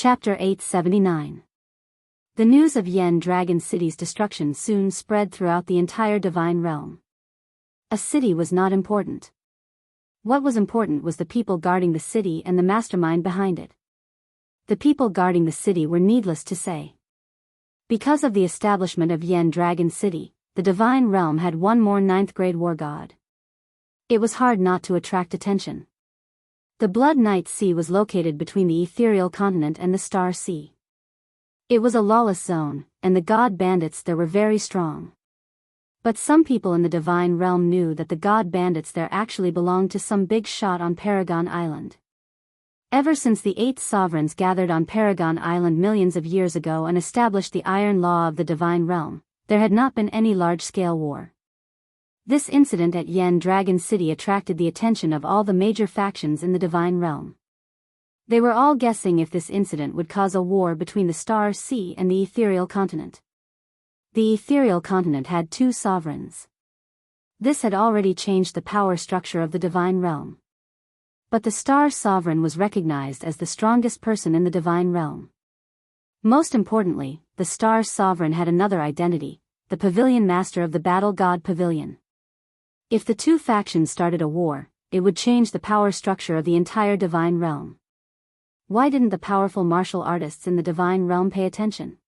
Chapter 879. The news of Yen Dragon City's destruction soon spread throughout the entire divine realm. A city was not important. What was important was the people guarding the city and the mastermind behind it. The people guarding the city were needless to say. Because of the establishment of Yen Dragon City, the divine realm had one more 9th grade war god. It was hard not to attract attention. The Blood Night Sea was located between the ethereal continent and the Star Sea. It was a lawless zone, and the god bandits there were very strong. But some people in the divine realm knew that the god bandits there actually belonged to some big shot on Paragon Island. Ever since the 8 sovereigns gathered on Paragon Island millions of years ago and established the iron law of the divine realm, there had not been any large-scale war. This incident at Yen Dragon City attracted the attention of all the major factions in the divine realm. They were all guessing if this incident would cause a war between the Star Sea and the ethereal continent. The ethereal continent had 2 sovereigns. This had already changed the power structure of the divine realm. But the Star Sovereign was recognized as the strongest person in the divine realm. Most importantly, the Star Sovereign had another identity, the Pavilion Master of the Battle God Pavilion. If the 2 factions started a war, it would change the power structure of the entire divine realm. Why didn't the powerful martial artists in the divine realm pay attention?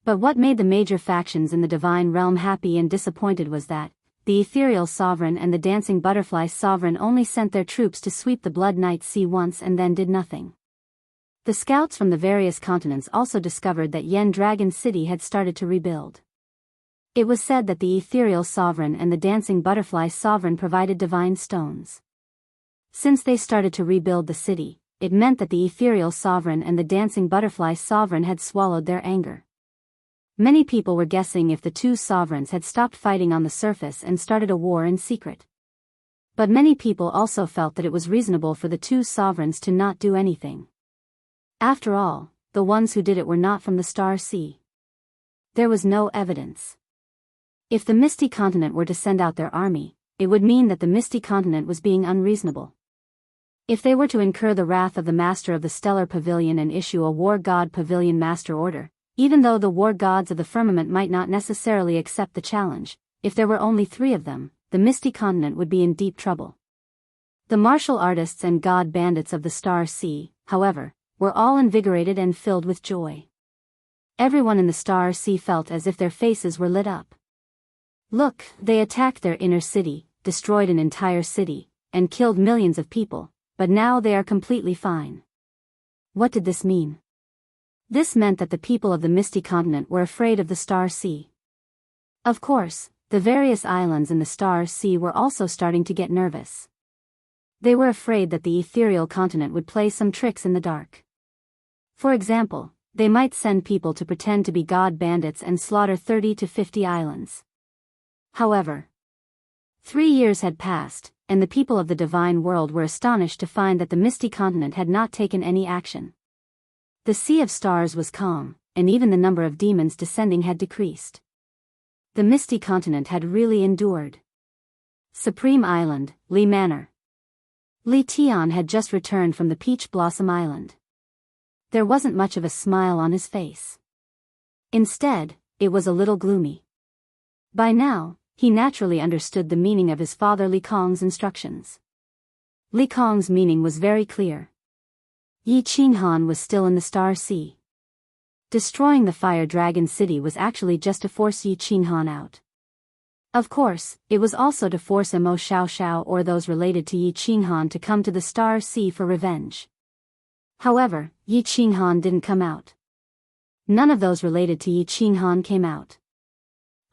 But what made the major factions in the divine realm happy and disappointed was that the Ethereal Sovereign and the Dancing Butterfly Sovereign only sent their troops to sweep the Blood Night Sea once and then did nothing. The scouts from the various continents also discovered that Yen Dragon City had started to rebuild. It was said that the Ethereal Sovereign and the Dancing Butterfly Sovereign provided divine stones. Since they started to rebuild the city, it meant that the Ethereal Sovereign and the Dancing Butterfly Sovereign had swallowed their anger. Many people were guessing if the 2 sovereigns had stopped fighting on the surface and started a war in secret. But many people also felt that it was reasonable for the 2 sovereigns to not do anything. After all, the ones who did it were not from the Star Sea. There was no evidence. If the Misty Continent were to send out their army, it would mean that the Misty Continent was being unreasonable. If they were to incur the wrath of the Master of the Stellar Pavilion and issue a War God Pavilion Master Order, even though the war gods of the firmament might not necessarily accept the challenge, if there were only 3 of them, the Misty Continent would be in deep trouble. The martial artists and god bandits of the Star Sea, however, were all invigorated and filled with joy. Everyone in the Star Sea felt as if their faces were lit up. Look, they attacked their inner city, destroyed an entire city, and killed millions of people, but now they are completely fine. What did this mean? This meant that the people of the Misty Continent were afraid of the Star Sea. Of course, the various islands in the Star Sea were also starting to get nervous. They were afraid that the ethereal continent would play some tricks in the dark. For example, they might send people to pretend to be god bandits and slaughter 30 to 50 islands. However, 3 years had passed, and the people of the divine world were astonished to find that the Misty Continent had not taken any action. The Sea of Stars was calm, and even the number of demons descending had decreased. The Misty Continent had really endured. Supreme Island, Li Manor. Li Tian had just returned from the Peach Blossom Island. There wasn't much of a smile on his face. Instead, it was a little gloomy. By now, he naturally understood the meaning of his father Li Kong's instructions. Li Kong's meaning was very clear. Yi Qinghan was still in the Star Sea. Destroying the Fire Dragon City was actually just to force Yi Qinghan out. Of course, it was also to force Mo Xiaoxiao or those related to Yi Qinghan to come to the Star Sea for revenge. However, Yi Qinghan didn't come out. None of those related to Yi Qinghan came out.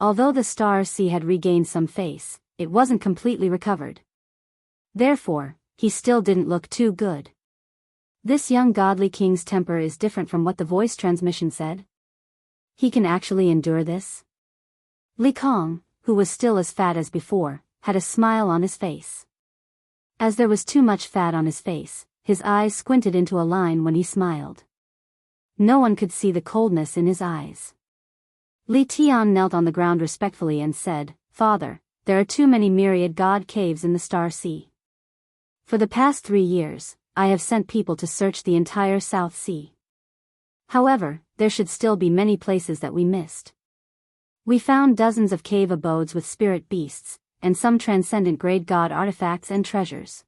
Although the Star Sea had regained some face, it wasn't completely recovered. Therefore, he still didn't look too good. This young godly king's temper is different from what the voice transmission said. He can actually endure this? Li Kong, who was still as fat as before, had a smile on his face. As there was too much fat on his face, his eyes squinted into a line when he smiled. No one could see the coldness in his eyes. Li Tian knelt on the ground respectfully and said, "Father, there are too many myriad god caves in the Star Sea. For the past 3 years, I have sent people to search the entire South Sea. However, there should still be many places that we missed. We found dozens of cave abodes with spirit beasts, and some transcendent grade god artifacts and treasures.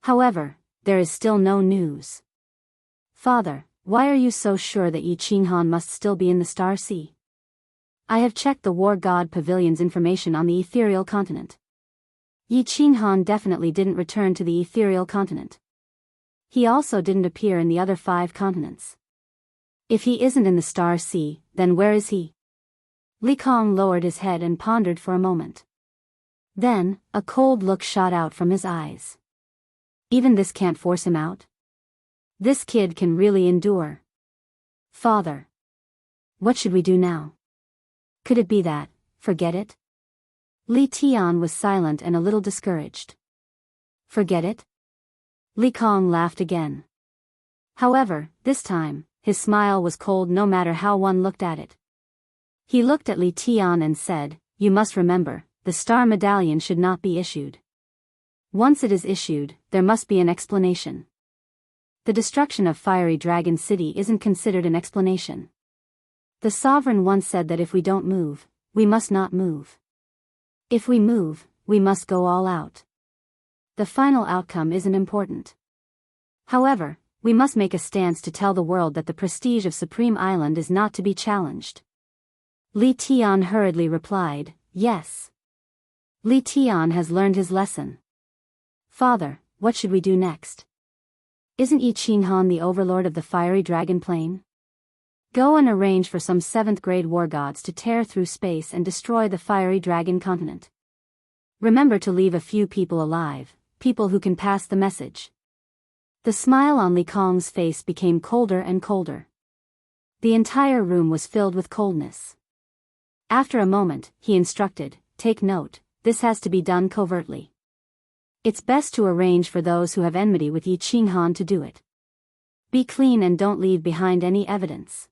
However, there is still no news. Father, why are you so sure that Yi Qinghan must still be in the Star Sea? I have checked the War God Pavilion's information on the ethereal continent. Yi Qinghan definitely didn't return to the ethereal continent. He also didn't appear in the other 5 continents. If he isn't in the Star Sea, then where is he? Li Kong lowered his head and pondered for a moment. Then, a cold look shot out from his eyes. Even this can't force him out? This kid can really endure. Father. What should we do now? Could it be that, forget it? Li Tian was silent and a little discouraged. Forget it? Li Kong laughed again. However, this time, his smile was cold no matter how one looked at it. He looked at Li Tian and said, "You must remember, the star medallion should not be issued. Once it is issued, there must be an explanation. The destruction of Fiery Dragon City isn't considered an explanation. The sovereign once said that if we don't move, we must not move. If we move, we must go all out. The final outcome isn't important. However, we must make a stance to tell the world that the prestige of Supreme Island is not to be challenged." Li Tian hurriedly replied, "Yes. Li Tian has learned his lesson. Father, what should we do next? Isn't Yi Qinghan the overlord of the Fiery Dragon Plain? Go and arrange for some 7th grade war gods to tear through space and destroy the Fiery Dragon continent. Remember to leave a few people alive, people who can pass the message." The smile on Li Kong's face became colder and colder. The entire room was filled with coldness. After a moment, he instructed, "Take note, this has to be done covertly. It's best to arrange for those who have enmity with Yi Qinghan to do it. Be clean and don't leave behind any evidence.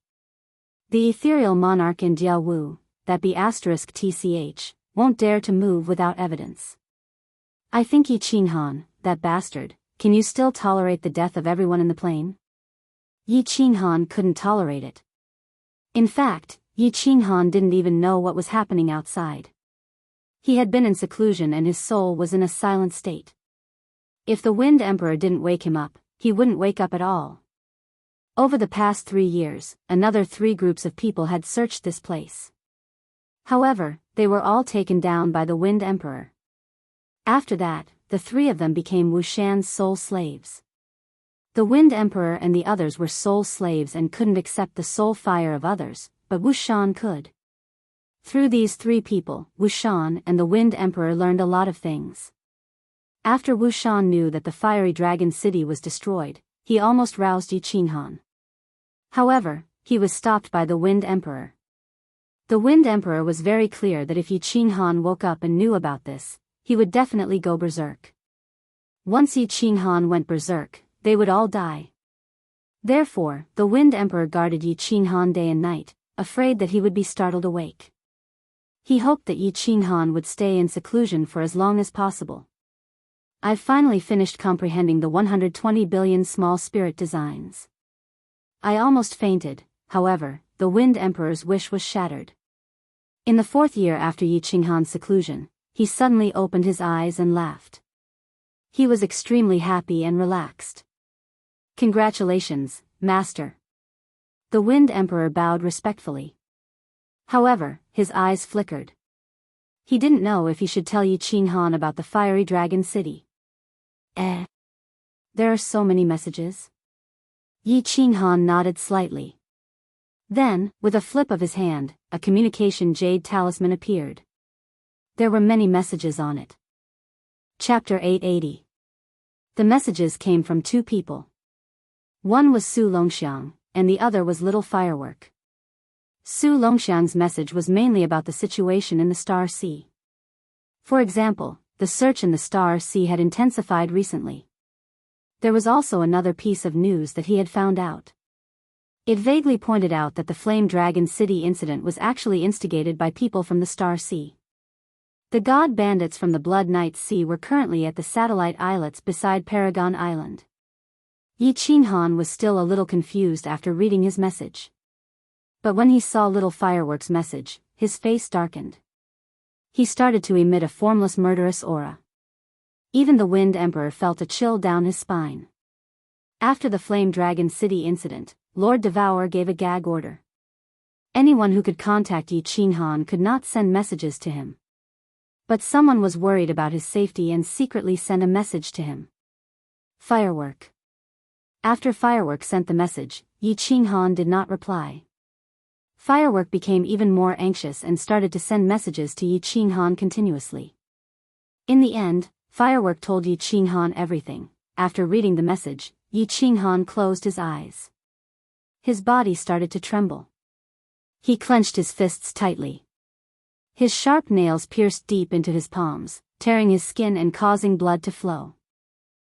The ethereal monarch in Jianghu, that be *TCH, won't dare to move without evidence. I think Yi Qinghan, that bastard, can you still tolerate the death of everyone in the plane?" Yi Qinghan couldn't tolerate it. In fact, Yi Qinghan didn't even know what was happening outside. He had been in seclusion and his soul was in a silent state. If the Wind Emperor didn't wake him up, he wouldn't wake up at all. Over the past 3 years, another 3 groups of people had searched this place. However, they were all taken down by the Wind Emperor. After that, the 3 of them became Wushan's soul slaves. The Wind Emperor and the others were soul slaves and couldn't accept the soul fire of others, but Wushan could. Through these 3 people, Wushan and the Wind Emperor learned a lot of things. After Wushan knew that the Fiery Dragon City was destroyed, he almost roused Yi Qinghan. However, he was stopped by the Wind Emperor. The Wind Emperor was very clear that if Yi Qinghan woke up and knew about this, he would definitely go berserk. Once Yi Qinghan went berserk, they would all die. Therefore, the Wind Emperor guarded Yi Qinghan day and night, afraid that he would be startled awake. He hoped that Yi Qinghan would stay in seclusion for as long as possible. I've finally finished comprehending the 120 billion small spirit designs. I almost fainted, however, the Wind Emperor's wish was shattered. In the 4th year after Yi Qinghan's seclusion, he suddenly opened his eyes and laughed. He was extremely happy and relaxed. "Congratulations, Master." The Wind Emperor bowed respectfully. However, his eyes flickered. He didn't know if he should tell Yi Qinghan about the Fiery Dragon City. There are so many messages. Yi Qinghan nodded slightly. Then, with a flip of his hand, a communication jade talisman appeared. There were many messages on it. Chapter 880. The messages came from 2 people. One was Su Longxiang, and the other was Little Firework. Su Longxiang's message was mainly about the situation in the Star Sea. For example, the search in the Star Sea had intensified recently. There was also another piece of news that he had found out. It vaguely pointed out that the Flame Dragon City incident was actually instigated by people from the Star Sea. The god bandits from the Blood Night Sea were currently at the satellite islets beside Paragon Island. Yi Qinghan was still a little confused after reading his message. But when he saw little fireworks message, his face darkened. He started to emit a formless murderous aura. Even the Wind Emperor felt a chill down his spine. After the Flame Dragon City incident, Lord Devourer gave a gag order. Anyone who could contact Yi Qinghan could not send messages to him. But someone was worried about his safety and secretly sent a message to him. Firework. After Firework sent the message, Yi Qinghan did not reply. Firework became even more anxious and started to send messages to Yi Qinghan continuously. In the end, Firework told Yi Qinghan everything. After reading the message, Yi Qinghan closed his eyes. His body started to tremble. He clenched his fists tightly. His sharp nails pierced deep into his palms, tearing his skin and causing blood to flow.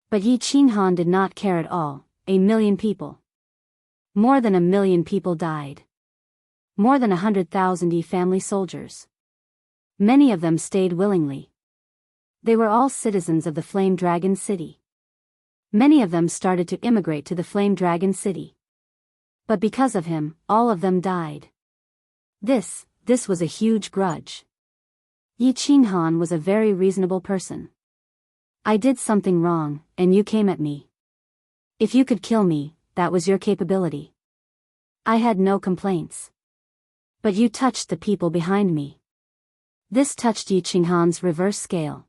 But Yi Qinghan did not care at all. 1,000,000 people. More than 1,000,000 people died. More than 100,000 Yi family soldiers. Many of them stayed willingly. They were all citizens of the Flame Dragon City. Many of them started to immigrate to the Flame Dragon City. But because of him, all of them died. This was a huge grudge. Yi Qinghan was a very reasonable person. I did something wrong, and you came at me. If you could kill me, that was your capability. I had no complaints. But you touched the people behind me. This touched Yi Qinghan's reverse scale.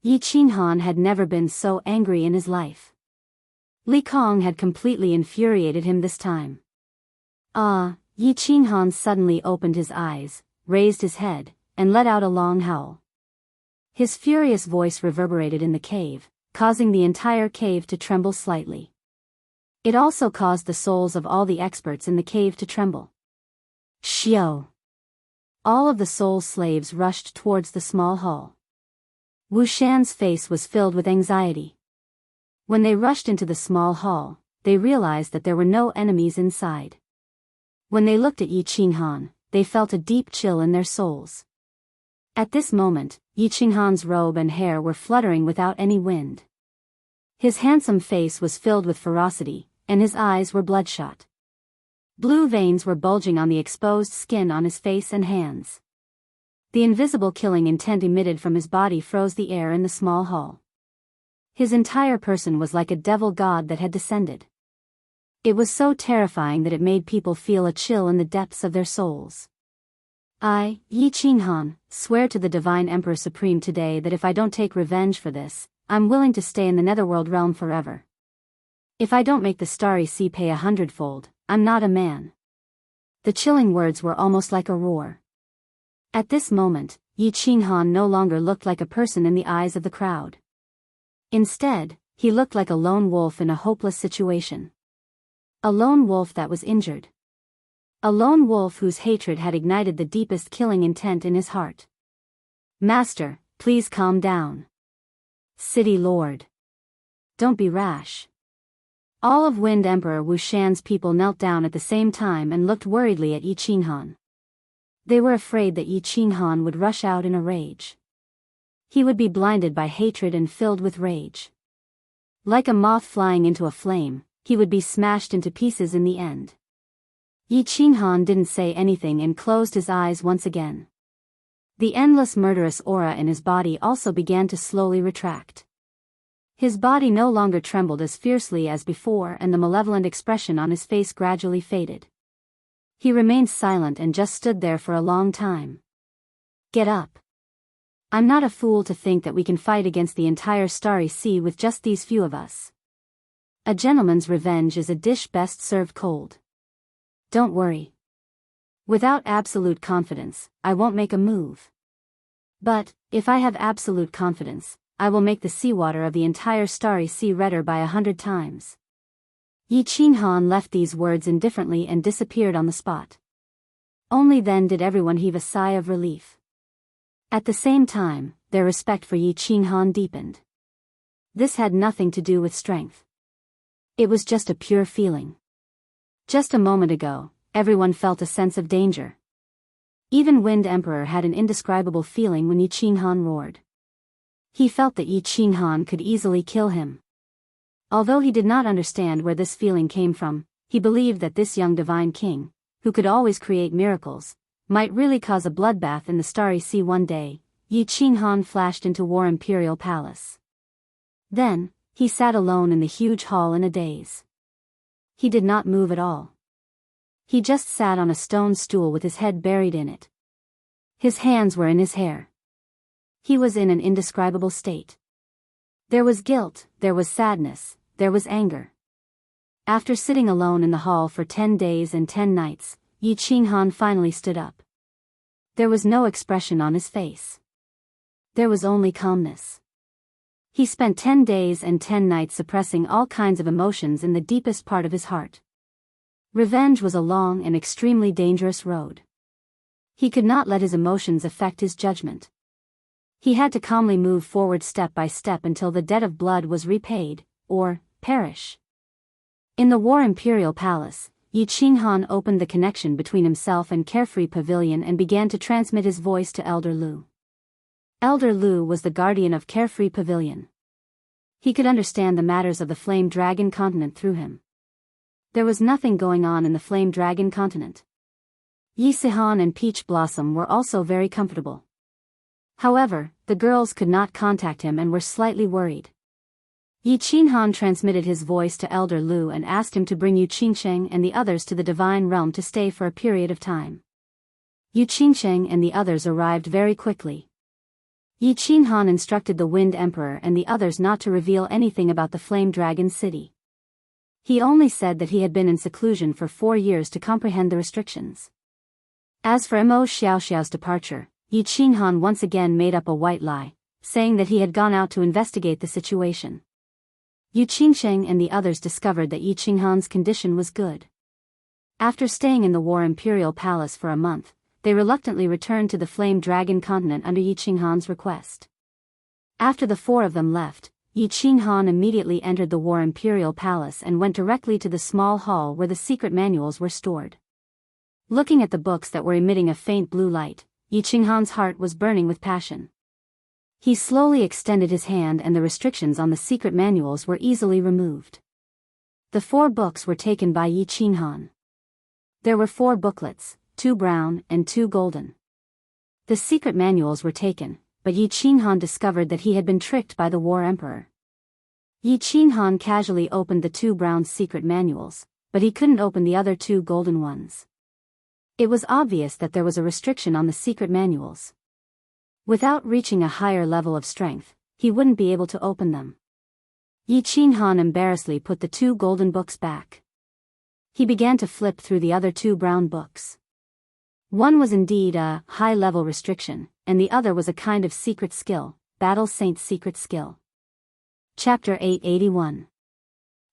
Yi Qinghan had never been so angry in his life. Li Kong had completely infuriated him this time. Yi Qinghan suddenly opened his eyes, raised his head, and let out a long howl. His furious voice reverberated in the cave, causing the entire cave to tremble slightly. It also caused the souls of all the experts in the cave to tremble. Xiao! All of the soul slaves rushed towards the small hall. Wu Shan's face was filled with anxiety. When they rushed into the small hall, they realized that there were no enemies inside. When they looked at Yi Qinghan, they felt a deep chill in their souls. At this moment, Yi Qinghan's robe and hair were fluttering without any wind. His handsome face was filled with ferocity, and his eyes were bloodshot. Blue veins were bulging on the exposed skin on his face and hands. The invisible killing intent emitted from his body froze the air in the small hall. His entire person was like a devil god that had descended. It was so terrifying that it made people feel a chill in the depths of their souls. I, Yi Qinghan, swear to the Divine Emperor Supreme today that if I don't take revenge for this, I'm willing to stay in the Netherworld realm forever. If I don't make the Starry Sea pay 100-fold, I'm not a man. The chilling words were almost like a roar. At this moment, Yi Qinghan no longer looked like a person in the eyes of the crowd. Instead, he looked like a lone wolf in a hopeless situation. A lone wolf that was injured. A lone wolf whose hatred had ignited the deepest killing intent in his heart. Master, please calm down. City Lord. Don't be rash. All of Wind Emperor Wu Shan's people knelt down at the same time and looked worriedly at Yi Qinghan. They were afraid that Yi Qinghan would rush out in a rage. He would be blinded by hatred and filled with rage. Like a moth flying into a flame, he would be smashed into pieces in the end. Yi Qinghan didn't say anything and closed his eyes once again. The endless murderous aura in his body also began to slowly retract. His body no longer trembled as fiercely as before and the malevolent expression on his face gradually faded. He remained silent and just stood there for a long time. Get up. I'm not a fool to think that we can fight against the entire Starry Sea with just these few of us. A gentleman's revenge is a dish best served cold. Don't worry. Without absolute confidence, I won't make a move. But, if I have absolute confidence, I will make the seawater of the entire Starry Sea redder by 100 times. Yi Qinghan left these words indifferently and disappeared on the spot. Only then did everyone heave a sigh of relief. At the same time, their respect for Yi Qinghan deepened. This had nothing to do with strength. It was just a pure feeling. Just a moment ago, everyone felt a sense of danger. Even Wind Emperor had an indescribable feeling when Yi Qinghan roared. He felt that Yi Qinghan could easily kill him. Although he did not understand where this feeling came from, he believed that this young divine king, who could always create miracles, might really cause a bloodbath in the Starry Sea one day. Yi Qinghan flashed into War Imperial Palace. Then, he sat alone in the huge hall in a daze. He did not move at all. He just sat on a stone stool with his head buried in it. His hands were in his hair. He was in an indescribable state. There was guilt, there was sadness, there was anger. After sitting alone in the hall for 10 days and 10 nights, Yi Qinghan finally stood up. There was no expression on his face. There was only calmness. He spent 10 days and 10 nights suppressing all kinds of emotions in the deepest part of his heart. Revenge was a long and extremely dangerous road. He could not let his emotions affect his judgment. He had to calmly move forward step by step until the debt of blood was repaid, or perish. In the War Imperial Palace, Yi Qinghan opened the connection between himself and Carefree Pavilion and began to transmit his voice to Elder Lu. Elder Lu was the guardian of Carefree Pavilion. He could understand the matters of the Flame Dragon continent through him. There was nothing going on in the Flame Dragon continent. Yi Sihan and Peach Blossom were also very comfortable. However, the girls could not contact him and were slightly worried. Yi Qinghan transmitted his voice to Elder Lu and asked him to bring Yu Qingsheng and the others to the Divine Realm to stay for a period of time. Yu Qingsheng and the others arrived very quickly. Yi Qinghan instructed the Wind Emperor and the others not to reveal anything about the Flame Dragon City. He only said that he had been in seclusion for 4 years to comprehend the restrictions. As for Mo Xiaoxiao's departure, Yi Qinghan once again made up a white lie, saying that he had gone out to investigate the situation. Yu Qingsheng and the others discovered that Yi Qinghan's condition was good. After staying in the War Imperial Palace for a month, they reluctantly returned to the Flame Dragon continent under Yi Qinghan's request. After the 4 of them left, Yi Qinghan immediately entered the War Imperial Palace and went directly to the small hall where the secret manuals were stored. Looking at the books that were emitting a faint blue light, Yi Qinghan's heart was burning with passion. He slowly extended his hand and the restrictions on the secret manuals were easily removed. The 4 books were taken by Yi Qinghan. There were 4 booklets, 2 brown and 2 golden. The secret manuals were taken, but Yi Qinghan discovered that he had been tricked by the War Emperor. Yi Qinghan casually opened the 2 brown secret manuals, but he couldn't open the other 2 golden ones. It was obvious that there was a restriction on the secret manuals. Without reaching a higher level of strength, he wouldn't be able to open them. Yi Qinghan embarrassedly put the 2 golden books back. He began to flip through the other 2 brown books. One was indeed a high-level restriction, and the other was a kind of secret skill, Battle Saint's secret skill. Chapter 881.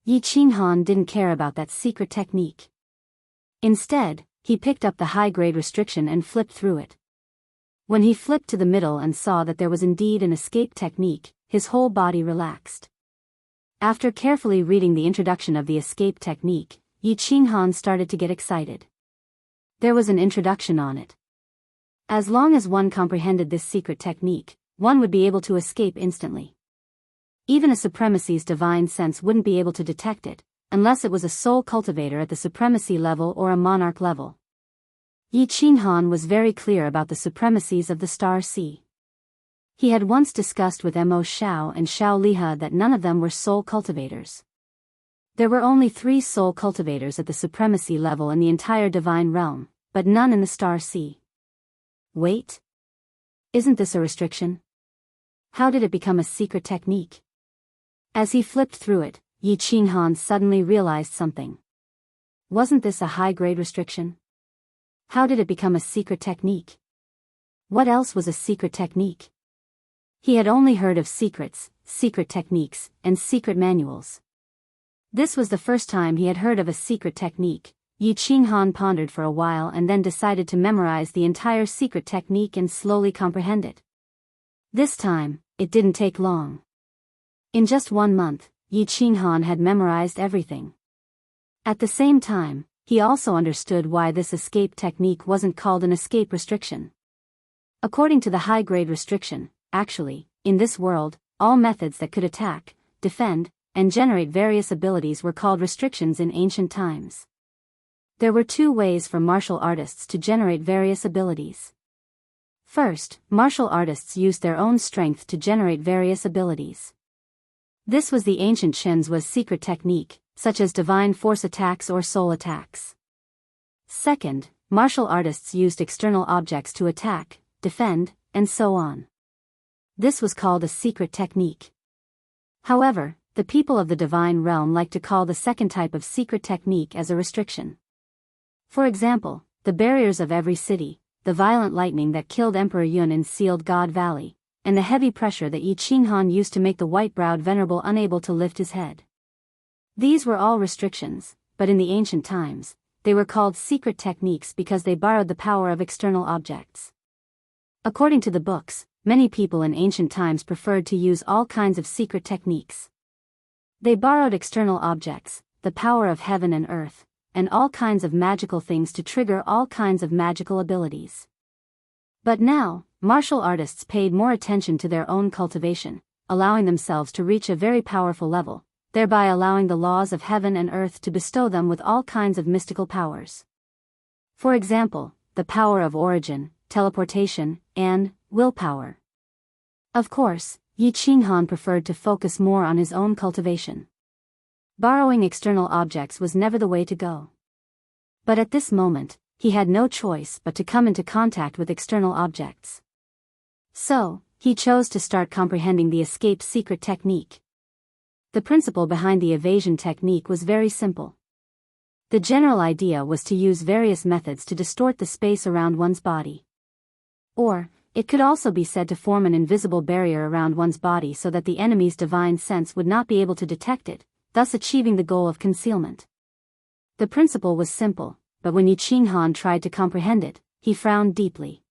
Yi Qinghan didn't care about that secret technique. Instead, he picked up the high-grade restriction and flipped through it. When he flipped to the middle and saw that there was indeed an escape technique, his whole body relaxed. After carefully reading the introduction of the escape technique, Yi Qinghan started to get excited. There was an introduction on it. As long as one comprehended this secret technique, one would be able to escape instantly. Even a supremacy's divine sense wouldn't be able to detect it, unless it was a soul cultivator at the supremacy level or a monarch level. Yi Qinghan was very clear about the supremacies of the Star Sea. He had once discussed with Mo Xiao and Xiao Liha that none of them were soul cultivators. There were only 3 soul cultivators at the supremacy level in the entire divine realm, but none in the Star Sea. Wait. Isn't this a restriction? How did it become a secret technique? As he flipped through it, Yi Qinghan suddenly realized something. Wasn't this a high-grade restriction? How did it become a secret technique? What else was a secret technique? He had only heard of secrets, secret techniques, and secret manuals. This was the first time he had heard of a secret technique. Yi Qinghan pondered for a while and then decided to memorize the entire secret technique and slowly comprehend it. This time, it didn't take long. In just 1 month, Yi Qinghan had memorized everything. At the same time, he also understood why this escape technique wasn't called an escape restriction. According to the high-grade restriction, actually, in this world, all methods that could attack, defend, and generate various abilities were called restrictions in ancient times. There were two ways for martial artists to generate various abilities. First, martial artists used their own strength to generate various abilities. This was the ancient Shenzua's secret technique, such as divine force attacks or soul attacks. Second, martial artists used external objects to attack, defend, and so on. This was called a secret technique. However, the people of the divine realm like to call the second type of secret technique as a restriction. For example, the barriers of every city, the violent lightning that killed Emperor Yun in Sealed God Valley, and the heavy pressure that Yi Qinghan used to make the white-browed venerable unable to lift his head. These were all restrictions, but in the ancient times, they were called secret techniques because they borrowed the power of external objects. According to the books, many people in ancient times preferred to use all kinds of secret techniques. They borrowed external objects, the power of heaven and earth, and all kinds of magical things to trigger all kinds of magical abilities. But now, martial artists paid more attention to their own cultivation, allowing themselves to reach a very powerful level, thereby allowing the laws of heaven and earth to bestow them with all kinds of mystical powers. For example, the power of origin, teleportation, and willpower. Of course, Yi Qinghan preferred to focus more on his own cultivation. Borrowing external objects was never the way to go. But at this moment, he had no choice but to come into contact with external objects. So, he chose to start comprehending the escape secret technique. The principle behind the evasion technique was very simple. The general idea was to use various methods to distort the space around one's body. Or, it could also be said to form an invisible barrier around one's body so that the enemy's divine sense would not be able to detect it, thus achieving the goal of concealment. The principle was simple, but when Yi Qinghan tried to comprehend it, he frowned deeply.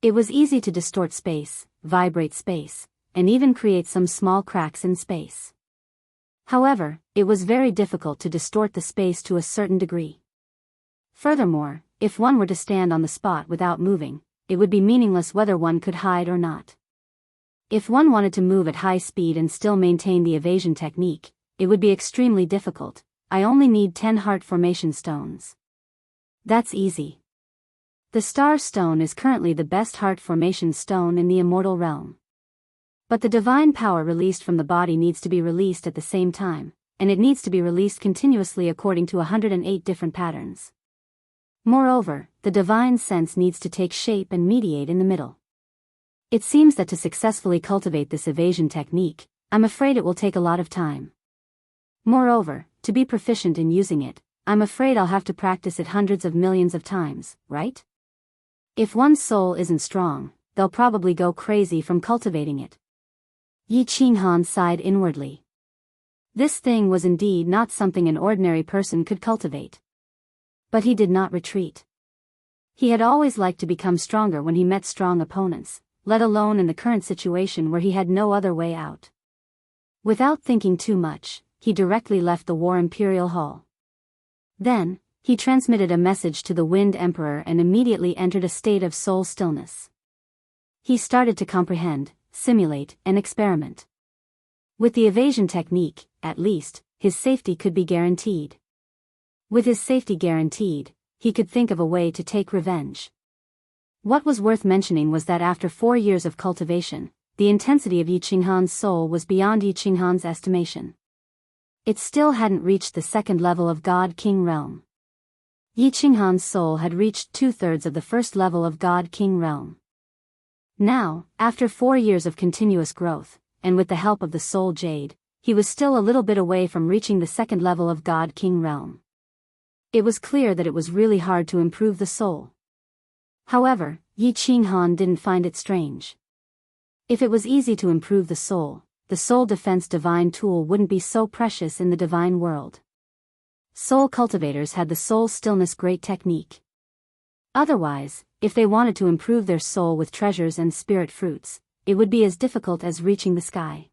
It was easy to distort space, vibrate space, and even create some small cracks in space. However, it was very difficult to distort the space to a certain degree. Furthermore, if one were to stand on the spot without moving, it would be meaningless whether one could hide or not. If one wanted to move at high speed and still maintain the evasion technique, it would be extremely difficult. I only need 10 heart formation stones. That's easy. The star stone is currently the best heart formation stone in the immortal realm. But the divine power released from the body needs to be released at the same time, and it needs to be released continuously according to 108 different patterns. Moreover, the divine sense needs to take shape and mediate in the middle. It seems that to successfully cultivate this evasion technique, I'm afraid it will take a lot of time. Moreover, to be proficient in using it, I'm afraid I'll have to practice it hundreds of millions of times, right? If one's soul isn't strong, they'll probably go crazy from cultivating it. Yi Qinghan sighed inwardly. This thing was indeed not something an ordinary person could cultivate. But he did not retreat. He had always liked to become stronger when he met strong opponents, let alone in the current situation where he had no other way out. Without thinking too much, he directly left the War Imperial Hall. Then, he transmitted a message to the Wind Emperor and immediately entered a state of soul stillness. He started to comprehend, simulate, and experiment. With the evasion technique, at least, his safety could be guaranteed. With his safety guaranteed, he could think of a way to take revenge. What was worth mentioning was that after 4 years of cultivation, the intensity of Yi Qinghan's soul was beyond Yi Qinghan's estimation. It still hadn't reached the second level of God-King realm. Yi Qinghan's soul had reached 2/3 of the first level of God-King realm. Now, after 4 years of continuous growth, and with the help of the Soul Jade, he was still a little bit away from reaching the second level of God-King realm. It was clear that it was really hard to improve the soul. However, Yi Qinghan didn't find it strange. If it was easy to improve the soul defense divine tool wouldn't be so precious in the divine world. Soul cultivators had the soul stillness great technique. Otherwise, if they wanted to improve their soul with treasures and spirit fruits, it would be as difficult as reaching the sky.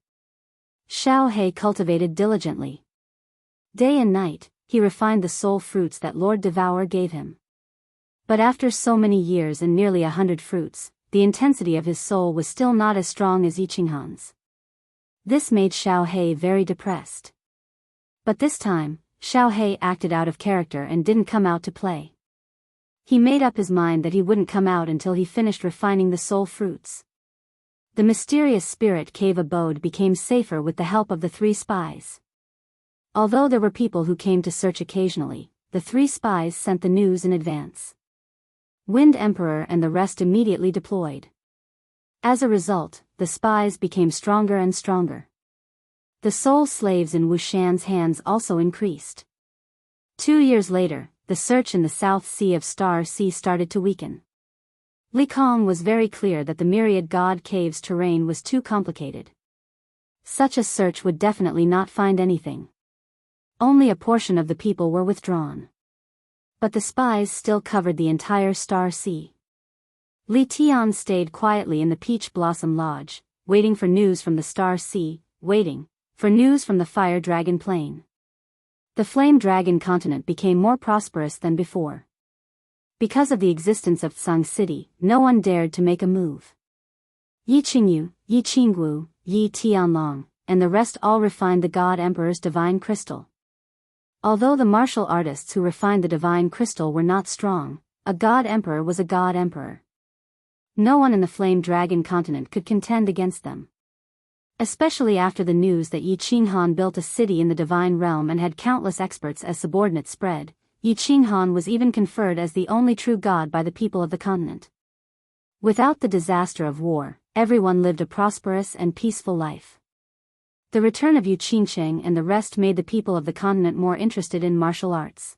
Xiao He cultivated diligently. Day and night, he refined the soul fruits that Lord Devour gave him. But after so many years and nearly 100 fruits, the intensity of his soul was still not as strong as Yi Qinghan's. This made Xiao He very depressed. But this time, Xiao He acted out of character and didn't come out to play. He made up his mind that he wouldn't come out until he finished refining the soul fruits. The mysterious spirit cave abode became safer with the help of the 3 spies. Although there were people who came to search occasionally, the 3 spies sent the news in advance. Wind Emperor and the rest immediately deployed. As a result, the spies became stronger and stronger. The soul slaves in Wuxian's hands also increased. 2 years later, the search in the South Sea of Star Sea started to weaken. Li Kong was very clear that the myriad god caves terrain was too complicated. Such a search would definitely not find anything. Only a portion of the people were withdrawn. But the spies still covered the entire Star Sea. Li Tian stayed quietly in the Peach Blossom Lodge, waiting for news from the Star Sea, waiting for news from the Fire Dragon Plain. The Flame Dragon continent became more prosperous than before. Because of the existence of Tsang City, no one dared to make a move. Yi Qingyu, Yi Qinggu, Yi Tianlong, and the rest all refined the God Emperor's divine crystal. Although the martial artists who refined the divine crystal were not strong, a God Emperor was a God Emperor. No one in the Flame Dragon continent could contend against them. Especially after the news that Yi Qinghan built a city in the divine realm and had countless experts as subordinates spread, Yi Qinghan was even conferred as the only true god by the people of the continent. Without the disaster of war, everyone lived a prosperous and peaceful life. The return of Yu Qingcheng and the rest made the people of the continent more interested in martial arts.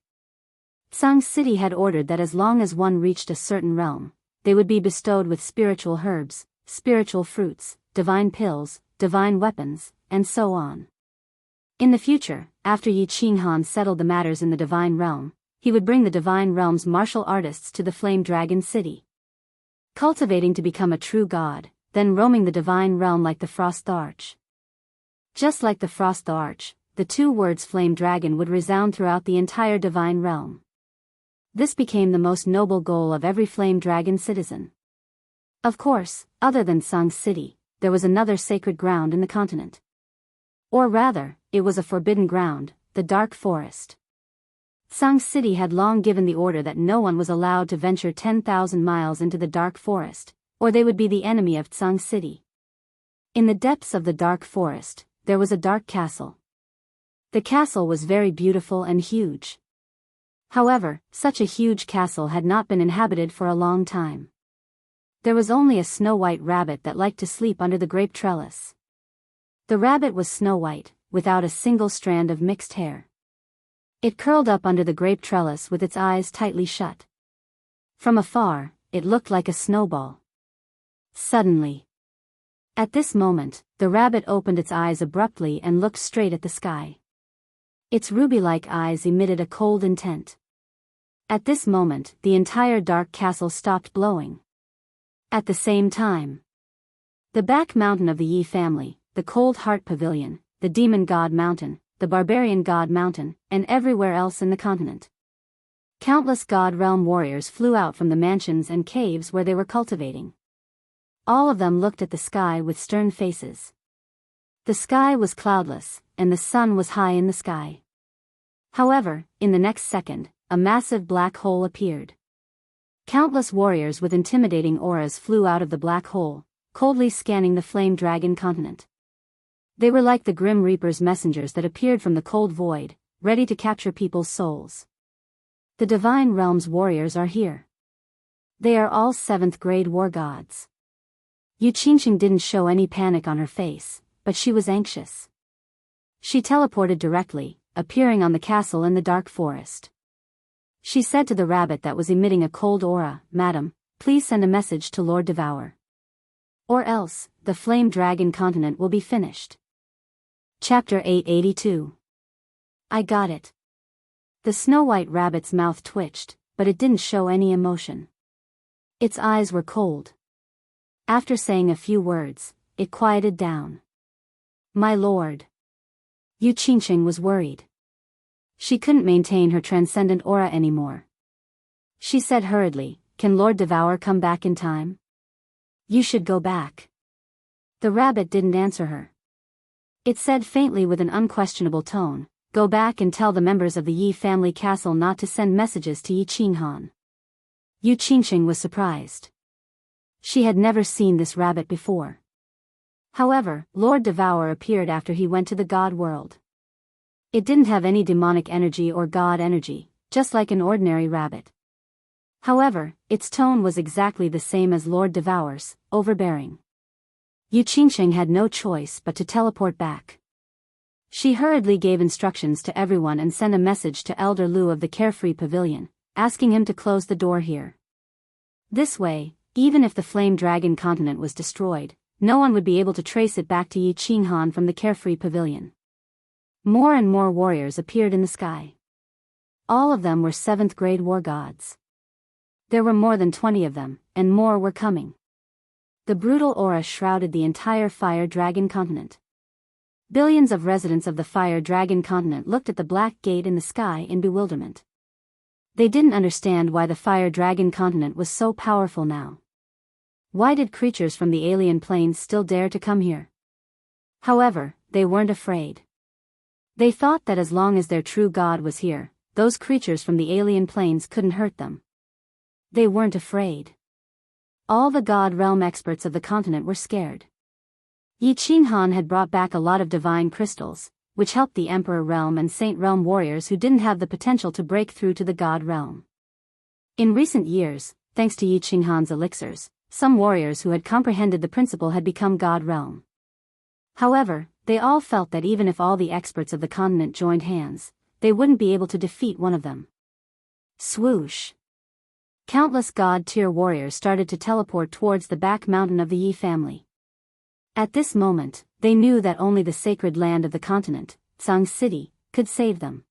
Tsang City had ordered that as long as one reached a certain realm, they would be bestowed with spiritual herbs, spiritual fruits, divine pills, divine weapons, and so on. In the future, after Yi Qinghan settled the matters in the divine realm, he would bring the divine realm's martial artists to the Flame Dragon City. Cultivating to become a true god, then roaming the divine realm like the Frost Arch. Just like the Frost Arch, the 2 words Flame Dragon would resound throughout the entire divine realm. This became the most noble goal of every Flame Dragon citizen. Of course, other than Tsang City, there was another sacred ground in the continent. Or rather, it was a forbidden ground, the Dark Forest. Tsang City had long given the order that no one was allowed to venture 10,000 miles into the Dark Forest, or they would be the enemy of Tsang City. In the depths of the Dark Forest, there was a dark castle. The castle was very beautiful and huge. However, such a huge castle had not been inhabited for a long time. There was only a snow-white rabbit that liked to sleep under the grape trellis. The rabbit was snow-white, without a single strand of mixed hair. It curled up under the grape trellis with its eyes tightly shut. From afar, it looked like a snowball. Suddenly, at this moment, the rabbit opened its eyes abruptly and looked straight at the sky. Its ruby-like eyes emitted a cold intent. At this moment, the entire dark castle stopped blowing. At the same time, the back mountain of the Yi family, the Cold Heart Pavilion, the Demon God Mountain, the Barbarian God Mountain, and everywhere else in the continent. Countless God Realm warriors flew out from the mansions and caves where they were cultivating. All of them looked at the sky with stern faces. The sky was cloudless, and the sun was high in the sky. However, in the next second, a massive black hole appeared. Countless warriors with intimidating auras flew out of the black hole, coldly scanning the Flame Dragon continent. They were like the Grim Reaper's messengers that appeared from the cold void, ready to capture people's souls. The Divine Realm's warriors are here. They are all 7th grade war gods. Yu Qingqing didn't show any panic on her face, but she was anxious. She teleported directly, appearing on the castle in the dark forest. She said to the rabbit that was emitting a cold aura, "Madam, please send a message to Lord Devour. Or else, the Flame Dragon continent will be finished." Chapter 882. I got it. The snow-white rabbit's mouth twitched, but it didn't show any emotion. Its eyes were cold. After saying a few words, it quieted down. "My lord." Yu Qingqing was worried. She couldn't maintain her transcendent aura anymore. She said hurriedly, "Can Lord Devour come back in time?" "You should go back." The rabbit didn't answer her. It said faintly with an unquestionable tone, "Go back and tell the members of the Yi family castle not to send messages to Yi Qinghan." Yu Qingxing was surprised. She had never seen this rabbit before. However, Lord Devour appeared after he went to the god world. It didn't have any demonic energy or god energy, just like an ordinary rabbit. However, its tone was exactly the same as Lord Devour's, overbearing. Yu Qingxing had no choice but to teleport back. She hurriedly gave instructions to everyone and sent a message to Elder Lu of the Carefree Pavilion, asking him to close the door here. This way, even if the Flame Dragon continent was destroyed, no one would be able to trace it back to Yi Qinghan from the Carefree Pavilion. More and more warriors appeared in the sky. All of them were 7th grade war gods. There were more than 20 of them, and more were coming. The brutal aura shrouded the entire Fire Dragon continent. Billions of residents of the Fire Dragon continent looked at the black gate in the sky in bewilderment. They didn't understand why the Fire Dragon continent was so powerful now. Why did creatures from the alien planes still dare to come here? However, they weren't afraid. They thought that as long as their true god was here, those creatures from the alien planes couldn't hurt them. They weren't afraid. All the god realm experts of the continent were scared. Yi Qinghan had brought back a lot of divine crystals, which helped the Emperor Realm and Saint Realm warriors who didn't have the potential to break through to the God Realm. In recent years, thanks to Yi Qinghan's elixirs, some warriors who had comprehended the principle had become God Realm. However, they all felt that even if all the experts of the continent joined hands, they wouldn't be able to defeat one of them. Swoosh! Countless God-tier warriors started to teleport towards the back mountain of the Yi family. At this moment, they knew that only the sacred land of the continent, Tsang City, could save them.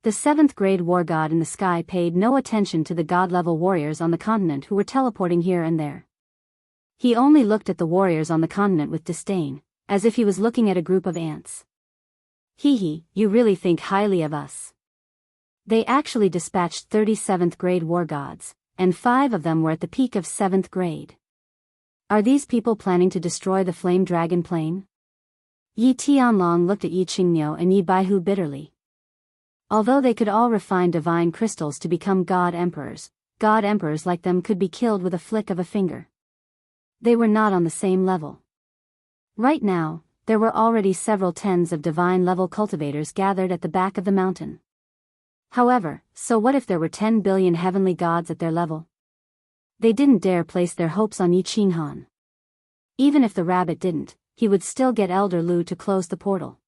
The 7th grade war god in the sky paid no attention to the god-level warriors on the continent who were teleporting here and there. He only looked at the warriors on the continent with disdain, as if he was looking at a group of ants. Hee, you really think highly of us. They actually dispatched 37th grade war gods, and 5 of them were at the peak of 7th grade. Are these people planning to destroy the Flame Dragon plane? Yi Tianlong looked at Yi Qingniu and Yi Baihu bitterly. Although they could all refine divine crystals to become god emperors like them could be killed with a flick of a finger. They were not on the same level. Right now, there were already several tens of divine-level cultivators gathered at the back of the mountain. However, so what if there were 10 billion heavenly gods at their level? They didn't dare place their hopes on Yi Qinghan. Even if the rabbit didn't, he would still get Elder Lu to close the portal.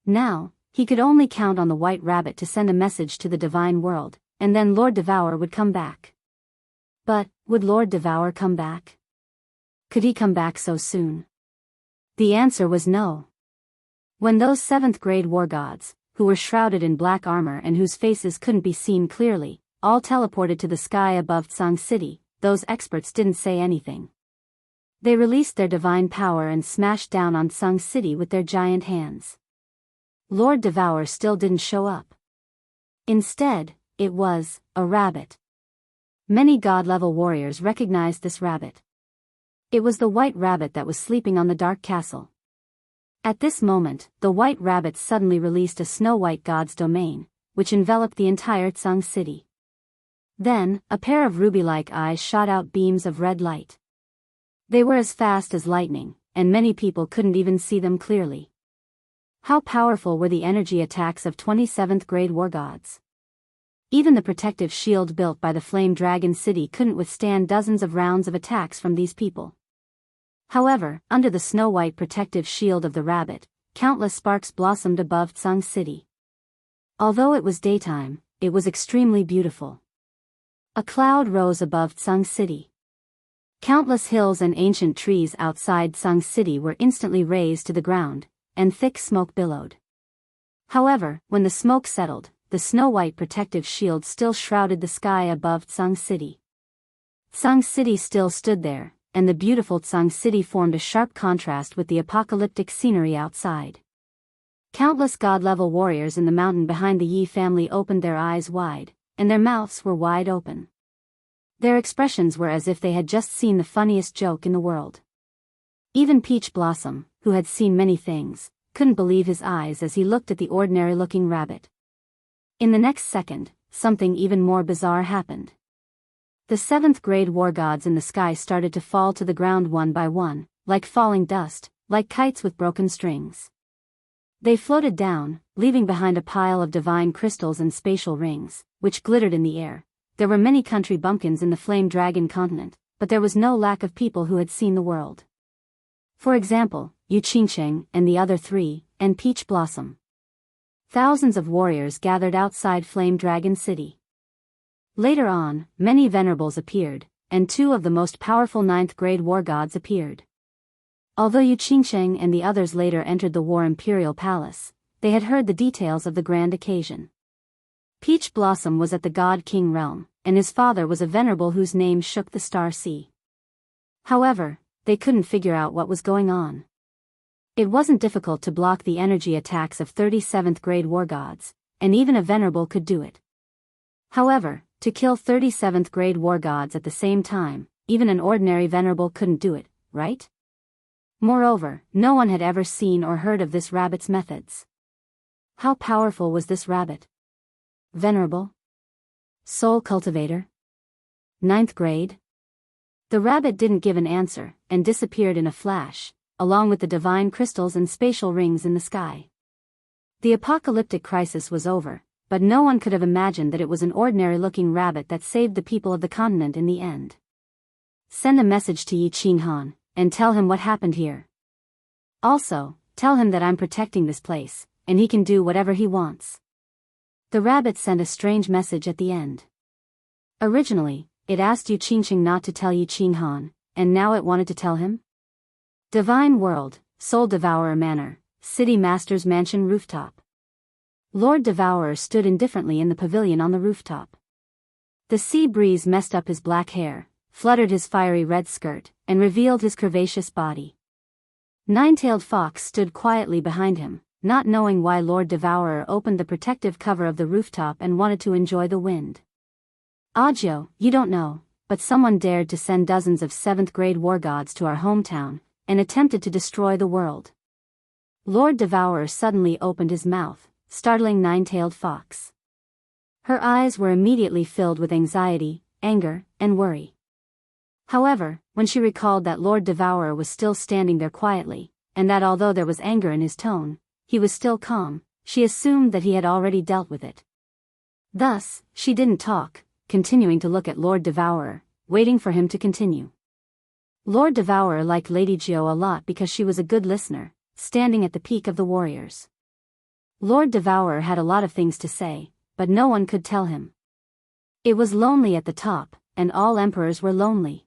Now, he could only count on the White Rabbit to send a message to the divine world, and then Lord Devour would come back. But, would Lord Devour come back? Could he come back so soon? The answer was no. When those 7th grade war gods, who were shrouded in black armor and whose faces couldn't be seen clearly, all teleported to the sky above Tsang City, those experts didn't say anything. They released their divine power and smashed down on Tsang City with their giant hands. Lord Devour still didn't show up. Instead, it was a rabbit. Many god-level warriors recognized this rabbit. It was the White Rabbit that was sleeping on the Dark Castle. At this moment, the White Rabbit suddenly released a snow-white god's domain, which enveloped the entire Tsang City. Then, a pair of ruby-like eyes shot out beams of red light. They were as fast as lightning, and many people couldn't even see them clearly. How powerful were the energy attacks of 27th grade war gods? Even the protective shield built by the Flame Dragon City couldn't withstand dozens of rounds of attacks from these people. However, under the snow-white protective shield of the rabbit, countless sparks blossomed above Tsang City. Although it was daytime, it was extremely beautiful. A cloud rose above Tsang City. Countless hills and ancient trees outside Tsang City were instantly razed to the ground, and thick smoke billowed. However, when the smoke settled, the snow-white protective shield still shrouded the sky above Tsang City. Tsang City still stood there, and the beautiful Tsang City formed a sharp contrast with the apocalyptic scenery outside. Countless god-level warriors in the mountain behind the Yi family opened their eyes wide, and their mouths were wide open. Their expressions were as if they had just seen the funniest joke in the world. Even Peach Blossom, who had seen many things, couldn't believe his eyes as he looked at the ordinary-looking rabbit. In the next second, something even more bizarre happened. The 7th grade war gods in the sky started to fall to the ground one by one, like falling dust, like kites with broken strings. They floated down, leaving behind a pile of divine crystals and spatial rings, which glittered in the air. There were many country bumpkins in the Flame Dragon continent, but there was no lack of people who had seen the world. For example, Xianxia and the other 3, and Peach Blossom. Thousands of warriors gathered outside Flame Dragon City. Later on, many venerables appeared, and 2 of the most powerful 9th grade war gods appeared. Although Xianxia and the others later entered the War Imperial Palace, they had heard the details of the grand occasion. Peach Blossom was at the God King realm, and his father was a venerable whose name shook the Star Sea. However, they couldn't figure out what was going on. It wasn't difficult to block the energy attacks of 37th grade war gods, and even a venerable could do it. However, to kill 37th grade war gods at the same time, even an ordinary venerable couldn't do it, right? Moreover, no one had ever seen or heard of this rabbit's methods. How powerful was this rabbit? Venerable? Soul cultivator? 9th grade? The rabbit didn't give an answer, and disappeared in a flash, along with the divine crystals and spatial rings in the sky. The apocalyptic crisis was over, but no one could have imagined that it was an ordinary-looking rabbit that saved the people of the continent in the end. Send a message to Yi Qinghan, and tell him what happened here. Also, tell him that I'm protecting this place, and he can do whatever he wants. The rabbit sent a strange message at the end. Originally, it asked Yu Qingxing not to tell Yi Qinghan, and now it wanted to tell him? Divine World, Soul Devourer Manor, City Master's Mansion Rooftop. Lord Devourer stood indifferently in the pavilion on the rooftop. The sea breeze messed up his black hair, fluttered his fiery red skirt, and revealed his curvaceous body. Nine-tailed Fox stood quietly behind him, not knowing why Lord Devourer opened the protective cover of the rooftop and wanted to enjoy the wind. Ajo, you don't know, but someone dared to send dozens of 7th grade war gods to our hometown, and attempted to destroy the world. Lord Devourer suddenly opened his mouth, startling Nine-tailed Fox. Her eyes were immediately filled with anxiety, anger, and worry. However, when she recalled that Lord Devourer was still standing there quietly, and that although there was anger in his tone, he was still calm, she assumed that he had already dealt with it. Thus, she didn't talk, continuing to look at Lord Devourer, waiting for him to continue. Lord Devourer liked Lady Jiao a lot because she was a good listener, standing at the peak of the warriors. Lord Devourer had a lot of things to say, but no one could tell him. It was lonely at the top, and all emperors were lonely.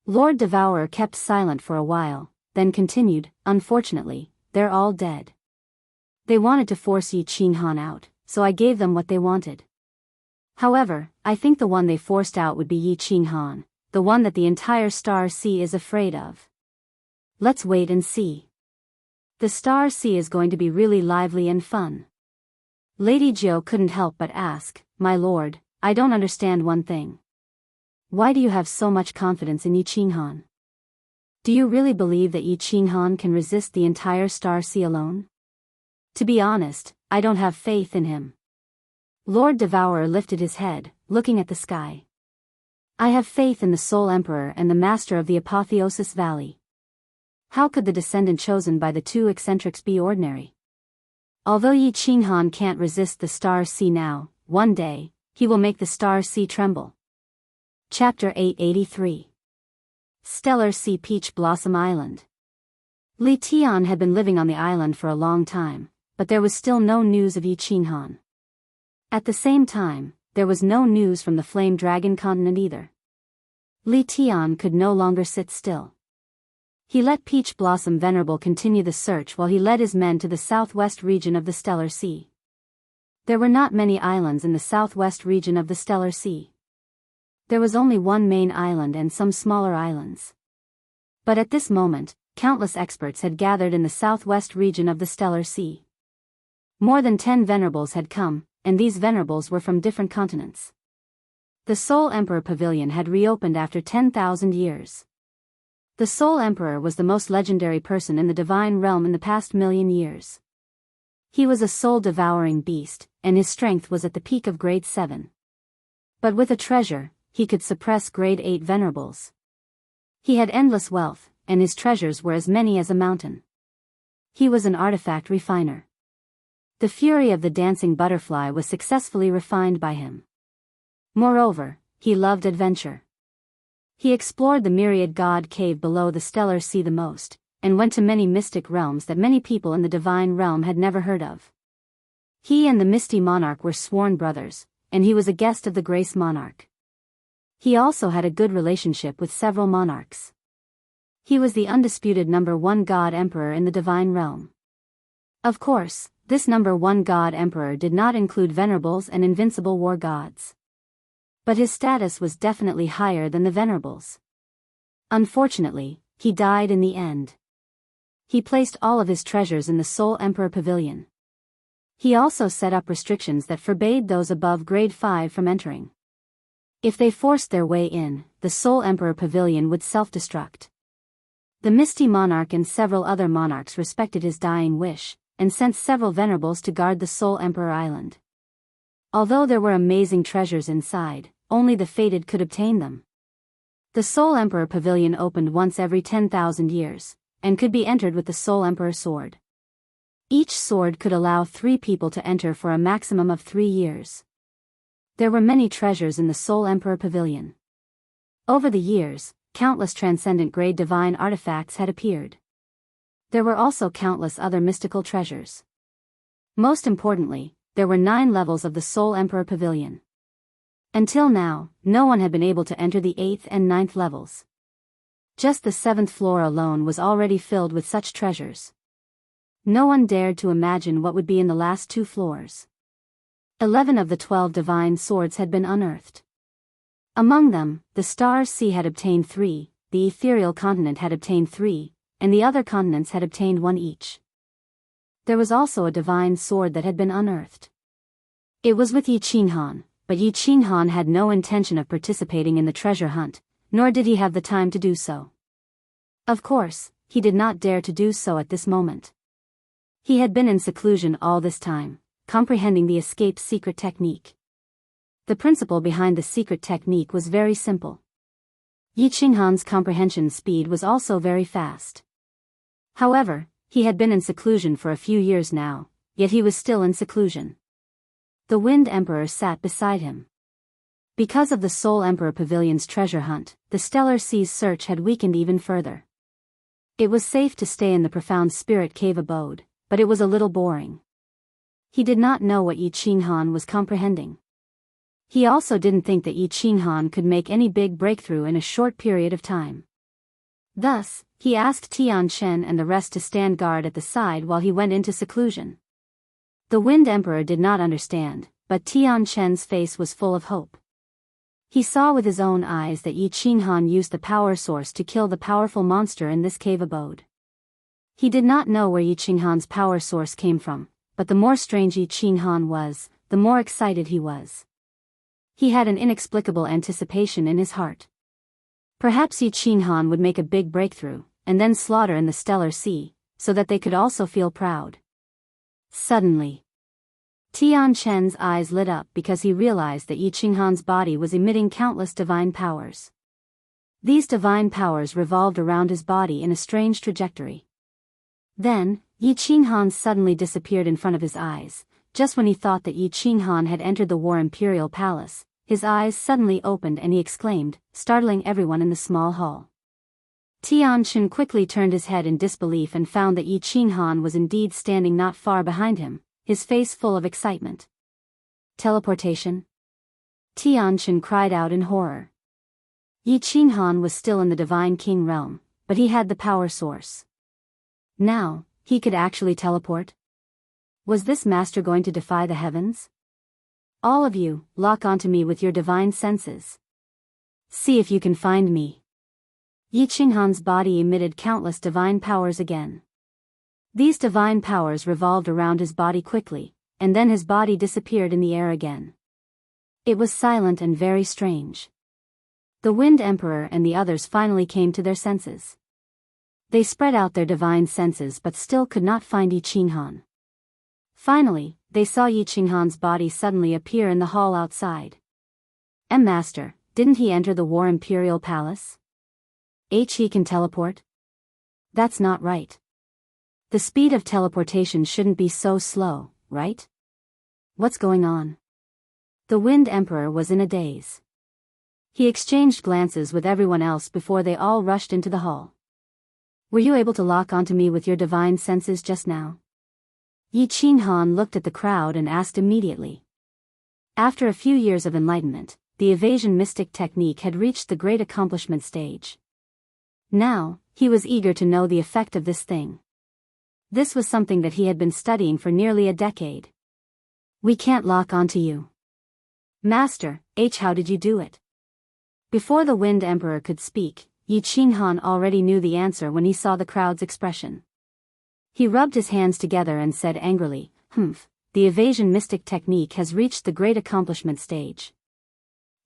Lord Devourer kept silent for a while, then continued, unfortunately, they're all dead. They wanted to force Yi Qinghan out, so I gave them what they wanted. However, I think the one they forced out would be Yi Qinghan, the one that the entire Star Sea is afraid of. Let's wait and see. The Star Sea is going to be really lively and fun. Lady Jiao couldn't help but ask, my lord, I don't understand one thing. Why do you have so much confidence in Yi Qinghan? Do you really believe that Yi Qinghan can resist the entire Star Sea alone? To be honest, I don't have faith in him. Lord Devourer lifted his head, looking at the sky. I have faith in the Soul Emperor and the Master of the Apotheosis Valley. How could the descendant chosen by the 2 eccentrics be ordinary? Although Yi Qinghan can't resist the Star Sea now, one day, he will make the Star Sea tremble. Chapter 883. Stellar Sea Peach Blossom Island. Li Tian had been living on the island for a long time, but there was still no news of Yi Qinghan. At the same time, there was no news from the Flame Dragon continent either. Li Tian could no longer sit still. He let Peach Blossom Venerable continue the search while he led his men to the southwest region of the Stellar Sea. There were not many islands in the southwest region of the Stellar Sea. There was only one main island and some smaller islands. But at this moment, countless experts had gathered in the southwest region of the Stellar Sea. More than 10 venerables had come, and these venerables were from different continents. The Soul Emperor Pavilion had reopened after 10,000 years. The Soul Emperor was the most legendary person in the divine realm in the past million years. He was a soul-devouring beast, and his strength was at the peak of grade 7. But with a treasure, he could suppress grade 8 venerables. He had endless wealth, and his treasures were as many as a mountain. He was an artifact refiner. The fury of the dancing butterfly was successfully refined by him. Moreover, he loved adventure. He explored the myriad god cave below the stellar sea the most, and went to many mystic realms that many people in the divine realm had never heard of. He and the Misty Monarch were sworn brothers, and he was a guest of the Grace Monarch. He also had a good relationship with several monarchs. He was the undisputed #1 god emperor in the divine realm. Of course, this #1 god emperor did not include venerables and invincible war gods. But his status was definitely higher than the venerables. Unfortunately, he died in the end. He placed all of his treasures in the Soul Emperor Pavilion. He also set up restrictions that forbade those above grade 5 from entering. If they forced their way in, the Soul Emperor Pavilion would self-destruct. The Misty Monarch and several other monarchs respected his dying wish, and sent several venerables to guard the Soul Emperor Island. Although there were amazing treasures inside, only the fated could obtain them. The Soul Emperor Pavilion opened once every 10,000 years, and could be entered with the Soul Emperor sword. Each sword could allow 3 people to enter for a maximum of 3 years. There were many treasures in the Soul Emperor Pavilion. Over the years, countless transcendent grade divine artifacts had appeared. There were also countless other mystical treasures. Most importantly, there were 9 levels of the Soul Emperor Pavilion. Until now, no one had been able to enter the 8th and 9th levels. Just the 7th floor alone was already filled with such treasures. No one dared to imagine what would be in the last 2 floors. 11 of the 12 divine swords had been unearthed. Among them, the Star Sea had obtained 3, the Ethereal Continent had obtained 3, and the other continents had obtained 1 each. There was also a divine sword that had been unearthed. It was with Yi Qinghan, but Yi Qinghan had no intention of participating in the treasure hunt, nor did he have the time to do so. Of course, he did not dare to do so at this moment. He had been in seclusion all this time, comprehending the escape secret technique. The principle behind the secret technique was very simple. Yi Qinghan's comprehension speed was also very fast. However, he had been in seclusion for a few years now, yet he was still in seclusion. The Wind Emperor sat beside him. Because of the Soul Emperor Pavilion's treasure hunt, the Stellar Sea's search had weakened even further. It was safe to stay in the profound spirit cave abode, but it was a little boring. He did not know what Yi Qinghan was comprehending. He also didn't think that Yi Qinghan could make any big breakthrough in a short period of time. Thus, he asked Tian Chen and the rest to stand guard at the side while he went into seclusion. The Wind Emperor did not understand, but Tian Chen's face was full of hope. He saw with his own eyes that Yi Qinghan used the power source to kill the powerful monster in this cave abode. He did not know where Yi Qinghan's power source came from, but the more strange Yi Qinghan was, the more excited he was. He had an inexplicable anticipation in his heart. Perhaps Yi Qinghan would make a big breakthrough, and then slaughter in the Stellar Sea, so that they could also feel proud. Suddenly, Tian Chen's eyes lit up because he realized that Yi Qinghan's body was emitting countless divine powers. These divine powers revolved around his body in a strange trajectory. Then, Yi Qinghan suddenly disappeared in front of his eyes. Just when he thought that Yi Qinghan had entered the War Imperial Palace, his eyes suddenly opened and he exclaimed, startling everyone in the small hall. Tian Chen quickly turned his head in disbelief and found that Yi Qinghan was indeed standing not far behind him, his face full of excitement. Teleportation? Tian Chen cried out in horror. Yi Qinghan was still in the Divine King realm, but he had the power source. Now, he could actually teleport? Was this master going to defy the heavens? All of you, lock onto me with your divine senses. See if you can find me. Yi Qinghan's body emitted countless divine powers again. These divine powers revolved around his body quickly, and then his body disappeared in the air again. It was silent and very strange. The Wind Emperor and the others finally came to their senses. They spread out their divine senses but still could not find Yi Qinghan. Finally, they saw Yi Qinghan's body suddenly appear in the hall outside. Master, didn't he enter the War Imperial Palace? He can teleport? That's not right. The speed of teleportation shouldn't be so slow, right? What's going on? The Wind Emperor was in a daze. He exchanged glances with everyone else before they all rushed into the hall. Were you able to lock onto me with your divine senses just now? Yi Qinghan looked at the crowd and asked immediately. After a few years of enlightenment, the evasion mystic technique had reached the great accomplishment stage. Now, he was eager to know the effect of this thing. This was something that he had been studying for nearly a decade. We can't lock onto you. Master, how did you do it? Before the Wind Emperor could speak, Yi Qinghan already knew the answer when he saw the crowd's expression. He rubbed his hands together and said angrily, the evasion mystic technique has reached the great accomplishment stage.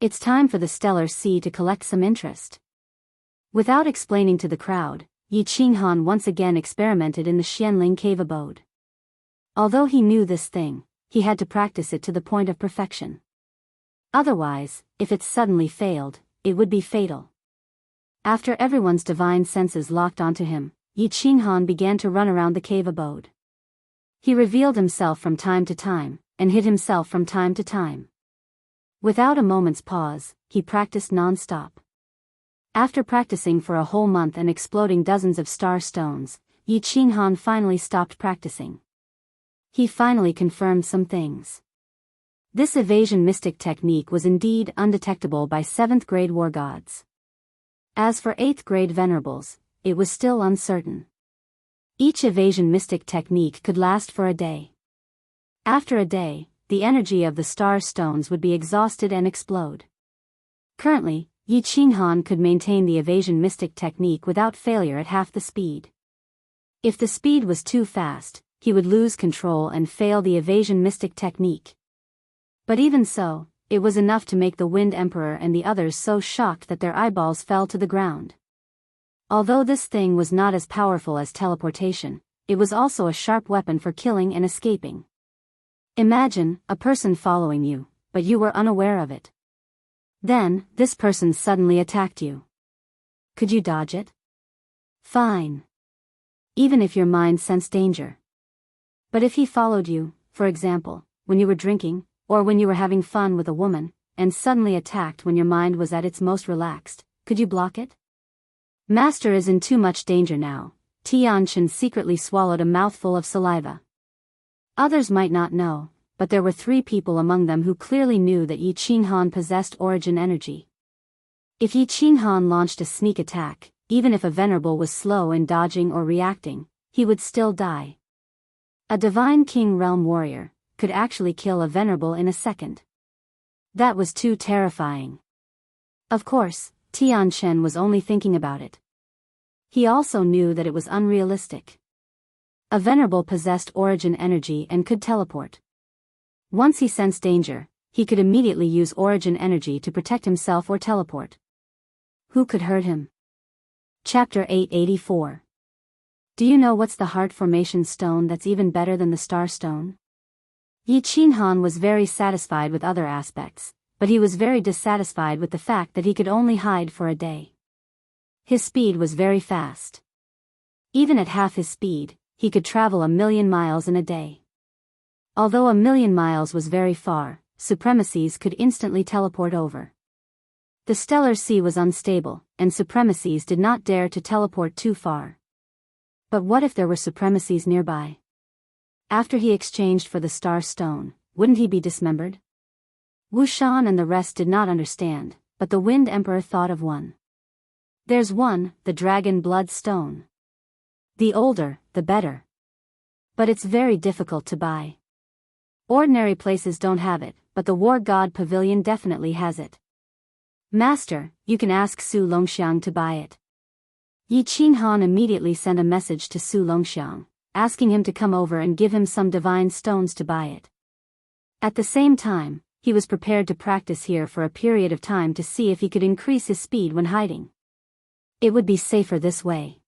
It's time for the Stellar Sea to collect some interest. Without explaining to the crowd, Yi Qinghan once again experimented in the Xianling cave abode. Although he knew this thing, he had to practice it to the point of perfection. Otherwise, if it suddenly failed, it would be fatal. After everyone's divine senses locked onto him, Yi Qinghan began to run around the cave abode. He revealed himself from time to time, and hid himself from time to time. Without a moment's pause, he practiced non-stop. After practicing for a whole month and exploding dozens of star stones, Yi Qinghan finally stopped practicing. He finally confirmed some things. This evasion mystic technique was indeed undetectable by 7th grade war gods. As for 8th grade venerables, it was still uncertain. Each evasion mystic technique could last for a day. After a day, the energy of the star stones would be exhausted and explode. Currently, Yi Qinghan could maintain the evasion mystic technique without failure at half the speed. If the speed was too fast, he would lose control and fail the evasion mystic technique. But even so, it was enough to make the Wind Emperor and the others so shocked that their eyeballs fell to the ground. Although this thing was not as powerful as teleportation, it was also a sharp weapon for killing and escaping. Imagine a person following you, but you were unaware of it. Then, this person suddenly attacked you. Could you dodge it? Fine. Even if your mind sensed danger. But if he followed you, for example, when you were drinking, or when you were having fun with a woman, and suddenly attacked when your mind was at its most relaxed, could you block it? Master is in too much danger now. Tianchen secretly swallowed a mouthful of saliva. Others might not know, but there were 3 people among them who clearly knew that Yi Qinghan possessed origin energy. If Yi Qinghan launched a sneak attack, even if a venerable was slow in dodging or reacting, he would still die. A divine king realm warrior could actually kill a venerable in a second. That was too terrifying. Of course, Tianchen was only thinking about it. He also knew that it was unrealistic. A venerable possessed origin energy and could teleport. Once he sensed danger, he could immediately use origin energy to protect himself or teleport. Who could hurt him? Chapter 884. Do you know what's the heart formation stone that's even better than the star stone? Yi Qinghan was very satisfied with other aspects, but he was very dissatisfied with the fact that he could only hide for a day. His speed was very fast. Even at half his speed, he could travel 1,000,000 miles in a day. Although 1,000,000 miles was very far, supremacies could instantly teleport over. The stellar sea was unstable, and supremacies did not dare to teleport too far. But what if there were supremacies nearby? After he exchanged for the star stone, wouldn't he be dismembered? Wushan and the rest did not understand, but the Wind Emperor thought of one. There's one, the Dragon Blood Stone. The older, the better. But it's very difficult to buy. Ordinary places don't have it, but the War God Pavilion definitely has it. Master, you can ask Su Longxiang to buy it. Yi Qinghan immediately sent a message to Su Longxiang, asking him to come over and give him some divine stones to buy it. At the same time, he was prepared to practice here for a period of time to see if he could increase his speed when hiding. It would be safer this way.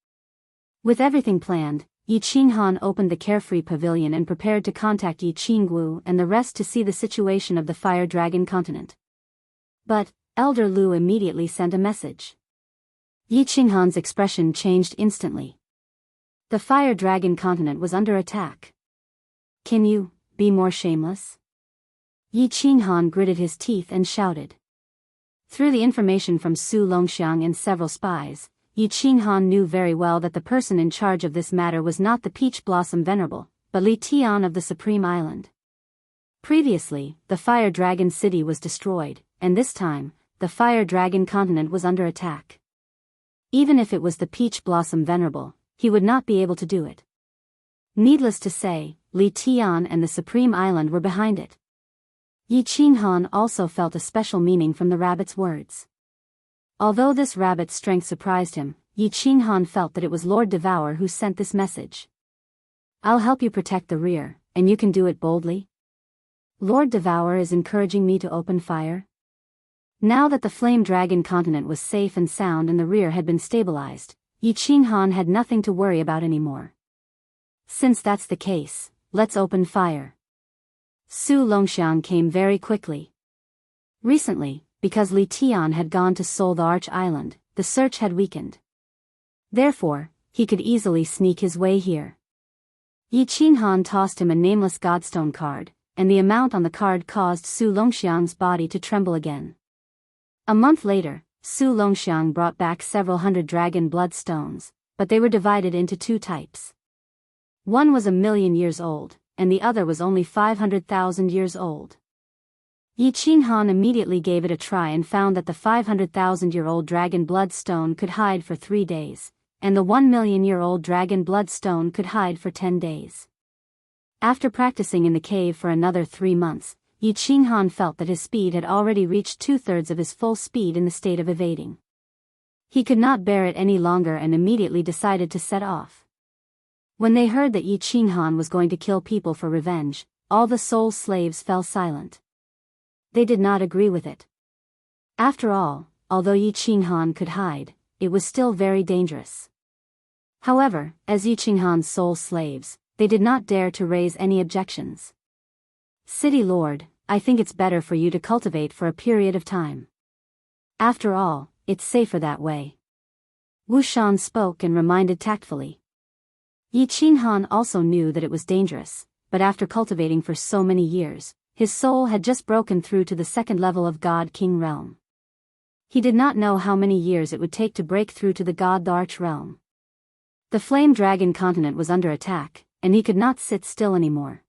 With everything planned, Yi Qinghan opened the Carefree Pavilion and prepared to contact Yi Qinggu and the rest to see the situation of the Fire Dragon continent. But, Elder Lu immediately sent a message. Yi Qinghan's expression changed instantly. The Fire Dragon continent was under attack. Can you be more shameless? Yi Qinghan gritted his teeth and shouted. Through the information from Su Longxiang and several spies, Yi Qinghan knew very well that the person in charge of this matter was not the Peach Blossom Venerable, but Li Tian of the Supreme Island. Previously, the Fire Dragon City was destroyed, and this time, the Fire Dragon continent was under attack. Even if it was the Peach Blossom Venerable, he would not be able to do it. Needless to say, Li Tian and the Supreme Island were behind it. Yi Qinghan also felt a special meaning from the rabbit's words. Although this rabbit's strength surprised him, Yi Qinghan felt that it was Lord Devour who sent this message. I'll help you protect the rear, and you can do it boldly. Lord Devour is encouraging me to open fire. Now that the Flame Dragon continent was safe and sound and the rear had been stabilized, Yi Qinghan had nothing to worry about anymore. Since that's the case, let's open fire. Su Longxiang came very quickly. Recently, because Li Tian had gone to Seoul the Arch Island, the search had weakened. Therefore, he could easily sneak his way here. Yi Qinghan tossed him a nameless Godstone card, and the amount on the card caused Su Longxiang's body to tremble again. A month later, Su Longxiang brought back several hundred dragon blood stones, but they were divided into two types. One was 1,000,000 years old, and the other was only 500,000 years old. Yi Qinghan immediately gave it a try and found that the 500,000-year-old dragon blood stone could hide for 3 days, and the 1,000,000-year-old dragon blood stone could hide for 10 days. After practicing in the cave for another 3 months, Yi Qinghan felt that his speed had already reached 2/3 of his full speed in the state of evading. He could not bear it any longer and immediately decided to set off. When they heard that Yi Qinghan was going to kill people for revenge, all the soul slaves fell silent. They did not agree with it. After all, although Yi Qinghan could hide, it was still very dangerous. However, as Yi Qinghan's soul slaves, they did not dare to raise any objections. City Lord, I think it's better for you to cultivate for a period of time. After all, it's safer that way. Wu Shan spoke and reminded tactfully. Yi Qinghan also knew that it was dangerous, but after cultivating for so many years, his soul had just broken through to the second level of God King realm. He did not know how many years it would take to break through to the God the Arch realm. The Flame Dragon continent was under attack, and he could not sit still anymore.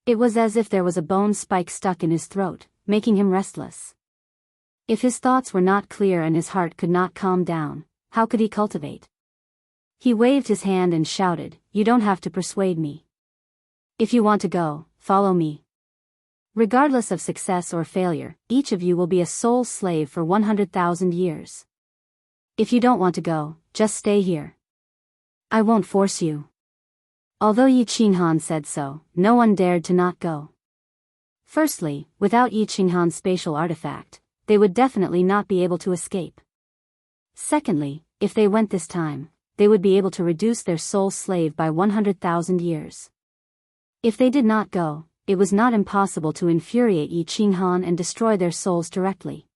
It was as if there was a bone spike stuck in his throat, making him restless. If his thoughts were not clear and his heart could not calm down, how could he cultivate? He waved his hand and shouted, "You don't have to persuade me. If you want to go, follow me. Regardless of success or failure, each of you will be a soul slave for 100,000 years. If you don't want to go, just stay here. I won't force you." Although Yi Qinghan said so, no one dared to not go. Firstly, without Yi Qinghan's spatial artifact, they would definitely not be able to escape. Secondly, if they went this time, they would be able to reduce their soul slave by 100,000 years. If they did not go, it was not impossible to infuriate Yi Qinghan and destroy their souls directly.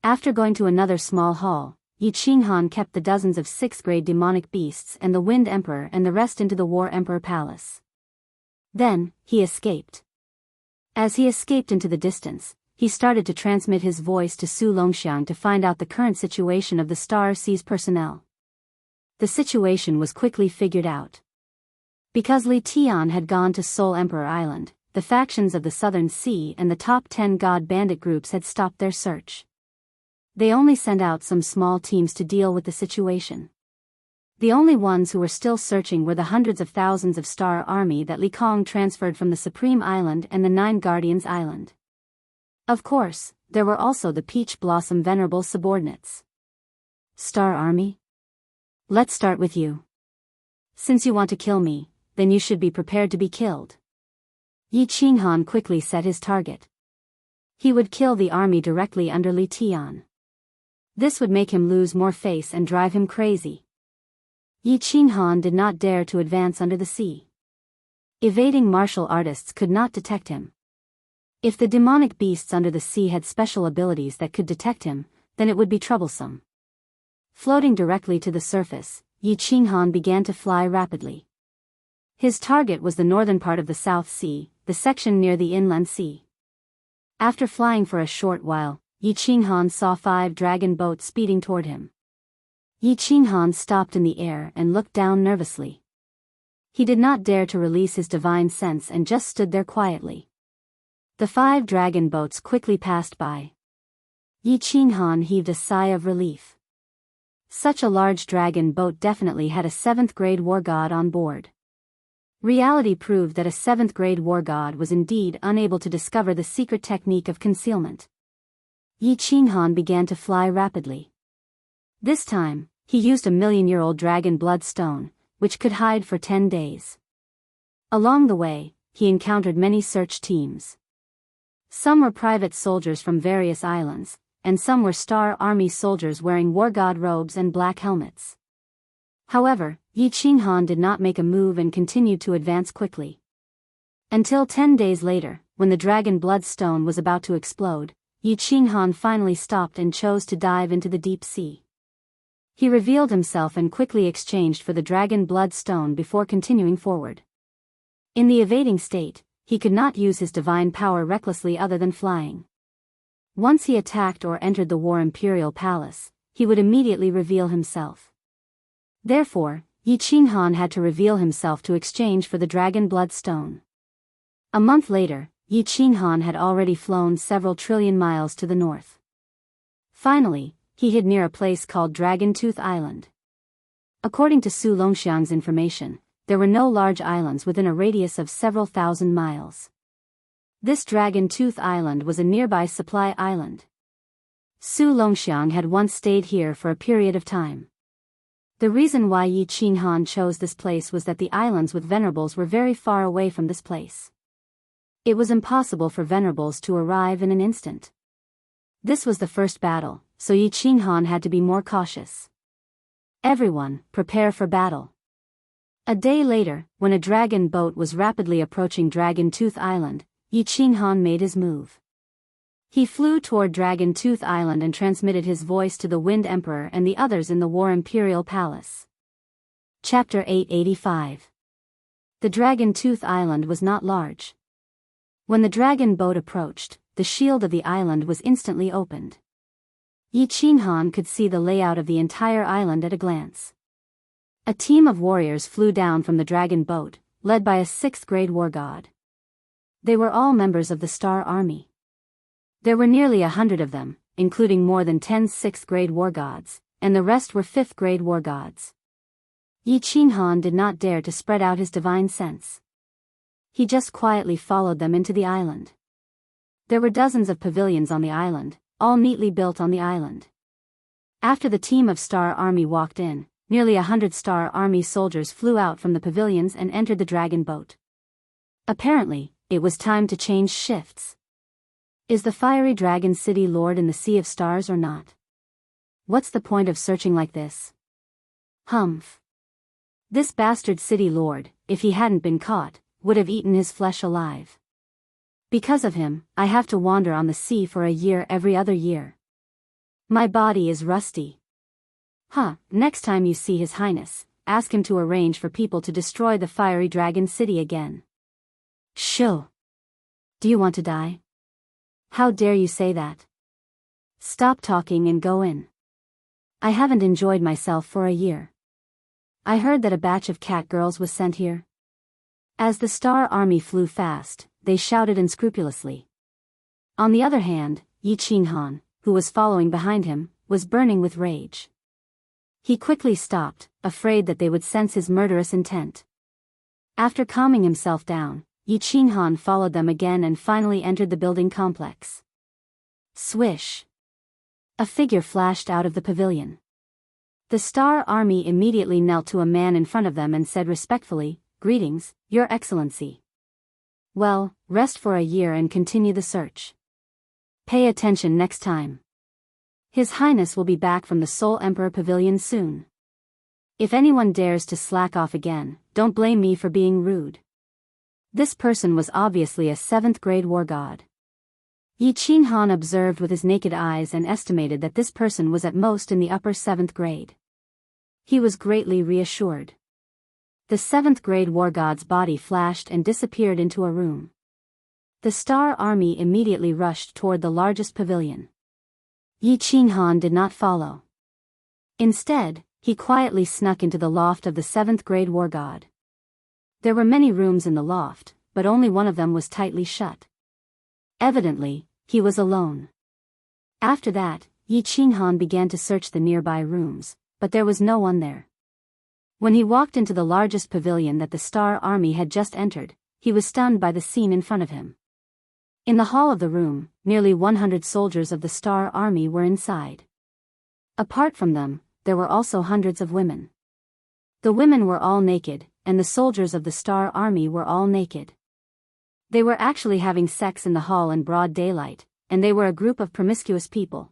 After going to another small hall, Yi Qinghan kept the dozens of 6th-grade demonic beasts and the Wind Emperor and the rest into the War Emperor Palace. Then, he escaped. As he escaped into the distance, he started to transmit his voice to Su Longxiang to find out the current situation of the Star Seas personnel. The situation was quickly figured out. Because Li Tian had gone to Seoul Emperor Island, the factions of the Southern Sea and the top 10 god bandit groups had stopped their search. They only sent out some small teams to deal with the situation. The only ones who were still searching were the hundreds of thousands of Star Army that Li Kong transferred from the Supreme Island and the 9 Guardians Island. Of course, there were also the Peach Blossom Venerable subordinates. Star Army? Let's start with you. Since you want to kill me, then you should be prepared to be killed. Yi Qinghan quickly set his target. He would kill the army directly under Li Tian. This would make him lose more face and drive him crazy. Yi Qinghan did not dare to advance under the sea. Evading martial artists could not detect him. If the demonic beasts under the sea had special abilities that could detect him, then it would be troublesome. Floating directly to the surface, Yi Qinghan began to fly rapidly. His target was the northern part of the South Sea, the section near the inland sea. After flying for a short while, Yi Qinghan saw 5 dragon boats speeding toward him. Yi Qinghan stopped in the air and looked down nervously. He did not dare to release his divine sense and just stood there quietly. The 5 dragon boats quickly passed by. Yi Qinghan heaved a sigh of relief. Such a large dragon boat definitely had a 7th grade war god on board. Reality proved that a 7th grade war god was indeed unable to discover the secret technique of concealment. Yi Qinghan began to fly rapidly. This time, he used a million-year-old dragon blood stone, which could hide for 10 days. Along the way, he encountered many search teams. Some were private soldiers from various islands, and some were Star Army soldiers wearing war god robes and black helmets. However, Yi Qinghan did not make a move and continued to advance quickly. Until 10 days later, when the dragon blood stone was about to explode, Yi Qinghan finally stopped and chose to dive into the deep sea. He revealed himself and quickly exchanged for the dragon blood stone before continuing forward. In the evading state, he could not use his divine power recklessly other than flying. Once he attacked or entered the War Imperial Palace, he would immediately reveal himself. Therefore, Yi Qinghan had to reveal himself to exchange for the dragon blood stone. A month later, Yi Qinghan had already flown several trillion miles to the north. Finally, he hid near a place called Dragon Tooth Island. According to Su Longxiang's information, there were no large islands within a radius of several thousand miles. This Dragon Tooth Island was a nearby supply island. Su Longxiang had once stayed here for a period of time. The reason why Yi Qinghan chose this place was that the islands with venerables were very far away from this place. It was impossible for venerables to arrive in an instant. This was the first battle, so Yi Qinghan had to be more cautious. Everyone, prepare for battle. A day later, when a dragon boat was rapidly approaching Dragon Tooth Island, Yi Qinghan made his move. He flew toward Dragon Tooth Island and transmitted his voice to the Wind Emperor and the others in the War Imperial Palace. Chapter 885. The Dragon Tooth Island was not large. When the dragon boat approached, the shield of the island was instantly opened. Yi Qinghan could see the layout of the entire island at a glance. A team of warriors flew down from the dragon boat, led by a 6th grade war god. They were all members of the Star Army. There were nearly 100 of them, including more than 10 6th grade war gods, and the rest were 5th grade war gods. Yi Qinghan did not dare to spread out his divine sense. He just quietly followed them into the island. There were dozens of pavilions on the island, all neatly built on the island. After the team of Star Army walked in, nearly 100 Star Army soldiers flew out from the pavilions and entered the dragon boat. Apparently, it was time to change shifts. Is the fiery dragon city lord in the Sea of Stars or not? What's the point of searching like this? Humph. This bastard city lord, if he hadn't been caught, would have eaten his flesh alive. Because of him, I have to wander on the sea for a year every other year. My body is rusty. Next time you see His Highness, ask him to arrange for people to destroy the fiery dragon city again. Shoo! Do you want to die? How dare you say that? Stop talking and go in. I haven't enjoyed myself for a year. I heard that a batch of cat girls was sent here. As the Star Army flew fast, they shouted unscrupulously. On the other hand, Yi Qinghan, who was following behind him, was burning with rage. He quickly stopped, afraid that they would sense his murderous intent. After calming himself down, Yi Qinghan followed them again and finally entered the building complex. Swish! A figure flashed out of the pavilion. The Star Army immediately knelt to a man in front of them and said respectfully, "Greetings, Your Excellency." Well, rest for a year and continue the search. Pay attention next time. His Highness will be back from the Soul Emperor Pavilion soon. If anyone dares to slack off again, don't blame me for being rude. This person was obviously a 7th grade war god. Yi Qinghan observed with his naked eyes and estimated that this person was at most in the upper 7th grade. He was greatly reassured. The 7th grade war god's body flashed and disappeared into a room. The Star Army immediately rushed toward the largest pavilion. Yi Qinghan did not follow. Instead, he quietly snuck into the loft of the 7th grade war god. There were many rooms in the loft, but only one of them was tightly shut. Evidently, he was alone. After that, Yi Qinghan began to search the nearby rooms, but there was no one there. When he walked into the largest pavilion that the Star Army had just entered, he was stunned by the scene in front of him. In the hall of the room, nearly 100 soldiers of the Star Army were inside. Apart from them, there were also hundreds of women. The women were all naked, and the soldiers of the Star Army were all naked. They were actually having sex in the hall in broad daylight, and they were a group of promiscuous people.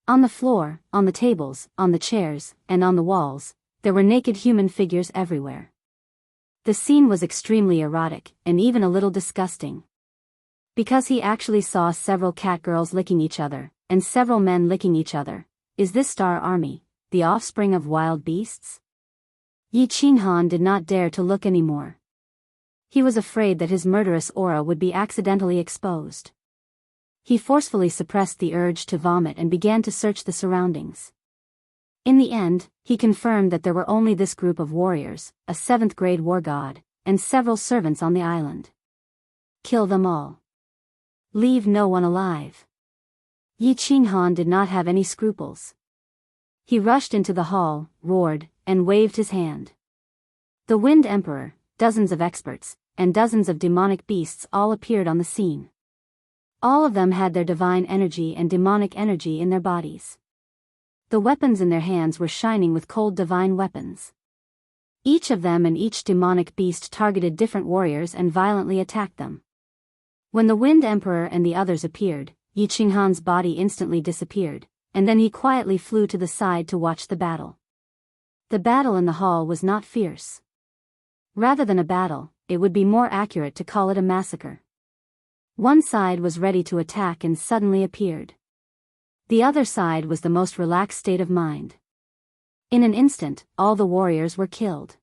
On the floor, on the tables, on the chairs, and on the walls, there were naked human figures everywhere. The scene was extremely erotic, and even a little disgusting. Because he actually saw several cat girls licking each other, and several men licking each other. Is this Star Army the offspring of wild beasts? Yi Qinghan did not dare to look anymore. He was afraid that his murderous aura would be accidentally exposed. He forcefully suppressed the urge to vomit and began to search the surroundings. In the end, he confirmed that there were only this group of warriors, a 7th grade war god, and several servants on the island. Kill them all. Leave no one alive. Yi Qinghan did not have any scruples. He rushed into the hall, roared, and waved his hand. The Wind Emperor, dozens of experts, and dozens of demonic beasts all appeared on the scene. All of them had their divine energy and demonic energy in their bodies. The weapons in their hands were shining with cold divine weapons. Each of them and each demonic beast targeted different warriors and violently attacked them. When the Wind Emperor and the others appeared, Yi Qinghan's body instantly disappeared, and then he quietly flew to the side to watch the battle. The battle in the hall was not fierce. Rather than a battle, it would be more accurate to call it a massacre. One side was ready to attack and suddenly appeared. The other side was the most relaxed state of mind. In an instant, all the warriors were killed.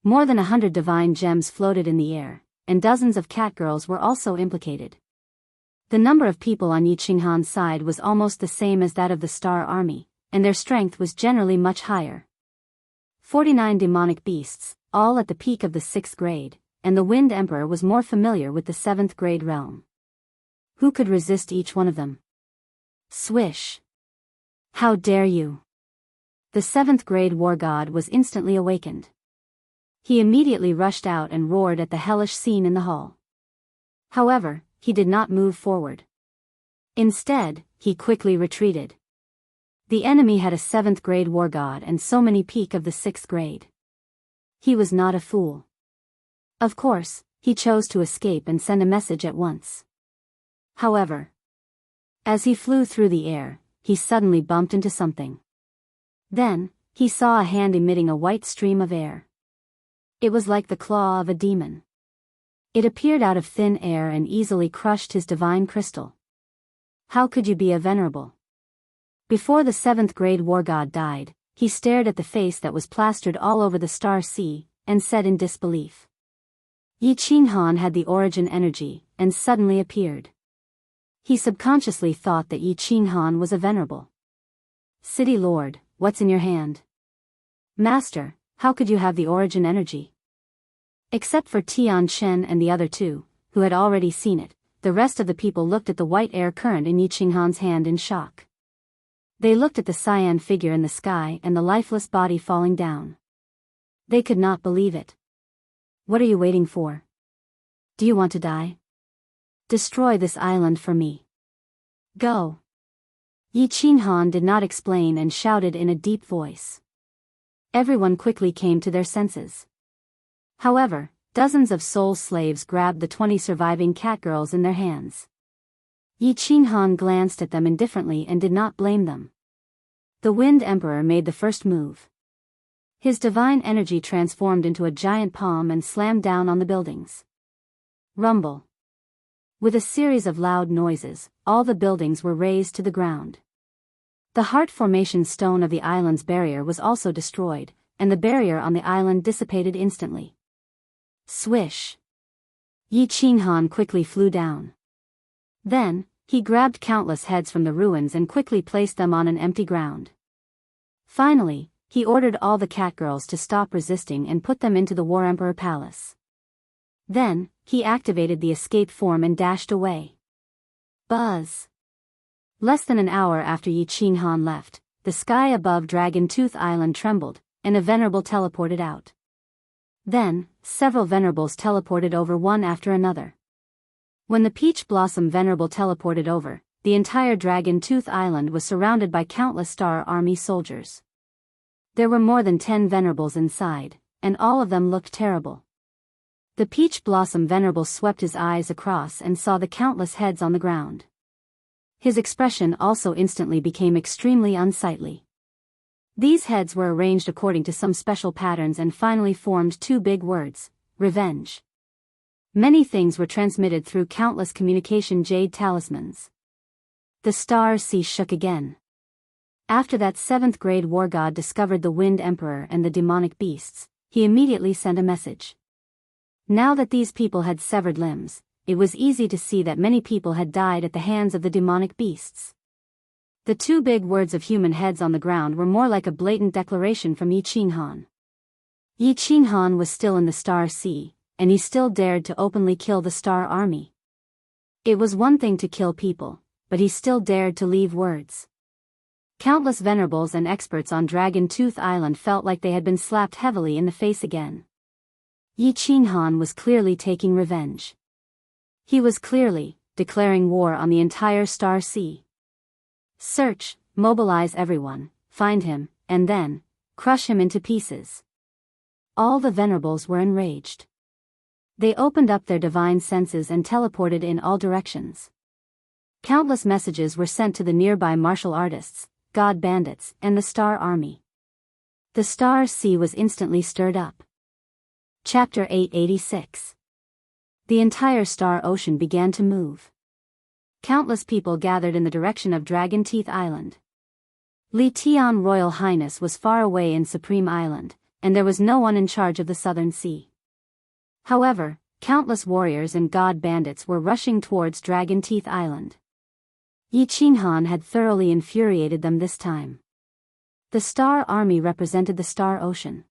More than 100 divine gems floated in the air, and dozens of catgirls were also implicated. The number of people on Yi Qinghan's side was almost the same as that of the Star Army, and their strength was generally much higher. 49 demonic beasts, all at the peak of the 6th grade, and the Wind Emperor was more familiar with the 7th grade realm. Who could resist each one of them? Swish! How dare you! The 7th grade war god was instantly awakened. He immediately rushed out and roared at the hellish scene in the hall. However, he did not move forward. Instead, he quickly retreated. The enemy had a 7th grade war god and so many peak of the 6th grade. He was not a fool. Of course, he chose to escape and send a message at once. However, as he flew through the air, he suddenly bumped into something. Then, he saw a hand emitting a white stream of air. It was like the claw of a demon. It appeared out of thin air and easily crushed his divine crystal. How could you be a venerable? Before the 7th grade war god died, he stared at the face that was plastered all over the star sea, and said in disbelief. Yi Qinghan had the origin energy, and suddenly appeared. He subconsciously thought that Yi Qinghan was a venerable. City Lord, what's in your hand? Master, how could you have the origin energy? Except for Tian Chen and the other two, who had already seen it, the rest of the people looked at the white air current in Yi Qinghan's hand in shock. They looked at the cyan figure in the sky and the lifeless body falling down. They could not believe it. What are you waiting for? Do you want to die? Destroy this island for me. Go. Yi Qinghan did not explain and shouted in a deep voice. Everyone quickly came to their senses. However, dozens of soul slaves grabbed the 20 surviving catgirls in their hands. Yi Qinghan glanced at them indifferently and did not blame them. The Wind Emperor made the first move. His divine energy transformed into a giant palm and slammed down on the buildings. Rumble. With a series of loud noises, all the buildings were razed to the ground. The heart formation stone of the island's barrier was also destroyed, and the barrier on the island dissipated instantly. Swish. Yi Qinghan quickly flew down. Then, he grabbed countless heads from the ruins and quickly placed them on an empty ground. Finally, he ordered all the catgirls to stop resisting and put them into the War Emperor Palace. Then, he activated the escape form and dashed away. Buzz. Less than an hour after Yi Qinghan left, the sky above Dragon Tooth Island trembled, and a venerable teleported out. Then, several venerables teleported over one after another. When the Peach Blossom Venerable teleported over, the entire Dragon Tooth Island was surrounded by countless Star Army soldiers. There were more than 10 venerables inside, and all of them looked terrible. The Peach Blossom Venerable swept his eyes across and saw the countless heads on the ground. His expression also instantly became extremely unsightly. These heads were arranged according to some special patterns and finally formed two big words: revenge. Many things were transmitted through countless communication jade talismans. The Star Sea shook again. After that 7th grade war god discovered the Wind Emperor and the demonic beasts, he immediately sent a message. Now that these people had severed limbs, it was easy to see that many people had died at the hands of the demonic beasts. The two big words of human heads on the ground were more like a blatant declaration from Yi Qinghan. Yi Qinghan was still in the Star Sea, and he still dared to openly kill the Star Army. It was one thing to kill people, but he still dared to leave words. Countless venerables and experts on Dragon Tooth Island felt like they had been slapped heavily in the face again. Yi Qinghan was clearly taking revenge. He was clearly declaring war on the entire Star Sea. Search, mobilize everyone, find him, and then crush him into pieces. All the venerables were enraged. They opened up their divine senses and teleported in all directions. Countless messages were sent to the nearby martial artists, god bandits, and the Star Army. The Star Sea was instantly stirred up. Chapter 886. The entire Star Ocean began to move. Countless people gathered in the direction of Dragon Teeth Island. Li Tian Royal Highness was far away in Supreme Island, and there was no one in charge of the Southern Sea. However, countless warriors and god bandits were rushing towards Dragon Teeth Island. Yi Qinghan had thoroughly infuriated them this time. The Star Army represented the Star Ocean.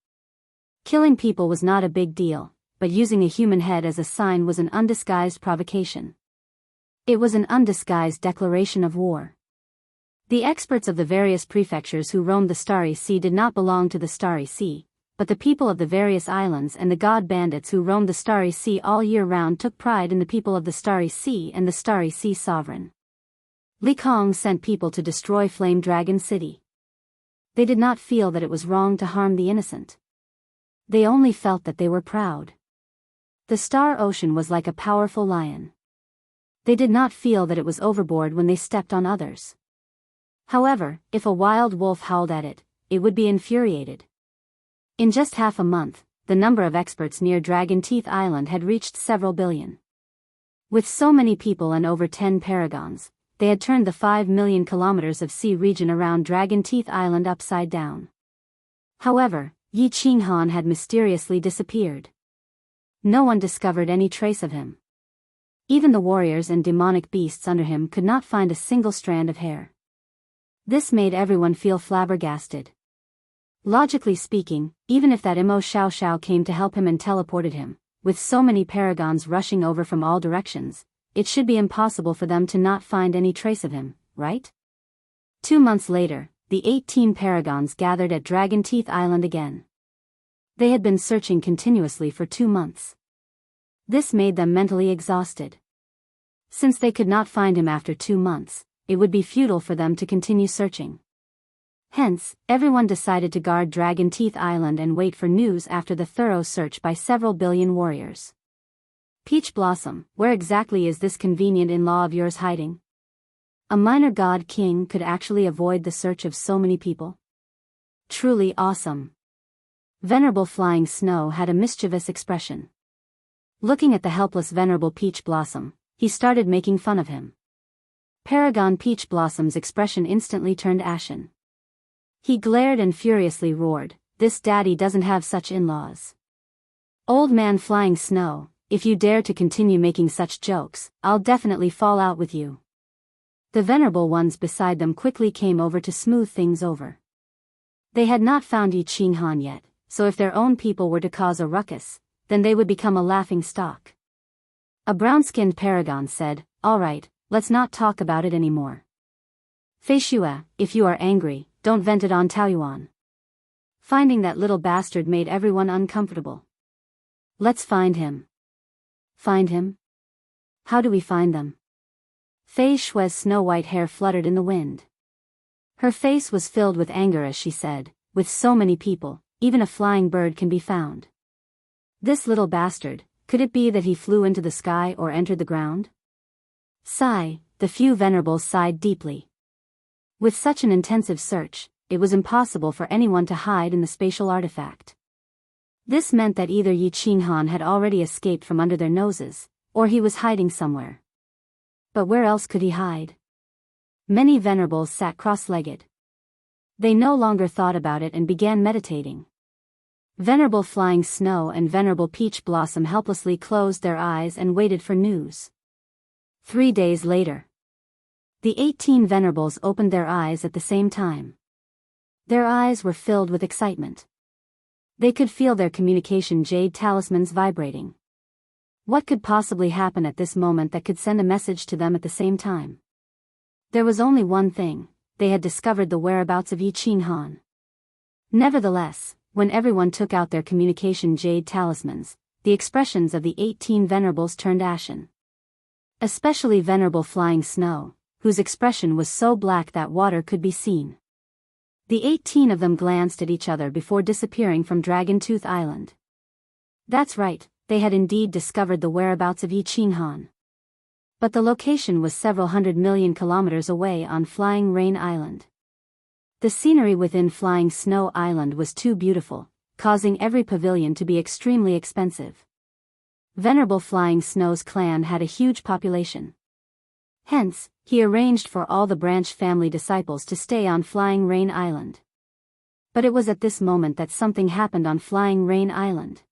Killing people was not a big deal, but using a human head as a sign was an undisguised provocation. It was an undisguised declaration of war. The experts of the various prefectures who roamed the Starry Sea did not belong to the Starry Sea, but the people of the various islands and the god bandits who roamed the Starry Sea all year round took pride in the people of the Starry Sea and the Starry Sea Sovereign. Li Kong sent people to destroy Flame Dragon City. They did not feel that it was wrong to harm the innocent. They only felt that they were proud. The Star Ocean was like a powerful lion. They did not feel that it was overboard when they stepped on others. However, if a wild wolf howled at it, it would be infuriated. In just half a month, the number of experts near Dragon Teeth Island had reached several billion. With so many people and over 10 paragons, they had turned the 5 million kilometers of sea region around Dragon Teeth Island upside down. However, Yi Qinghan had mysteriously disappeared. No one discovered any trace of him. Even the warriors and demonic beasts under him could not find a single strand of hair. This made everyone feel flabbergasted. Logically speaking, even if that Imo Xiao Xiao came to help him and teleported him, with so many paragons rushing over from all directions, it should be impossible for them to not find any trace of him, right? 2 months later, the 18 paragons gathered at Dragon Teeth Island again. They had been searching continuously for 2 months. This made them mentally exhausted. Since they could not find him after 2 months, it would be futile for them to continue searching. Hence, everyone decided to guard Dragon Teeth Island and wait for news after the thorough search by several billion warriors. Peach Blossom, where exactly is this convenient in-law of yours hiding? A minor god king could actually avoid the search of so many people? Truly awesome. Venerable Flying Snow had a mischievous expression. Looking at the helpless Venerable Peach Blossom, he started making fun of him. Paragon Peach Blossom's expression instantly turned ashen. He glared and furiously roared, "This daddy doesn't have such in-laws. Old man Flying Snow, if you dare to continue making such jokes, I'll definitely fall out with you." The venerable ones beside them quickly came over to smooth things over. They had not found Yi Qinghan yet, so if their own people were to cause a ruckus, then they would become a laughing stock. A brown-skinned paragon said, "All right, let's not talk about it anymore. Fei Shue, if you are angry, don't vent it on Taoyuan." Finding that little bastard made everyone uncomfortable. "Let's find him." "Find him? How do we find them?" Fei Shue's snow-white hair fluttered in the wind. Her face was filled with anger as she said, "With so many people, even a flying bird can be found. This little bastard, could it be that he flew into the sky or entered the ground?" Sigh, the few venerables sighed deeply. With such an intensive search, it was impossible for anyone to hide in the spatial artifact. This meant that either Yi Qinghan had already escaped from under their noses, or he was hiding somewhere. But where else could he hide? Many venerables sat cross-legged. They no longer thought about it and began meditating. Venerable Flying Snow and Venerable Peach Blossom helplessly closed their eyes and waited for news. 3 days later, the 18 venerables opened their eyes at the same time. Their eyes were filled with excitement. They could feel their communication jade talismans vibrating. What could possibly happen at this moment that could send a message to them at the same time? There was only one thing: they had discovered the whereabouts of Yi Qinghan. Nevertheless, when everyone took out their communication jade talismans, the expressions of the 18 venerables turned ashen. Especially Venerable Flying Snow, whose expression was so black that water could be seen. The 18 of them glanced at each other before disappearing from Dragon Tooth Island. That's right, they had indeed discovered the whereabouts of Yi Qinghan. But the location was several 100 million kilometers away on Flying Rain Island. The scenery within Flying Snow Island was too beautiful, causing every pavilion to be extremely expensive. Venerable Flying Snow's clan had a huge population. Hence, he arranged for all the branch family disciples to stay on Flying Rain Island. But it was at this moment that something happened on Flying Rain Island.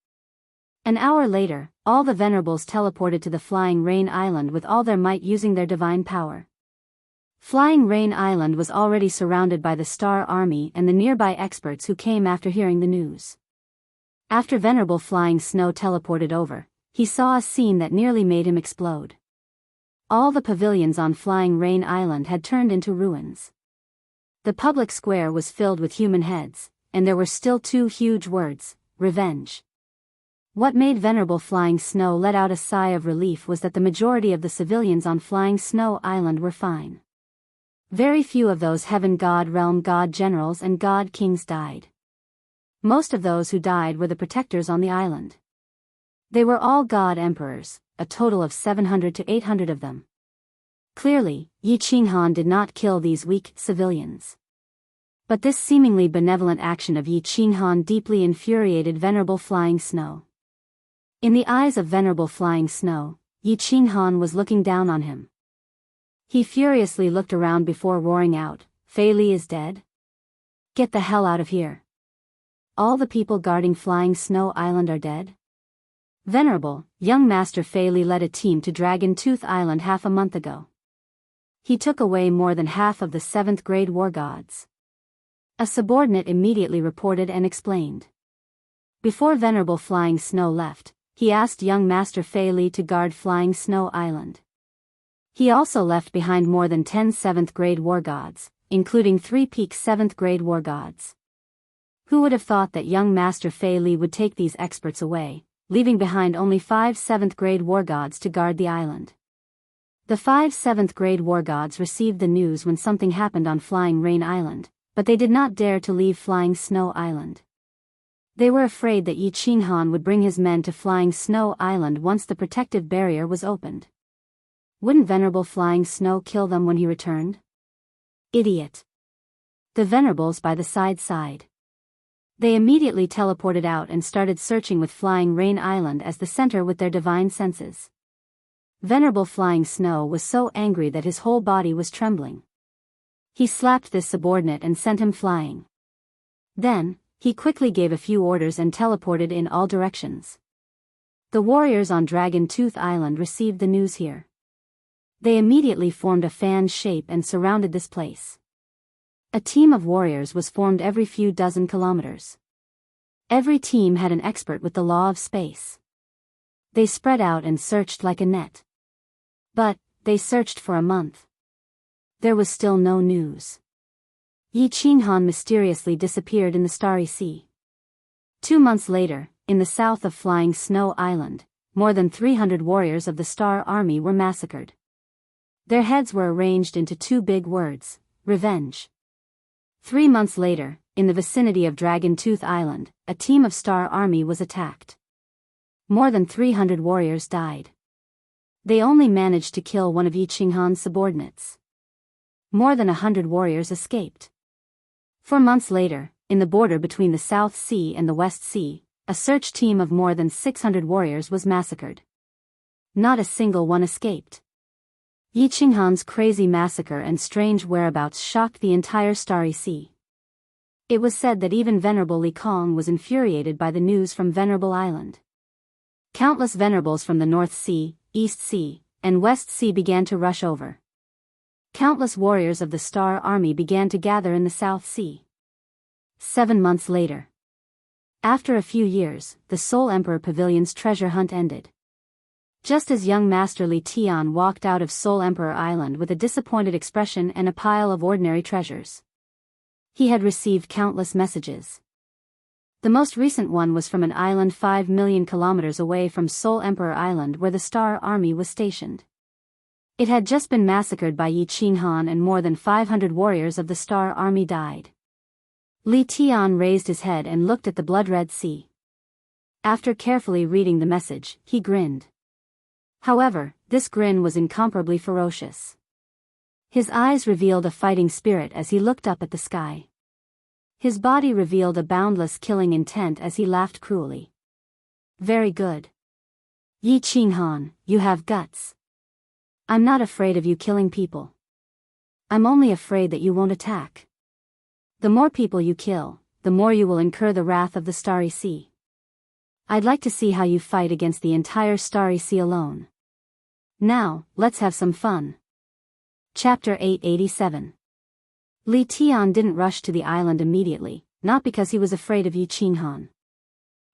An hour later, all the venerables teleported to the Flying Rain Island with all their might using their divine power. Flying Rain Island was already surrounded by the Star Army and the nearby experts who came after hearing the news. After Venerable Flying Snow teleported over, he saw a scene that nearly made him explode. All the pavilions on Flying Rain Island had turned into ruins. The public square was filled with human heads, and there were still 2 huge words: revenge. What made Venerable Flying Snow let out a sigh of relief was that the majority of the civilians on Flying Snow Island were fine. Very few of those Heaven God Realm God Generals and God Kings died. Most of those who died were the protectors on the island. They were all God Emperors, a total of 700 to 800 of them. Clearly, Yi Qinghan did not kill these weak civilians. But this seemingly benevolent action of Yi Qinghan deeply infuriated Venerable Flying Snow. In the eyes of Venerable Flying Snow, Yi Qinghan was looking down on him. He furiously looked around before roaring out, "Fei Li is dead? Get the hell out of here. All the people guarding Flying Snow Island are dead?" Venerable, young Master Fei Li led a team to Dragon Tooth Island half a month ago. He took away more than half of the 7th grade war gods. A subordinate immediately reported and explained. Before Venerable Flying Snow left, he asked young Master Fei Li to guard Flying Snow Island. He also left behind more than 10 7th grade war gods, including 3 peak 7th grade war gods. Who would have thought that young Master Fei Li would take these experts away, leaving behind only 5 7th grade war gods to guard the island? The 5 7th grade war gods received the news when something happened on Flying Rain Island, but they did not dare to leave Flying Snow Island. They were afraid that Yi Qinghan would bring his men to Flying Snow Island once the protective barrier was opened. Wouldn't Venerable Flying Snow kill them when he returned? Idiot. The venerables by the side sighed. They immediately teleported out and started searching with Flying Rain Island as the center with their divine senses. Venerable Flying Snow was so angry that his whole body was trembling. He slapped this subordinate and sent him flying. Then, he quickly gave a few orders and teleported in all directions. The warriors on Dragon Tooth Island received the news here. They immediately formed a fan shape and surrounded this place. A team of warriors was formed every few dozen kilometers. Every team had an expert with the law of space. They spread out and searched like a net. But, they searched for a month. There was still no news. Yi Qinghan mysteriously disappeared in the Starry Sea. 2 months later, in the south of Flying Snow Island, more than 300 warriors of the Star Army were massacred. Their heads were arranged into 2 big words, revenge. 3 months later, in the vicinity of Dragon Tooth Island, a team of Star Army was attacked. More than 300 warriors died. They only managed to kill one of Yi Qinghan's subordinates. More than 100 warriors escaped. 4 months later, in the border between the South Sea and the West Sea, a search team of more than 600 warriors was massacred. Not a single one escaped. Yi Qinghan's crazy massacre and strange whereabouts shocked the entire Starry Sea. It was said that even Venerable Li Kong was infuriated by the news from Venerable Island. Countless venerables from the North Sea, East Sea, and West Sea began to rush over. Countless warriors of the Star Army began to gather in the South Sea. 7 months later. After a few years, the Soul Emperor Pavilion's treasure hunt ended. Just as young Master Li Tian walked out of Soul Emperor Island with a disappointed expression and a pile of ordinary treasures. He had received countless messages. The most recent one was from an island 5 million kilometers away from Soul Emperor Island where the Star Army was stationed. It had just been massacred by Yi Qinghan and more than 500 warriors of the Star Army died. Li Tian raised his head and looked at the blood-red sea. After carefully reading the message, he grinned. However, this grin was incomparably ferocious. His eyes revealed a fighting spirit as he looked up at the sky. His body revealed a boundless killing intent as he laughed cruelly. Very good. Yi Qinghan, you have guts. I'm not afraid of you killing people. I'm only afraid that you won't attack. The more people you kill, the more you will incur the wrath of the Starry Sea. I'd like to see how you fight against the entire Starry Sea alone. Now, let's have some fun. Chapter 887. Li Tian didn't rush to the island immediately, not because he was afraid of Yi Qinghan.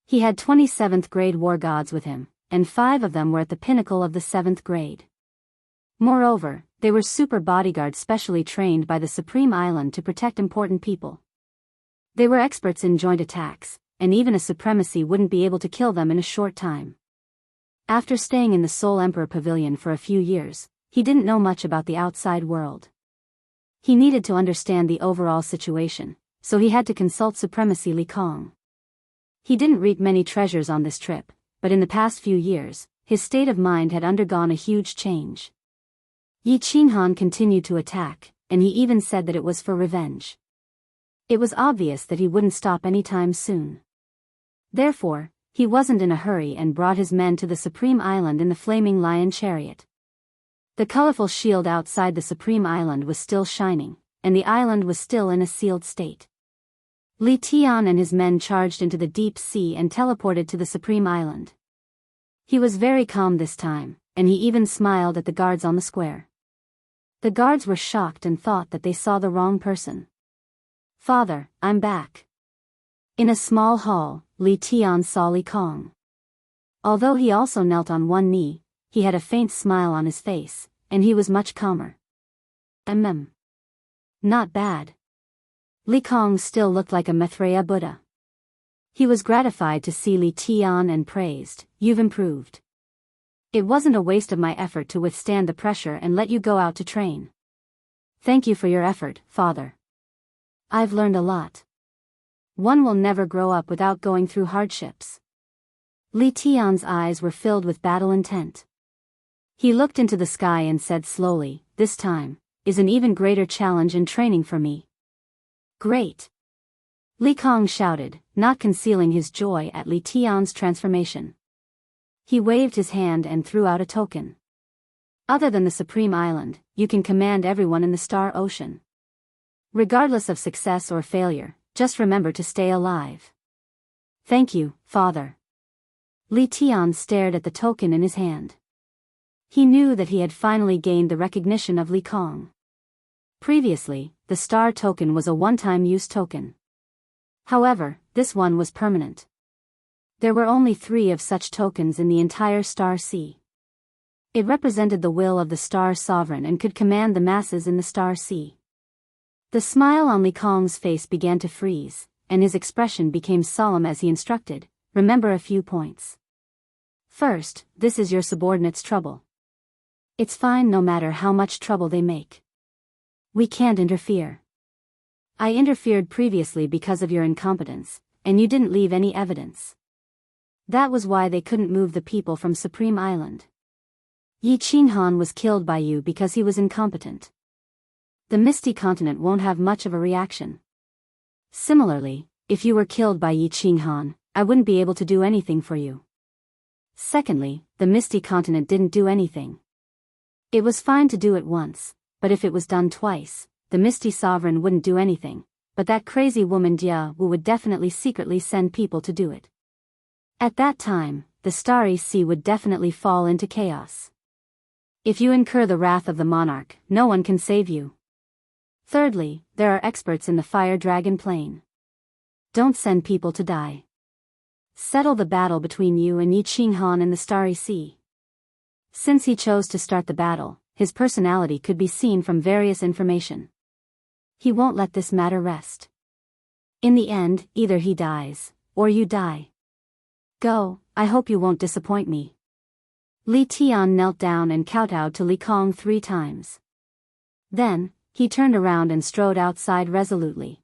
He had 27th grade war gods with him, and 5 of them were at the pinnacle of the 7th grade. Moreover, they were super bodyguards specially trained by the Supreme Island to protect important people. They were experts in joint attacks, and even a supremacy wouldn't be able to kill them in a short time. After staying in the Soul Emperor Pavilion for a few years, he didn't know much about the outside world. He needed to understand the overall situation, so he had to consult Supremacy Li Kong. He didn't reap many treasures on this trip, but in the past few years, his state of mind had undergone a huge change. Yi Qinghan continued to attack, and he even said that it was for revenge. It was obvious that he wouldn't stop anytime soon. Therefore, he wasn't in a hurry and brought his men to the Supreme Island in the Flaming Lion chariot. The colorful shield outside the Supreme Island was still shining, and the island was still in a sealed state. Li Tian and his men charged into the deep sea and teleported to the Supreme Island. He was very calm this time, and he even smiled at the guards on the square. The guards were shocked and thought that they saw the wrong person. Father, I'm back. In a small hall, Li Tian saw Li Kong. Although he also knelt on one knee, he had a faint smile on his face, and he was much calmer. Not bad. Li Kong still looked like a Maitreya Buddha. He was gratified to see Li Tian and praised, "You've improved. It wasn't a waste of my effort to withstand the pressure and let you go out to train. Thank you for your effort, father. I've learned a lot. One will never grow up without going through hardships." Li Tian's eyes were filled with battle intent. He looked into the sky and said slowly, "This time is an even greater challenge and training for me." Great. Li Kong shouted, not concealing his joy at Li Tian's transformation. He waved his hand and threw out a token. Other than the Supreme Island, you can command everyone in the Star Ocean. Regardless of success or failure, just remember to stay alive. Thank you, Father. Li Tian stared at the token in his hand. He knew that he had finally gained the recognition of Li Kong. Previously, the star token was a one-time use token. However, this one was permanent. There were only 3 of such tokens in the entire Star Sea. It represented the will of the Star Sovereign and could command the masses in the Star Sea. The smile on Li Kong's face began to freeze, and his expression became solemn as he instructed, remember a few points. First, this is your subordinates' trouble. It's fine no matter how much trouble they make. We can't interfere. I interfered previously because of your incompetence, and you didn't leave any evidence. That was why they couldn't move the people from Supreme Island. Yi Qinghan was killed by you because he was incompetent. The Misty Continent won't have much of a reaction. Similarly, if you were killed by Yi Qinghan, I wouldn't be able to do anything for you. Secondly, the Misty Continent didn't do anything. It was fine to do it once, but if it was done twice, the Misty Sovereign wouldn't do anything, but that crazy woman Jia Wu would definitely secretly send people to do it. At that time, the Starry Sea would definitely fall into chaos. If you incur the wrath of the monarch, no one can save you. Thirdly, there are experts in the Fire Dragon Plain. Don't send people to die. Settle the battle between you and Yi Qinghan in the Starry Sea. Since he chose to start the battle, his personality could be seen from various information. He won't let this matter rest. In the end, either he dies, or you die. Go, I hope you won't disappoint me. Li Tian knelt down and kowtowed to Li Kong 3 times. Then, he turned around and strode outside resolutely.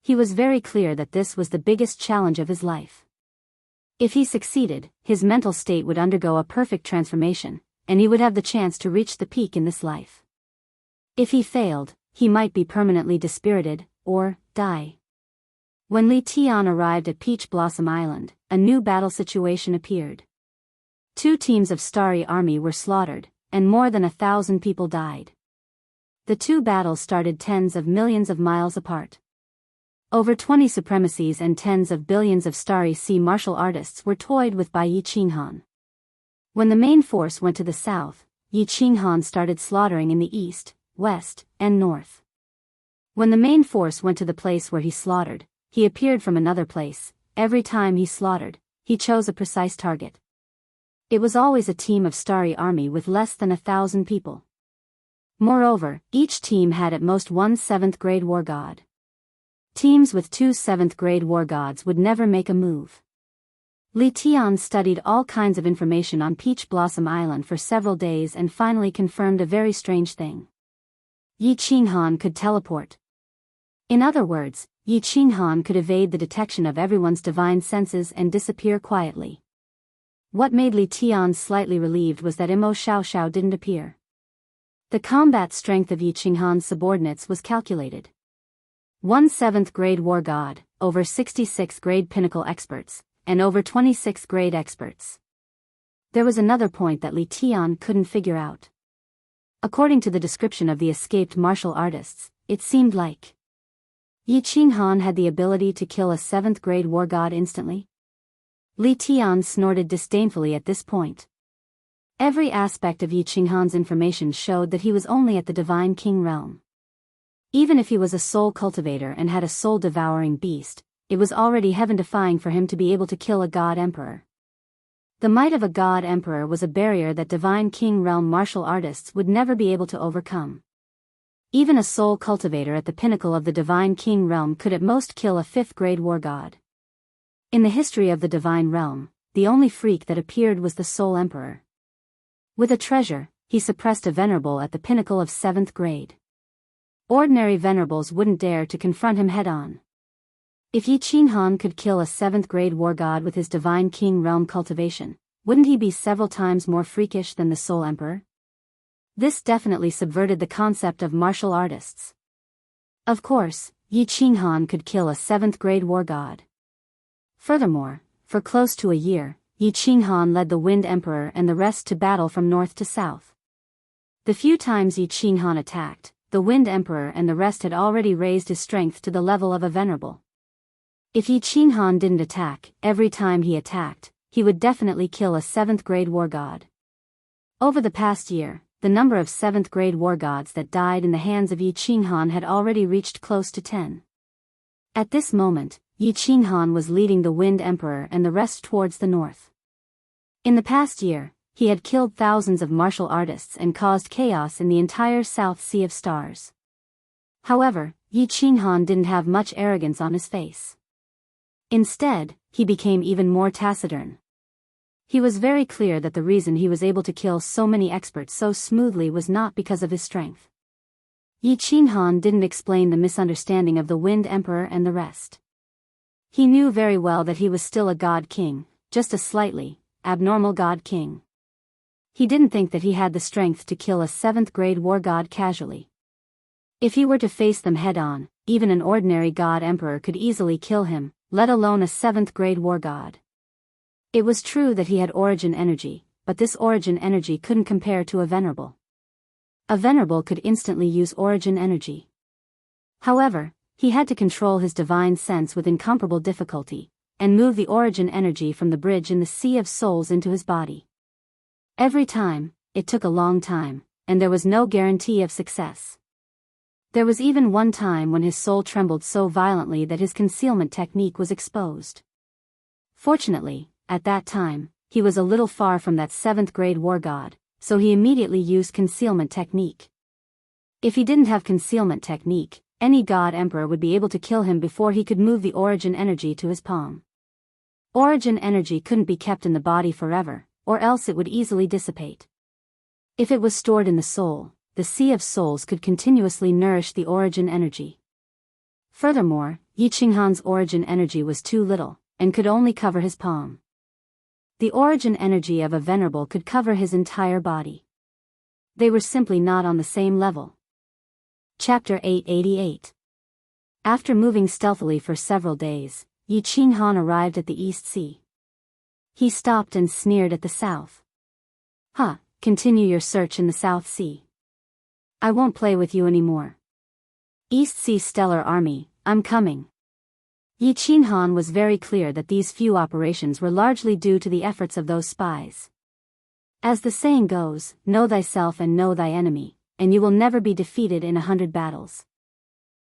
He was very clear that this was the biggest challenge of his life. If he succeeded, his mental state would undergo a perfect transformation, and he would have the chance to reach the peak in this life. If he failed, he might be permanently dispirited, or die. When Li Tian arrived at Peach Blossom Island, a new battle situation appeared. 2 teams of Starry Army were slaughtered, and more than 1,000 people died. The 2 battles started tens of millions of miles apart. Over 20 supremacies and tens of billions of Starry Sea martial artists were toyed with by Yi Qinghan. When the main force went to the south, Yi Qinghan started slaughtering in the east, west, and north. When the main force went to the place where he slaughtered, he appeared from another place. Every time he slaughtered, he chose a precise target. It was always a team of Starry Army with less than 1,000 people. Moreover, each team had at most 1 7th grade war god. Teams with 2 7th grade war gods would never make a move. Li Tian studied all kinds of information on Peach Blossom Island for several days and finally confirmed a very strange thing. Yi Qinghan could teleport. In other words, Yi Qinghan could evade the detection of everyone's divine senses and disappear quietly. What made Li Tian slightly relieved was that Imo Xiaoxiao didn't appear. The combat strength of Yi Qinghan's subordinates was calculated. 1 7th grade war god, over 66th grade pinnacle experts, and over 26th grade experts. There was another point that Li Tian couldn't figure out. According to the description of the escaped martial artists, it seemed like Yi Qinghan had the ability to kill a 7th grade war god instantly. Li Tian snorted disdainfully at this point. Every aspect of Yi Qinghan's information showed that he was only at the Divine King realm. Even if he was a soul cultivator and had a soul-devouring beast, it was already heaven-defying for him to be able to kill a god emperor. The might of a god emperor was a barrier that Divine King realm martial artists would never be able to overcome. Even a soul cultivator at the pinnacle of the Divine King realm could at most kill a 5th grade war god. In the history of the Divine Realm, the only freak that appeared was the Soul Emperor. With a treasure, he suppressed a venerable at the pinnacle of 7th grade. Ordinary venerables wouldn't dare to confront him head-on. If Yi Qinghan could kill a 7th grade war god with his Divine King realm cultivation, wouldn't he be several times more freakish than the Soul Emperor? This definitely subverted the concept of martial artists. Of course, Yi Qinghan could kill a 7th-grade war god. Furthermore, for close to a year, Yi Qinghan led the Wind Emperor and the rest to battle from north to south. The few times Yi Qinghan attacked, the Wind Emperor and the rest had already raised his strength to the level of a venerable. If Yi Qinghan didn't attack, every time he attacked, he would definitely kill a 7th-grade war god. Over the past year, the number of 7th-grade war gods that died in the hands of Yi Qinghan had already reached close to 10. At this moment, Yi Qinghan was leading the Wind Emperor and the rest towards the north. In the past year, he had killed thousands of martial artists and caused chaos in the entire South Sea of Stars. However, Yi Qinghan didn't have much arrogance on his face. Instead, he became even more taciturn. He was very clear that the reason he was able to kill so many experts so smoothly was not because of his strength. Yi Qinghan didn't explain the misunderstanding of the Wind Emperor and the rest. He knew very well that he was still a god king, just a slightly abnormal god king. He didn't think that he had the strength to kill a 7th-grade war god casually. If he were to face them head-on, even an ordinary god emperor could easily kill him, let alone a 7th-grade war god. It was true that he had origin energy, but this origin energy couldn't compare to a venerable. A venerable could instantly use origin energy. However, he had to control his divine sense with incomparable difficulty, and move the origin energy from the bridge in the Sea of Souls into his body. Every time, it took a long time, and there was no guarantee of success. There was even one time when his soul trembled so violently that his concealment technique was exposed. Fortunately, at that time, he was a little far from that 7th-grade war god, so he immediately used concealment technique. If he didn't have concealment technique, any god emperor would be able to kill him before he could move the origin energy to his palm. Origin energy couldn't be kept in the body forever, or else it would easily dissipate. If it was stored in the soul, the Sea of Souls could continuously nourish the origin energy. Furthermore, Yi Qinghan's origin energy was too little, and could only cover his palm. The origin energy of a venerable could cover his entire body. They were simply not on the same level. Chapter 888. After moving stealthily for several days, Yi Qinghan arrived at the East Sea. He stopped and sneered at the south. Continue your search in the South Sea. I won't play with you anymore. East Sea Stellar Army, I'm coming. Yi Qinghan was very clear that these few operations were largely due to the efforts of those spies. As the saying goes, know thyself and know thy enemy, and you will never be defeated in 100 battles.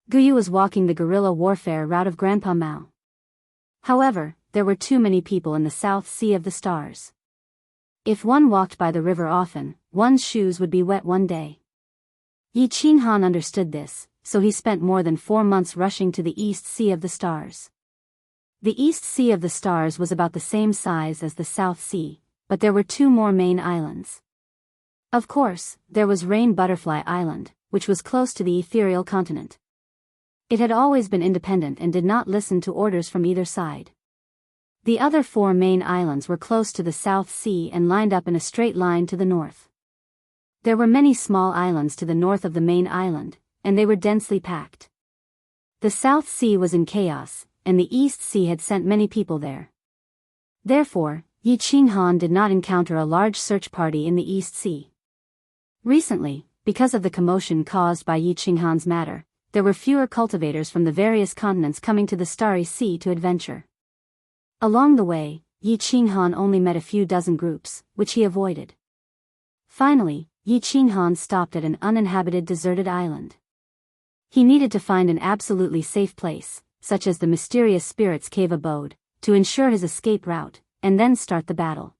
Guyu was walking the guerrilla warfare route of Grandpa Mao. However, there were too many people in the South Sea of the Stars. If one walked by the river often, one's shoes would be wet one day. Yi Qinghan understood this, so he spent more than 4 months rushing to the East Sea of the Stars. The East Sea of the Stars was about the same size as the South Sea, but there were 2 more main islands. Of course, there was Rain Butterfly Island, which was close to the ethereal continent. It had always been independent and did not listen to orders from either side. The other 4 main islands were close to the South Sea and lined up in a straight line to the north. There were many small islands to the north of the main island, and they were densely packed. The South Sea was in chaos, and the East Sea had sent many people there. Therefore, Yi Qinghan did not encounter a large search party in the East Sea. Recently, because of the commotion caused by Yi Qinghan's matter, there were fewer cultivators from the various continents coming to the Starry Sea to adventure. Along the way, Yi Qinghan only met a few dozen groups, which he avoided. Finally, Yi Qinghan stopped at an uninhabited deserted island. He needed to find an absolutely safe place, such as the mysterious spirit's cave abode, to ensure his escape route, and then start the battle.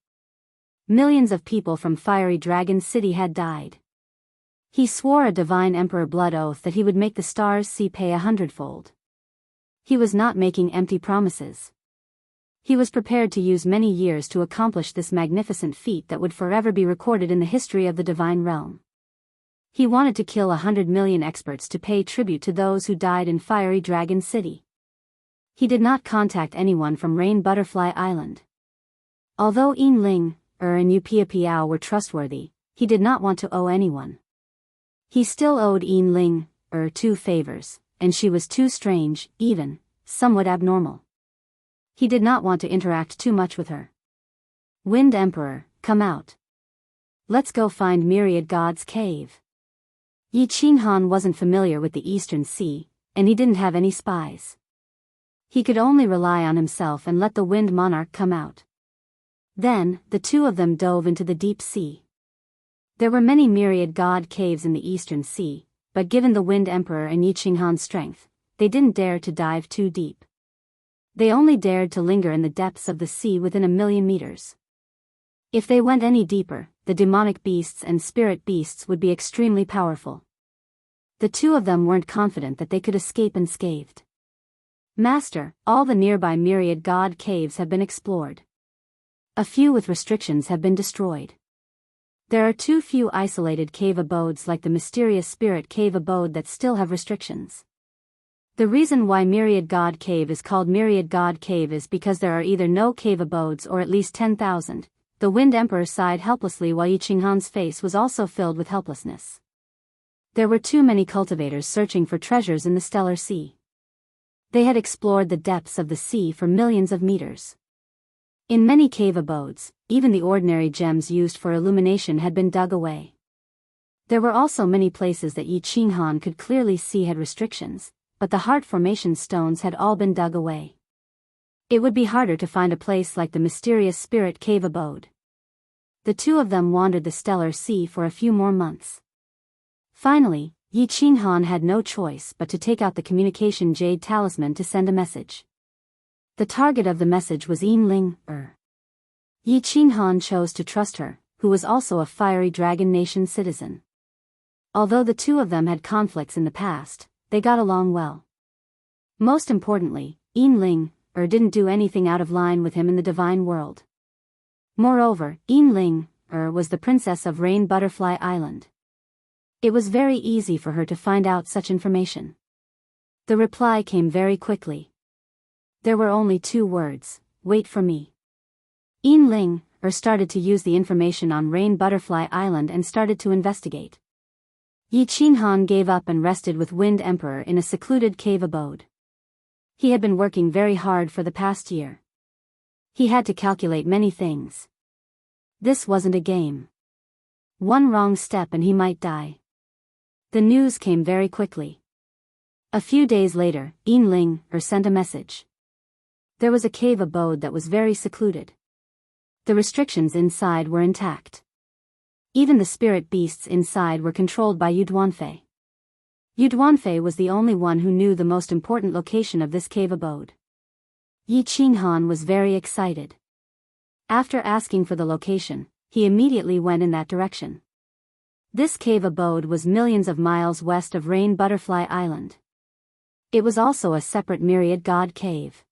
Millions of people from Fiery Dragon City had died. He swore a divine emperor blood oath that he would make the Stars Sea pay 100-fold. He was not making empty promises. He was prepared to use many years to accomplish this magnificent feat that would forever be recorded in the history of the divine realm. He wanted to kill 100 million experts to pay tribute to those who died in Fiery Dragon City. He did not contact anyone from Rain Butterfly Island. Although Yin Ling, and Upia Piao were trustworthy, he did not want to owe anyone. He still owed Yin Ling, 2 favors, and she was too strange, even somewhat abnormal. He did not want to interact too much with her. Wind Emperor, come out. Let's go find Myriad God's cave. Yi Qinghan wasn't familiar with the Eastern Sea, and he didn't have any spies. He could only rely on himself and let the Wind Monarch come out. Then, the two of them dove into the deep sea. There were many Myriad God caves in the Eastern Sea, but given the Wind Emperor and Yi Qinghan's strength, they didn't dare to dive too deep. They only dared to linger in the depths of the sea within 1,000,000 meters. If they went any deeper, the demonic beasts and spirit beasts would be extremely powerful. The two of them weren't confident that they could escape unscathed. Master, all the nearby Myriad God caves have been explored. A few with restrictions have been destroyed. There are too few isolated cave abodes like the mysterious spirit cave abode that still have restrictions. The reason why Myriad God Cave is called Myriad God Cave is because there are either no cave abodes or at least 10,000. The Wind Emperor sighed helplessly while Yi Qinghan's face was also filled with helplessness. There were too many cultivators searching for treasures in the stellar sea. They had explored the depths of the sea for millions of meters. In many cave abodes, even the ordinary gems used for illumination had been dug away. There were also many places that Yi Qinghan could clearly see had restrictions, but the heart formation stones had all been dug away. It would be harder to find a place like the mysterious spirit cave abode. The two of them wandered the stellar sea for a few more months. Finally, Yi Qinghan had no choice but to take out the communication jade talisman to send a message. The target of the message was Yinling. Yi Qinghan chose to trust her, who was also a fiery dragon nation citizen. Although the two of them had conflicts in the past, they got along well. Most importantly, Yinling didn't do anything out of line with him in the divine world. Moreover, Yinling was the princess of Rain Butterfly Island. It was very easy for her to find out such information. The reply came very quickly. There were only 2 words: wait for me. Yinling started to use the information on Rain Butterfly Island and started to investigate. Yi Qinghan gave up and rested with Wind Emperor in a secluded cave abode. He had been working very hard for the past year. He had to calculate many things. This wasn't a game. One wrong step and he might die. The news came very quickly. A few days later, Yinling sent a message. There was a cave abode that was very secluded. The restrictions inside were intact. Even the spirit beasts inside were controlled by Yu Duanfei. Yu Duanfei was the only one who knew the most important location of this cave abode. Yi Qinghan was very excited. After asking for the location, he immediately went in that direction. This cave abode was millions of miles west of Rain Butterfly Island. It was also a separate Myriad God cave.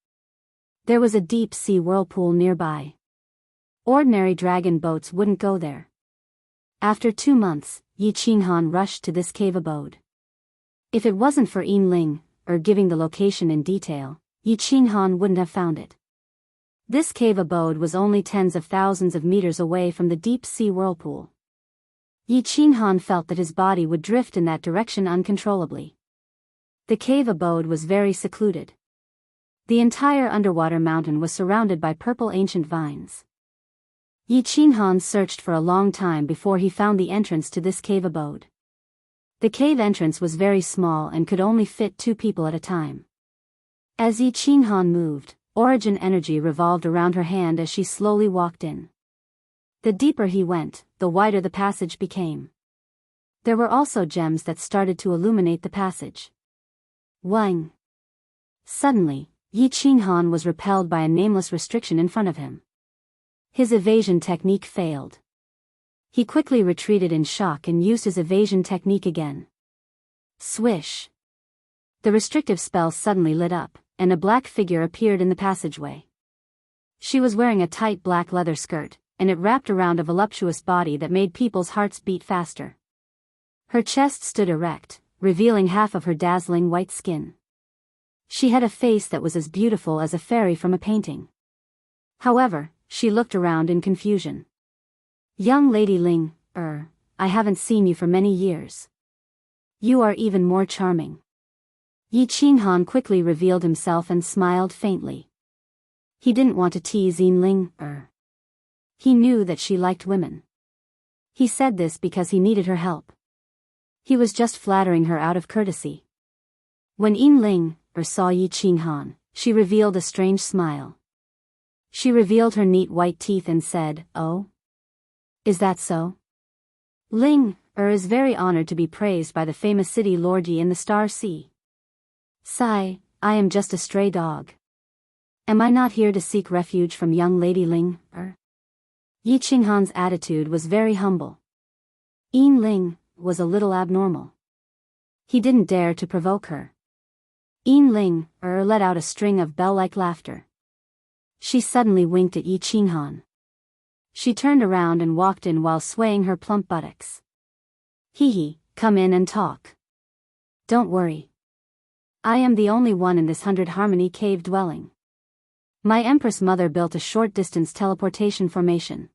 There was a deep sea whirlpool nearby. Ordinary dragon boats wouldn't go there. After 2 months, Yi Qinghan rushed to this cave abode. If it wasn't for Yinling giving the location in detail, Yi Qinghan wouldn't have found it. This cave abode was only tens of thousands of meters away from the deep sea whirlpool. Yi Qinghan felt that his body would drift in that direction uncontrollably. The cave abode was very secluded. The entire underwater mountain was surrounded by purple ancient vines. Yi Qinghan searched for a long time before he found the entrance to this cave abode. The cave entrance was very small and could only fit 2 people at a time. As Yi Qinghan moved, origin energy revolved around her hand as she slowly walked in. The deeper he went, the wider the passage became. There were also gems that started to illuminate the passage. Wang! Suddenly, Yi Qinghan was repelled by a nameless restriction in front of him. His evasion technique failed. He quickly retreated in shock and used his evasion technique again. Swish! The restrictive spell suddenly lit up, and a black figure appeared in the passageway. She was wearing a tight black leather skirt, and it wrapped around a voluptuous body that made people's hearts beat faster. Her chest stood erect, revealing half of her dazzling white skin. She had a face that was as beautiful as a fairy from a painting. However, she looked around in confusion. Young Lady Ling, I haven't seen you for many years. You are even more charming. Yi Qinghan quickly revealed himself and smiled faintly. He didn't want to tease Yinling. He knew that she liked women. He said this because he needed her help. He was just flattering her out of courtesy. When Yinling saw Yi Qinghan, she revealed a strange smile. She revealed her neat white teeth and said, "Oh? Is that so? Ling is very honored to be praised by the famous city Lord Yi in the Star Sea. Sigh, I am just a stray dog. Am I not here to seek refuge from young Lady Ling? Yi Qinghan's attitude was very humble. Ling was a little abnormal. He didn't dare to provoke her. Ling let out a string of bell-like laughter. She suddenly winked at Yi Qinghan. She turned around and walked in while swaying her plump buttocks. Hee, come in and talk. Don't worry. I am the only one in this 100 Harmony cave dwelling. My Empress Mother built a short-distance teleportation formation.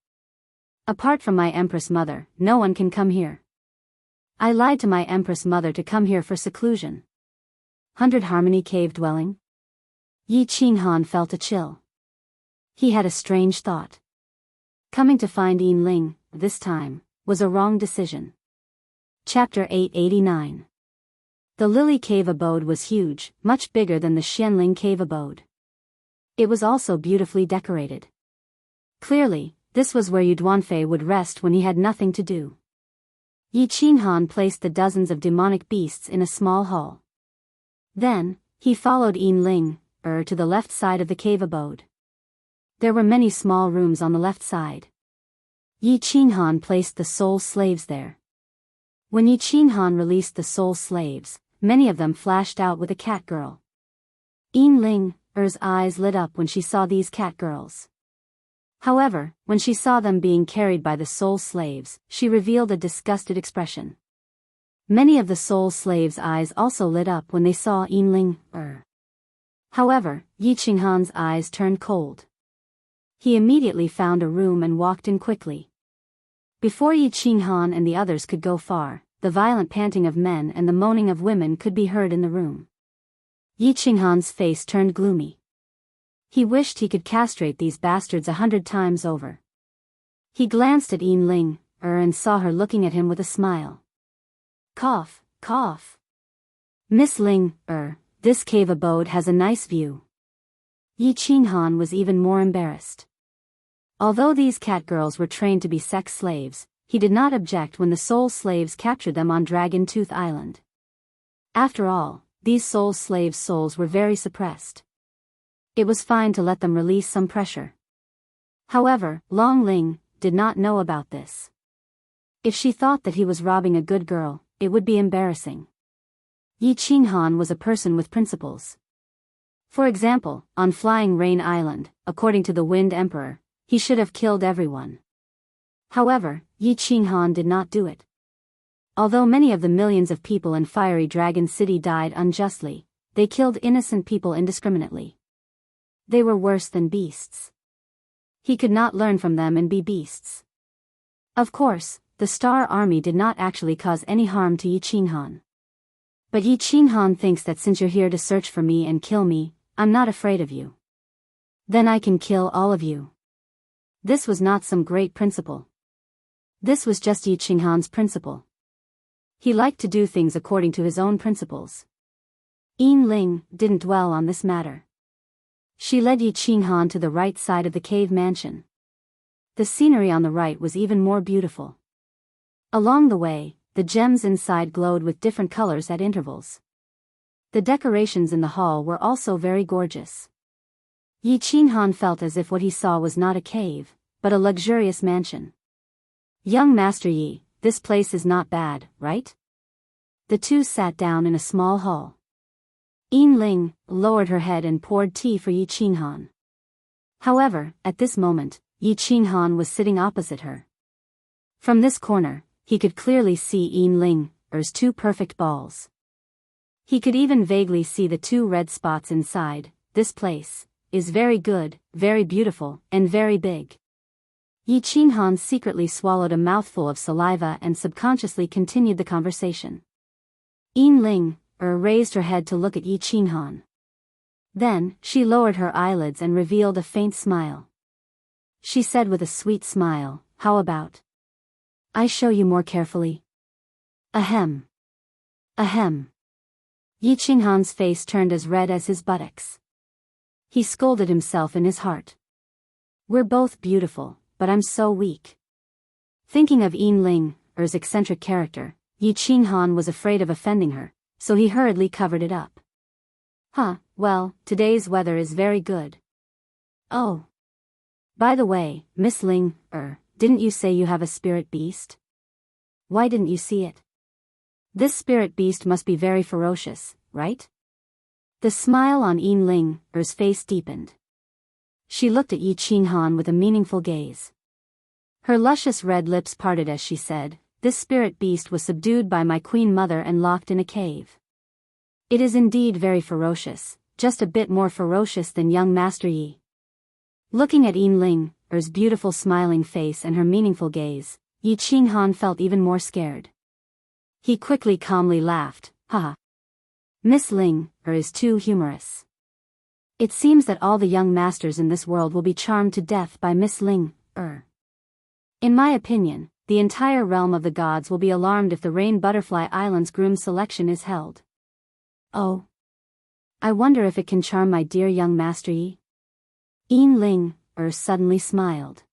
Apart from my Empress Mother, no one can come here. I lied to my Empress Mother to come here for seclusion. 100 Harmony cave dwelling? Yi Qinghan felt a chill. He had a strange thought. Coming to find Yinling, this time, was a wrong decision. Chapter 889. The Lily Cave abode was huge, much bigger than the Xianling Cave abode. It was also beautifully decorated. Clearly, this was where Yu Duanfei would rest when he had nothing to do. Yi Qinghan placed the dozens of demonic beasts in a small hall. Then, he followed Yinling to the left side of the cave abode. There were many small rooms on the left side. Yi Qinghan placed the soul slaves there. When Yi Qinghan released the soul slaves, many of them flashed out with a cat girl. Yinling's eyes lit up when she saw these cat girls. However, when she saw them being carried by the soul slaves, she revealed a disgusted expression. Many of the soul slaves' eyes also lit up when they saw Yinling. However, Yi Qinghan's eyes turned cold. He immediately found a room and walked in quickly. Before Yi Qinghan and the others could go far, the violent panting of men and the moaning of women could be heard in the room. Yi Qinghan's face turned gloomy. He wished he could castrate these bastards 100 times over. He glanced at Yinling and saw her looking at him with a smile. Cough, cough. Miss Ling, this cave abode has a nice view. Yi Qinghan was even more embarrassed. Although these cat girls were trained to be sex slaves, he did not object when the soul slaves captured them on Dragon Tooth Island. After all, these soul slaves' souls were very suppressed. It was fine to let them release some pressure. However, Long Ling did not know about this. If she thought that he was robbing a good girl, it would be embarrassing. Yi Qinghan was a person with principles. For example, on Flying Rain Island, according to the Wind Emperor, he should have killed everyone. However, Yi Qinghan did not do it. Although many of the millions of people in Fiery Dragon City died unjustly, they killed innocent people indiscriminately. They were worse than beasts. He could not learn from them and be beasts. Of course, the Star Army did not actually cause any harm to Yi Qinghan. But Yi Qinghan thinks that since you're here to search for me and kill me, I'm not afraid of you. Then I can kill all of you. This was not some great principle. This was just Yi Qinghan's principle. He liked to do things according to his own principles. Yinling didn't dwell on this matter. She led Yi Qinghan to the right side of the cave mansion. The scenery on the right was even more beautiful. Along the way, the gems inside glowed with different colors at intervals. The decorations in the hall were also very gorgeous. Yi Qinghan felt as if what he saw was not a cave, but a luxurious mansion. Young Master Yi, this place is not bad, right? The two sat down in a small hall. Yinling lowered her head and poured tea for Yi Qinghan. However, at this moment, Yi Qinghan was sitting opposite her. From this corner, he could clearly see Yinling's two perfect balls. He could even vaguely see the two red spots inside. This place is very good, very beautiful, and very big. Yi Qinghan secretly swallowed a mouthful of saliva and subconsciously continued the conversation. Yinling raised her head to look at Yi Qinghan. Then, she lowered her eyelids and revealed a faint smile. She said with a sweet smile, "How about I show you more carefully?" Ahem. Ahem. Yi Qinghan's face turned as red as his buttocks. He scolded himself in his heart. We're both beautiful, but I'm so weak. Thinking of Yinling's eccentric character, Yi Qinghan was afraid of offending her, so he hurriedly covered it up. Well, today's weather is very good. Oh. By the way, Miss Ling, didn't you say you have a spirit beast? Why didn't you see it? This spirit beast must be very ferocious, right? The smile on Yinling's face deepened. She looked at Yi Qinghan with a meaningful gaze. Her luscious red lips parted as she said, "This spirit beast was subdued by my queen mother and locked in a cave. It is indeed very ferocious, just a bit more ferocious than young Master Yi." Looking at Yinling's beautiful smiling face and her meaningful gaze, Yi Qinghan felt even more scared. He quickly calmly laughed, "Haha. Miss Ling is too humorous. It seems that all the young masters in this world will be charmed to death by Miss Ling. In my opinion, the entire realm of the gods will be alarmed if the Rain Butterfly Island's groom selection is held. Oh. I wonder if it can charm my dear young Master Yi." Yinling suddenly smiled.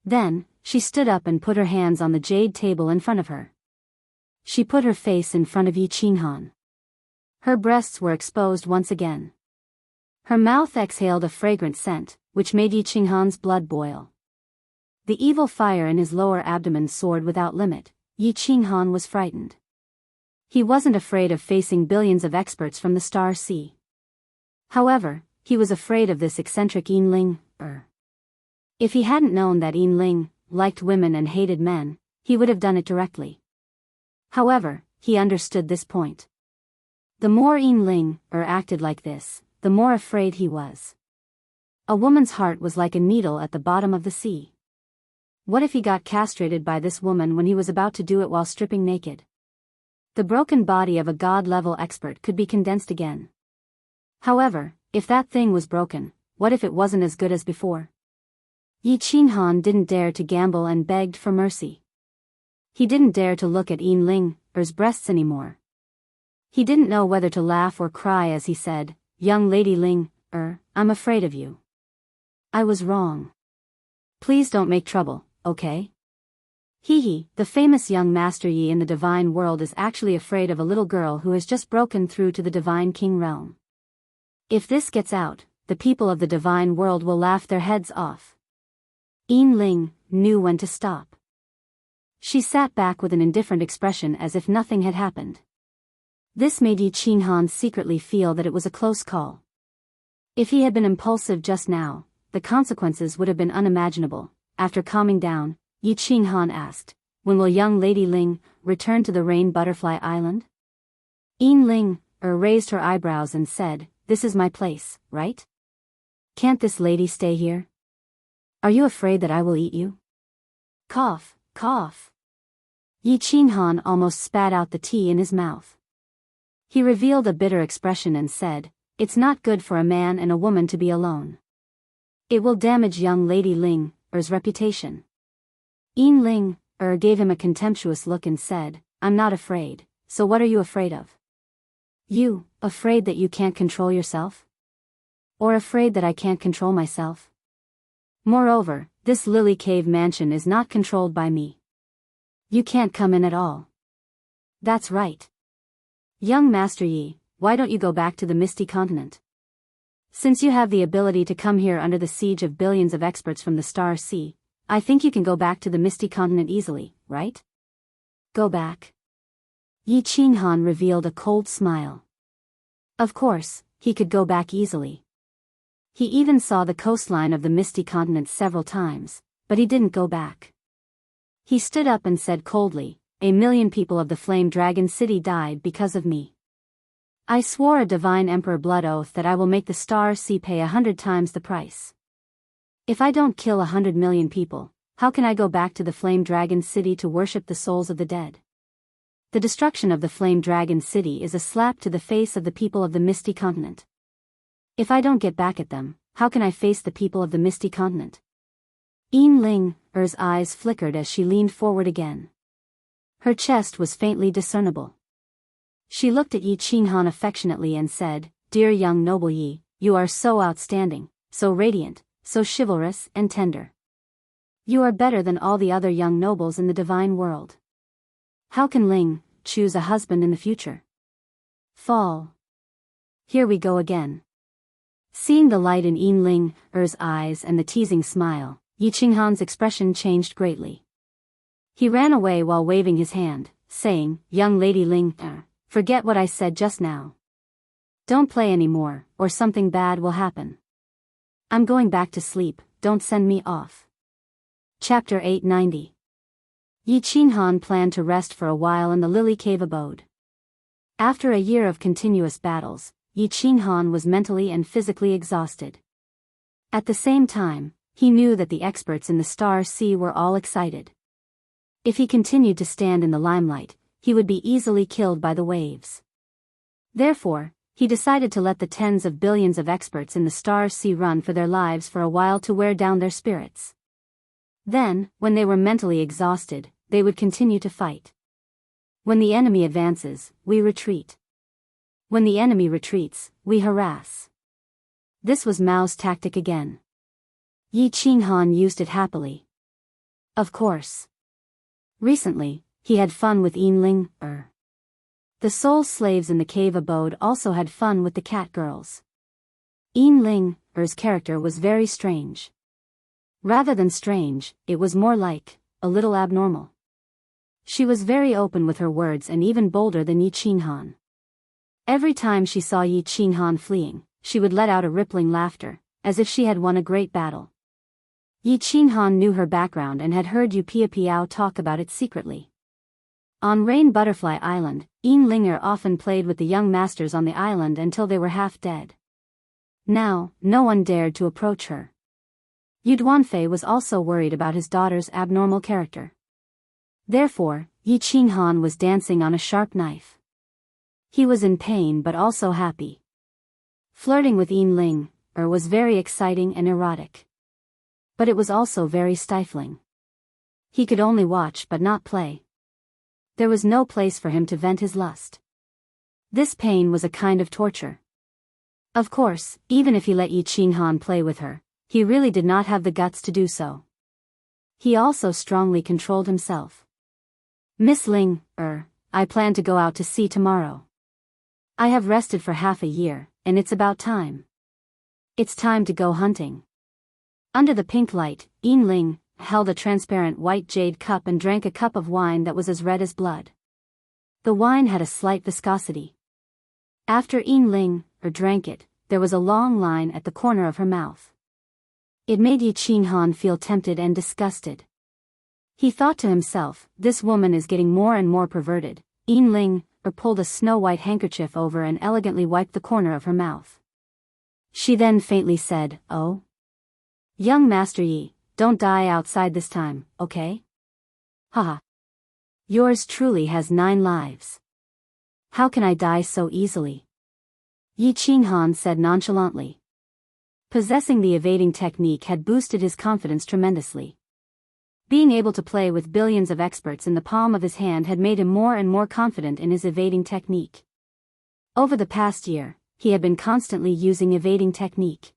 Then, she stood up and put her hands on the jade table in front of her. She put her face in front of Yi Qinghan. Her breasts were exposed once again. Her mouth exhaled a fragrant scent, which made Yi Qinghan's blood boil. The evil fire in his lower abdomen soared without limit. Yi Qinghan was frightened. He wasn't afraid of facing billions of experts from the Star Sea. However, he was afraid of this eccentric Yinling. If he hadn't known that Yinling liked women and hated men, he would have done it directly. However, he understood this point. The more Yinling acted like this, the more afraid he was. A woman's heart was like a needle at the bottom of the sea. What if he got castrated by this woman when he was about to do it while stripping naked? The broken body of a god-level expert could be condensed again. However, if that thing was broken, what if it wasn't as good as before? Yi Qinghan didn't dare to gamble and begged for mercy. He didn't dare to look at Yinling's breasts anymore. He didn't know whether to laugh or cry as he said, "Young Lady Ling, I'm afraid of you. I was wrong. Please don't make trouble, okay?" The famous young Master Yi in the divine world is actually afraid of a little girl who has just broken through to the divine king realm. If this gets out, the people of the divine world will laugh their heads off. Yinling knew when to stop. She sat back with an indifferent expression as if nothing had happened. This made Yi Qinghan secretly feel that it was a close call. If he had been impulsive just now, the consequences would have been unimaginable. After calming down, Yi Qinghan asked, "When will young Lady Ling return to the Rain Butterfly Island?" Yinling raised her eyebrows and said, "This is my place, right? Can't this lady stay here? Are you afraid that I will eat you?" Cough, cough. Yi Qinghan almost spat out the tea in his mouth. He revealed a bitter expression and said, "It's not good for a man and a woman to be alone. It will damage young Lady Ling's reputation." Yinling gave him a contemptuous look and said, "I'm not afraid, so what are you afraid of? You, afraid that you can't control yourself? Or afraid that I can't control myself? Moreover, this Lily Cave mansion is not controlled by me. You can't come in at all." "That's right. Young Master Yi, why don't you go back to the Misty Continent? Since you have the ability to come here under the siege of billions of experts from the Star Sea, I think you can go back to the Misty Continent easily, right?" "Go back?" Yi Qinghan revealed a cold smile. Of course, he could go back easily. He even saw the coastline of the Misty Continent several times, but he didn't go back. He stood up and said coldly, "A million people of the Flame Dragon City died because of me. I swore a divine emperor blood oath that I will make the Star Sea pay 100 times the price. If I don't kill 100 million people, how can I go back to the Flame Dragon City to worship the souls of the dead?" The destruction of the Flame Dragon City is a slap to the face of the people of the Misty Continent. If I don't get back at them, how can I face the people of the Misty Continent? Yin Ling-er's eyes flickered as she leaned forward again. Her chest was faintly discernible. She looked at Yi Qinghan affectionately and said, "Dear young noble Yi, you are so outstanding, so radiant, so chivalrous and tender. You are better than all the other young nobles in the divine world. How can Ling choose a husband in the future?" Fall. Here we go again. Seeing the light in Yin Ling-er's eyes and the teasing smile, Yi Qinghan's expression changed greatly. He ran away while waving his hand, saying, "Young lady Ling-er, forget what I said just now. Don't play anymore, or something bad will happen. I'm going back to sleep, don't send me off." Chapter 890. Yi Qinghan planned to rest for a while in the Lily Cave abode. After a year of continuous battles, Yi Qinghan was mentally and physically exhausted. At the same time, he knew that the experts in the Star Sea were all excited. If he continued to stand in the limelight, he would be easily killed by the waves. Therefore, he decided to let the tens of billions of experts in the Star Sea run for their lives for a while to wear down their spirits. Then, when they were mentally exhausted, they would continue to fight. When the enemy advances, we retreat. When the enemy retreats, we harass. This was Mao's tactic again. Yi Qinghan used it happily. Of course. Recently, he had fun with Yin Ling-er. The soul slaves in the cave abode also had fun with the cat girls. Yin Ling-er's character was very strange. Rather than strange, it was more like a little abnormal. She was very open with her words and even bolder than Yi Qinghan. Every time she saw Yi Qinghan fleeing, she would let out a rippling laughter, as if she had won a great battle. Yi Qinghan knew her background and had heard Yu Piao talk about it secretly. On Rain Butterfly Island, Yin Ling-er often played with the young masters on the island until they were half dead. Now, no one dared to approach her. Yu Duanfei was also worried about his daughter's abnormal character. Therefore, Yi Qinghan was dancing on a sharp knife. He was in pain but also happy. Flirting with Yin Ling-er was very exciting and erotic. But it was also very stifling. He could only watch but not play. There was no place for him to vent his lust. This pain was a kind of torture. Of course, even if he let Yi Qinghan play with her, he really did not have the guts to do so. He also strongly controlled himself. "Miss Ling-er, I plan to go out to sea tomorrow. I have rested for half a year, and it's about time. It's time to go hunting." Under the pink light, Yin Ling held a transparent white jade cup and drank a cup of wine that was as red as blood. The wine had a slight viscosity. After Yin Ling drank it, there was a long line at the corner of her mouth. It made Yi Qinghan feel tempted and disgusted. He thought to himself, "This woman is getting more and more perverted." Yin Ling pulled a snow-white handkerchief over and elegantly wiped the corner of her mouth. She then faintly said, "Oh? Young Master Yi, don't die outside this time, okay? Haha. Yours truly has 9 lives. How can I die so easily?" Yi Qinghan said nonchalantly. Possessing the evading technique had boosted his confidence tremendously. Being able to play with billions of experts in the palm of his hand had made him more and more confident in his evading technique. Over the past year, he had been constantly using evading technique.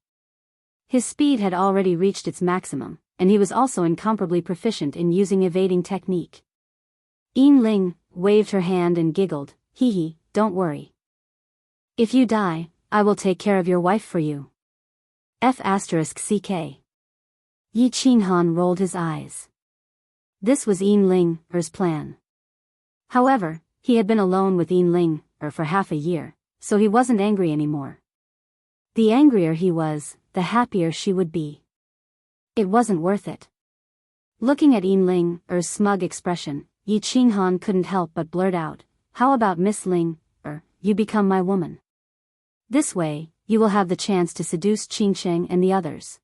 His speed had already reached its maximum, and he was also incomparably proficient in using evading technique. Yin Ling waved her hand and giggled, "Hee hee, don't worry. If you die, I will take care of your wife for you. F***ck. Yi Qinghan rolled his eyes. This was Yin Ling-er's plan. However, he had been alone with Yin Ling-er for half a year, so he wasn't angry anymore. The angrier he was, the happier she would be. It wasn't worth it. Looking at Yin Ling-er's smug expression, Yi Qinghan couldn't help but blurt out, "How about Miss Ling-er, you become my woman? This way, you will have the chance to seduce Qingsheng and the others.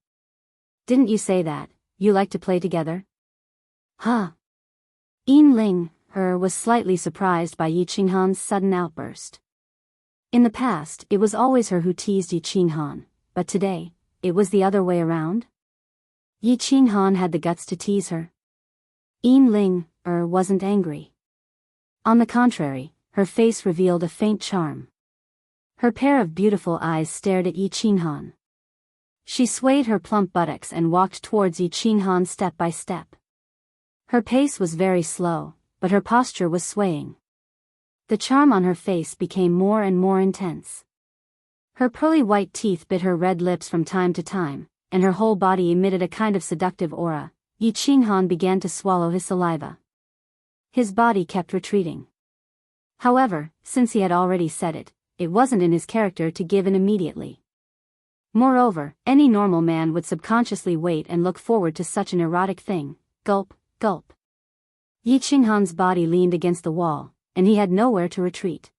Didn't you say that you like to play together?" Huh? Yin Ling was slightly surprised by Yi Qinghan's sudden outburst. In the past, it was always her who teased Yi Qinghan, but today, it was the other way around? Yi Qinghan had the guts to tease her. Ling wasn't angry. On the contrary, her face revealed a faint charm. Her pair of beautiful eyes stared at Yi Qinghan. She swayed her plump buttocks and walked towards Yi Qinghan step by step. Her pace was very slow, but her posture was swaying. The charm on her face became more and more intense. Her pearly white teeth bit her red lips from time to time, and her whole body emitted a kind of seductive aura. Yi Qinghan began to swallow his saliva. His body kept retreating. However, since he had already said it, it wasn't in his character to give in immediately. Moreover, any normal man would subconsciously wait and look forward to such an erotic thing. Gulp, gulp. Yi Qinghan's body leaned against the wall, and he had nowhere to retreat.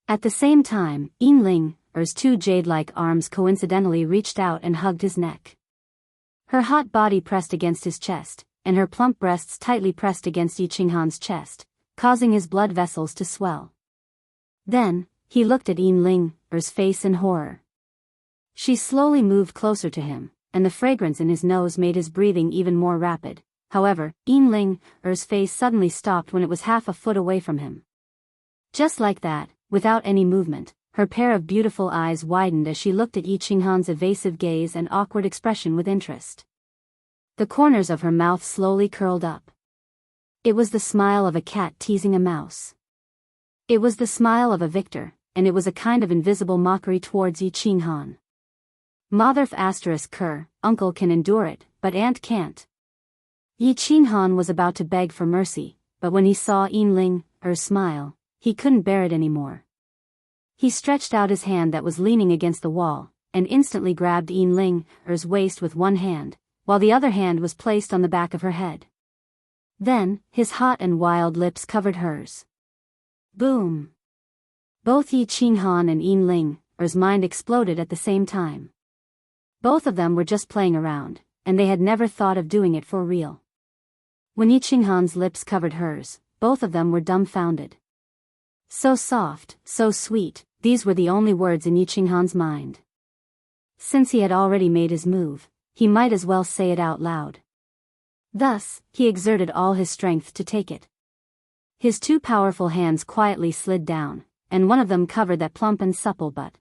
At the same time, Ling's two jade-like arms coincidentally reached out and hugged his neck. Her hot body pressed against his chest, and her plump breasts tightly pressed against Yi Qinghan's chest, causing his blood vessels to swell. Then, he looked at Ling's face in horror. She slowly moved closer to him, and the fragrance in his nose made his breathing even more rapid. However, Ling's face suddenly stopped when it was half a foot away from him. Just like that, without any movement, her pair of beautiful eyes widened as she looked at Yi Qinghan's evasive gaze and awkward expression with interest. The corners of her mouth slowly curled up. It was the smile of a cat teasing a mouse. It was the smile of a victor, and it was a kind of invisible mockery towards Yi Qinghan. Motherf ***, uncle can endure it, but aunt can't. Yi Qinghan was about to beg for mercy, but when he saw Ling's smile, he couldn't bear it anymore. He stretched out his hand that was leaning against the wall, and instantly grabbed Ling's waist with one hand, while the other hand was placed on the back of her head. Then, his hot and wild lips covered hers. Boom! Both Yi Qinghan and Ling's mind exploded at the same time. Both of them were just playing around, and they had never thought of doing it for real. When Yi Qinghan's lips covered hers, both of them were dumbfounded. So soft, so sweet, these were the only words in Yi Qinghan's mind. Since he had already made his move, he might as well say it out loud. Thus, he exerted all his strength to take it. His two powerful hands quietly slid down, and one of them covered that plump and supple butt.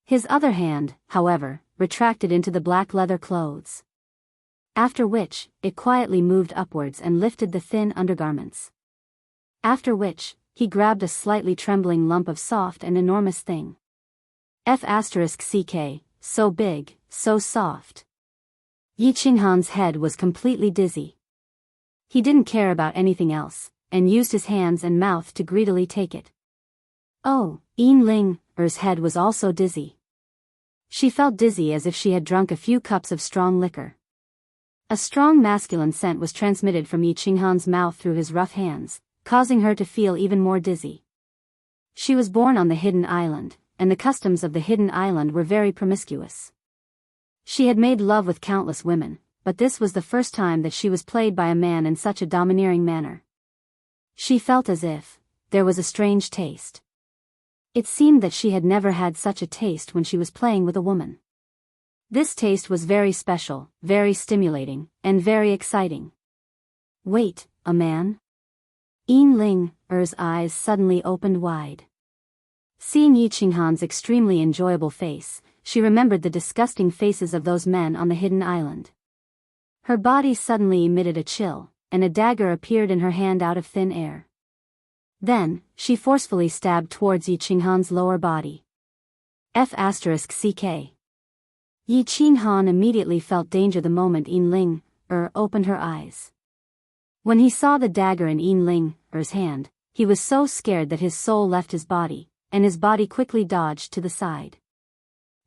His other hand, however, retracted into the black leather clothes. After which, it quietly moved upwards and lifted the thin undergarments. After which, he grabbed a slightly trembling lump of soft and enormous thing. ***, so big, so soft. Yi Qinghan's head was completely dizzy. He didn't care about anything else, and used his hands and mouth to greedily take it. Oh, Ling's head was also dizzy. She felt dizzy as if she had drunk a few cups of strong liquor. A strong masculine scent was transmitted from Yi Qinghan's mouth through his rough hands, causing her to feel even more dizzy. She was born on the hidden island, and the customs of the hidden island were very promiscuous. She had made love with countless women, but this was the first time that she was played by a man in such a domineering manner. She felt as if there was a strange taste. It seemed that she had never had such a taste when she was playing with a woman. This taste was very special, very stimulating, and very exciting. Wait, a man? Ling's eyes suddenly opened wide. Seeing Yi Qinghan's extremely enjoyable face, she remembered the disgusting faces of those men on the hidden island. Her body suddenly emitted a chill, and a dagger appeared in her hand out of thin air. Then, she forcefully stabbed towards Yi Qinghan's lower body. ***. Yi Qinghan immediately felt danger the moment Ling's opened her eyes. When he saw the dagger in Ling's hand, he was so scared that his soul left his body, and his body quickly dodged to the side.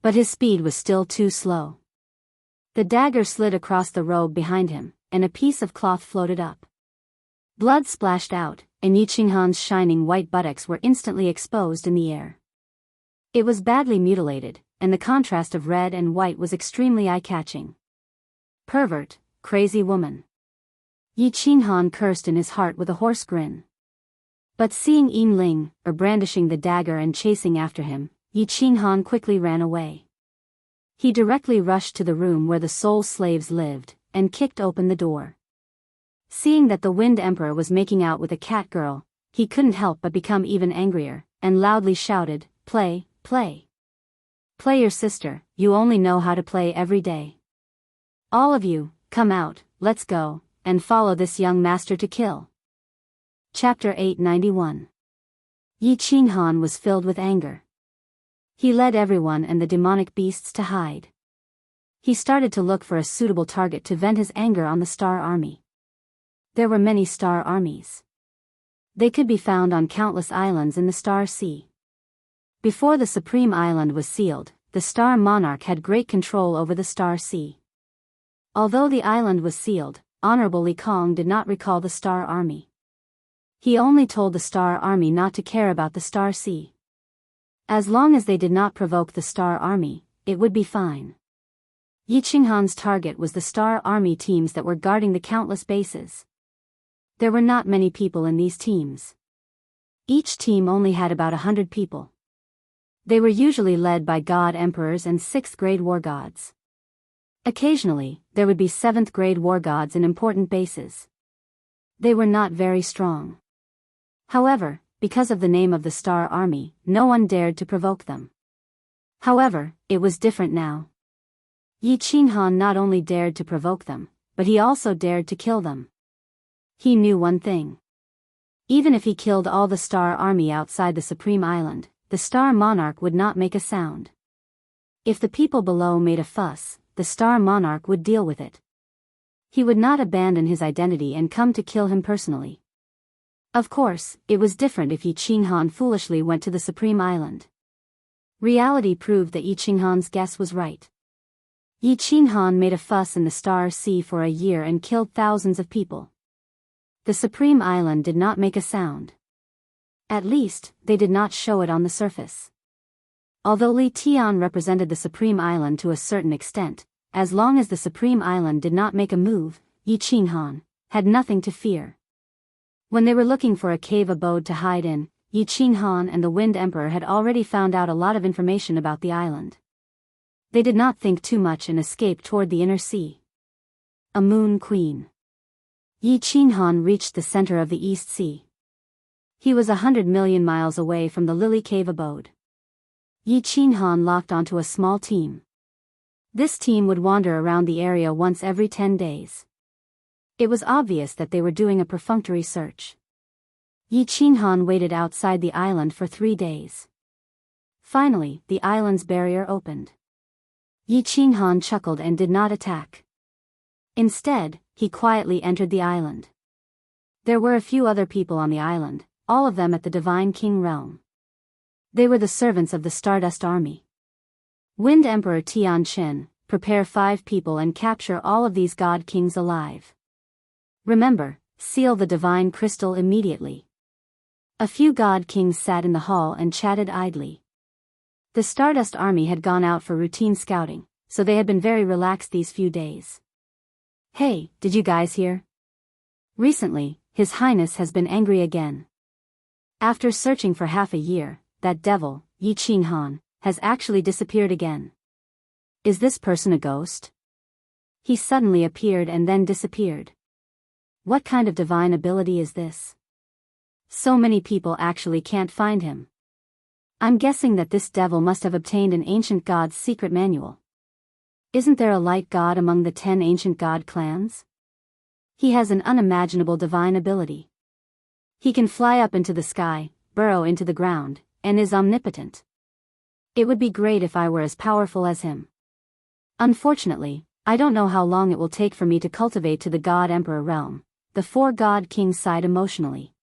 But his speed was still too slow. The dagger slid across the robe behind him, and a piece of cloth floated up. Blood splashed out, and Yi Qinghan's shining white buttocks were instantly exposed in the air. It was badly mutilated, and the contrast of red and white was extremely eye-catching. Pervert, crazy woman. Yi Qinghan cursed in his heart with a hoarse grin. But seeing Yin Ling, brandishing the dagger and chasing after him, Yi Qinghan quickly ran away. He directly rushed to the room where the soul slaves lived, and kicked open the door. Seeing that the Wind Emperor was making out with a cat girl, he couldn't help but become even angrier, and loudly shouted, "Play, play. Play your sister, you only know how to play every day. All of you, come out, let's go, and follow this young master to kill." Chapter 891. Yi Qinghan was filled with anger. He led everyone and the demonic beasts to hide. He started to look for a suitable target to vent his anger on the Star Army. There were many star armies. They could be found on countless islands in the Star Sea. Before the Supreme Island was sealed, the Star Monarch had great control over the Star Sea. Although the island was sealed, Honorable Li Kong did not recall the Star Army. He only told the Star Army not to care about the Star Sea. As long as they did not provoke the Star Army, it would be fine. Yi Qinghan's target was the Star Army teams that were guarding the countless bases. There were not many people in these teams. Each team only had about 100 people. They were usually led by god emperors and 6th-grade war gods. Occasionally, there would be 7th-grade war gods in important bases. They were not very strong. However, because of the name of the Star Army, no one dared to provoke them. However, it was different now. Yi Qinghan not only dared to provoke them, but he also dared to kill them. He knew one thing. Even if he killed all the Star Army outside the Supreme Island, the Star Monarch would not make a sound. If the people below made a fuss, the Star Monarch would deal with it. He would not abandon his identity and come to kill him personally. Of course, it was different if Yi Qinghan foolishly went to the Supreme Island. Reality proved that Yi Qinghan's guess was right. Yi Qinghan made a fuss in the Star Sea for a year and killed thousands of people. The Supreme Island did not make a sound. At least, they did not show it on the surface. Although Li Tian represented the Supreme Island to a certain extent, as long as the Supreme Island did not make a move, Yi Qinghan had nothing to fear. When they were looking for a cave abode to hide in, Yi Qinghan and the Wind Emperor had already found out a lot of information about the island. They did not think too much and escaped toward the inner sea. A Moon Queen. Yi Qinghan reached the center of the East Sea. He was 100 million miles away from the Lily Cave abode. Yi Qinghan locked onto a small team. This team would wander around the area once every 10 days. It was obvious that they were doing a perfunctory search. Yi Qinghan waited outside the island for 3 days. Finally, the island's barrier opened. Yi Qinghan chuckled and did not attack. Instead, he quietly entered the island. There were a few other people on the island, all of them at the Divine King realm. They were the servants of the Stardust Army. Wind Emperor Tianqin, prepare 5 people and capture all of these god kings alive. Remember, seal the divine crystal immediately. A few god kings sat in the hall and chatted idly. The Stardust Army had gone out for routine scouting, so they had been very relaxed these few days. Hey, did you guys hear? Recently, His Highness has been angry again. After searching for half a year, that devil, Yi Qinghan, has actually disappeared again. Is this person a ghost? He suddenly appeared and then disappeared. What kind of divine ability is this? So many people actually can't find him. I'm guessing that this devil must have obtained an ancient god's secret manual. Isn't there a light god among the 10 ancient god clans? He has an unimaginable divine ability. He can fly up into the sky, burrow into the ground, and is omnipotent. It would be great if I were as powerful as him. Unfortunately, I don't know how long it will take for me to cultivate to the God Emperor realm. The 4 god kings sighed emotionally.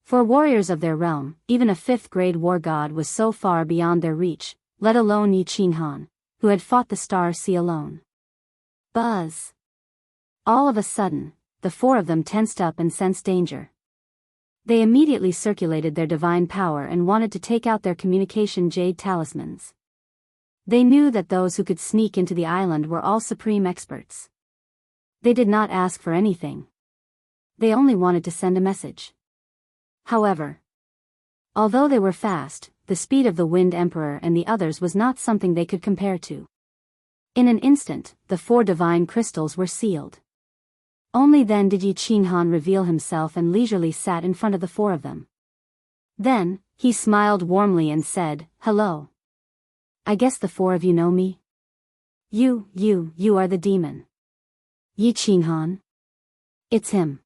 For warriors of their realm, even a 5th-grade war god was so far beyond their reach, let alone Yi Qinghan, who had fought the Star Sea alone. Buzz! All of a sudden, the 4 of them tensed up and sensed danger. They immediately circulated their divine power and wanted to take out their communication jade talismans. They knew that those who could sneak into the island were all supreme experts. They did not ask for anything. They only wanted to send a message. However, although they were fast, the speed of the Wind Emperor and the others was not something they could compare to. In an instant, the 4 divine crystals were sealed. Only then did Yi Qinghan reveal himself and leisurely sat in front of the 4 of them. Then, he smiled warmly and said, "Hello. I guess the 4 of you know me? You are the demon. Yi Qinghan. It's him.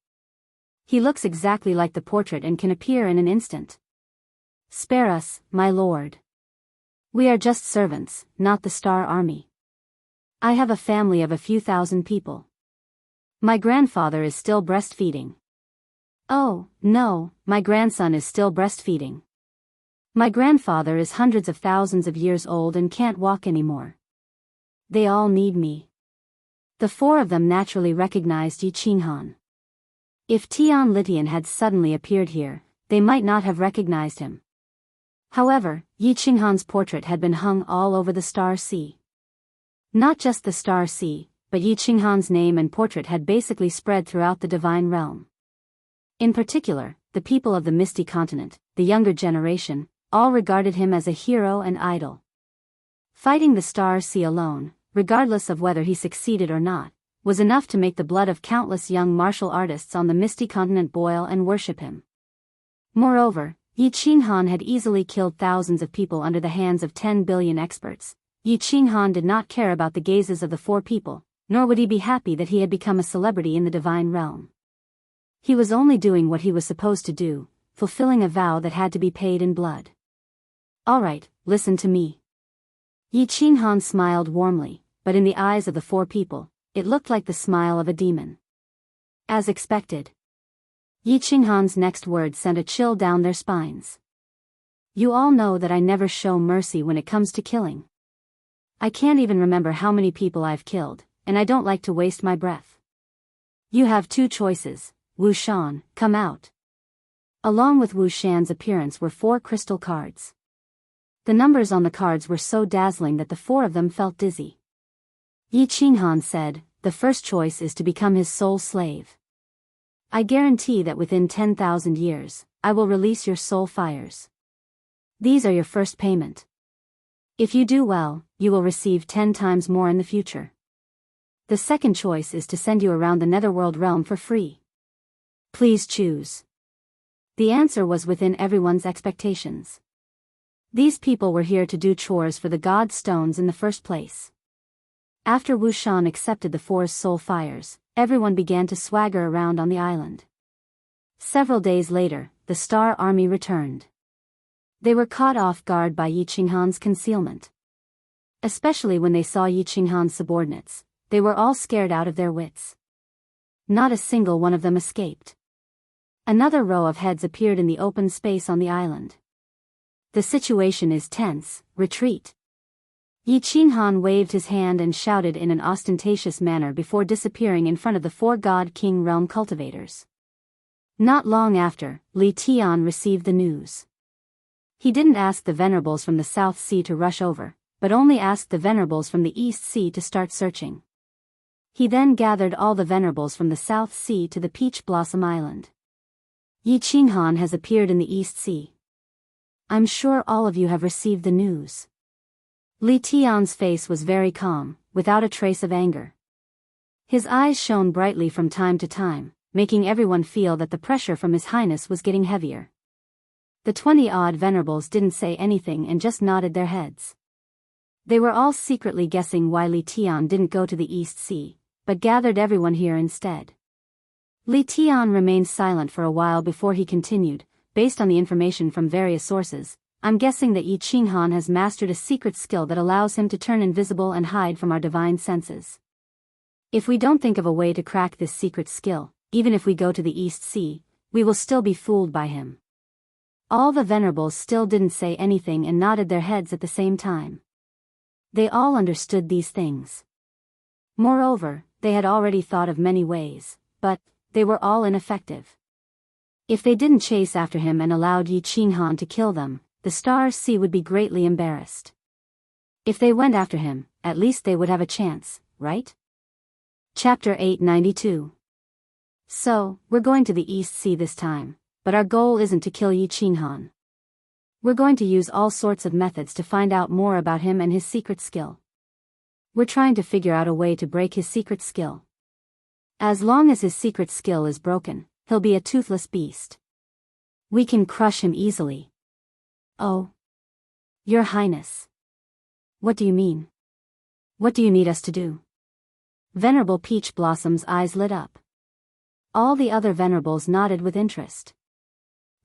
He looks exactly like the portrait and can appear in an instant. Spare us, my lord. We are just servants, not the Star Army. I have a family of a few thousand people. My grandfather is still breastfeeding. Oh, no, my grandson is still breastfeeding. My grandfather is hundreds of thousands of years old and can't walk anymore. They all need me." The 4 of them naturally recognized Yi Qinghan. If Tian Litian had suddenly appeared here, they might not have recognized him. However, Yi Qinghan's portrait had been hung all over the Star Sea. Not just the Star Sea, but Yi Qinghan's name and portrait had basically spread throughout the divine realm. In particular, the people of the Misty Continent, the younger generation, all regarded him as a hero and idol. Fighting the Star Sea alone, regardless of whether he succeeded or not, was enough to make the blood of countless young martial artists on the Misty Continent boil and worship him. Moreover, Yi Qinghan had easily killed thousands of people under the hands of 10 billion experts. Yi Qinghan did not care about the gazes of the 4 people, nor would he be happy that he had become a celebrity in the divine realm. He was only doing what he was supposed to do, fulfilling a vow that had to be paid in blood. "All right, listen to me." Yi Qinghan smiled warmly, but in the eyes of the 4 people, it looked like the smile of a demon. As expected, Yi Qinghan's next words sent a chill down their spines. "You all know that I never show mercy when it comes to killing. I can't even remember how many people I've killed, and I don't like to waste my breath. You have 2 choices, Wu Shan, come out." Along with Wu Shan's appearance were 4 crystal cards. The numbers on the cards were so dazzling that the 4 of them felt dizzy. Yi Qinghan said, "The first choice is to become his sole slave. I guarantee that within 10,000 years, I will release your soul fires. These are your first payment. If you do well, you will receive 10 times more in the future. The second choice is to send you around the netherworld realm for free. Please choose." The answer was within everyone's expectations. These people were here to do chores for the god stones in the first place. After Wu Shan accepted the 4's soul fires, everyone began to swagger around on the island. Several days later, the Star Army returned. They were caught off guard by Yi Qinghan's concealment. Especially when they saw Yi Qinghan's subordinates, they were all scared out of their wits. Not a single one of them escaped. Another row of heads appeared in the open space on the island. "The situation is tense, retreat." Yi Qinghan waved his hand and shouted in an ostentatious manner before disappearing in front of the 4 God King realm cultivators. Not long after, Li Tian received the news. He didn't ask the venerables from the South Sea to rush over, but only asked the venerables from the East Sea to start searching. He then gathered all the venerables from the South Sea to the Peach Blossom Island. "Yi Qinghan has appeared in the East Sea. I'm sure all of you have received the news." Li Tian's face was very calm, without a trace of anger. His eyes shone brightly from time to time, making everyone feel that the pressure from His Highness was getting heavier. The 20-odd venerables didn't say anything and just nodded their heads. They were all secretly guessing why Li Tian didn't go to the East Sea, but gathered everyone here instead. Li Tian remained silent for a while before he continued, "Based on the information from various sources, I'm guessing that Yi Qinghan has mastered a secret skill that allows him to turn invisible and hide from our divine senses. If we don't think of a way to crack this secret skill, even if we go to the East Sea, we will still be fooled by him." All the venerables still didn't say anything and nodded their heads at the same time. They all understood these things. Moreover, they had already thought of many ways, but they were all ineffective. If they didn't chase after him and allowed Yi Qinghan to kill them, the Star Sea would be greatly embarrassed. If they went after him, at least they would have a chance, right? Chapter 892. So, we're going to the East Sea this time, but our goal isn't to kill Yi Qinghan. We're going to use all sorts of methods to find out more about him and his secret skill. We're trying to figure out a way to break his secret skill. As long as his secret skill is broken, he'll be a toothless beast. We can crush him easily. Oh. Your Highness. What do you mean? What do you need us to do? Venerable Peach Blossom's eyes lit up. All the other venerables nodded with interest.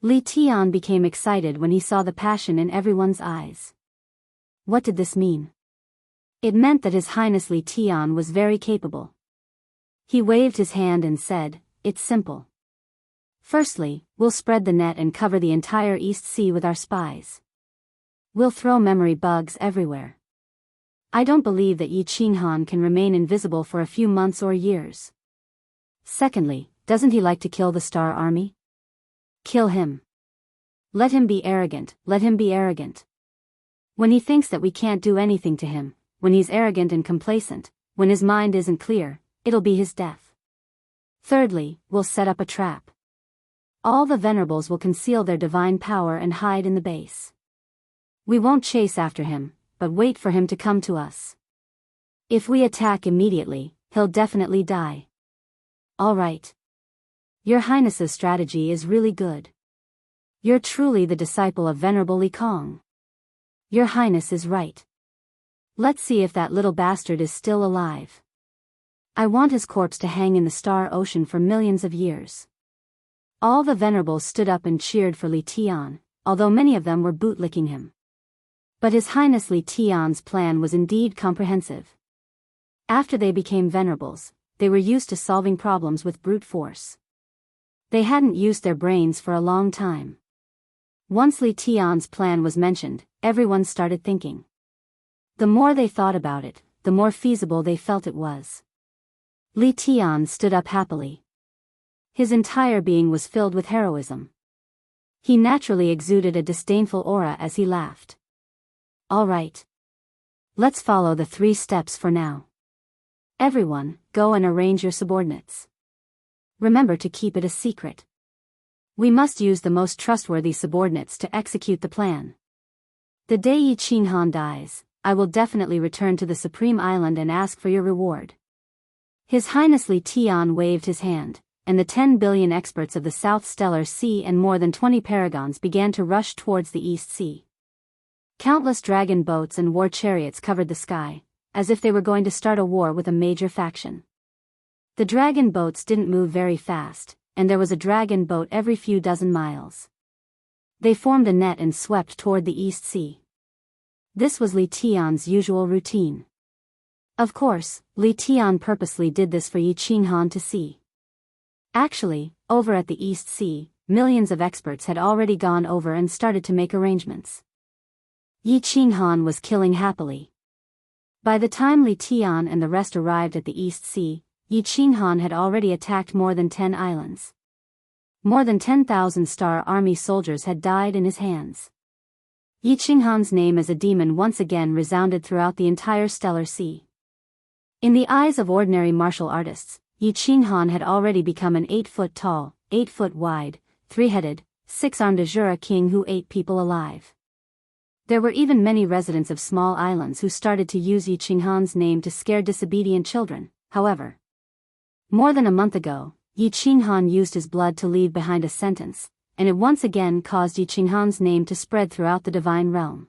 Li Tian became excited when he saw the passion in everyone's eyes. What did this mean? It meant that His Highness Li Tian was very capable. He waved his hand and said, "It's simple. Firstly, we'll spread the net and cover the entire East Sea with our spies. We'll throw memory bugs everywhere. I don't believe that Yi Qinghan can remain invisible for a few months or years. Secondly, doesn't he like to kill the Star Army? Kill him. Let him be arrogant, let him be arrogant. When he thinks that we can't do anything to him, when he's arrogant and complacent, when his mind isn't clear, it'll be his death. Thirdly, we'll set up a trap. All the venerables will conceal their divine power and hide in the base. We won't chase after him, but wait for him to come to us. If we attack immediately, he'll definitely die." "All right. Your Highness's strategy is really good. You're truly the disciple of Venerable Li Kong. Your Highness is right. Let's see if that little bastard is still alive. I want his corpse to hang in the Star Ocean for millions of years." All the venerables stood up and cheered for Li Tian, although many of them were bootlicking him. But His Highness Li Tian's plan was indeed comprehensive. After they became venerables, they were used to solving problems with brute force. They hadn't used their brains for a long time. Once Li Tian's plan was mentioned, everyone started thinking. The more they thought about it, the more feasible they felt it was. Li Tian stood up happily. His entire being was filled with heroism. He naturally exuded a disdainful aura as he laughed. "All right. Let's follow the 3 steps for now. Everyone, go and arrange your subordinates. Remember to keep it a secret. We must use the most trustworthy subordinates to execute the plan. The day Yi Qinghan dies, I will definitely return to the Supreme Island and ask for your reward." His Highness Li Tian waved his hand, and the 10 billion experts of the South Stellar Sea and more than 20 paragons began to rush towards the East Sea. Countless dragon boats and war chariots covered the sky, as if they were going to start a war with a major faction. The dragon boats didn't move very fast, and there was a dragon boat every few dozen miles. They formed a net and swept toward the East Sea. This was Li Tian's usual routine. Of course, Li Tian purposely did this for Yi Qinghan to see. Actually, over at the East Sea, millions of experts had already gone over and started to make arrangements. Yi Qinghan was killing happily. By the time Li Tian and the rest arrived at the East Sea, Yi Qinghan had already attacked more than 10 islands. More than 10,000 Star Army soldiers had died in his hands. Yi Qinghan's name as a demon once again resounded throughout the entire Stellar Sea. In the eyes of ordinary martial artists, Yi Qinghan had already become an 8-foot tall, 8-foot wide, 3-headed, 6-armed Azura king who ate people alive. There were even many residents of small islands who started to use Yi Qinghan's name to scare disobedient children, however. More than a month ago, Yi Qinghan used his blood to leave behind a sentence, and it once again caused Yi Qinghan's name to spread throughout the divine realm.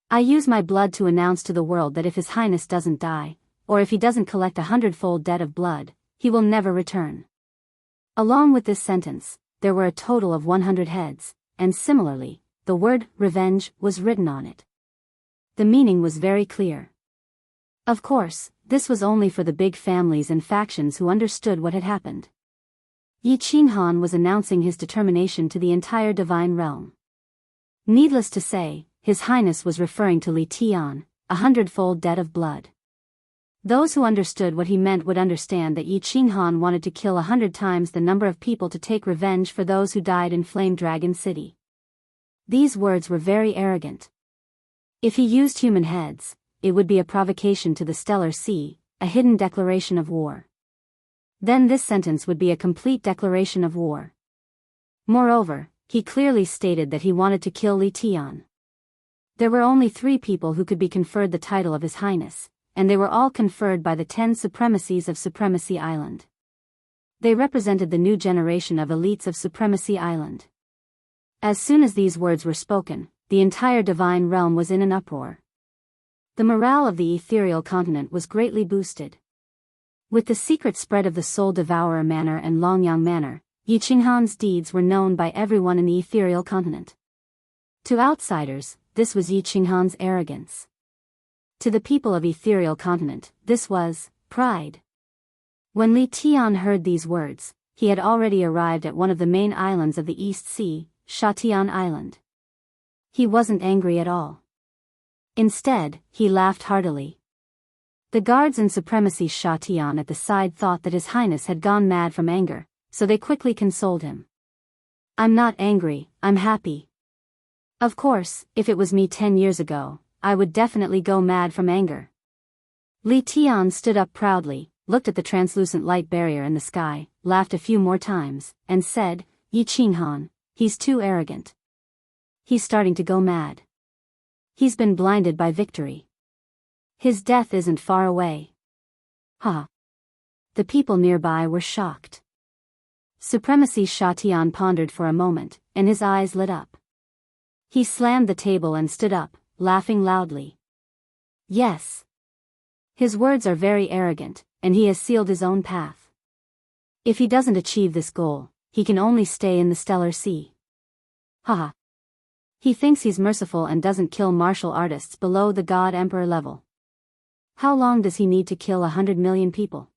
"I use my blood to announce to the world that if His Highness doesn't die, or if he doesn't collect 100-fold debt of blood, he will never return." Along with this sentence, there were a total of 100 heads, and similarly, the word revenge was written on it. The meaning was very clear. Of course, this was only for the big families and factions who understood what had happened. Yi Qinghan was announcing his determination to the entire divine realm. Needless to say, His Highness was referring to Li Tian, 100-fold debt of blood. Those who understood what he meant would understand that Yi Qinghan wanted to kill 100 times the number of people to take revenge for those who died in Flame Dragon City. These words were very arrogant. If he used human heads, it would be a provocation to the Stellar Sea, a hidden declaration of war. Then this sentence would be a complete declaration of war. Moreover, he clearly stated that he wanted to kill Li Tian. There were only 3 people who could be conferred the title of His Highness, and they were all conferred by the 10 supremacies of Supremacy Island. They represented the new generation of elites of Supremacy Island. As soon as these words were spoken, the entire divine realm was in an uproar. The morale of the ethereal continent was greatly boosted. With the secret spread of the Soul Devourer Manor and Longyang Manor, Yi Qinghan's deeds were known by everyone in the ethereal continent. To outsiders, this was Yi Qinghan's arrogance. To the people of ethereal continent, this was pride. When Li Tian heard these words, he had already arrived at one of the main islands of the East Sea, Shatian Island. He wasn't angry at all. Instead, he laughed heartily. The guards in Supremacy Shatian at the side thought that His Highness had gone mad from anger, so they quickly consoled him. "I'm not angry, I'm happy. Of course, if it was me 10 years ago, I would definitely go mad from anger." Li Tian stood up proudly, looked at the translucent light barrier in the sky, laughed a few more times, and said, "Yi Qinghan, he's too arrogant. He's starting to go mad. He's been blinded by victory. His death isn't far away." Ha! The people nearby were shocked. Supremacy Shatian pondered for a moment, and his eyes lit up. He slammed the table and stood up, laughing loudly. Yes. His words are very arrogant, and he has sealed his own path. If he doesn't achieve this goal, he can only stay in the stellar sea. Haha. He thinks he's merciful and doesn't kill martial artists below the God Emperor level. How long does he need to kill 100 million people?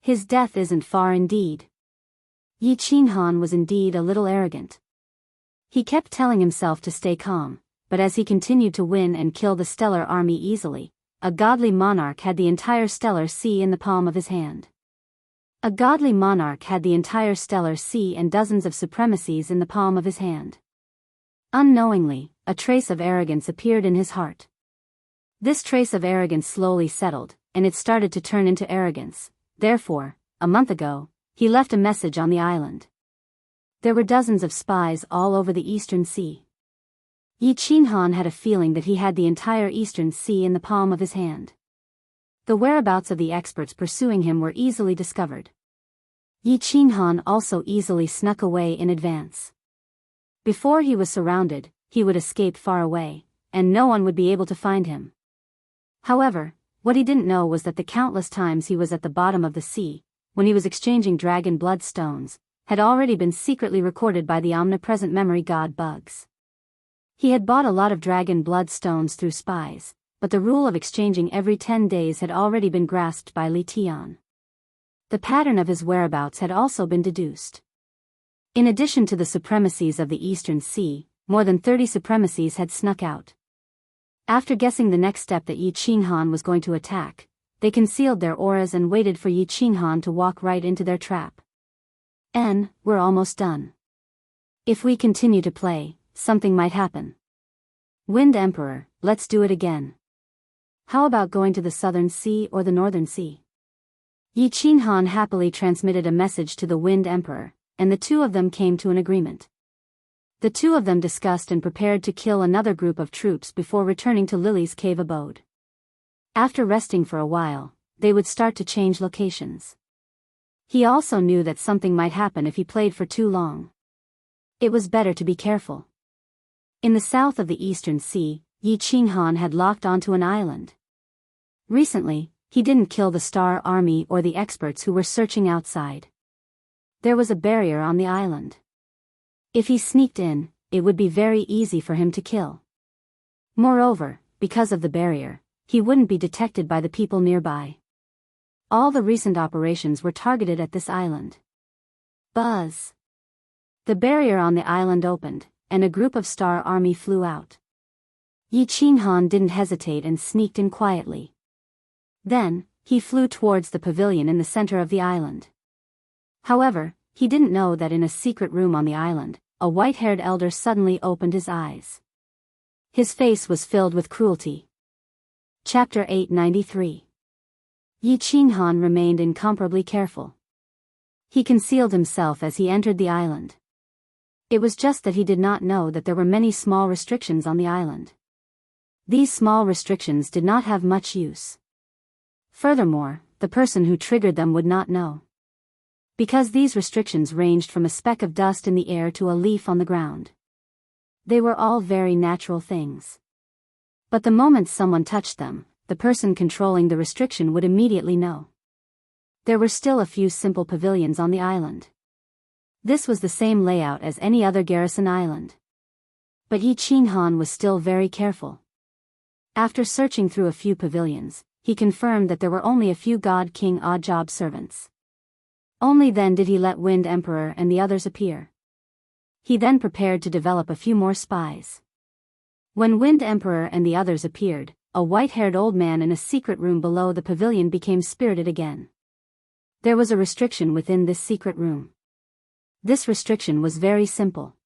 His death isn't far indeed. Yi Qinghan was indeed a little arrogant. He kept telling himself to stay calm, but as he continued to win and kill the stellar army easily, a godly monarch had the entire stellar sea in the palm of his hand. A godly monarch had the entire stellar sea and dozens of supremacies in the palm of his hand. Unknowingly, a trace of arrogance appeared in his heart. This trace of arrogance slowly settled, and it started to turn into arrogance. Therefore, a month ago, he left a message on the island. There were dozens of spies all over the Eastern Sea. Yi Qinghan had a feeling that he had the entire Eastern Sea in the palm of his hand. The whereabouts of the experts pursuing him were easily discovered. Yi Qinghan also easily snuck away in advance. Before he was surrounded, he would escape far away, and no one would be able to find him. However, what he didn't know was that the countless times he was at the bottom of the sea, when he was exchanging dragon blood stones, had already been secretly recorded by the omnipresent memory god Bugs. He had bought a lot of dragon blood stones through spies, but the rule of exchanging every 10 days had already been grasped by Li Tian. The pattern of his whereabouts had also been deduced. In addition to the supremacies of the Eastern Sea, more than 30 supremacies had snuck out. After guessing the next step that Yi Qinghan was going to attack, they concealed their auras and waited for Yi Qinghan to walk right into their trap. We're almost done. If we continue to play, something might happen. Wind Emperor, let's do it again. How about going to the Southern Sea or the Northern Sea? Yi Qinghan happily transmitted a message to the Wind Emperor, and the two of them came to an agreement. The two of them discussed and prepared to kill another group of troops before returning to Lily's cave abode. After resting for a while, they would start to change locations. He also knew that something might happen if he played for too long. It was better to be careful. In the south of the Eastern Sea, Yi Qinghan had locked onto an island. Recently, he didn't kill the Star Army or the experts who were searching outside. There was a barrier on the island. If he sneaked in, it would be very easy for him to kill. Moreover, because of the barrier, he wouldn't be detected by the people nearby. All the recent operations were targeted at this island. Buzz! The barrier on the island opened, and a group of Star Army flew out. Yi Qinghan didn't hesitate and sneaked in quietly. Then, he flew towards the pavilion in the center of the island. However, he didn't know that in a secret room on the island, a white-haired elder suddenly opened his eyes. His face was filled with cruelty. Chapter 893. Yi Qinghan remained incomparably careful. He concealed himself as he entered the island. It was just that he did not know that there were many small restrictions on the island. These small restrictions did not have much use. Furthermore, the person who triggered them would not know. Because these restrictions ranged from a speck of dust in the air to a leaf on the ground. They were all very natural things. But the moment someone touched them, the person controlling the restriction would immediately know. There were still a few simple pavilions on the island. This was the same layout as any other garrison island. But Yi Qinghan was still very careful. After searching through a few pavilions, he confirmed that there were only a few God King odd job servants. Only then did he let Wind Emperor and the others appear. He then prepared to develop a few more spies. When Wind Emperor and the others appeared, a white-haired old man in a secret room below the pavilion became spirited again. There was a restriction within this secret room. This restriction was very simple.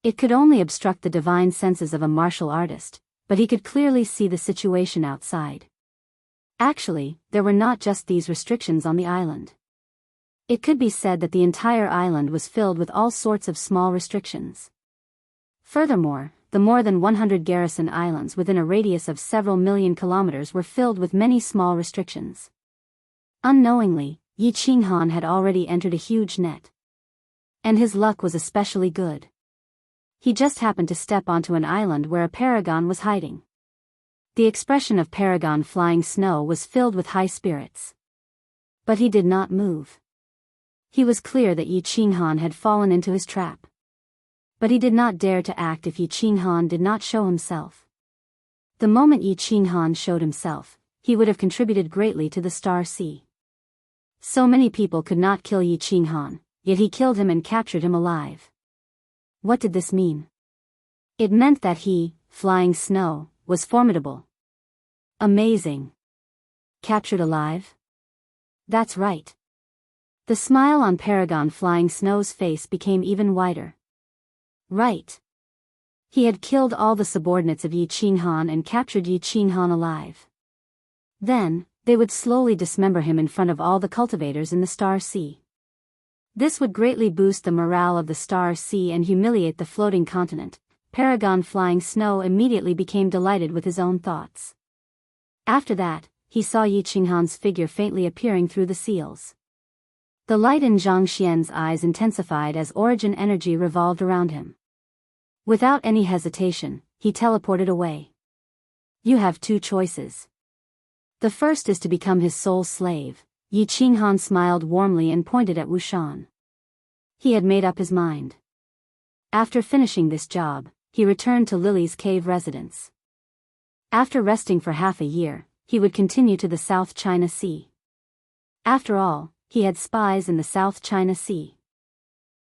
It could only obstruct the divine senses of a martial artist, but he could clearly see the situation outside. Actually, there were not just these restrictions on the island. It could be said that the entire island was filled with all sorts of small restrictions. Furthermore, the more than 100 garrison islands within a radius of several million kilometers were filled with many small restrictions. Unknowingly, Yi Qinghan had already entered a huge net. And his luck was especially good. He just happened to step onto an island where a paragon was hiding. The expression of Paragon Flying Snow was filled with high spirits. But he did not move. He was clear that Yi Qinghan had fallen into his trap. But he did not dare to act if Yi Qinghan did not show himself. The moment Yi Qinghan showed himself, he would have contributed greatly to the Star Sea. So many people could not kill Yi Qinghan, yet he killed him and captured him alive. What did this mean? It meant that he, Flying Snow, was formidable. Amazing. Captured alive? That's right. The smile on Paragon Flying Snow's face became even wider. Right. He had killed all the subordinates of Yi Qinghan and captured Yi Qinghan alive. Then, they would slowly dismember him in front of all the cultivators in the Star Sea. This would greatly boost the morale of the Star Sea and humiliate the floating continent. Paragon Flying Snow immediately became delighted with his own thoughts. After that, he saw Yi Qinghan's figure faintly appearing through the seals. The light in Zhang Xian's eyes intensified as origin energy revolved around him. Without any hesitation, he teleported away. You have two choices. The first is to become his sole slave. Yi Qinghan smiled warmly and pointed at Wushan. He had made up his mind. After finishing this job, he returned to Lily's cave residence. After resting for half a year, he would continue to the South China Sea. After all, he had spies in the South China Sea.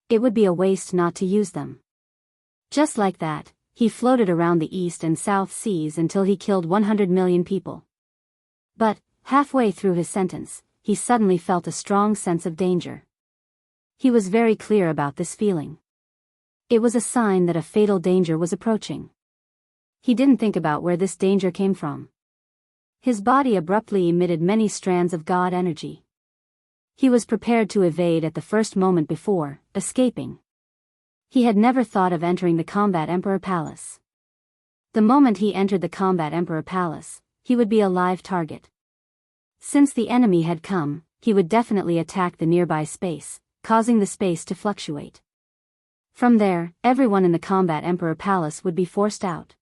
It would be a waste not to use them. Just like that, he floated around the East and South Seas until he killed 100 million people. But, halfway through his sentence, he suddenly felt a strong sense of danger. He was very clear about this feeling. It was a sign that a fatal danger was approaching. He didn't think about where this danger came from. His body abruptly emitted many strands of God energy. He was prepared to evade at the first moment before escaping. He had never thought of entering the Combat Emperor Palace. The moment he entered the Combat Emperor Palace, he would be a live target. Since the enemy had come, he would definitely attack the nearby space, causing the space to fluctuate. From there, everyone in the Combat Emperor Palace would be forced out.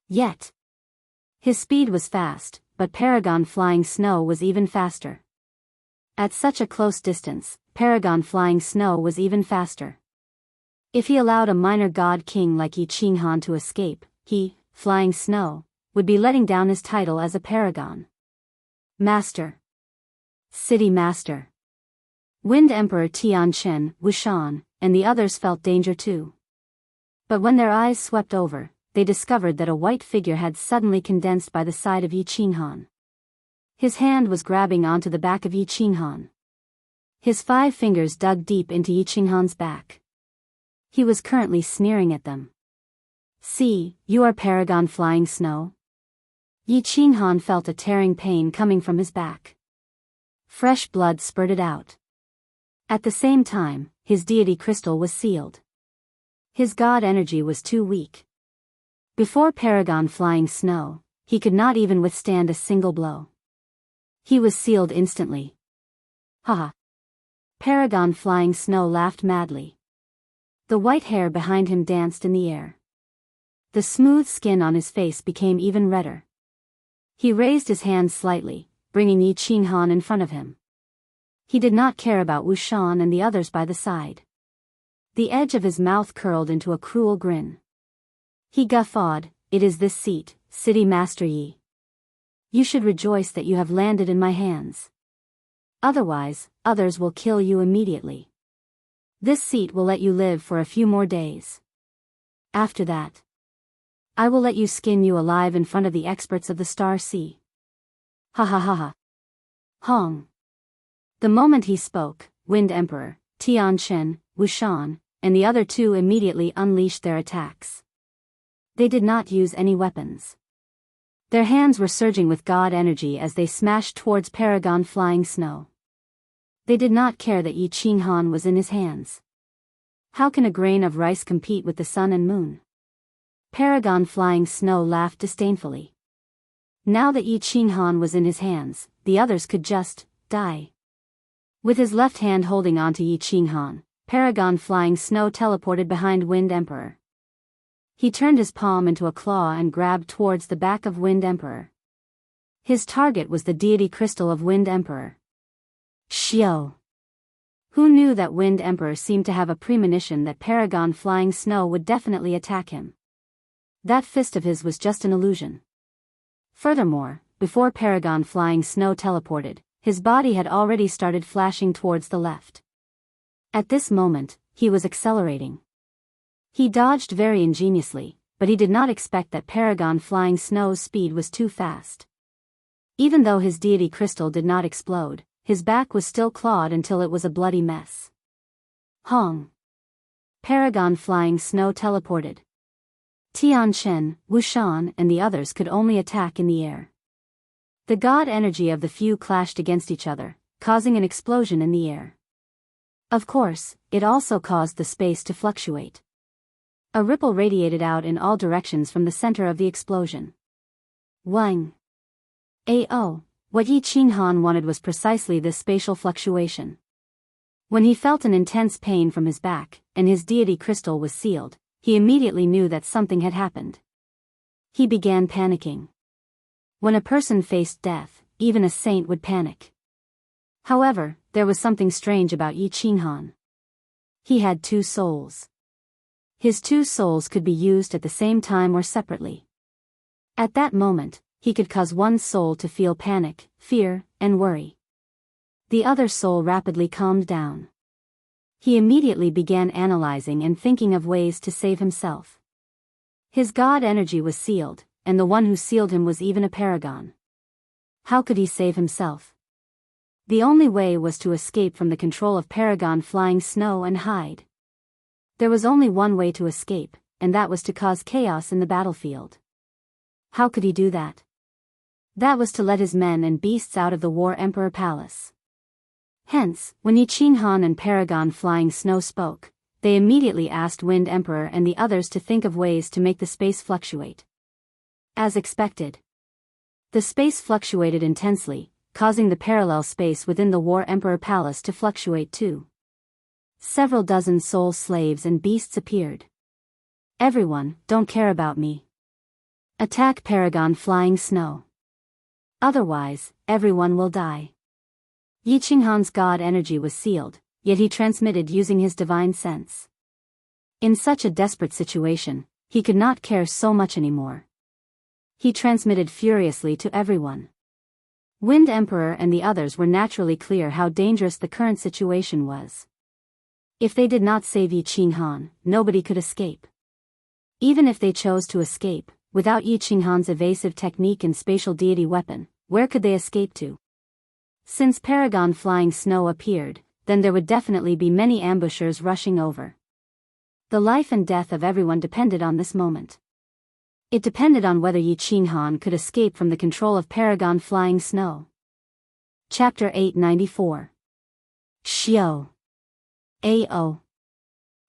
Yet, his speed was fast, but Paragon Flying Snow was even faster. At such a close distance, Paragon Flying Snow was even faster. If he allowed a minor god king like Yi Qinghan to escape, he, Flying Snow, would be letting down his title as a paragon. Master. City Master. Wind Emperor Tianchen, Wushan, and the others felt danger too. But when their eyes swept over, they discovered that a white figure had suddenly condensed by the side of Yi Qinghan. His hand was grabbing onto the back of Yi Qinghan. His 5 fingers dug deep into Yi Qinghan's back. He was currently sneering at them. See, you are Paragon Flying Snow? Yi Qinghan felt a tearing pain coming from his back. Fresh blood spurted out. At the same time, his deity crystal was sealed. His god energy was too weak. Before Paragon Flying Snow, he could not even withstand a single blow. He was sealed instantly. Haha. Paragon Flying Snow laughed madly. The white hair behind him danced in the air. The smooth skin on his face became even redder. He raised his hands slightly, bringing Yi Qinghan in front of him. He did not care about Wu Shan and the others by the side. The edge of his mouth curled into a cruel grin. He guffawed, "It is this seat, City Master Yi. You should rejoice that you have landed in my hands. Otherwise, others will kill you immediately. This seat will let you live for a few more days. After that, I will let you skin you alive in front of the experts of the Star Sea." Ha ha ha ha. Hong. The moment he spoke, Wind Emperor, Tianchen, Wu Shan, and the other two immediately unleashed their attacks. They did not use any weapons. Their hands were surging with god energy as they smashed towards Paragon Flying Snow. They did not care that Yi Qinghan was in his hands. How can a grain of rice compete with the sun and moon? Paragon Flying Snow laughed disdainfully. Now that Yi Qinghan was in his hands, the others could just die. With his left hand holding onto Yi Qinghan, Paragon Flying Snow teleported behind Wind Emperor. He turned his palm into a claw and grabbed towards the back of Wind Emperor. His target was the deity crystal of Wind Emperor. Xiao. Who knew that Wind Emperor seemed to have a premonition that Paragon Flying Snow would definitely attack him? That fist of his was just an illusion. Furthermore, before Paragon Flying Snow teleported, his body had already started flashing towards the left. At this moment, he was accelerating. He dodged very ingeniously, but he did not expect that Paragon Flying Snow's speed was too fast. Even though his deity crystal did not explode, his back was still clawed until it was a bloody mess. Hong. Paragon Flying Snow teleported. Tianchen, Wu Shan, and the others could only attack in the air. The god energy of the few clashed against each other, causing an explosion in the air. Of course, it also caused the space to fluctuate. A ripple radiated out in all directions from the center of the explosion. Wang. Ao, what Yi Qinghan wanted was precisely this spatial fluctuation. When he felt an intense pain from his back, and his deity crystal was sealed, he immediately knew that something had happened. He began panicking. When a person faced death, even a saint would panic. However, there was something strange about Yi Qinghan. He had two souls. His two souls could be used at the same time or separately. At that moment, he could cause one soul to feel panic, fear, and worry. The other soul rapidly calmed down. He immediately began analyzing and thinking of ways to save himself. His god energy was sealed, and the one who sealed him was even a paragon. How could he save himself? The only way was to escape from the control of Paragon Flying Snow and hide. There was only one way to escape, and that was to cause chaos in the battlefield. How could he do that? That was to let his men and beasts out of the War Emperor Palace. Hence, when Yi Qinghan and Paragon Flying Snow spoke, they immediately asked Wind Emperor and the others to think of ways to make the space fluctuate. As expected, the space fluctuated intensely, causing the parallel space within the War Emperor Palace to fluctuate too. Several dozen soul slaves and beasts appeared. Everyone, don't care about me. Attack Paragon Flying Snow. Otherwise, everyone will die. Yi Qinghan's god energy was sealed, yet he transmitted using his divine sense. In such a desperate situation, he could not care so much anymore. He transmitted furiously to everyone. Wind Emperor and the others were naturally clear how dangerous the current situation was. If they did not save Yi Qinghan, nobody could escape. Even if they chose to escape, without Yi Qinghan's evasive technique and spatial deity weapon, where could they escape to? Since Paragon Flying Snow appeared, then there would definitely be many ambushers rushing over. The life and death of everyone depended on this moment. It depended on whether Yi Qinghan could escape from the control of Paragon Flying Snow. Chapter 894. Xiao. AO.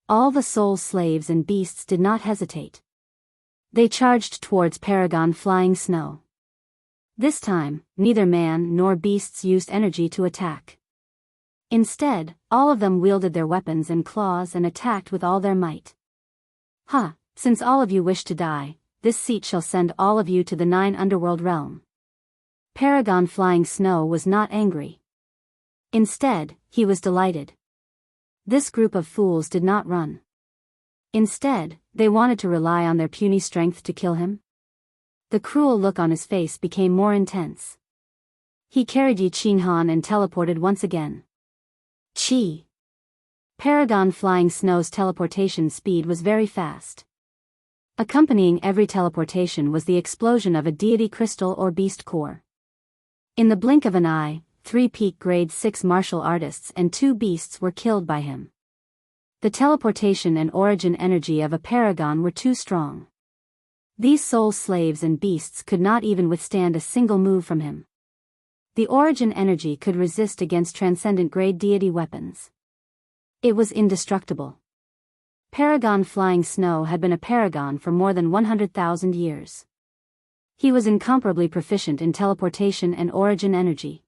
All the soul slaves and beasts did not hesitate. They charged towards Paragon Flying Snow. This time, neither man nor beasts used energy to attack. Instead, all of them wielded their weapons and claws and attacked with all their might. Ha! Since all of you wish to die, this seat shall send all of you to the 9 underworld realm. Paragon Flying Snow was not angry. Instead, he was delighted. This group of fools did not run. Instead, they wanted to rely on their puny strength to kill him. The cruel look on his face became more intense. He carried Yi Qinghan and teleported once again. Chi! Paragon Flying Snow's teleportation speed was very fast. Accompanying every teleportation was the explosion of a deity crystal or beast core. In the blink of an eye, 3 peak grade 6 martial artists and 2 beasts were killed by him. The teleportation and origin energy of a paragon were too strong. These soul slaves and beasts could not even withstand a single move from him. The origin energy could resist against transcendent grade deity weapons. It was indestructible. Paragon Flying Snow had been a paragon for more than 100,000 years. He was incomparably proficient in teleportation and origin energy.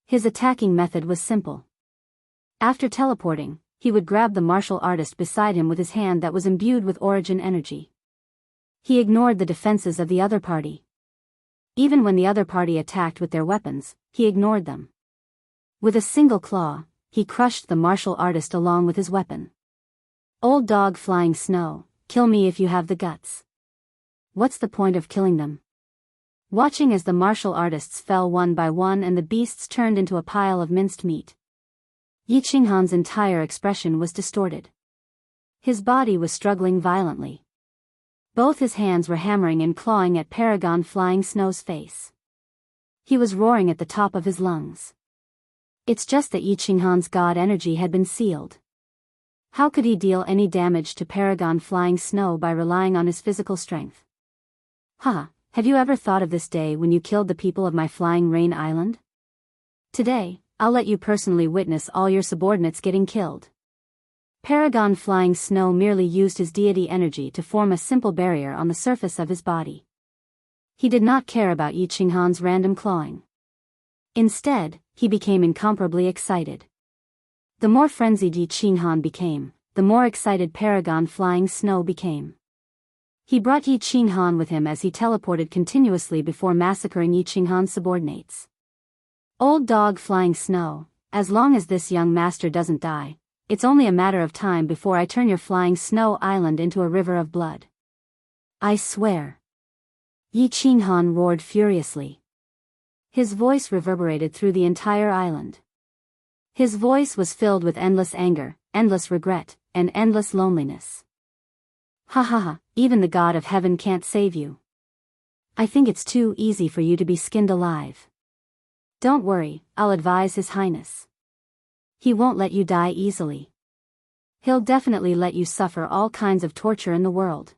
His attacking method was simple. After teleporting, he would grab the martial artist beside him with his hand that was imbued with origin energy. He ignored the defenses of the other party. Even when the other party attacked with their weapons, he ignored them. With a single claw, he crushed the martial artist along with his weapon. Old Dog Flying Snow, kill me if you have the guts. What's the point of killing them? Watching as the martial artists fell one by one and the beasts turned into a pile of minced meat, Yi Qinghan's entire expression was distorted. His body was struggling violently. Both his hands were hammering and clawing at Paragon Flying Snow's face. He was roaring at the top of his lungs. It's just that Yi Qinghan's god energy had been sealed. How could he deal any damage to Paragon Flying Snow by relying on his physical strength? Have you ever thought of this day when you killed the people of my Flying Rain Island? Today, I'll let you personally witness all your subordinates getting killed. Paragon Flying Snow merely used his deity energy to form a simple barrier on the surface of his body. He did not care about Yi Qinghan's random clawing. Instead, he became incomparably excited. The more frenzied Yi Qinghan became, the more excited Paragon Flying Snow became. He brought Yi Qinghan with him as he teleported continuously before massacring Yi Qinghan's subordinates. Old Dog Flying Snow, as long as this young master doesn't die, it's only a matter of time before I turn your Flying Snow Island into a river of blood. I swear. Yi Qinghan roared furiously. His voice reverberated through the entire island. His voice was filled with endless anger, endless regret, and endless loneliness. Even the God of Heaven can't save you. I think it's too easy for you to be skinned alive. Don't worry, I'll advise His Highness. He won't let you die easily. He'll definitely let you suffer all kinds of torture in the world.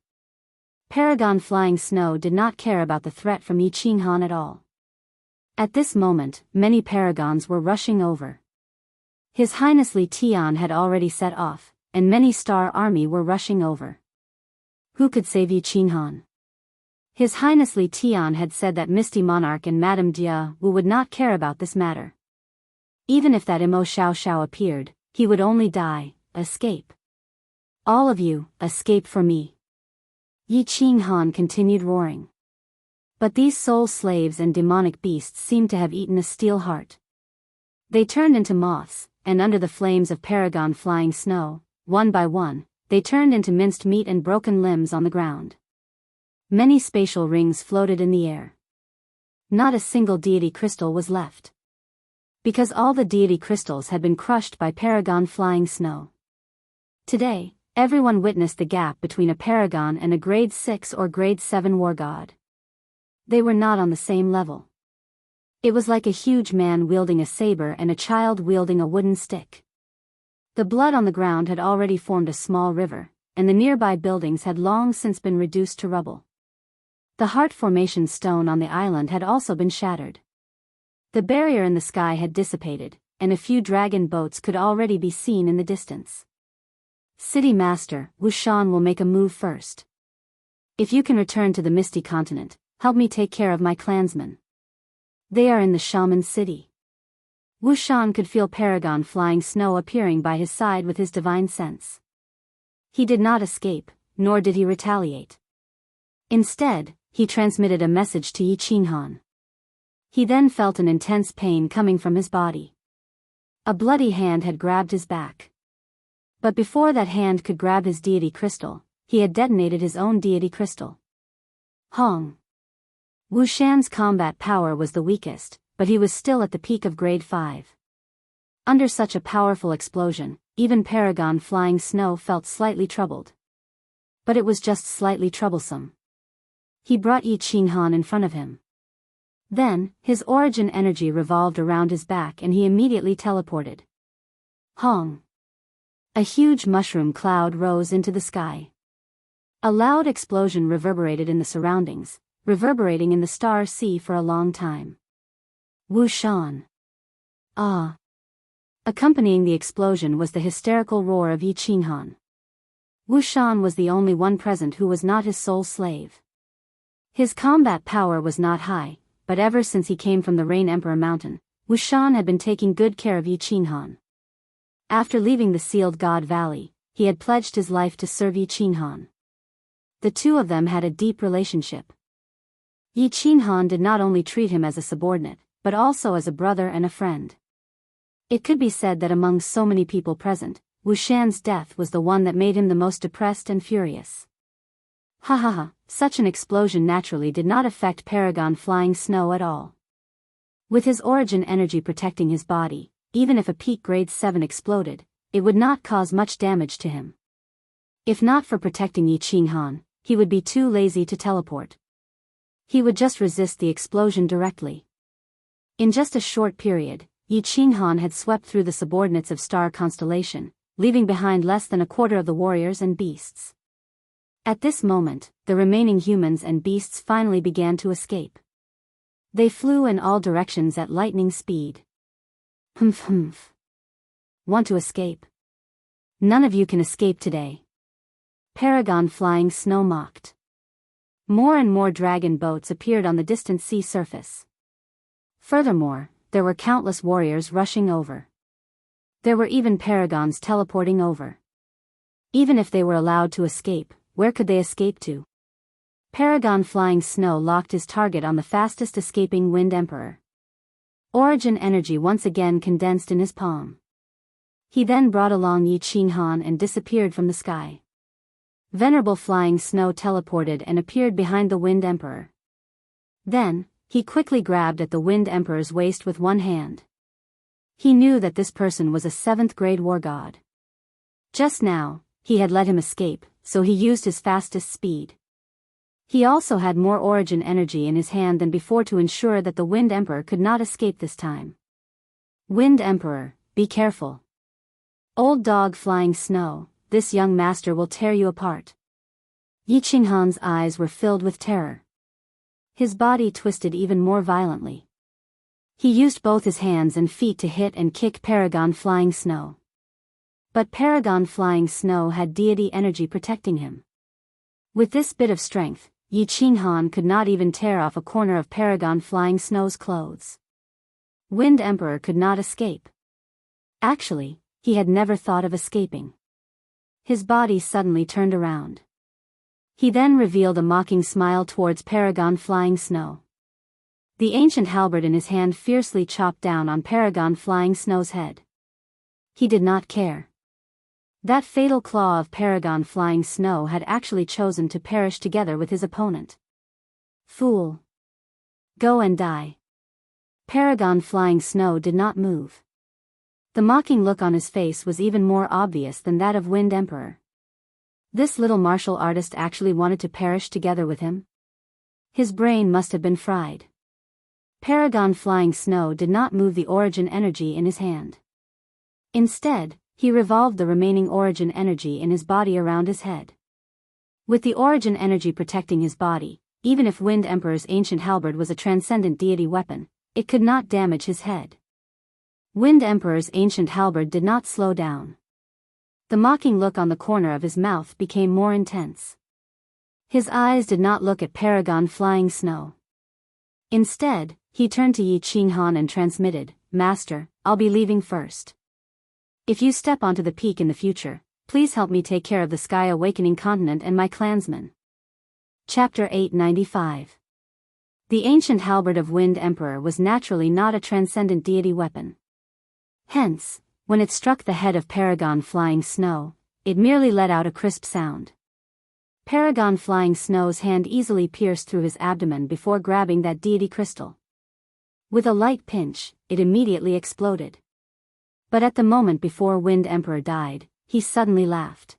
Paragon Flying Snow did not care about the threat from Yi Qinghan at all. At this moment, many paragons were rushing over. His Highness Li Tian had already set off, and many star army were rushing over. Who could save Yi Qinghan? His Highness Li Tian had said that Misty Monarch and Madame Jia Wu would not care about this matter. Even if that Imo Xiao Xiao appeared, he would only die. Escape. All of you, escape for me. Yi Qinghan continued roaring. But these soul slaves and demonic beasts seemed to have eaten a steel heart. They turned into moths, and under the flames of Paragon Flying Snow, one by one, they turned into minced meat and broken limbs on the ground. Many spatial rings floated in the air. Not a single deity crystal was left. Because all the deity crystals had been crushed by Paragon Flying Snow. Today, everyone witnessed the gap between a paragon and a grade 6 or grade 7 war god. They were not on the same level. It was like a huge man wielding a saber and a child wielding a wooden stick. The blood on the ground had already formed a small river, and the nearby buildings had long since been reduced to rubble. The heart formation stone on the island had also been shattered. The barrier in the sky had dissipated, and a few dragon boats could already be seen in the distance. City Master, Wuxian will make a move first. If you can return to the Misty Continent, help me take care of my clansmen. They are in the Shaman City. Wuxian could feel Paragon Flying Snow appearing by his side with his divine sense. He did not escape, nor did he retaliate. Instead, he transmitted a message to Yi Qinghan. He then felt an intense pain coming from his body. A bloody hand had grabbed his back. But before that hand could grab his deity crystal, he had detonated his own deity crystal. Hong. Wuxian's combat power was the weakest, but he was still at the peak of grade 5. Under such a powerful explosion, even Paragon Flying Snow felt slightly troubled. But it was just slightly troublesome. He brought Yi Qinghan in front of him. Then, his origin energy revolved around his back and he immediately teleported. Hong. A huge mushroom cloud rose into the sky. A loud explosion reverberated in the surroundings, reverberating in the star sea for a long time. Wuxian. Ah. Accompanying the explosion was the hysterical roar of Yi Qinghan. Wuxian was the only one present who was not his sole slave. His combat power was not high, but ever since he came from the Rain Emperor Mountain, Wuxian had been taking good care of Yi Qinghan. After leaving the Sealed God Valley, he had pledged his life to serve Yi Qinghan. The two of them had a deep relationship. Yi Qinghan did not only treat him as a subordinate, but also as a brother and a friend. It could be said that among so many people present, Wuxian's death was the one that made him the most depressed and furious. Ha ha ha, such an explosion naturally did not affect Paragon Flying Snow at all. With his origin energy protecting his body, even if a peak grade 7 exploded, it would not cause much damage to him. If not for protecting Yi Qinghan, he would be too lazy to teleport. He would just resist the explosion directly. In just a short period, Yi Qinghan had swept through the subordinates of Star Constellation, leaving behind less than a quarter of the warriors and beasts. At this moment, the remaining humans and beasts finally began to escape. They flew in all directions at lightning speed. Humph. Want to escape? None of you can escape today. Paragon Flying Snow mocked. More and more dragon boats appeared on the distant sea surface. Furthermore, there were countless warriors rushing over. There were even paragons teleporting over. Even if they were allowed to escape, where could they escape to? Paragon Flying Snow locked his target on the fastest escaping Wind Emperor. Origin energy once again condensed in his palm. He then brought along Yi Qinghan and disappeared from the sky. Venerable Flying Snow teleported and appeared behind the Wind Emperor. Then, he quickly grabbed at the Wind Emperor's waist with one hand. He knew that this person was a 7th grade war god. Just now, he had let him escape, so he used his fastest speed. He also had more origin energy in his hand than before to ensure that the Wind Emperor could not escape this time. Wind Emperor, be careful. Old dog Flying Snow, this young master will tear you apart. Yi Qinghan's eyes were filled with terror. His body twisted even more violently. He used both his hands and feet to hit and kick Paragon Flying Snow. But Paragon Flying Snow had deity energy protecting him. With this bit of strength, Yi Qinghan could not even tear off a corner of Paragon Flying Snow's clothes. Wind Emperor could not escape. Actually, he had never thought of escaping. His body suddenly turned around. He then revealed a mocking smile towards Paragon Flying Snow. The ancient halberd in his hand fiercely chopped down on Paragon Flying Snow's head. He did not care. That fatal claw of Paragon Flying Snow had actually chosen to perish together with his opponent. Fool. Go and die. Paragon Flying Snow did not move. The mocking look on his face was even more obvious than that of Wind Emperor. This little martial artist actually wanted to perish together with him? His brain must have been fried. Paragon Flying Snow did not move the origin energy in his hand. Instead, he revolved the remaining origin energy in his body around his head. With the origin energy protecting his body, even if Wind Emperor's ancient halberd was a transcendent deity weapon, it could not damage his head. Wind Emperor's ancient halberd did not slow down. The mocking look on the corner of his mouth became more intense. His eyes did not look at Paragon Flying Snow. Instead, he turned to Yi Qinghan and transmitted, "Master, I'll be leaving first. If you step onto the peak in the future, please help me take care of the Sky Awakening Continent and my clansmen." Chapter 895. The ancient halberd of Wind Emperor was naturally not a transcendent deity weapon. Hence, when it struck the head of Paragon Flying Snow, it merely let out a crisp sound. Paragon Flying Snow's hand easily pierced through his abdomen before grabbing that deity crystal. With a light pinch, it immediately exploded. But at the moment before Wind Emperor died, he suddenly laughed.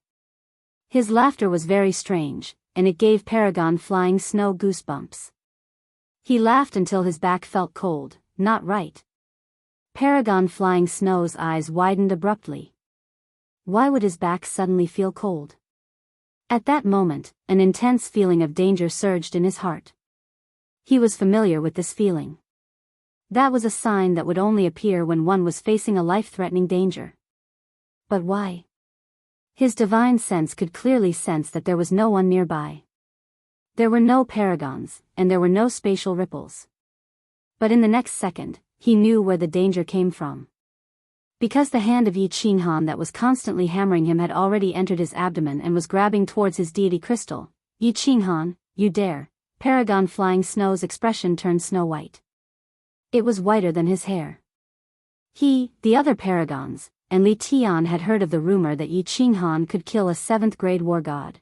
His laughter was very strange, and it gave Paragon Flying Snow goosebumps. He laughed until his back felt cold, not right. Paragon Flying Snow's eyes widened abruptly. Why would his back suddenly feel cold? At that moment, an intense feeling of danger surged in his heart. He was familiar with this feeling. That was a sign that would only appear when one was facing a life-threatening danger. But why? His divine sense could clearly sense that there was no one nearby. There were no paragons, and there were no spatial ripples. But in the next second, he knew where the danger came from. Because the hand of Yi Qinghan that was constantly hammering him had already entered his abdomen and was grabbing towards his deity crystal. "Yi Qinghan, you dare!" Paragon Flying Snow's expression turned snow-white. It was whiter than his hair. He, the other paragons, and Li Tian had heard of the rumor that Yi Qinghan could kill a 7th-grade war god.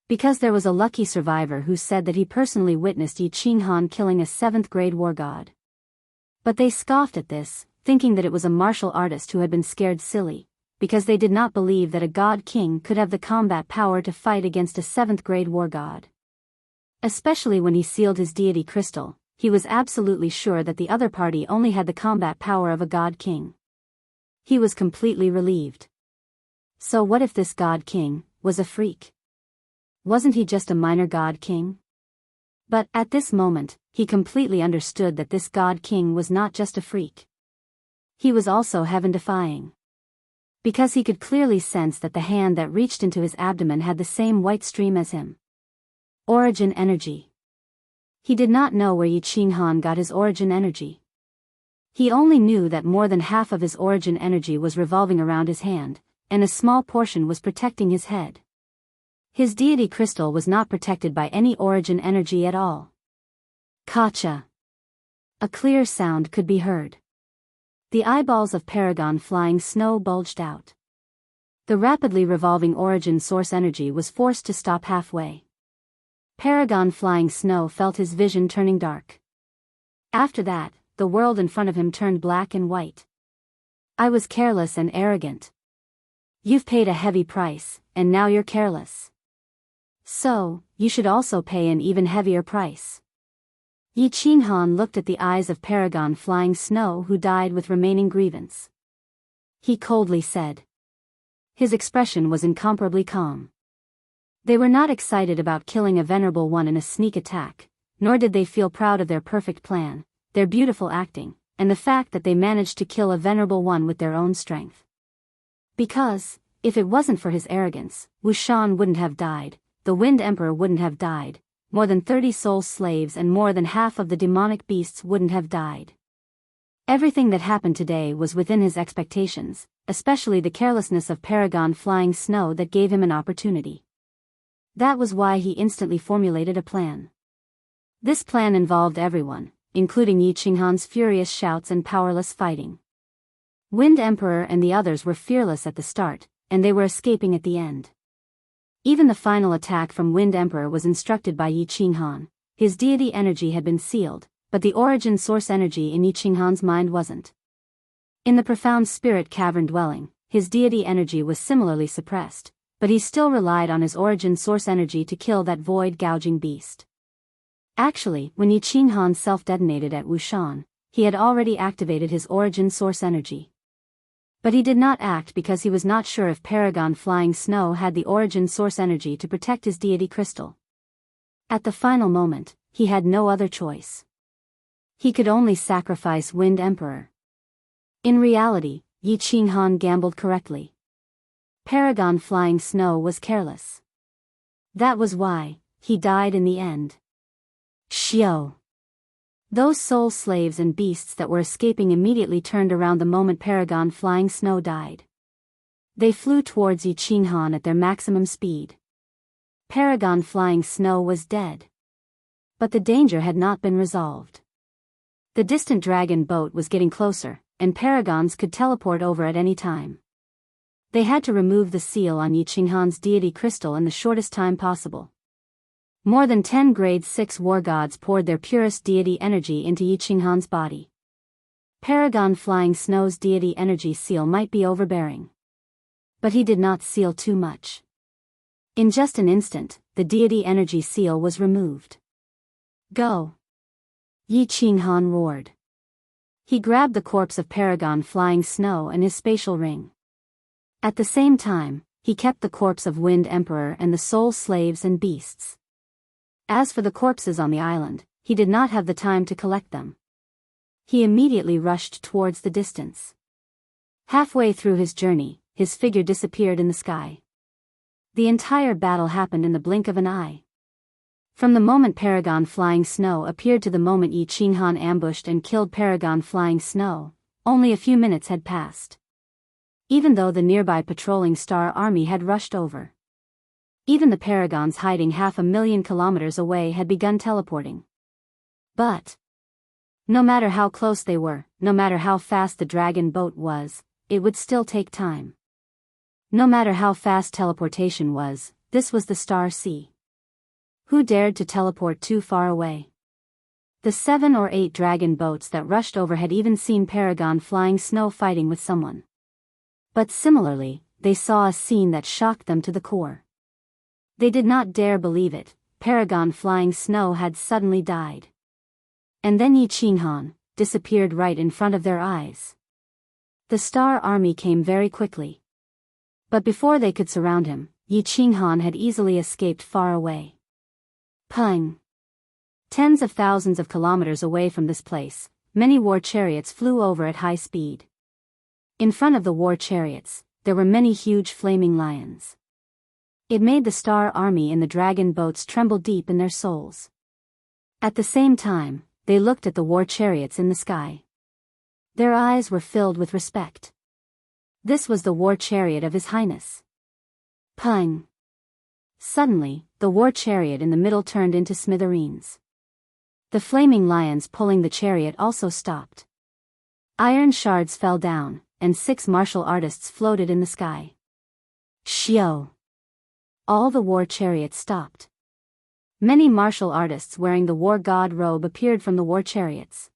Because there was a lucky survivor who said that he personally witnessed Yi Qinghan killing a 7th-grade war god. But they scoffed at this, thinking that it was a martial artist who had been scared silly, because they did not believe that a god king could have the combat power to fight against a 7th-grade war god. Especially when he sealed his deity crystal, he was absolutely sure that the other party only had the combat power of a god king. He was completely relieved. So what if this god king was a freak? Wasn't he just a minor god king? But, at this moment, he completely understood that this god king was not just a freak. He was also heaven-defying. Because he could clearly sense that the hand that reached into his abdomen had the same white stream as him. Origin energy. He did not know where Yi Qinghan got his origin energy. He only knew that more than half of his origin energy was revolving around his hand, and a small portion was protecting his head. His deity crystal was not protected by any origin energy at all. Kacha. A clear sound could be heard. The eyeballs of Paragon Flying Snow bulged out. The rapidly revolving origin source energy was forced to stop halfway. Paragon Flying Snow felt his vision turning dark. After that, the world in front of him turned black and white. "I was careless and arrogant. You've paid a heavy price, and now you're careless. So, you should also pay an even heavier price." Yi Qinghan looked at the eyes of Paragon Flying Snow who died with remaining grievance. He coldly said. His expression was incomparably calm. They were not excited about killing a venerable one in a sneak attack, nor did they feel proud of their perfect plan, their beautiful acting, and the fact that they managed to kill a venerable one with their own strength. Because, if it wasn't for his arrogance, Wuxian wouldn't have died, the Wind Emperor wouldn't have died, more than 30 soul slaves and more than half of the demonic beasts wouldn't have died. Everything that happened today was within his expectations, especially the carelessness of Paragon Flying Snow that gave him an opportunity. That was why he instantly formulated a plan. This plan involved everyone, including Yi Qinghan's furious shouts and powerless fighting. Wind Emperor and the others were fearless at the start, and they were escaping at the end. Even the final attack from Wind Emperor was instructed by Yi Qinghan. His deity energy had been sealed, but the origin source energy in Yi Qinghan's mind wasn't. In the profound spirit cavern dwelling, his deity energy was similarly suppressed, but he still relied on his origin source energy to kill that void-gouging beast. Actually, when Yi Qinghan self-detonated at Wuxian, he had already activated his origin source energy. But he did not act because he was not sure if Paragon Flying Snow had the origin source energy to protect his deity crystal. At the final moment, he had no other choice. He could only sacrifice Wind Emperor. In reality, Yi Qinghan gambled correctly. Paragon Flying Snow was careless. That was why he died in the end. Xiao. Those soul slaves and beasts that were escaping immediately turned around the moment Paragon Flying Snow died. They flew towards Yi Qinghan at their maximum speed. Paragon Flying Snow was dead. But the danger had not been resolved. The distant dragon boat was getting closer, and paragons could teleport over at any time. They had to remove the seal on Yi Qinghan's deity crystal in the shortest time possible. More than 10 grade 6 war gods poured their purest deity energy into Yi Qinghan's body. Paragon Flying Snow's deity energy seal might be overbearing. But he did not seal too much. In just an instant, the deity energy seal was removed. Go! Yi Qinghan roared. He grabbed the corpse of Paragon Flying Snow and his spatial ring. At the same time, he kept the corpse of Wind Emperor and the soul slaves and beasts. As for the corpses on the island, he did not have the time to collect them. He immediately rushed towards the distance. Halfway through his journey, his figure disappeared in the sky. The entire battle happened in the blink of an eye. From the moment Paragon Flying Snow appeared to the moment Yi Qinghan ambushed and killed Paragon Flying Snow, only a few minutes had passed. Even though the nearby patrolling star army had rushed over. Even the paragons hiding 500,000 kilometers away had begun teleporting. But no matter how close they were, no matter how fast the dragon boat was, it would still take time. No matter how fast teleportation was, this was the Star Sea. Who dared to teleport too far away? The 7 or 8 dragon boats that rushed over had even seen Paragon Flying Snow fighting with someone. But similarly, they saw a scene that shocked them to the core. They did not dare believe it. Paragon Flying Snow had suddenly died. And then Yi Qinghan disappeared right in front of their eyes. The Star Army came very quickly. But before they could surround him, Yi Qinghan had easily escaped far away. Peng! Tens of thousands of kilometers away from this place, many war chariots flew over at high speed. In front of the war chariots, there were many huge flaming lions. It made the Star Army and the dragon boats tremble deep in their souls. At the same time, they looked at the war chariots in the sky. Their eyes were filled with respect. This was the war chariot of His Highness. Peng! Suddenly, the war chariot in the middle turned into smithereens. The flaming lions pulling the chariot also stopped. Iron shards fell down, and 6 martial artists floated in the sky. Xiao! All the war chariots stopped. Many martial artists wearing the war god robe appeared from the war chariots.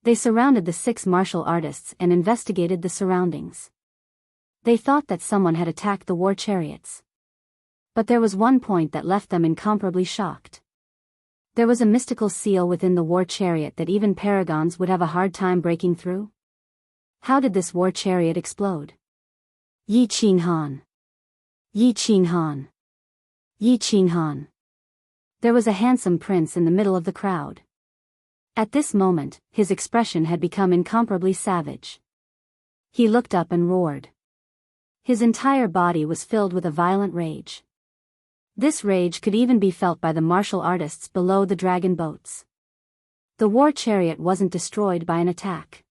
They surrounded the 6 martial artists and investigated the surroundings. They thought that someone had attacked the war chariots. But there was one point that left them incomparably shocked. There was a mystical seal within the war chariot that even paragons would have a hard time breaking through. How did this war chariot explode? Yi Qinghan! Yi Qinghan! Yi Qinghan! There was a handsome prince in the middle of the crowd. At this moment, his expression had become incomparably savage. He looked up and roared. His entire body was filled with a violent rage. This rage could even be felt by the martial artists below the dragon boats. The war chariot wasn't destroyed by an attack.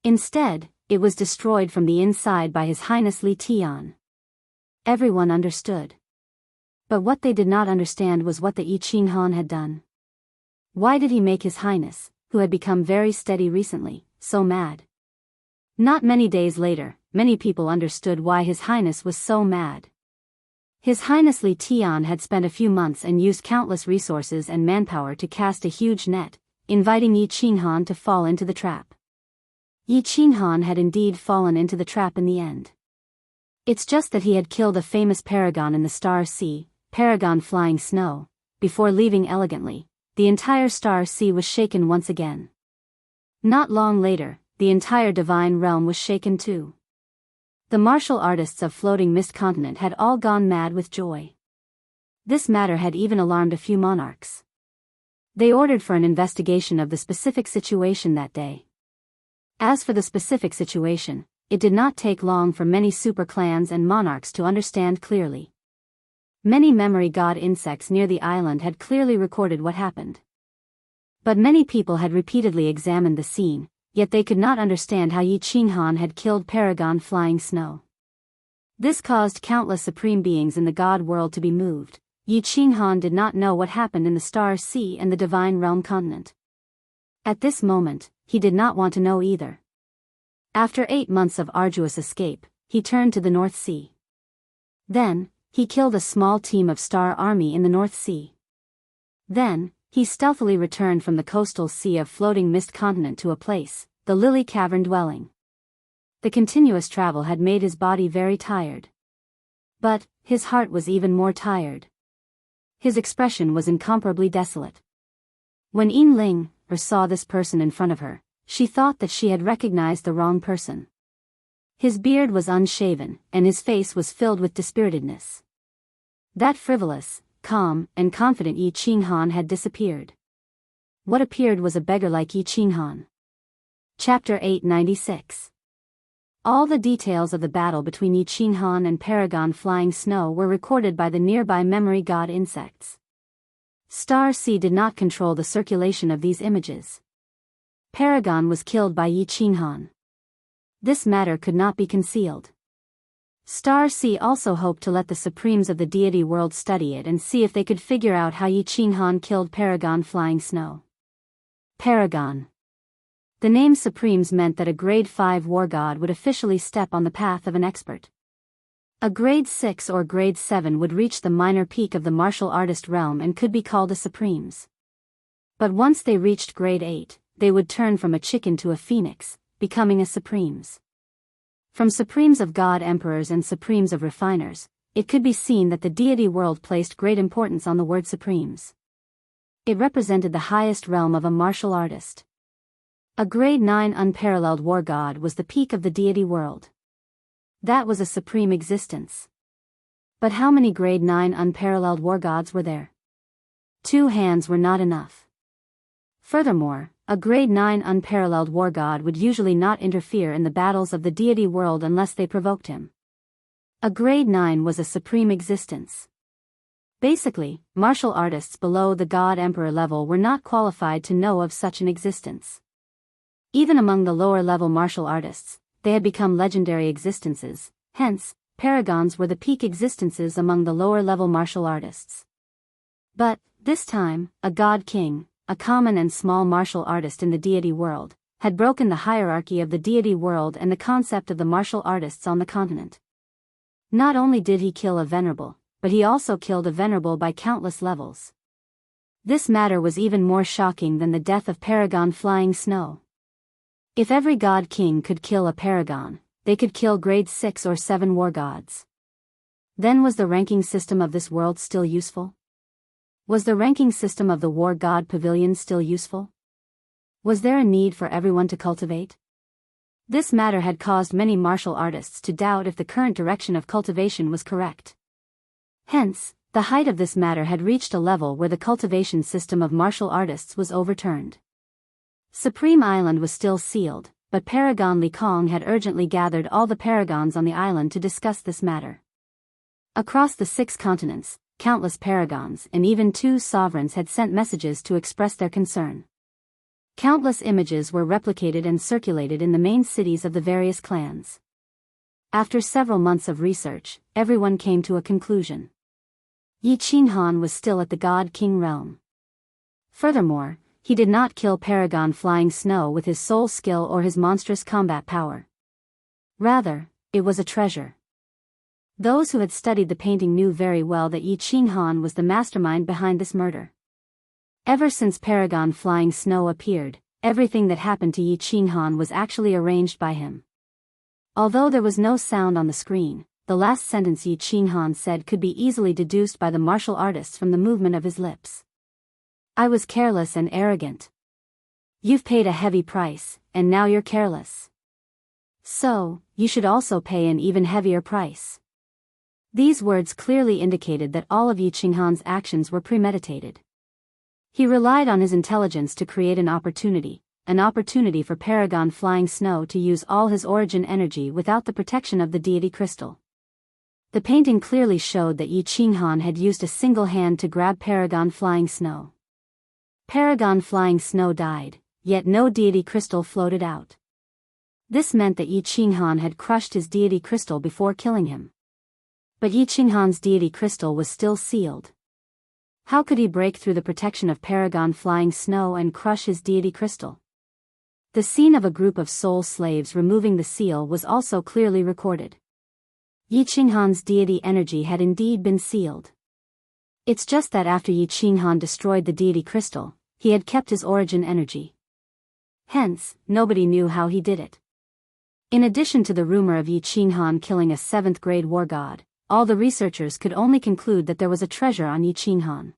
Instead, it was destroyed from the inside by His Highness Li Tian. Everyone understood. But what they did not understand was what the Yi Qinghan had done. Why did he make His Highness, who had become very steady recently, so mad? Not many days later, many people understood why His Highness was so mad. His Highness Li Tian had spent a few months and used countless resources and manpower to cast a huge net, inviting Yi Qinghan to fall into the trap. Yi Qinghan had indeed fallen into the trap in the end. It's just that he had killed a famous paragon in the Star Sea, Paragon Flying Snow. Before leaving elegantly, the entire Star Sea was shaken once again. Not long later, the entire divine realm was shaken too. The martial artists of Floating Mist Continent had all gone mad with joy. This matter had even alarmed a few monarchs. They ordered for an investigation of the specific situation that day. As for the specific situation, it did not take long for many super clans and monarchs to understand clearly. Many memory god insects near the island had clearly recorded what happened. But many people had repeatedly examined the scene, yet they could not understand how Yi Qinghan had killed Paragon Flying Snow. This caused countless supreme beings in the god world to be moved. Yi Qinghan did not know what happened in the Star Sea and the Divine Realm continent. At this moment, he did not want to know either. After 8 months of arduous escape, he turned to the North Sea. Then, he killed a small team of Star Army in the North Sea. Then, he stealthily returned from the coastal sea of floating mist continent to a place, the Lily Cavern dwelling. The continuous travel had made his body very tired. But, his heart was even more tired. His expression was incomparably desolate. When Yin Ling saw this person in front of her, she thought that she had recognized the wrong person. His beard was unshaven, and his face was filled with dispiritedness. That frivolous, calm, and confident Yi Qinghan had disappeared. What appeared was a beggar like Yi Qinghan. Chapter 896. All the details of the battle between Yi Qinghan and Paragon Flying Snow were recorded by the nearby memory god insects. Star Sea did not control the circulation of these images. Paragon was killed by Yi Qinghan. This matter could not be concealed. Star Sea also hoped to let the supremes of the deity world study it and see if they could figure out how Yi Qinghan killed Paragon Flying Snow. Paragon. The name Supremes meant that a grade 5 war god would officially step on the path of an expert. A grade 6 or grade 7 would reach the minor peak of the martial artist realm and could be called a Supremes. But once they reached grade 8, they would turn from a chicken to a phoenix, becoming a Supremes. From Supremes of God Emperors and Supremes of Refiners, it could be seen that the deity world placed great importance on the word Supremes. It represented the highest realm of a martial artist. A grade 9 unparalleled war god was the peak of the deity world. That was a supreme existence. But how many grade 9 unparalleled war gods were there? 2 hands were not enough. Furthermore, a grade 9 unparalleled war god would usually not interfere in the battles of the deity world unless they provoked him. A grade 9 was a supreme existence. Basically, martial artists below the god emperor level were not qualified to know of such an existence. Even among the lower level martial artists, they had become legendary existences, hence, paragons were the peak existences among the lower level martial artists. But, this time, a god king, a common and small martial artist in the deity world, had broken the hierarchy of the deity world and the concept of the martial artists on the continent. Not only did he kill a venerable, but he also killed a venerable by countless levels. This matter was even more shocking than the death of Paragon Flying Snow. If every god king could kill a paragon, they could kill grade 6 or 7 war gods. Then was the ranking system of this world still useful? Was the ranking system of the war god pavilion still useful? Was there a need for everyone to cultivate? This matter had caused many martial artists to doubt if the current direction of cultivation was correct. Hence, the height of this matter had reached a level where the cultivation system of martial artists was overturned. Supreme Island was still sealed, but Paragon Li Kong had urgently gathered all the paragons on the island to discuss this matter. Across the 6 continents, countless paragons and even 2 sovereigns had sent messages to express their concern. Countless images were replicated and circulated in the main cities of the various clans. After several months of research, everyone came to a conclusion. Yi Qinghan was still at the God King realm. Furthermore, he did not kill Paragon Flying Snow with his soul skill or his monstrous combat power. Rather, it was a treasure. Those who had studied the painting knew very well that Yi Qinghan was the mastermind behind this murder. Ever since Paragon Flying Snow appeared, everything that happened to Yi Qinghan was actually arranged by him. Although there was no sound on the screen, the last sentence Yi Qinghan said could be easily deduced by the martial artists from the movement of his lips. I was careless and arrogant. You've paid a heavy price, and now you're careless. So, you should also pay an even heavier price. These words clearly indicated that all of Yi Qinghan's actions were premeditated. He relied on his intelligence to create an opportunity, an opportunity for Paragon Flying Snow to use all his origin energy without the protection of the deity crystal. The painting clearly showed that Yi Qinghan had used a single hand to grab Paragon Flying Snow. Paragon Flying Snow died, yet no deity crystal floated out. This meant that Yi Qinghan had crushed his deity crystal before killing him. But Yi Qinghan's deity crystal was still sealed. How could he break through the protection of Paragon Flying Snow and crush his deity crystal? The scene of a group of soul slaves removing the seal was also clearly recorded. Yi Qinghan's deity energy had indeed been sealed. It's just that after Yi Qinghan destroyed the deity crystal, he had kept his origin energy. Hence, nobody knew how he did it. In addition to the rumor of Yi Qinghan killing a 7th grade war god, all the researchers could only conclude that there was a treasure on Yi Qinghan.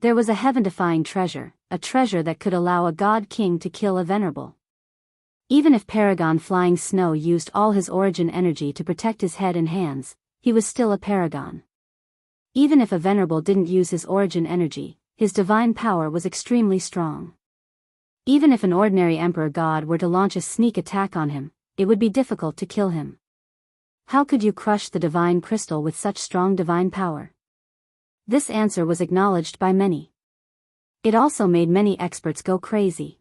There was a heaven-defying treasure, a treasure that could allow a god king to kill a venerable. Even if Paragon Flying Snow used all his origin energy to protect his head and hands, he was still a paragon. Even if a venerable didn't use his origin energy, his divine power was extremely strong. Even if an ordinary emperor god were to launch a sneak attack on him, it would be difficult to kill him. How could you crush the divine crystal with such strong divine power? This answer was acknowledged by many. It also made many experts go crazy.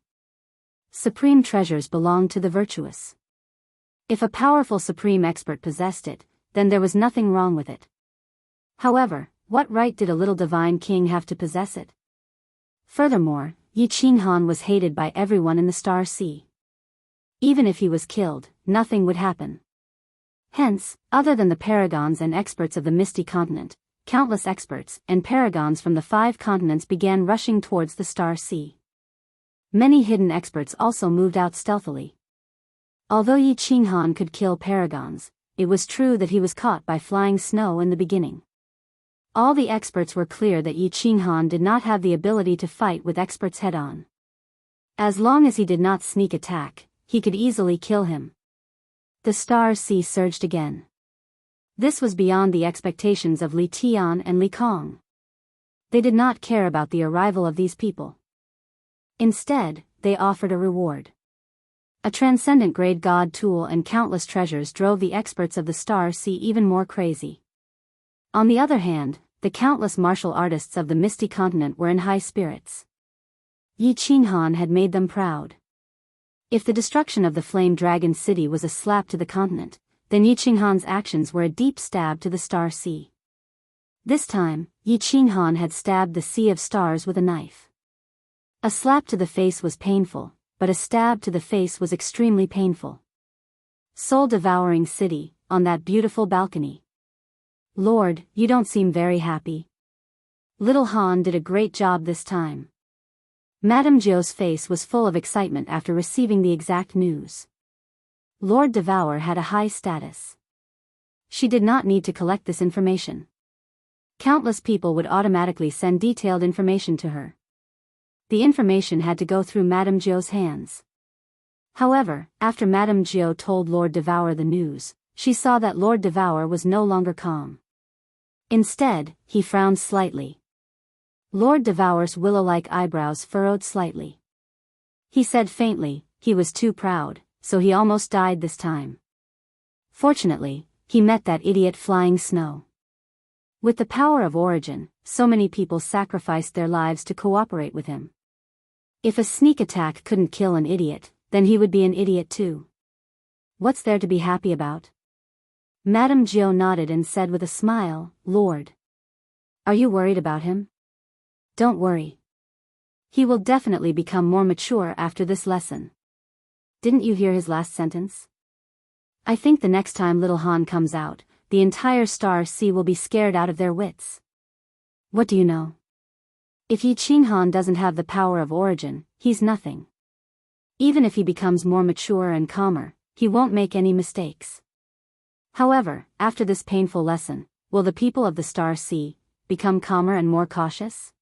Supreme treasures belong to the virtuous. If a powerful supreme expert possessed it, then there was nothing wrong with it. However, what right did a little divine king have to possess it? Furthermore, Yi Qinghan was hated by everyone in the Star Sea. Even if he was killed, nothing would happen. Hence, other than the paragons and experts of the Misty Continent, countless experts and paragons from the 5 continents began rushing towards the Star Sea. Many hidden experts also moved out stealthily. Although Yi Qinghan could kill paragons, it was true that he was caught by flying snow in the beginning. All the experts were clear that Yi Qinghan did not have the ability to fight with experts head-on. As long as he did not sneak attack, he could easily kill him. The Star Sea surged again. This was beyond the expectations of Li Tian and Li Kong. They did not care about the arrival of these people. Instead, they offered a reward. A transcendent grade god tool and countless treasures drove the experts of the Star Sea even more crazy. On the other hand, the countless martial artists of the Misty Continent were in high spirits. Yi Qinghan had made them proud. If the destruction of the Flame Dragon City was a slap to the continent, then Yi Qinghan's actions were a deep stab to the Star Sea. This time, Yi Qinghan had stabbed the Sea of Stars with a knife. A slap to the face was painful, but a stab to the face was extremely painful. Soul-devouring city, on that beautiful balcony. Lord, you don't seem very happy. Little Han did a great job this time. Madame Jiao's face was full of excitement after receiving the exact news. Lord Devour had a high status. She did not need to collect this information. Countless people would automatically send detailed information to her. The information had to go through Madame Jiao's hands. However, after Madame Jiao told Lord Devour the news, she saw that Lord Devour was no longer calm. Instead, he frowned slightly. Lord Devour's willow-like eyebrows furrowed slightly. He said faintly, he was too proud, so he almost died this time. Fortunately, he met that idiot Flying Snow. With the power of origin, so many people sacrificed their lives to cooperate with him. If a sneak attack couldn't kill an idiot, then he would be an idiot too. What's there to be happy about? Madame Jiao nodded and said with a smile, Lord. Are you worried about him? Don't worry. He will definitely become more mature after this lesson. Didn't you hear his last sentence? I think the next time little Han comes out, the entire Star Sea will be scared out of their wits. What do you know? If Yi Qinghan doesn't have the power of origin, he's nothing. Even if he becomes more mature and calmer, he won't make any mistakes. However, after this painful lesson, will the people of the Star Sea become calmer and more cautious?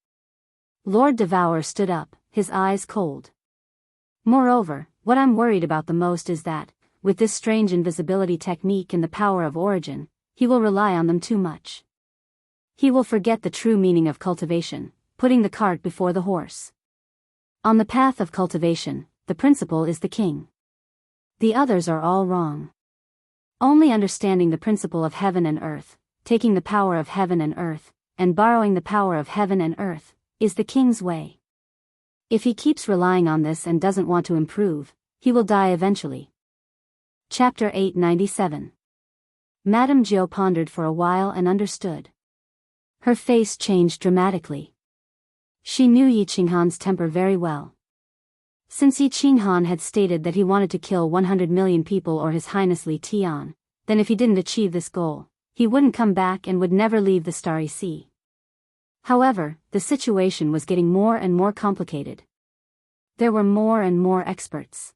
Lord Devour stood up, his eyes cold. Moreover, what I'm worried about the most is that, with this strange invisibility technique and the power of origin, he will rely on them too much. He will forget the true meaning of cultivation, putting the cart before the horse. On the path of cultivation, the principal is the king. The others are all wrong. Only understanding the principle of heaven and earth, taking the power of heaven and earth, and borrowing the power of heaven and earth, is the king's way. If he keeps relying on this and doesn't want to improve, he will die eventually. Chapter 897. Madame Jiao pondered for a while and understood. Her face changed dramatically. She knew Yi Qinghan's temper very well. Since Yi Qinghan had stated that he wanted to kill 100 million people or His Highness Li Tian, then if he didn't achieve this goal, he wouldn't come back and would never leave the Starry Sea. However, the situation was getting more and more complicated. There were more and more experts.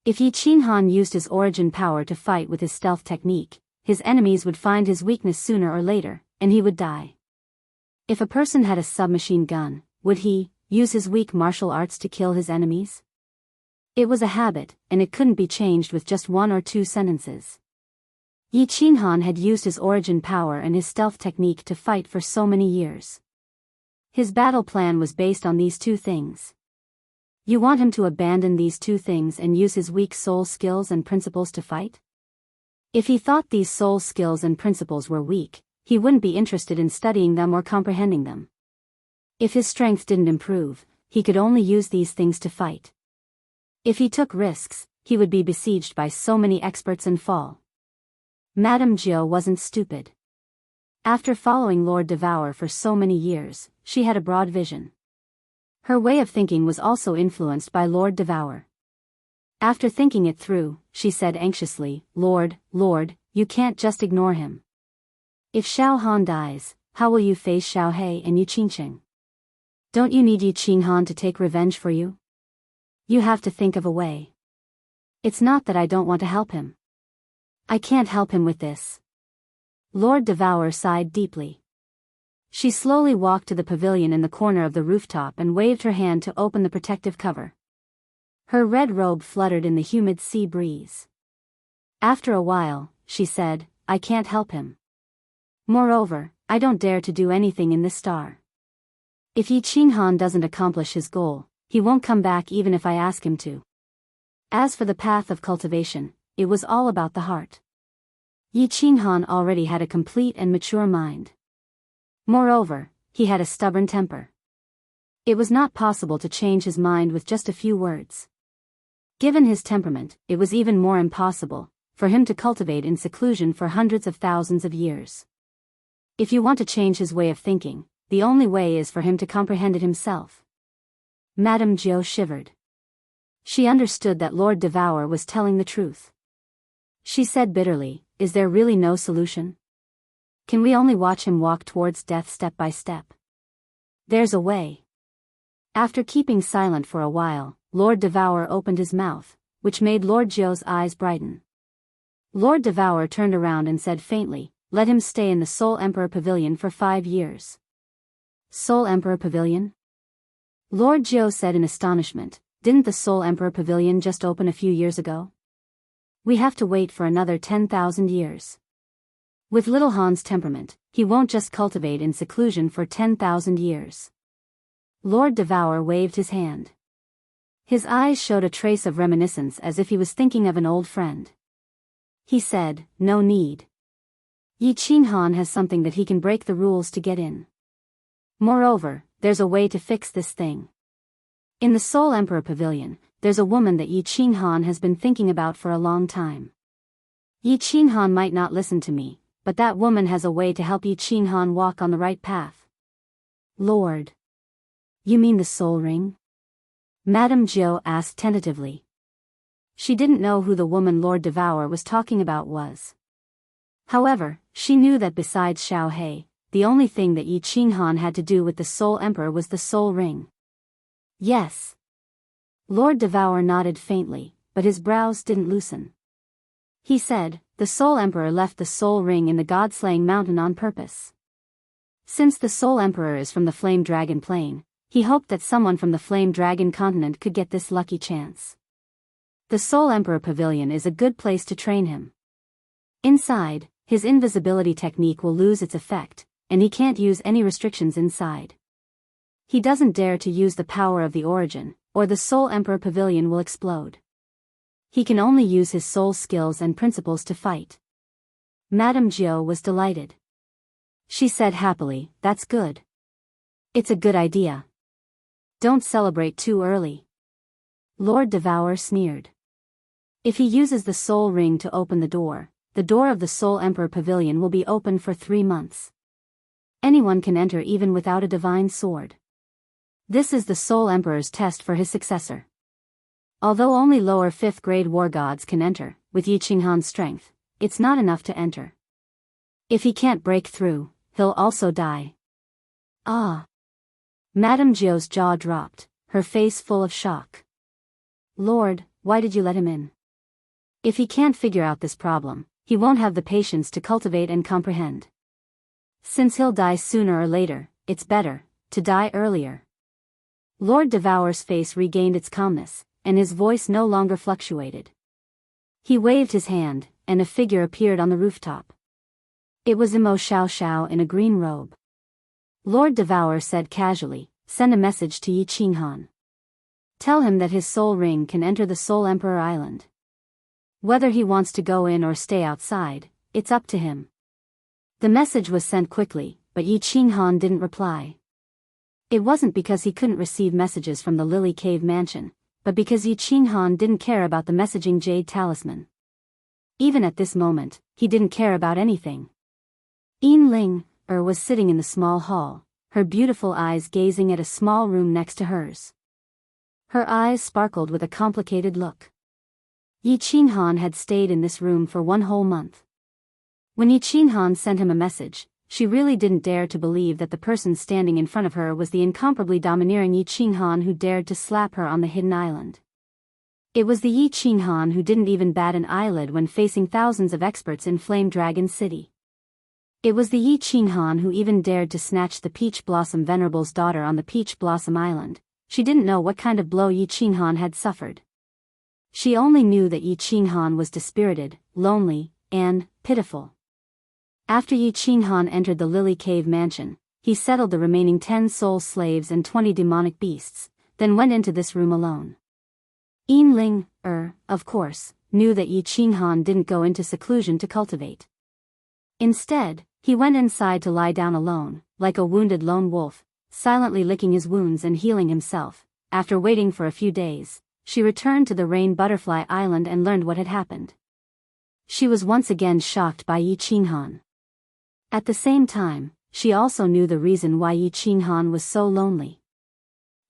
If Yi Qinghan used his origin power to fight with his stealth technique, his enemies would find his weakness sooner or later, and he would die. If a person had a submachine gun, would he use his weak martial arts to kill his enemies? It was a habit, and it couldn't be changed with just 1 or 2 sentences. Yi Qinghan had used his origin power and his stealth technique to fight for so many years. His battle plan was based on these 2 things. You want him to abandon these 2 things and use his weak soul skills and principles to fight? If he thought these soul skills and principles were weak, he wouldn't be interested in studying them or comprehending them. If his strength didn't improve, he could only use these things to fight. If he took risks, he would be besieged by so many experts and fall. Madame Jiao wasn't stupid. After following Lord Devour for so many years, she had a broad vision. Her way of thinking was also influenced by Lord Devour. After thinking it through, she said anxiously, Lord, you can't just ignore him. If Xiao Han dies, how will you face Xiao He and Yi Qingcheng? Don't you need Yi Qinghan to take revenge for you? You have to think of a way. It's not that I don't want to help him. I can't help him with this. Lord Devour sighed deeply. She slowly walked to the pavilion in the corner of the rooftop and waved her hand to open the protective cover. Her red robe fluttered in the humid sea breeze. After a while, she said, I can't help him. Moreover, I don't dare to do anything in this star. If Yi Qinghan doesn't accomplish his goal, he won't come back even if I ask him to. As for the path of cultivation, it was all about the heart. Yi Qinghan already had a complete and mature mind. Moreover, he had a stubborn temper. It was not possible to change his mind with just a few words. Given his temperament, it was even more impossible for him to cultivate in seclusion for hundreds of thousands of years. If you want to change his way of thinking, the only way is for him to comprehend it himself. Madame Jiao shivered. She understood that Lord Devour was telling the truth. She said bitterly, is there really no solution? Can we only watch him walk towards death step by step? There's a way. After keeping silent for a while, Lord Devour opened his mouth, which made Lord Jiao's eyes brighten. Lord Devour turned around and said faintly, let him stay in the Soul Emperor Pavilion for 5 years. Soul Emperor Pavilion? Lord Jiao said in astonishment, didn't the Soul Emperor Pavilion just open a few years ago? We have to wait for another 10,000 years. With Little Han's temperament, he won't just cultivate in seclusion for 10,000 years. Lord Devour waved his hand. His eyes showed a trace of reminiscence as if he was thinking of an old friend. He said, no need. Yi Qinghan has something that he can break the rules to get in. Moreover, there's a way to fix this thing. In the Soul Emperor Pavilion, there's a woman that Yi Qinghan has been thinking about for a long time. Yi Qinghan might not listen to me, but that woman has a way to help Yi Qinghan walk on the right path. Lord. You mean the soul ring? Madame Jiao asked tentatively. She didn't know who the woman Lord Devour was talking about was. However, she knew that besides Xiao He, the only thing that Yi Qinghan had to do with the Soul Emperor was the soul ring. Yes. Lord Devour nodded faintly, but his brows didn't loosen. He said, the Soul Emperor left the soul ring in the God-slaying mountain on purpose. Since the Soul Emperor is from the Flame Dragon Plain, he hoped that someone from the Flame Dragon continent could get this lucky chance. The Soul Emperor Pavilion is a good place to train him. Inside, his invisibility technique will lose its effect, and he can't use any restrictions inside. He doesn't dare to use the power of the origin, or the Soul Emperor Pavilion will explode. He can only use his soul skills and principles to fight. Madame Jiao was delighted. She said happily, "That's good. It's a good idea. Don't celebrate too early." Lord Devour sneered. If he uses the soul ring to open the door of the Soul Emperor Pavilion will be open for 3 months. Anyone can enter even without a divine sword. This is the Soul Emperor's test for his successor. Although only lower 5th grade war gods can enter, with Yi Qinghan's strength, it's not enough to enter. If he can't break through, he'll also die. Ah! Madame Jiao's jaw dropped, her face full of shock. Lord, why did you let him in? If he can't figure out this problem, he won't have the patience to cultivate and comprehend. Since he'll die sooner or later, it's better to die earlier. Lord Devour's face regained its calmness, and his voice no longer fluctuated. He waved his hand, and a figure appeared on the rooftop. It was Imo Xiao in a green robe. Lord Devour said casually, "Send a message to Yi Qinghan. Tell him that his soul ring can enter the Soul Emperor Island. Whether he wants to go in or stay outside, it's up to him." The message was sent quickly, but Yi Qinghan didn't reply. It wasn't because he couldn't receive messages from the Lily Cave Mansion, but because Yi Qinghan didn't care about the messaging jade talisman. Even at this moment, he didn't care about anything. Yin was sitting in the small hall, her beautiful eyes gazing at a small room next to hers. Her eyes sparkled with a complicated look. Yi Qinghan had stayed in this room for 1 whole month. When Yi Qinghan sent him a message, she really didn't dare to believe that the person standing in front of her was the incomparably domineering Yi Qinghan who dared to slap her on the hidden island. It was the Yi Qinghan who didn't even bat an eyelid when facing thousands of experts in Flame Dragon City. It was the Yi Qinghan who even dared to snatch the Peach Blossom Venerable's daughter on the Peach Blossom Island. She didn't know what kind of blow Yi Qinghan had suffered. She only knew that Yi Qinghan was dispirited, lonely, and pitiful. After Yi Qinghan entered the Lily Cave Mansion, he settled the remaining 10 soul slaves and 20 demonic beasts, then went into this room alone. Yin of course, knew that Yi Qinghan didn't go into seclusion to cultivate. Instead, he went inside to lie down alone, like a wounded lone wolf, silently licking his wounds and healing himself. After waiting for a few days, she returned to the Rain Butterfly Island and learned what had happened. She was once again shocked by Yi Qinghan. At the same time, she also knew the reason why Yi Qinghan was so lonely.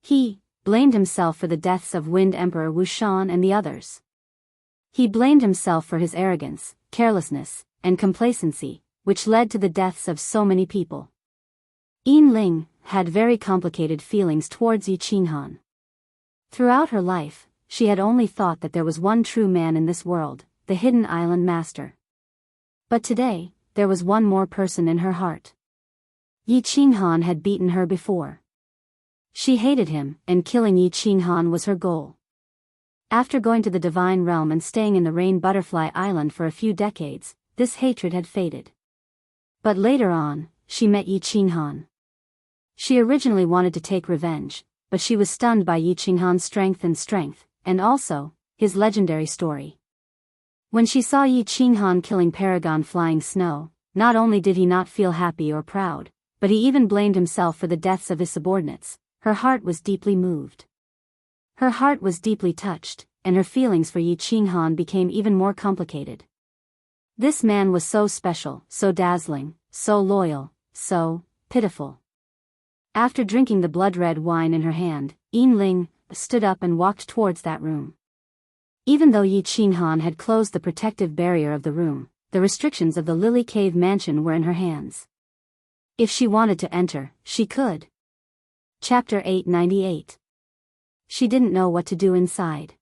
He blamed himself for the deaths of Wind Emperor Wushan and the others. He blamed himself for his arrogance, carelessness, and complacency, which led to the deaths of so many people. Yin had very complicated feelings towards Yi Qinghan. Throughout her life, she had only thought that there was one true man in this world, the Hidden Island Master. But today, there was one more person in her heart. Yi Qinghan had beaten her before. She hated him, and killing Yi Qinghan was her goal. After going to the Divine Realm and staying in the Rain Butterfly Island for a few decades, this hatred had faded. But later on, she met Yi Qinghan. She originally wanted to take revenge, but she was stunned by Yi Qinghan's strength, and also, his legendary story. When she saw Yi Qinghan killing Paragon Flying Snow, not only did he not feel happy or proud, but he even blamed himself for the deaths of his subordinates. Her heart was deeply moved. Her heart was deeply touched, and her feelings for Yi Qinghan became even more complicated. This man was so special, so dazzling, so loyal, so pitiful. After drinking the blood-red wine in her hand, Yin stood up and walked towards that room. Even though Yi Qinghan had closed the protective barrier of the room, the restrictions of the Lily Cave Mansion were in her hands. If she wanted to enter, she could. Chapter 898. She didn't know what to do inside.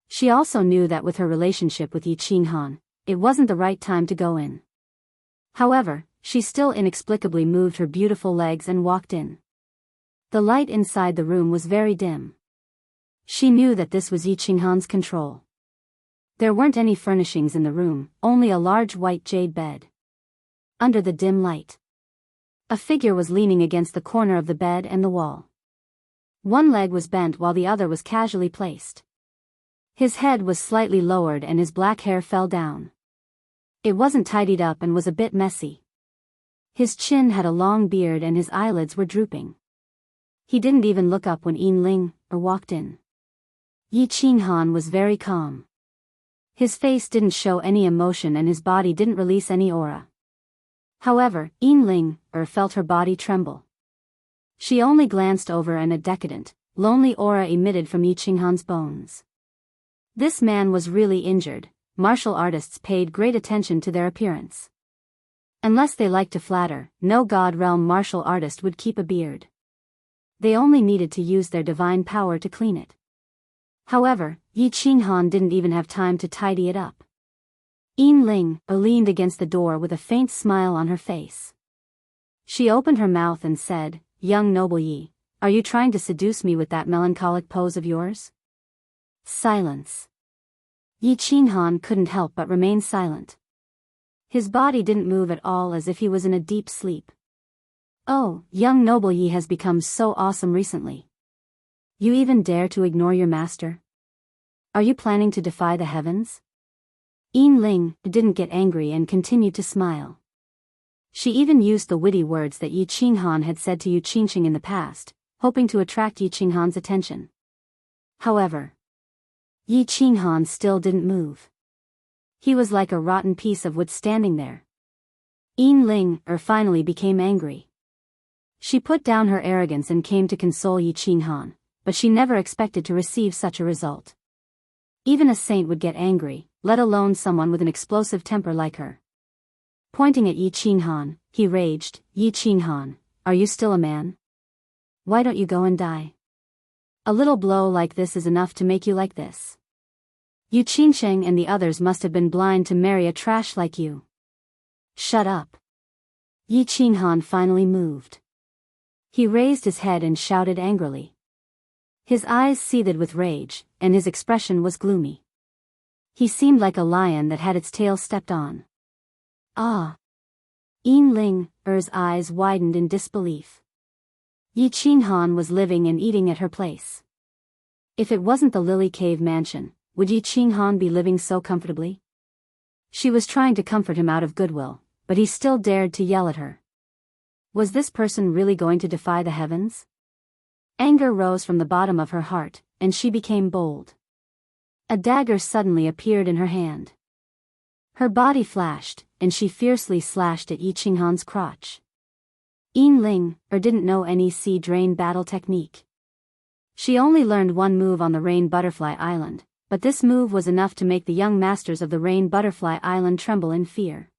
She also knew that with her relationship with Yi Qinghan, it wasn't the right time to go in. However, she still inexplicably moved her beautiful legs and walked in. The light inside the room was very dim. She knew that this was Yi Qinghan's control. There weren't any furnishings in the room, only a large white jade bed. Under the dim light, a figure was leaning against the corner of the bed and the wall. One leg was bent while the other was casually placed. His head was slightly lowered and his black hair fell down. It wasn't tidied up and was a bit messy. His chin had a long beard and his eyelids were drooping. He didn't even look up when Yin walked in. Yi Qinghan was very calm. His face didn't show any emotion and his body didn't release any aura. However, Yin felt her body tremble. She only glanced over and a decadent, lonely aura emitted from Yi Qinghan's bones. This man was really injured. Martial artists paid great attention to their appearance. Unless they liked to flatter, no God realm martial artist would keep a beard. They only needed to use their divine power to clean it. However, Yi Qinghan didn't even have time to tidy it up. Yin leaned against the door with a faint smile on her face. She opened her mouth and said, "Young noble Yi, are you trying to seduce me with that melancholic pose of yours?" Silence. Yi Qinghan couldn't help but remain silent. His body didn't move at all, as if he was in a deep sleep. "Oh, young noble Yi has become so awesome recently. You even dare to ignore your master? Are you planning to defy the heavens?" Yin didn't get angry and continued to smile. She even used the witty words that Yi Qinghan had said to Yu Qingqing in the past, hoping to attract Yi Qinghan's attention. However, Yi Qinghan still didn't move. He was like a rotten piece of wood standing there. Yin finally became angry. She put down her arrogance and came to console Yi Qinghan, but she never expected to receive such a result. Even a saint would get angry, let alone someone with an explosive temper like her. Pointing at Yi Qinghan, he raged, "Yi Qinghan, are you still a man? Why don't you go and die? A little blow like this is enough to make you like this. Yu Qingqing and the others must have been blind to marry a trash like you. Shut up." Yi Qinghan finally moved. He raised his head and shouted angrily. His eyes seethed with rage, and his expression was gloomy. He seemed like a lion that had its tail stepped on. "Ah!" Yinling's eyes widened in disbelief. Yi Qinghan was living and eating at her place. If it wasn't the Lily Cave mansion, would Yi Qinghan be living so comfortably? She was trying to comfort him out of goodwill, but he still dared to yell at her. Was this person really going to defy the heavens? Anger rose from the bottom of her heart, and she became bold. A dagger suddenly appeared in her hand. Her body flashed, and she fiercely slashed at Yi Qinghan's crotch. Yin didn't know any sea drain battle technique. She only learned one move on the Rain Butterfly Island, but this move was enough to make the young masters of the Rain Butterfly Island tremble in fear.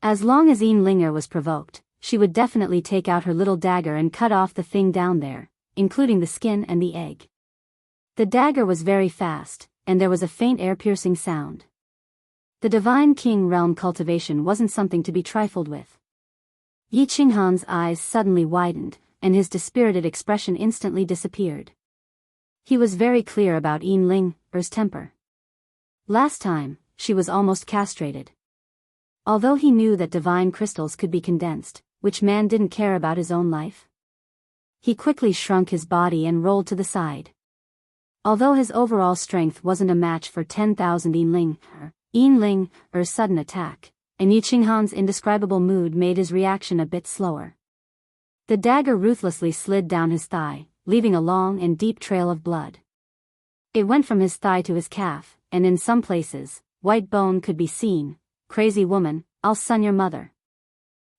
As long as Yin was provoked, she would definitely take out her little dagger and cut off the thing down there, including the skin and the egg. The dagger was very fast, and there was a faint air-piercing sound. The Divine King Realm cultivation wasn't something to be trifled with. Yi Qinghan's eyes suddenly widened, and his dispirited expression instantly disappeared. He was very clear about Yinling's temper. Last time, she was almost castrated. Although he knew that divine crystals could be condensed, which man didn't care about his own life? He quickly shrunk his body and rolled to the side. Although his overall strength wasn't a match for 10,000 Yinling's sudden attack, and Yi Qinghan's indescribable mood made his reaction a bit slower. The dagger ruthlessly slid down his thigh, leaving a long and deep trail of blood. It went from his thigh to his calf, and in some places, white bone could be seen. "Crazy woman, I'll sun your mother."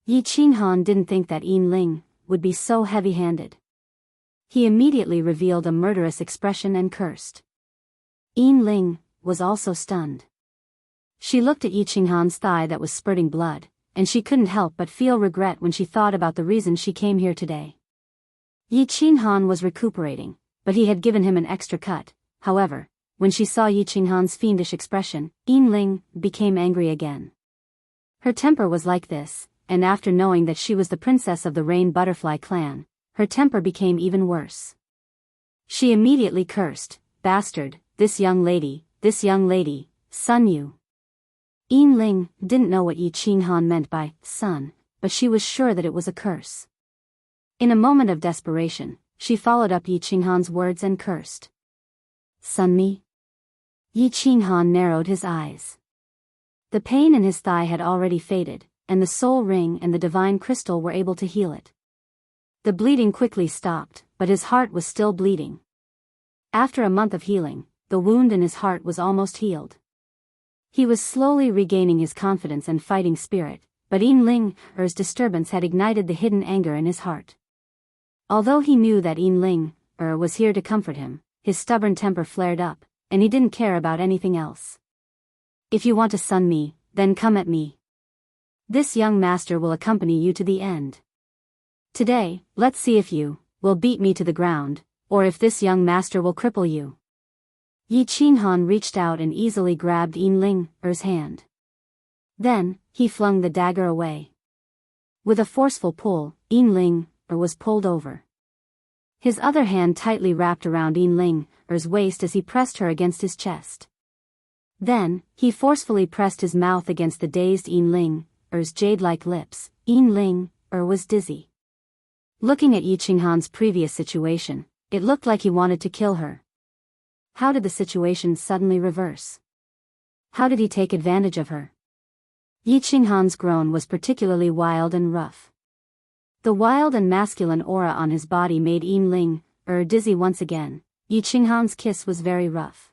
Yi Qinghan didn't think that Yin would be so heavy-handed. He immediately revealed a murderous expression and cursed. Yin was also stunned. She looked at Yi Qinghan's thigh that was spurting blood, and she couldn't help but feel regret when she thought about the reason she came here today. Yi Qinghan was recuperating, but he had given him an extra cut. However, when she saw Yi Qinghan's fiendish expression, Yin became angry again. Her temper was like this, and after knowing that she was the princess of the Rain Butterfly clan, her temper became even worse. She immediately cursed, "Bastard, this young lady, son you." Yin didn't know what Yi Qinghan meant by son, but she was sure that it was a curse. In a moment of desperation, she followed up Yi Qinghan's words and cursed. Sun me? Yi Qinghan narrowed his eyes. The pain in his thigh had already faded, and the soul ring and the divine crystal were able to heal it. The bleeding quickly stopped, but his heart was still bleeding. After a month of healing, the wound in his heart was almost healed. He was slowly regaining his confidence and fighting spirit, but Yin Ling-er's disturbance had ignited the hidden anger in his heart. Although he knew that Yin Ling-er was here to comfort him, his stubborn temper flared up, and he didn't care about anything else. If you want to sun me, then come at me. This young master will accompany you to the end. Today, let's see if you will beat me to the ground, or if this young master will cripple you. Yi Qinghan reached out and easily grabbed Yin Ling-er's hand. Then, he flung the dagger away. With a forceful pull, Yin Ling-er was pulled over. His other hand tightly wrapped around Yin Ling-er's waist as he pressed her against his chest. Then, he forcefully pressed his mouth against the dazed Yin Ling-er's jade-like lips. Yin Ling-er was dizzy. Looking at Yi Qinghan's previous situation, it looked like he wanted to kill her. How did the situation suddenly reverse? How did he take advantage of her? Yi Qinghan's groan was particularly wild and rough. The wild and masculine aura on his body made Yin Ling-er dizzy once again. Yi Qinghan's kiss was very rough.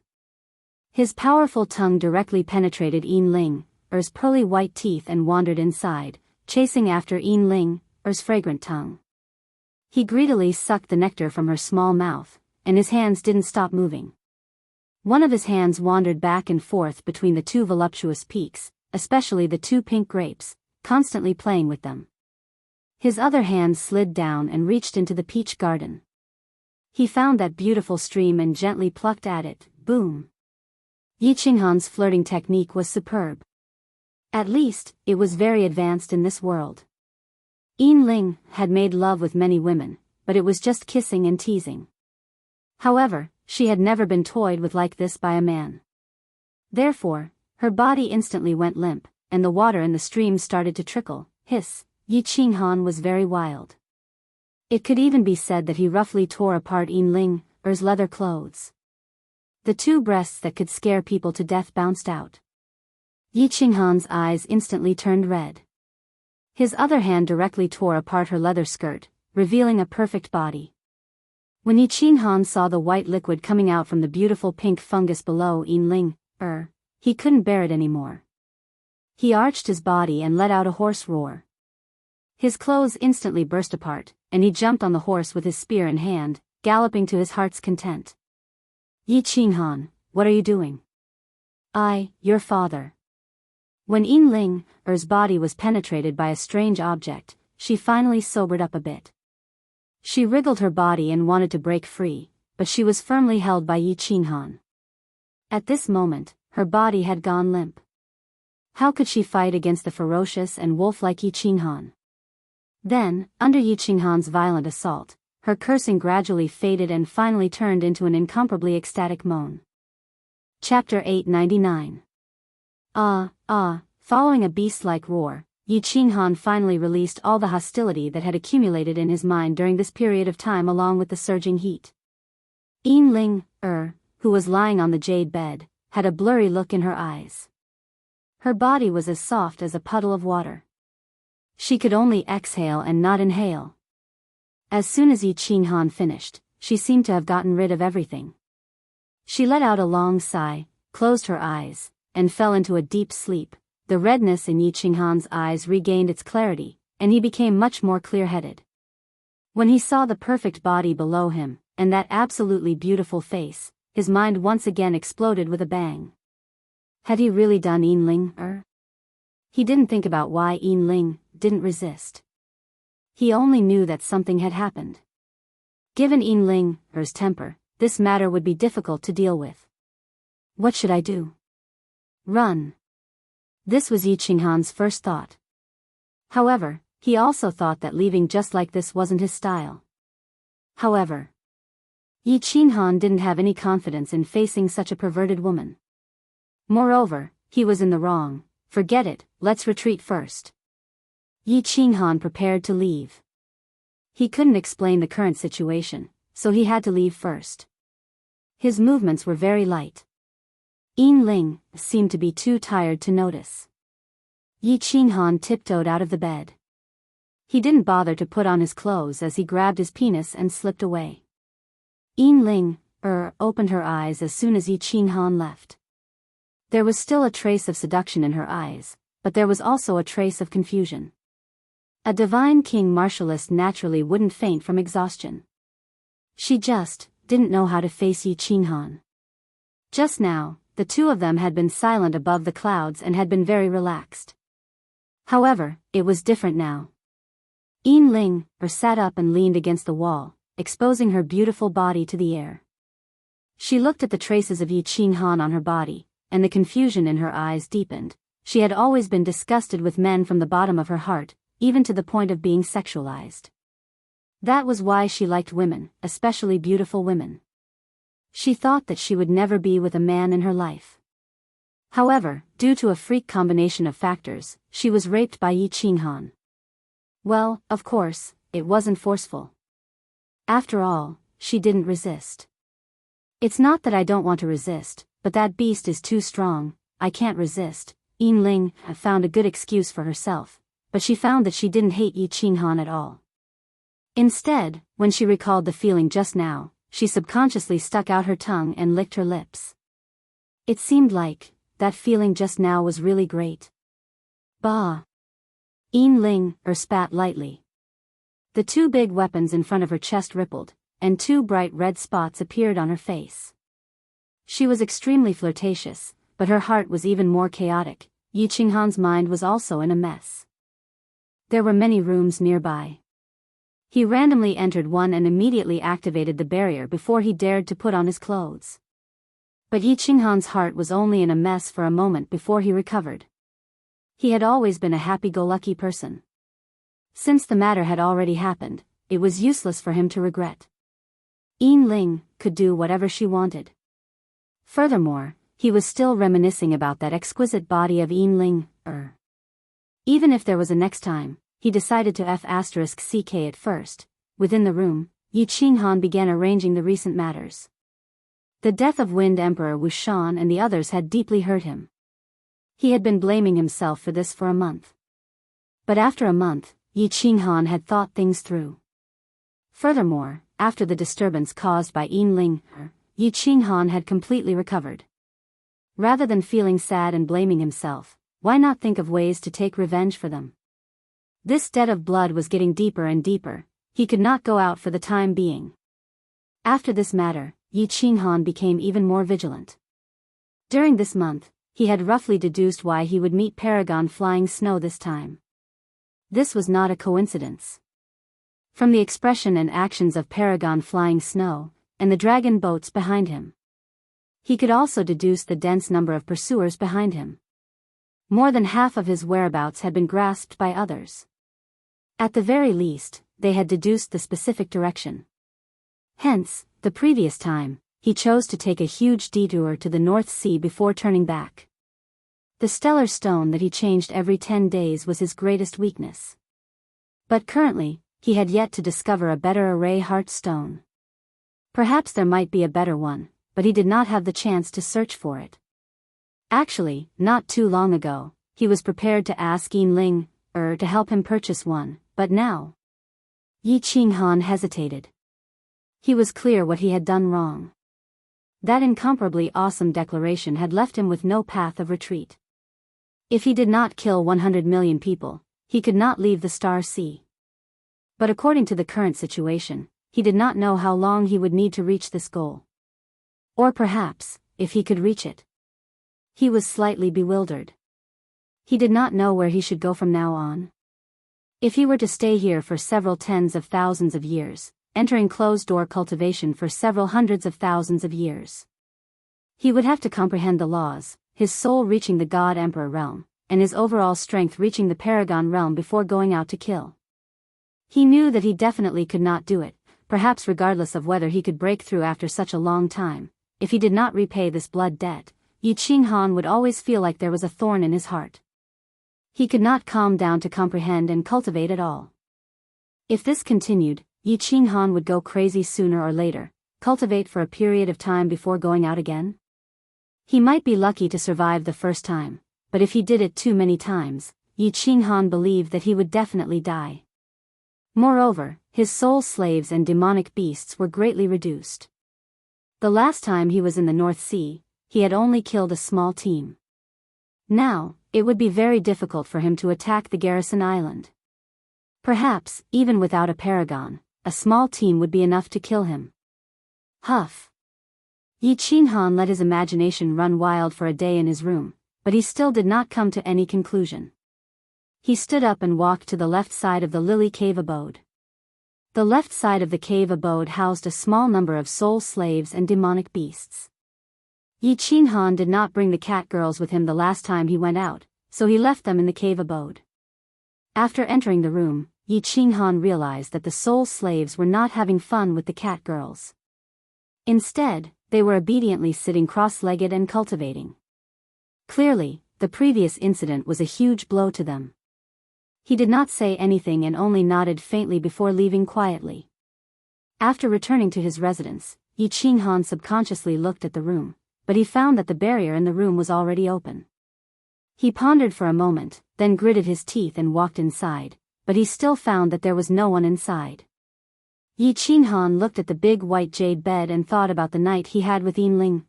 His powerful tongue directly penetrated Yin Ling-er's pearly white teeth and wandered inside, chasing after Yin Ling-er's fragrant tongue. He greedily sucked the nectar from her small mouth, and his hands didn't stop moving. One of his hands wandered back and forth between the two voluptuous peaks, especially the two pink grapes, constantly playing with them. His other hand slid down and reached into the peach garden. He found that beautiful stream and gently plucked at it. Boom! Yi Qinghan's flirting technique was superb. At least, it was very advanced in this world. Yin Ling had made love with many women, but it was just kissing and teasing. However, she had never been toyed with like this by a man. Therefore, her body instantly went limp, and the water in the stream started to trickle. Hiss! Yi Qinghan was very wild. It could even be said that he roughly tore apart Yin Ling-er's leather clothes. The two breasts that could scare people to death bounced out. Yi Qinghan's eyes instantly turned red. His other hand directly tore apart her leather skirt, revealing a perfect body. When Yi Qinghan saw the white liquid coming out from the beautiful pink fungus below Yin Ling-er, he couldn't bear it anymore. He arched his body and let out a hoarse roar. His clothes instantly burst apart, and he jumped on the horse with his spear in hand, galloping to his heart's content. Yi Qinghan, what are you doing? Your father. When Yin Ling-er's body was penetrated by a strange object, she finally sobered up a bit. She wriggled her body and wanted to break free, but she was firmly held by Yi Qinghan. At this moment, her body had gone limp. How could she fight against the ferocious and wolf-like Yi Qinghan? Then, under Yi Qinghan's violent assault, her cursing gradually faded and finally turned into an incomparably ecstatic moan. Chapter 899. Following a beast-like roar, Yi Qinghan finally released all the hostility that had accumulated in his mind during this period of time along with the surging heat. Yin Ling-er, who was lying on the jade bed, had a blurry look in her eyes. Her body was as soft as a puddle of water. She could only exhale and not inhale. As soon as Yi Qinghan finished, she seemed to have gotten rid of everything. She let out a long sigh, closed her eyes, and fell into a deep sleep. The redness in Yi Qinghan's eyes regained its clarity, and he became much more clear-headed. When he saw the perfect body below him, and that absolutely beautiful face, his mind once again exploded with a bang. Had he really done Yin Ling-er? He didn't think about why Yin Ling didn't resist. He only knew that something had happened. Given Yin Ling-er's temper, this matter would be difficult to deal with. What should I do? Run. This was Yi Qinghan's first thought. However, he also thought that leaving just like this wasn't his style. However, Yi Qinghan didn't have any confidence in facing such a perverted woman. Moreover, he was in the wrong. Forget it, let's retreat first. Yi Qinghan prepared to leave. He couldn't explain the current situation, so he had to leave first. His movements were very light. Yin Ling seemed to be too tired to notice. Yi Qinghan tiptoed out of the bed. He didn't bother to put on his clothes as he grabbed his penis and slipped away. Yin Ling opened her eyes as soon as Yi Qinghan left. There was still a trace of seduction in her eyes, but there was also a trace of confusion. A divine king martialist naturally wouldn't faint from exhaustion. She just didn't know how to face Yi Qinghan. Just now, the two of them had been silent above the clouds and had been very relaxed. However, it was different now. Yin Ling sat up and leaned against the wall, exposing her beautiful body to the air. She looked at the traces of Yi Qinghan on her body, and the confusion in her eyes deepened. She had always been disgusted with men from the bottom of her heart, even to the point of being sexualized. That was why she liked women, especially beautiful women. She thought that she would never be with a man in her life. However, due to a freak combination of factors, she was raped by Yi Qinghan. Well, of course, it wasn't forceful. After all, she didn't resist. It's not that I don't want to resist, but that beast is too strong, I can't resist. Yin Ling found a good excuse for herself, but she found that she didn't hate Yi Qinghan at all. Instead, when she recalled the feeling just now, she subconsciously stuck out her tongue and licked her lips. It seemed like that feeling just now was really great. Bah! Yin Ling spat lightly. The two big weapons in front of her chest rippled, and two bright red spots appeared on her face. She was extremely flirtatious, but her heart was even more chaotic. Yi Qinghan's mind was also in a mess. There were many rooms nearby. He randomly entered one and immediately activated the barrier before he dared to put on his clothes. But Yi Qinghan's heart was only in a mess for a moment before he recovered. He had always been a happy-go-lucky person. Since the matter had already happened, it was useless for him to regret. Yin Ling could do whatever she wanted. Furthermore, he was still reminiscing about that exquisite body of Yin Ling. Even if there was a next time, he decided to F***ck at first. Within the room, Yi Qinghan began arranging the recent matters. The death of Wind Emperor Wuxian and the others had deeply hurt him. He had been blaming himself for this for a month. But after a month, Yi Qinghan had thought things through. Furthermore, after the disturbance caused by Yin Ling, Yi Qinghan had completely recovered. Rather than feeling sad and blaming himself, why not think of ways to take revenge for them? This debt of blood was getting deeper and deeper. He could not go out for the time being. After this matter, Yi Qinghan became even more vigilant. During this month, he had roughly deduced why he would meet Paragon Flying Snow this time. This was not a coincidence. From the expression and actions of Paragon Flying Snow, and the dragon boats behind him, he could also deduce the dense number of pursuers behind him. More than half of his whereabouts had been grasped by others. At the very least, they had deduced the specific direction. Hence, the previous time, he chose to take a huge detour to the North Sea before turning back. The stellar stone that he changed every 10 days was his greatest weakness. But currently, he had yet to discover a better array heart stone. Perhaps there might be a better one, but he did not have the chance to search for it. Actually, not too long ago, he was prepared to ask Yin Ling to help him purchase one, but now. Yi Qinghan hesitated. He was clear what he had done wrong. That incomparably awesome declaration had left him with no path of retreat. If he did not kill 100 million people, he could not leave the Star Sea. But according to the current situation, he did not know how long he would need to reach this goal. Or perhaps, if he could reach it. He was slightly bewildered. He did not know where he should go from now on. If he were to stay here for several tens of thousands of years, entering closed-door cultivation for several hundreds of thousands of years, he would have to comprehend the laws, his soul reaching the God-Emperor realm, and his overall strength reaching the Paragon realm before going out to kill. He knew that he definitely could not do it, perhaps regardless of whether he could break through after such a long time. If he did not repay this blood debt, Yi Qinghan would always feel like there was a thorn in his heart. He could not calm down to comprehend and cultivate at all. If this continued, Yi Qinghan would go crazy sooner or later, cultivate for a period of time before going out again? He might be lucky to survive the first time, but if he did it too many times, Yi Qinghan believed that he would definitely die. Moreover, his soul slaves and demonic beasts were greatly reduced. The last time he was in the North Sea, he had only killed a small team. Now, it would be very difficult for him to attack the garrison island. Perhaps, even without a paragon, a small team would be enough to kill him. Huff. Yi Qinghan let his imagination run wild for a day in his room, but he still did not come to any conclusion. He stood up and walked to the left side of the lily cave abode. The left side of the cave abode housed a small number of soul slaves and demonic beasts. Yi Qinghan did not bring the cat girls with him the last time he went out, so he left them in the cave abode. After entering the room, Yi Qinghan realized that the soul slaves were not having fun with the cat girls. Instead, they were obediently sitting cross-legged and cultivating. Clearly, the previous incident was a huge blow to them. He did not say anything and only nodded faintly before leaving quietly. After returning to his residence, Yi Qinghan subconsciously looked at the room, but he found that the barrier in the room was already open. He pondered for a moment, then gritted his teeth and walked inside, but he still found that there was no one inside. Yi Qinghan looked at the big white jade bed and thought about the night he had with Yinling.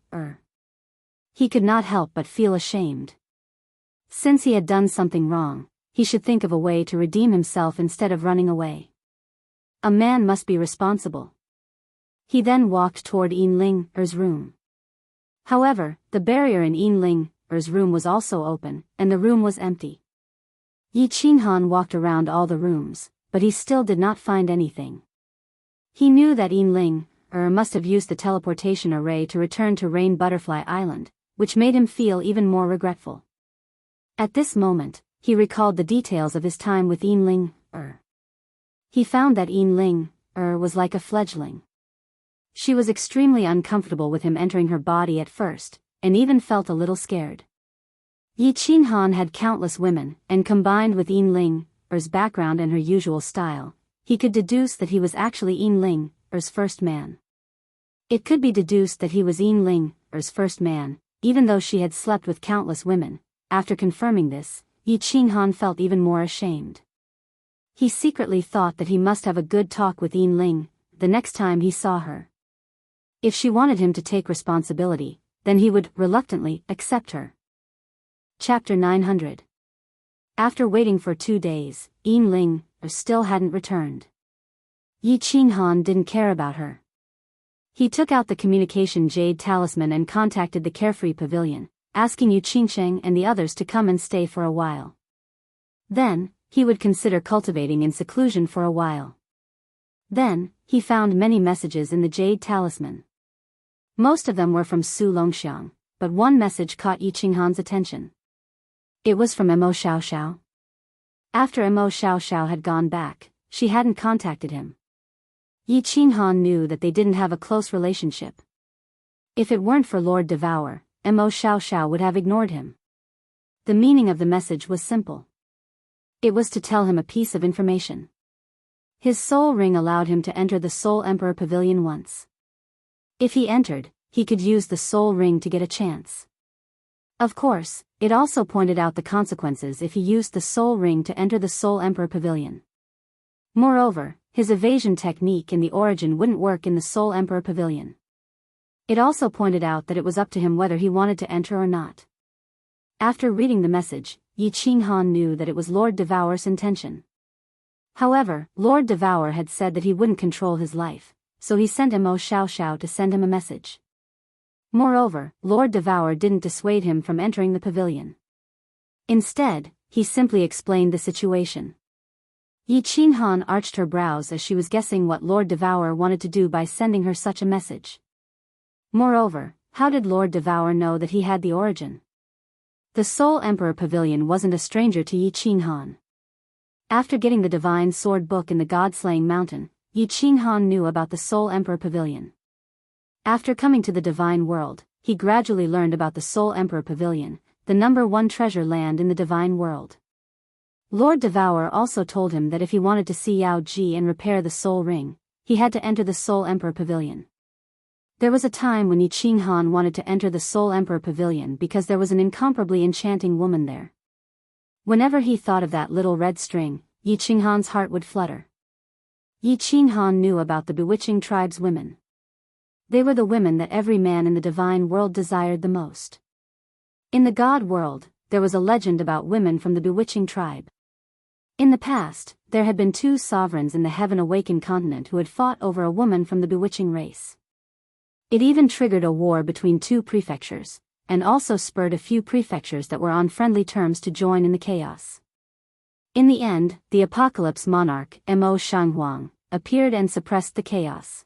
He could not help but feel ashamed. Since he had done something wrong, he should think of a way to redeem himself instead of running away. A man must be responsible. He then walked toward Yinling's room. However, the barrier in Yinling's room was also open, and the room was empty. Yi Qinghan walked around all the rooms, but he still did not find anything. He knew that Yinling must have used the teleportation array to return to Rain Butterfly Island, which made him feel even more regretful. At this moment, he recalled the details of his time with Yinling. He found that Yinling was like a fledgling. She was extremely uncomfortable with him entering her body at first, and even felt a little scared. Yi Qinghan had countless women, and combined with Yinling's background and her usual style, he could deduce that he was actually Yinling's first man. It could be deduced that he was Yinling's first man, even though she had slept with countless women. After confirming this, Yi Qinghan felt even more ashamed. He secretly thought that he must have a good talk with Yinling the next time he saw her. If she wanted him to take responsibility, then he would reluctantly accept her. Chapter 900. After waiting for 2 days, Yinling still hadn't returned. Yi Qinghan didn't care about her. He took out the communication jade talisman and contacted the Carefree Pavilion, asking Yu Qingsheng and the others to come and stay for a while. Then, he would consider cultivating in seclusion for a while. Then, he found many messages in the jade talisman. Most of them were from Su Longxiang, but one message caught Yi Qinghan's attention. It was from Mo Xiaoxiao. After Mo Xiaoxiao had gone back, she hadn't contacted him. Yi Qinghan knew that they didn't have a close relationship. If it weren't for Lord Devour, Mo Xiaoxiao would have ignored him. The meaning of the message was simple. It was to tell him a piece of information. His soul ring allowed him to enter the Soul Emperor Pavilion once. If he entered, he could use the soul ring to get a chance. Of course, it also pointed out the consequences if he used the soul ring to enter the Soul Emperor Pavilion. Moreover, his evasion technique in the origin wouldn't work in the Soul Emperor Pavilion. It also pointed out that it was up to him whether he wanted to enter or not. After reading the message, Yi Qinghan knew that it was Lord Devour's intention. However, Lord Devour had said that he wouldn't control his life, so he sent Mo Xiaoxiao to send him a message. Moreover, Lord Devour didn't dissuade him from entering the pavilion. Instead, he simply explained the situation. Yi Qinghan arched her brows as she was guessing what Lord Devour wanted to do by sending her such a message. Moreover, how did Lord Devour know that he had the origin? The Soul Emperor Pavilion wasn't a stranger to Yi Qinghan. After getting the Divine Sword Book in the God-Slaying Mountain, Yi Qinghan knew about the Soul Emperor Pavilion. After coming to the Divine World, he gradually learned about the Soul Emperor Pavilion, the #1 treasure land in the Divine World. Lord Devour also told him that if he wanted to see Yao Ji and repair the Soul Ring, he had to enter the Soul Emperor Pavilion. There was a time when Yi Qinghan wanted to enter the Soul Emperor Pavilion because there was an incomparably enchanting woman there. Whenever he thought of that little red string, Yi Qinghan's heart would flutter. Yi Qinghan knew about the bewitching tribe's women. They were the women that every man in the divine world desired the most. In the god world, there was a legend about women from the bewitching tribe. In the past, there had been 2 sovereigns in the heaven-awakened continent who had fought over a woman from the bewitching race. It even triggered a war between 2 prefectures, and also spurred a few prefectures that were on friendly terms to join in the chaos. In the end, the apocalypse monarch, Mo Shanghuang, appeared and suppressed the chaos.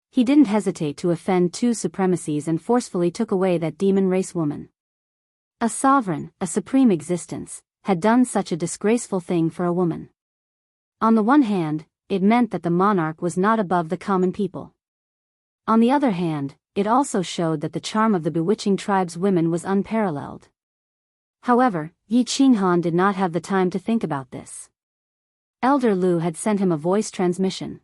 He didn't hesitate to offend 2 supremacies and forcefully took away that demon race woman. A sovereign, a supreme existence, had done such a disgraceful thing for a woman. On the one hand, it meant that the monarch was not above the common people. On the other hand, it also showed that the charm of the bewitching tribe's women was unparalleled. However, Yi Qinghan did not have the time to think about this. Elder Lu had sent him a voice transmission.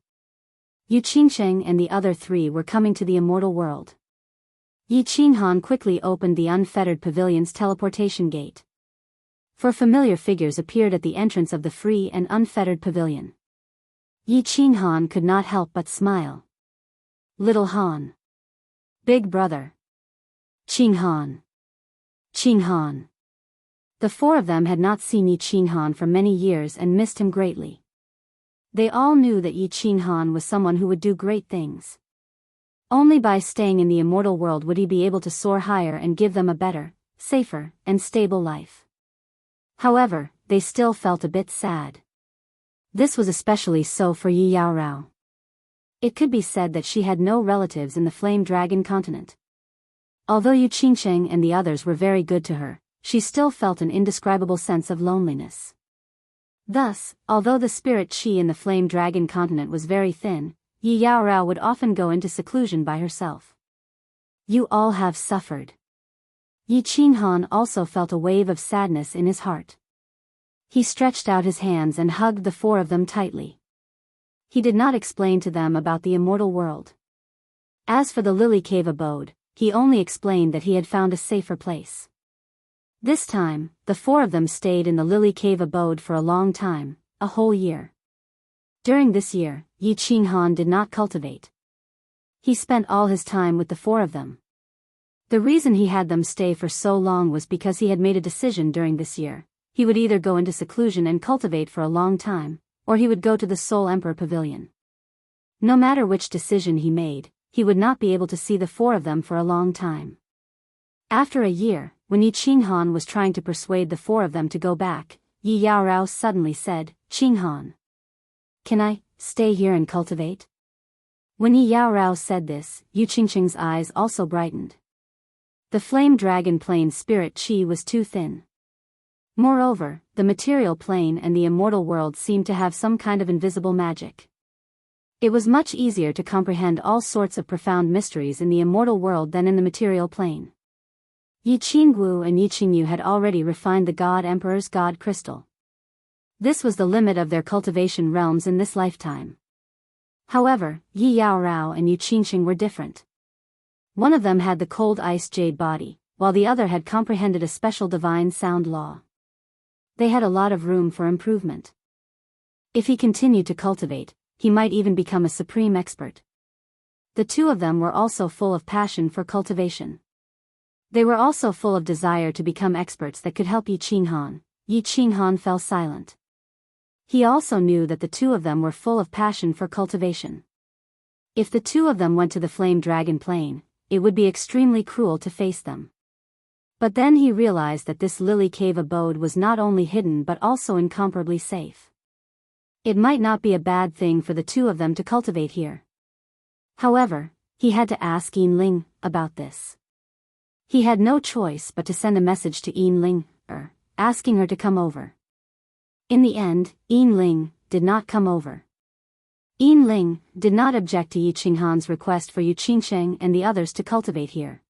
Yu Qingsheng and the other 3 were coming to the immortal world. Yi Qinghan quickly opened the unfettered pavilion's teleportation gate. 4 familiar figures appeared at the entrance of the free and unfettered pavilion. Yi Qinghan could not help but smile. Little Han. Big brother. Qinghan. Qinghan. The 4 of them had not seen Yi Qinghan for many years and missed him greatly. They all knew that Yi Qinghan was someone who would do great things. Only by staying in the immortal world would he be able to soar higher and give them a better, safer, and stable life. However, they still felt a bit sad. This was especially so for Yi Yaorao. It could be said that she had no relatives in the Flame Dragon continent. Although Yu Qingsheng and the others were very good to her, she still felt an indescribable sense of loneliness. Thus, although the spirit qi in the Flame Dragon continent was very thin, Yi Yaorao would often go into seclusion by herself. You all have suffered. Yi Qinghan also felt a wave of sadness in his heart. He stretched out his hands and hugged the 4 of them tightly. He did not explain to them about the immortal world. As for the Lily Cave abode, he only explained that he had found a safer place. This time, the 4 of them stayed in the Lily Cave abode for a long time, a whole year. During this year, Yi Qinghan did not cultivate. He spent all his time with the 4 of them. The reason he had them stay for so long was because he had made a decision during this year. He would either go into seclusion and cultivate for a long time, or he would go to the Soul Emperor Pavilion. No matter which decision he made, he would not be able to see the 4 of them for a long time. After a year, when Yi Qinghan was trying to persuade the 4 of them to go back, Yi Yaorao suddenly said, Qinghan. Can I stay here and cultivate? When Yi Yaorao said this, Yu Qingsheng's eyes also brightened. The flame dragon plane spirit qi was too thin. Moreover, the material plane and the immortal world seemed to have some kind of invisible magic. It was much easier to comprehend all sorts of profound mysteries in the immortal world than in the material plane. Yi Qinggu and Yi Qingyu had already refined the God Emperor's God Crystal. This was the limit of their cultivation realms in this lifetime. However, Yi Yaorao and Yu Qingsheng were different. One of them had the cold ice jade body, while the other had comprehended a special divine sound law. They had a lot of room for improvement. If he continued to cultivate, he might even become a supreme expert. The 2 of them were also full of passion for cultivation. They were also full of desire to become experts that could help Yi Qinghan. Yi Qinghan fell silent. He also knew that the 2 of them were full of passion for cultivation. If the 2 of them went to the Flame Dragon Plane, it would be extremely cruel to face them. But then he realized that this Lily Cave abode was not only hidden but also incomparably safe. It might not be a bad thing for the 2 of them to cultivate here. However, he had to ask Yinling about this. He had no choice but to send a message to Yinling, asking her to come over. In the end, Yinling did not come over. Yinling did not object to Yi Qinghan's request for Yu Qingsheng and the others to cultivate here.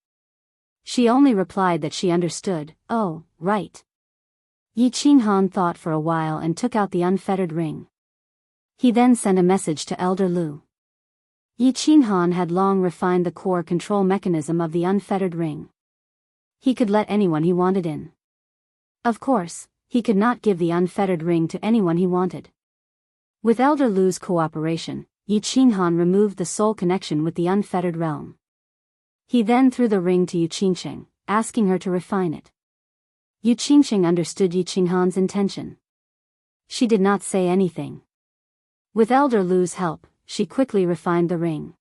She only replied that she understood. Oh, right. Yi Qinghan thought for a while and took out the unfettered ring. He then sent a message to Elder Lu. Yi Qinghan had long refined the core control mechanism of the unfettered ring. He could let anyone he wanted in. Of course, he could not give the unfettered ring to anyone he wanted. With Elder Lu's cooperation, Yi Qinghan removed the soul connection with the unfettered realm. He then threw the ring to Yu Qingsheng, asking her to refine it. Yu Qingsheng understood Yi Qinghan's intention. She did not say anything. With Elder Lu's help, she quickly refined the ring.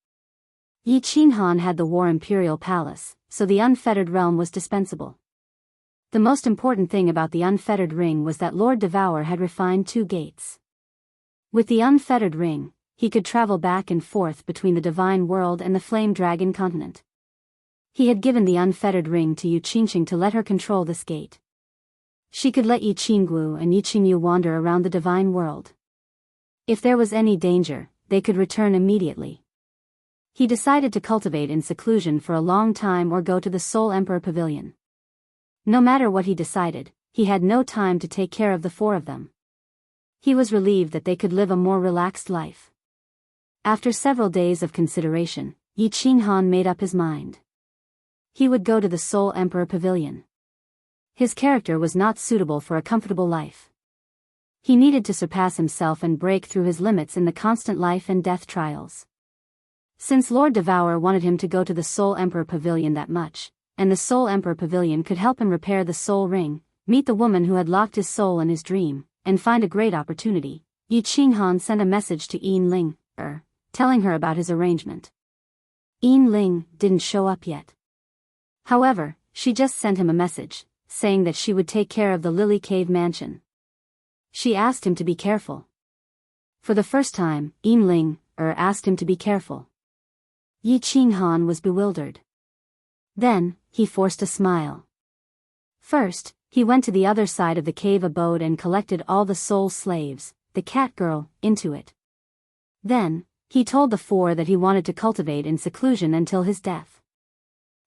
Yi Qinghan had the War Imperial Palace, so the unfettered realm was dispensable. The most important thing about the unfettered ring was that Lord Devour had refined 2 gates. With the unfettered ring, he could travel back and forth between the Divine World and the Flame Dragon continent. He had given the unfettered ring to Yu Qingsheng to let her control this gate. She could let Yi Qinggu and Yi Qingyu wander around the Divine World. If there was any danger, they could return immediately. He decided to cultivate in seclusion for a long time or go to the Soul Emperor Pavilion. No matter what he decided, he had no time to take care of the 4 of them. He was relieved that they could live a more relaxed life. After several days of consideration, Yi Qinghan made up his mind. He would go to the Soul Emperor Pavilion. His character was not suitable for a comfortable life. He needed to surpass himself and break through his limits in the constant life and death trials. Since Lord Devour wanted him to go to the Soul Emperor Pavilion that much, and the Soul Emperor Pavilion could help him repair the soul ring, meet the woman who had locked his soul in his dream, and find a great opportunity, Yi Qinghan sent a message to Yin Ling, telling her about his arrangement. Yin Ling didn't show up yet. However, she just sent him a message, saying that she would take care of the Lily Cave mansion. She asked him to be careful. For the first time, Yin Ling, asked him to be careful. Yi Qinghan was bewildered. Then, he forced a smile. First, he went to the other side of the cave abode and collected all the soul slaves, the cat girl, into it. Then, he told the 4 that he wanted to cultivate in seclusion until his death.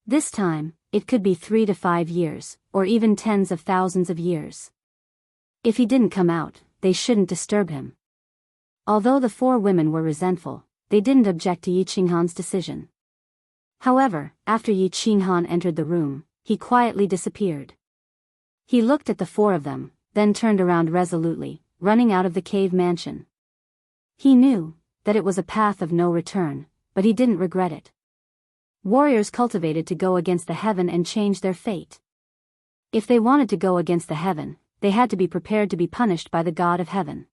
This time, it could be 3 to 5 years, or even tens of thousands of years. If he didn't come out, they shouldn't disturb him. Although the 4 women were resentful, they didn't object to Yi Qinghan's decision. However, after Yi Qinghan entered the room, he quietly disappeared. He looked at the 4 of them, then turned around resolutely, running out of the cave mansion. He knew that it was a path of no return, but he didn't regret it. Warriors cultivated to go against the heaven and change their fate. If they wanted to go against the heaven, they had to be prepared to be punished by the God of heaven.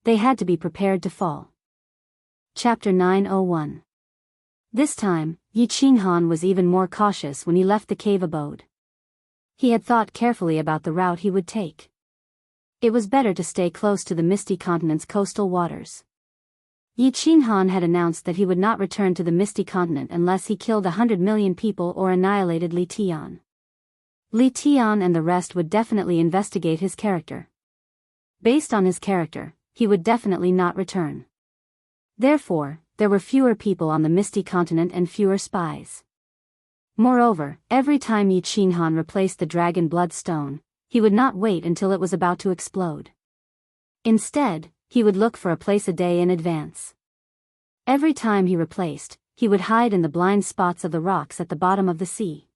They had to be prepared to fall. Chapter 901. This time, Yi Qinghan was even more cautious when he left the cave abode. He had thought carefully about the route he would take. It was better to stay close to the Misty Continent's coastal waters. Yi Qinghan had announced that he would not return to the Misty Continent unless he killed 100 million people or annihilated Li Tian. Li Tian and the rest would definitely investigate his character. Based on his character, he would definitely not return. Therefore, there were fewer people on the Misty Continent and fewer spies. Moreover, every time Yi Qinghan replaced the dragon blood stone, he would not wait until it was about to explode. Instead, he would look for a place a day in advance. Every time he replaced, he would hide in the blind spots of the rocks at the bottom of the sea.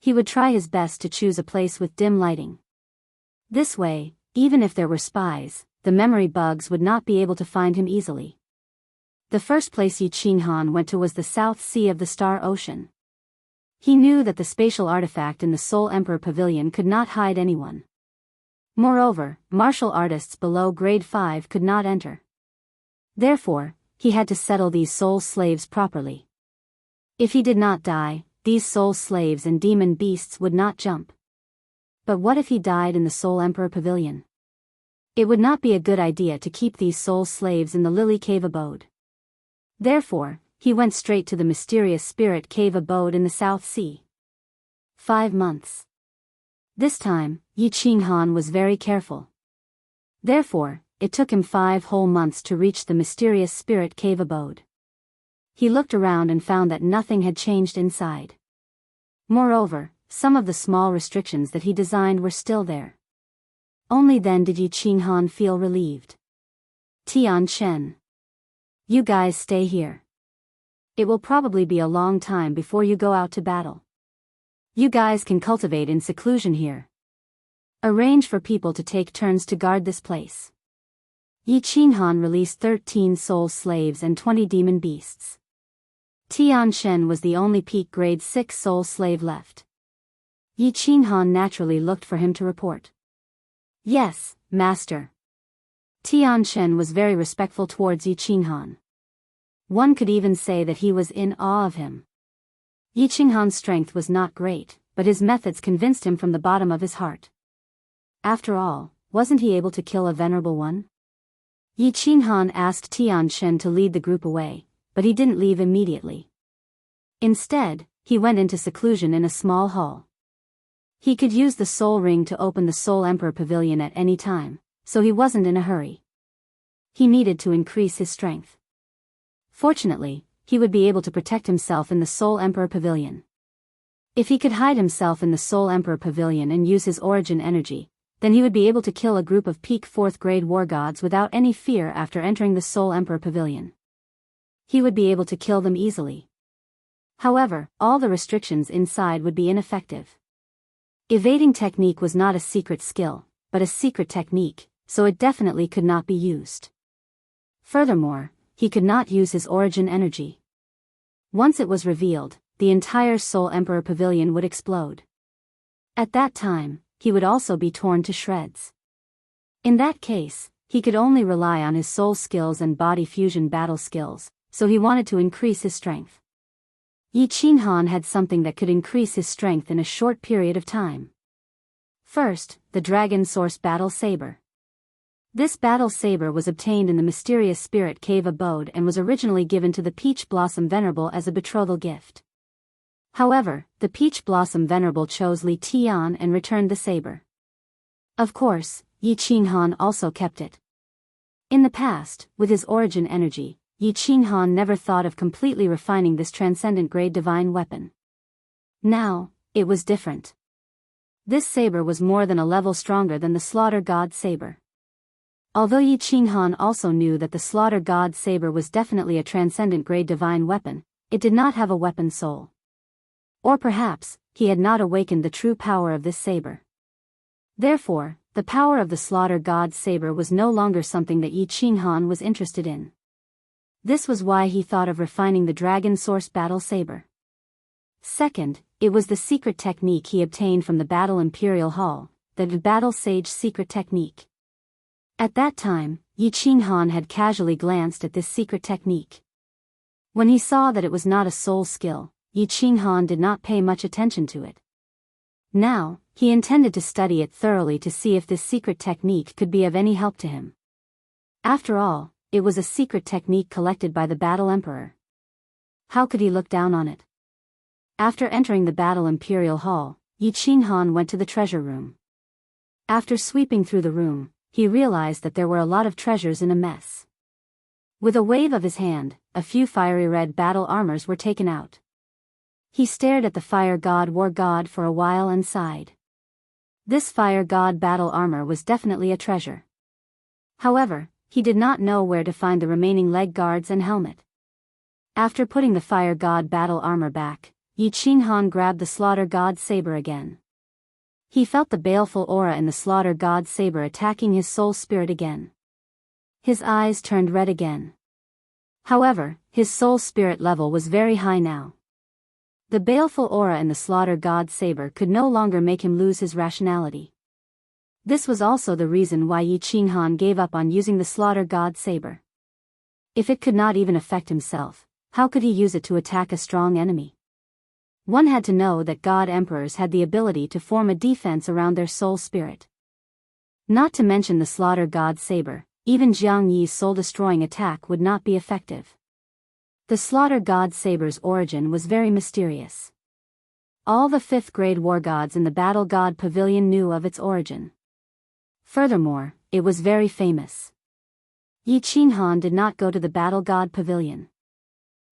He would try his best to choose a place with dim lighting. This way, even if there were spies, the memory bugs would not be able to find him easily. The first place Yi Qinghan went to was the South Sea of the Star Ocean. He knew that the spatial artifact in the Soul Emperor Pavilion could not hide anyone. Moreover, martial artists below grade 5 could not enter. Therefore, he had to settle these soul slaves properly. If he did not die, these soul slaves and demon beasts would not jump. But what if he died in the Soul Emperor Pavilion? It would not be a good idea to keep these soul slaves in the Lily Cave abode. Therefore, he went straight to the mysterious spirit cave abode in the South Sea. 5 months. This time, Yi Qinghan was very careful. Therefore, it took him 5 whole months to reach the mysterious spirit cave abode. He looked around and found that nothing had changed inside. Moreover, some of the small restrictions that he designed were still there. Only then did Yi Qinghan feel relieved. Tian Chen. You guys stay here. It will probably be a long time before you go out to battle. You guys can cultivate in seclusion here. Arrange for people to take turns to guard this place. Yi Qinghan released 13 soul slaves and 20 demon beasts. Tian Shen was the only peak grade 6 soul slave left. Yi Qinghan naturally looked for him to report. Yes, master. Tian Shen was very respectful towards Yi Qinghan. One could even say that he was in awe of him. Yi Qinghan's strength was not great, but his methods convinced him from the bottom of his heart. After all, wasn't he able to kill a venerable one? Yi Qinghan asked Tian Shen to lead the group away, but he didn't leave immediately. Instead, he went into seclusion in a small hall. He could use the soul ring to open the Soul Emperor Pavilion at any time, so he wasn't in a hurry. He needed to increase his strength. Fortunately, he would be able to protect himself in the Soul Emperor Pavilion. If he could hide himself in the Soul Emperor Pavilion and use his origin energy, then he would be able to kill a group of peak 4th grade war gods without any fear after entering the Soul Emperor Pavilion. He would be able to kill them easily. However, all the restrictions inside would be ineffective. Evading technique was not a secret skill, but a secret technique, so it definitely could not be used. Furthermore, he could not use his origin energy. Once it was revealed, the entire Soul Emperor Pavilion would explode. At that time, he would also be torn to shreds. In that case, he could only rely on his soul skills and body fusion battle skills, so he wanted to increase his strength. Yi Qinghan had something that could increase his strength in a short period of time. First, the Dragon Source Battle Saber. This battle saber was obtained in the mysterious spirit cave abode and was originally given to the Peach Blossom Venerable as a betrothal gift. However, the Peach Blossom Venerable chose Li Tian and returned the saber. Of course, Yi Qinghan also kept it. In the past, with his origin energy, Yi Qinghan never thought of completely refining this transcendent grade divine weapon. Now, it was different. This saber was more than a level stronger than the Slaughter God saber. Although Yi Qinghan also knew that the Slaughter God saber was definitely a transcendent grade divine weapon, it did not have a weapon soul. Or perhaps, he had not awakened the true power of this saber. Therefore, the power of the Slaughter God saber was no longer something that Yi Qinghan was interested in. This was why he thought of refining the Dragon Source Battle Saber. Second, it was the secret technique he obtained from the Battle Imperial Hall, the Battle Sage secret technique. At that time, Yi Qinghan had casually glanced at this secret technique. When he saw that it was not a soul skill, Yi Qinghan did not pay much attention to it. Now, he intended to study it thoroughly to see if this secret technique could be of any help to him. After all, it was a secret technique collected by the Battle Emperor. How could he look down on it? After entering the Battle Imperial Hall, Yi Qinghan went to the treasure room. After sweeping through the room, he realized that there were a lot of treasures in a mess. With a wave of his hand, a few fiery red battle armors were taken out. He stared at the Fire God War God for a while and sighed. This Fire God battle armor was definitely a treasure. However, he did not know where to find the remaining leg guards and helmet. After putting the Fire God battle armor back, Yi Qinghan grabbed the Slaughter God saber again. He felt the baleful aura in the Slaughter God saber attacking his soul spirit again. His eyes turned red again. However, his soul spirit level was very high now. The baleful aura in the Slaughter God saber could no longer make him lose his rationality. This was also the reason why Yi Qinghan gave up on using the Slaughter God saber. If it could not even affect himself, how could he use it to attack a strong enemy? One had to know that God Emperors had the ability to form a defense around their soul spirit. Not to mention the Slaughter God saber, even Jiang Yi's soul-destroying attack would not be effective. The Slaughter God saber's origin was very mysterious. All the 5th grade war gods in the Battle God Pavilion knew of its origin. Furthermore, it was very famous. Yi Qinghan did not go to the Battle God Pavilion.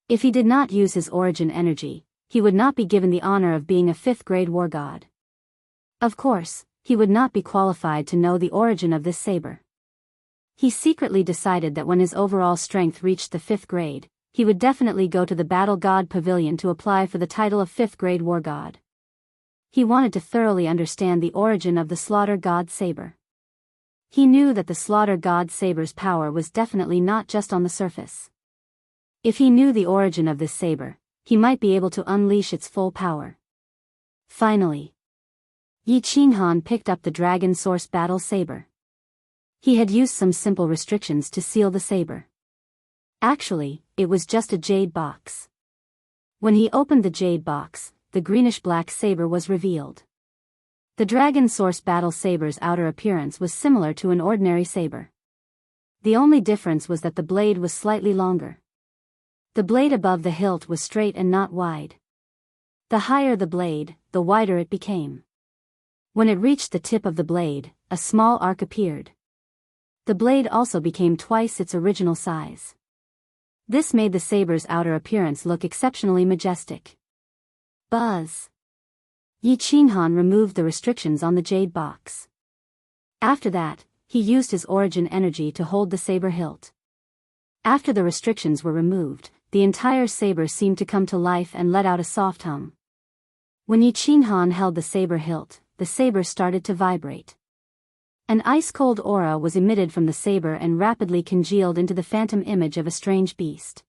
If he did not use his origin energy, he would not be given the honor of being a 5th grade war god. Of course, he would not be qualified to know the origin of this saber. He secretly decided that when his overall strength reached the 5th grade, he would definitely go to the Battle God Pavilion to apply for the title of 5th grade war god. He wanted to thoroughly understand the origin of the Slaughter God Saber. He knew that the Slaughter God Saber's power was definitely not just on the surface. If he knew the origin of this saber, he might be able to unleash its full power. Finally, Yi Qinghan picked up the Dragon Source Battle Saber. He had used some simple restrictions to seal the saber. Actually, it was just a jade box. When he opened the jade box, the greenish-black saber was revealed. The Dragon Source Battle Saber's outer appearance was similar to an ordinary saber. The only difference was that the blade was slightly longer. The blade above the hilt was straight and not wide. The higher the blade, the wider it became. When it reached the tip of the blade, a small arc appeared. The blade also became twice its original size. This made the saber's outer appearance look exceptionally majestic. Buzz! Yi Qinghan removed the restrictions on the jade box. After that, he used his origin energy to hold the saber hilt. After the restrictions were removed, the entire saber seemed to come to life and let out a soft hum. When Yi Qinghan held the saber hilt, the saber started to vibrate. An ice-cold aura was emitted from the saber and rapidly congealed into the phantom image of a strange beast.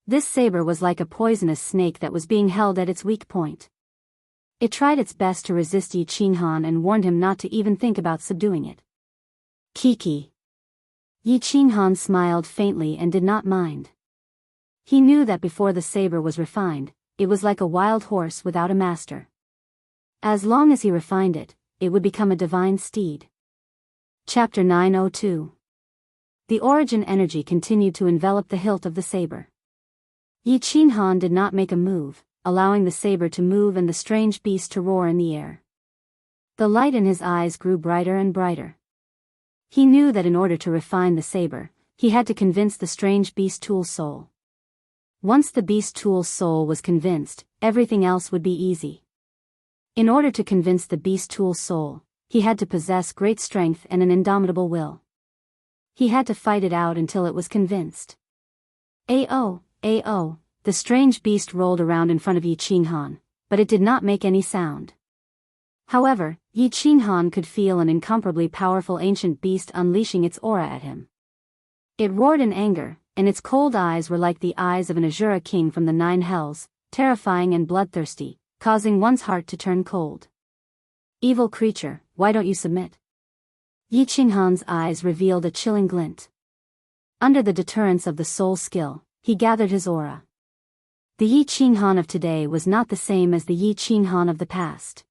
This saber was like a poisonous snake that was being held at its weak point. It tried its best to resist Yi Qinghan and warned him not to even think about subduing it. Kiki. Yi Qinghan smiled faintly and did not mind. He knew that before the saber was refined, it was like a wild horse without a master. As long as he refined it, it would become a divine steed. Chapter 902. The origin energy continued to envelop the hilt of the saber. Yi Qinghan did not make a move, allowing the saber to move and the strange beast to roar in the air. The light in his eyes grew brighter and brighter. He knew that in order to refine the saber, he had to convince the strange beast tool's soul. Once the beast tool's soul was convinced, everything else would be easy. In order to convince the beast tool's soul, he had to possess great strength and an indomitable will. He had to fight it out until it was convinced. Ao, the strange beast rolled around in front of Yi Qinghan, but it did not make any sound. However, Yi Qinghan could feel an incomparably powerful ancient beast unleashing its aura at him. It roared in anger, and its cold eyes were like the eyes of an Azura king from the 9 hells, terrifying and bloodthirsty, causing one's heart to turn cold. Evil creature, why don't you submit? Yi Qinghan's eyes revealed a chilling glint. Under the deterrence of the soul skill, he gathered his aura. The Yi Qinghan of today was not the same as the Yi Qinghan of the past.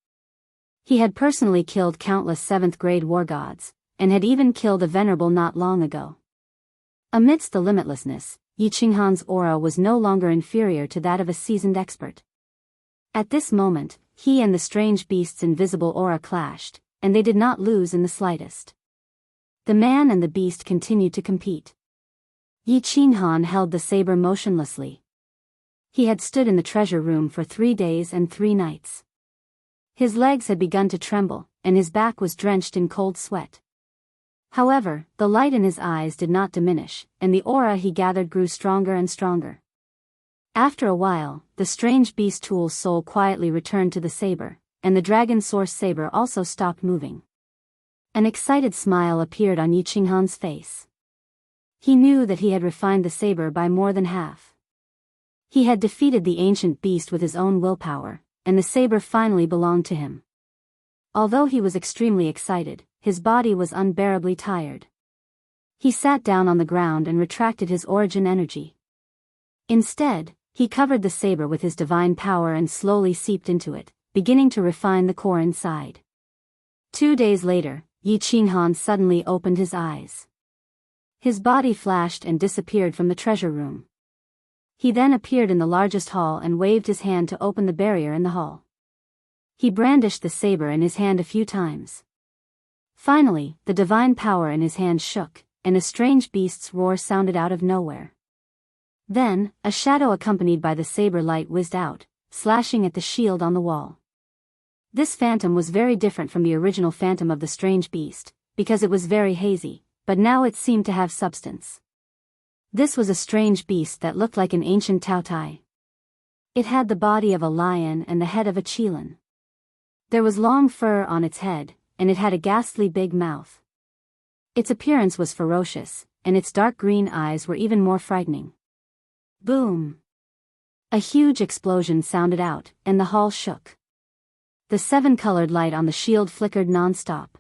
He had personally killed countless 7th grade war gods, and had even killed a venerable not long ago. Amidst the limitlessness, Yi Qinghan's aura was no longer inferior to that of a seasoned expert. At this moment, he and the strange beast's invisible aura clashed, and they did not lose in the slightest. The man and the beast continued to compete. Yi Qinghan held the saber motionlessly. He had stood in the treasure room for 3 days and 3 nights. His legs had begun to tremble, and his back was drenched in cold sweat. However, the light in his eyes did not diminish, and the aura he gathered grew stronger and stronger. After a while, the strange beast tool's soul quietly returned to the saber, and the Dragon Source saber also stopped moving. An excited smile appeared on Yi Qinghan's face. He knew that he had refined the saber by more than half. He had defeated the ancient beast with his own willpower, and the saber finally belonged to him. Although he was extremely excited, his body was unbearably tired. He sat down on the ground and retracted his origin energy. Instead, he covered the saber with his divine power and slowly seeped into it, beginning to refine the core inside. 2 days later, Yi Qinghan suddenly opened his eyes. His body flashed and disappeared from the treasure room. He then appeared in the largest hall and waved his hand to open the barrier in the hall. He brandished the saber in his hand a few times. Finally, the divine power in his hand shook, and a strange beast's roar sounded out of nowhere. Then, a shadow accompanied by the saber light whizzed out, slashing at the shield on the wall. This phantom was very different from the original phantom of the strange beast, because it was very hazy, but now it seemed to have substance. This was a strange beast that looked like an ancient Taotai. It had the body of a lion and the head of a qilin. There was long fur on its head, and it had a ghastly big mouth. Its appearance was ferocious, and its dark green eyes were even more frightening. Boom! A huge explosion sounded out, and the hall shook. The seven-colored light on the shield flickered non-stop.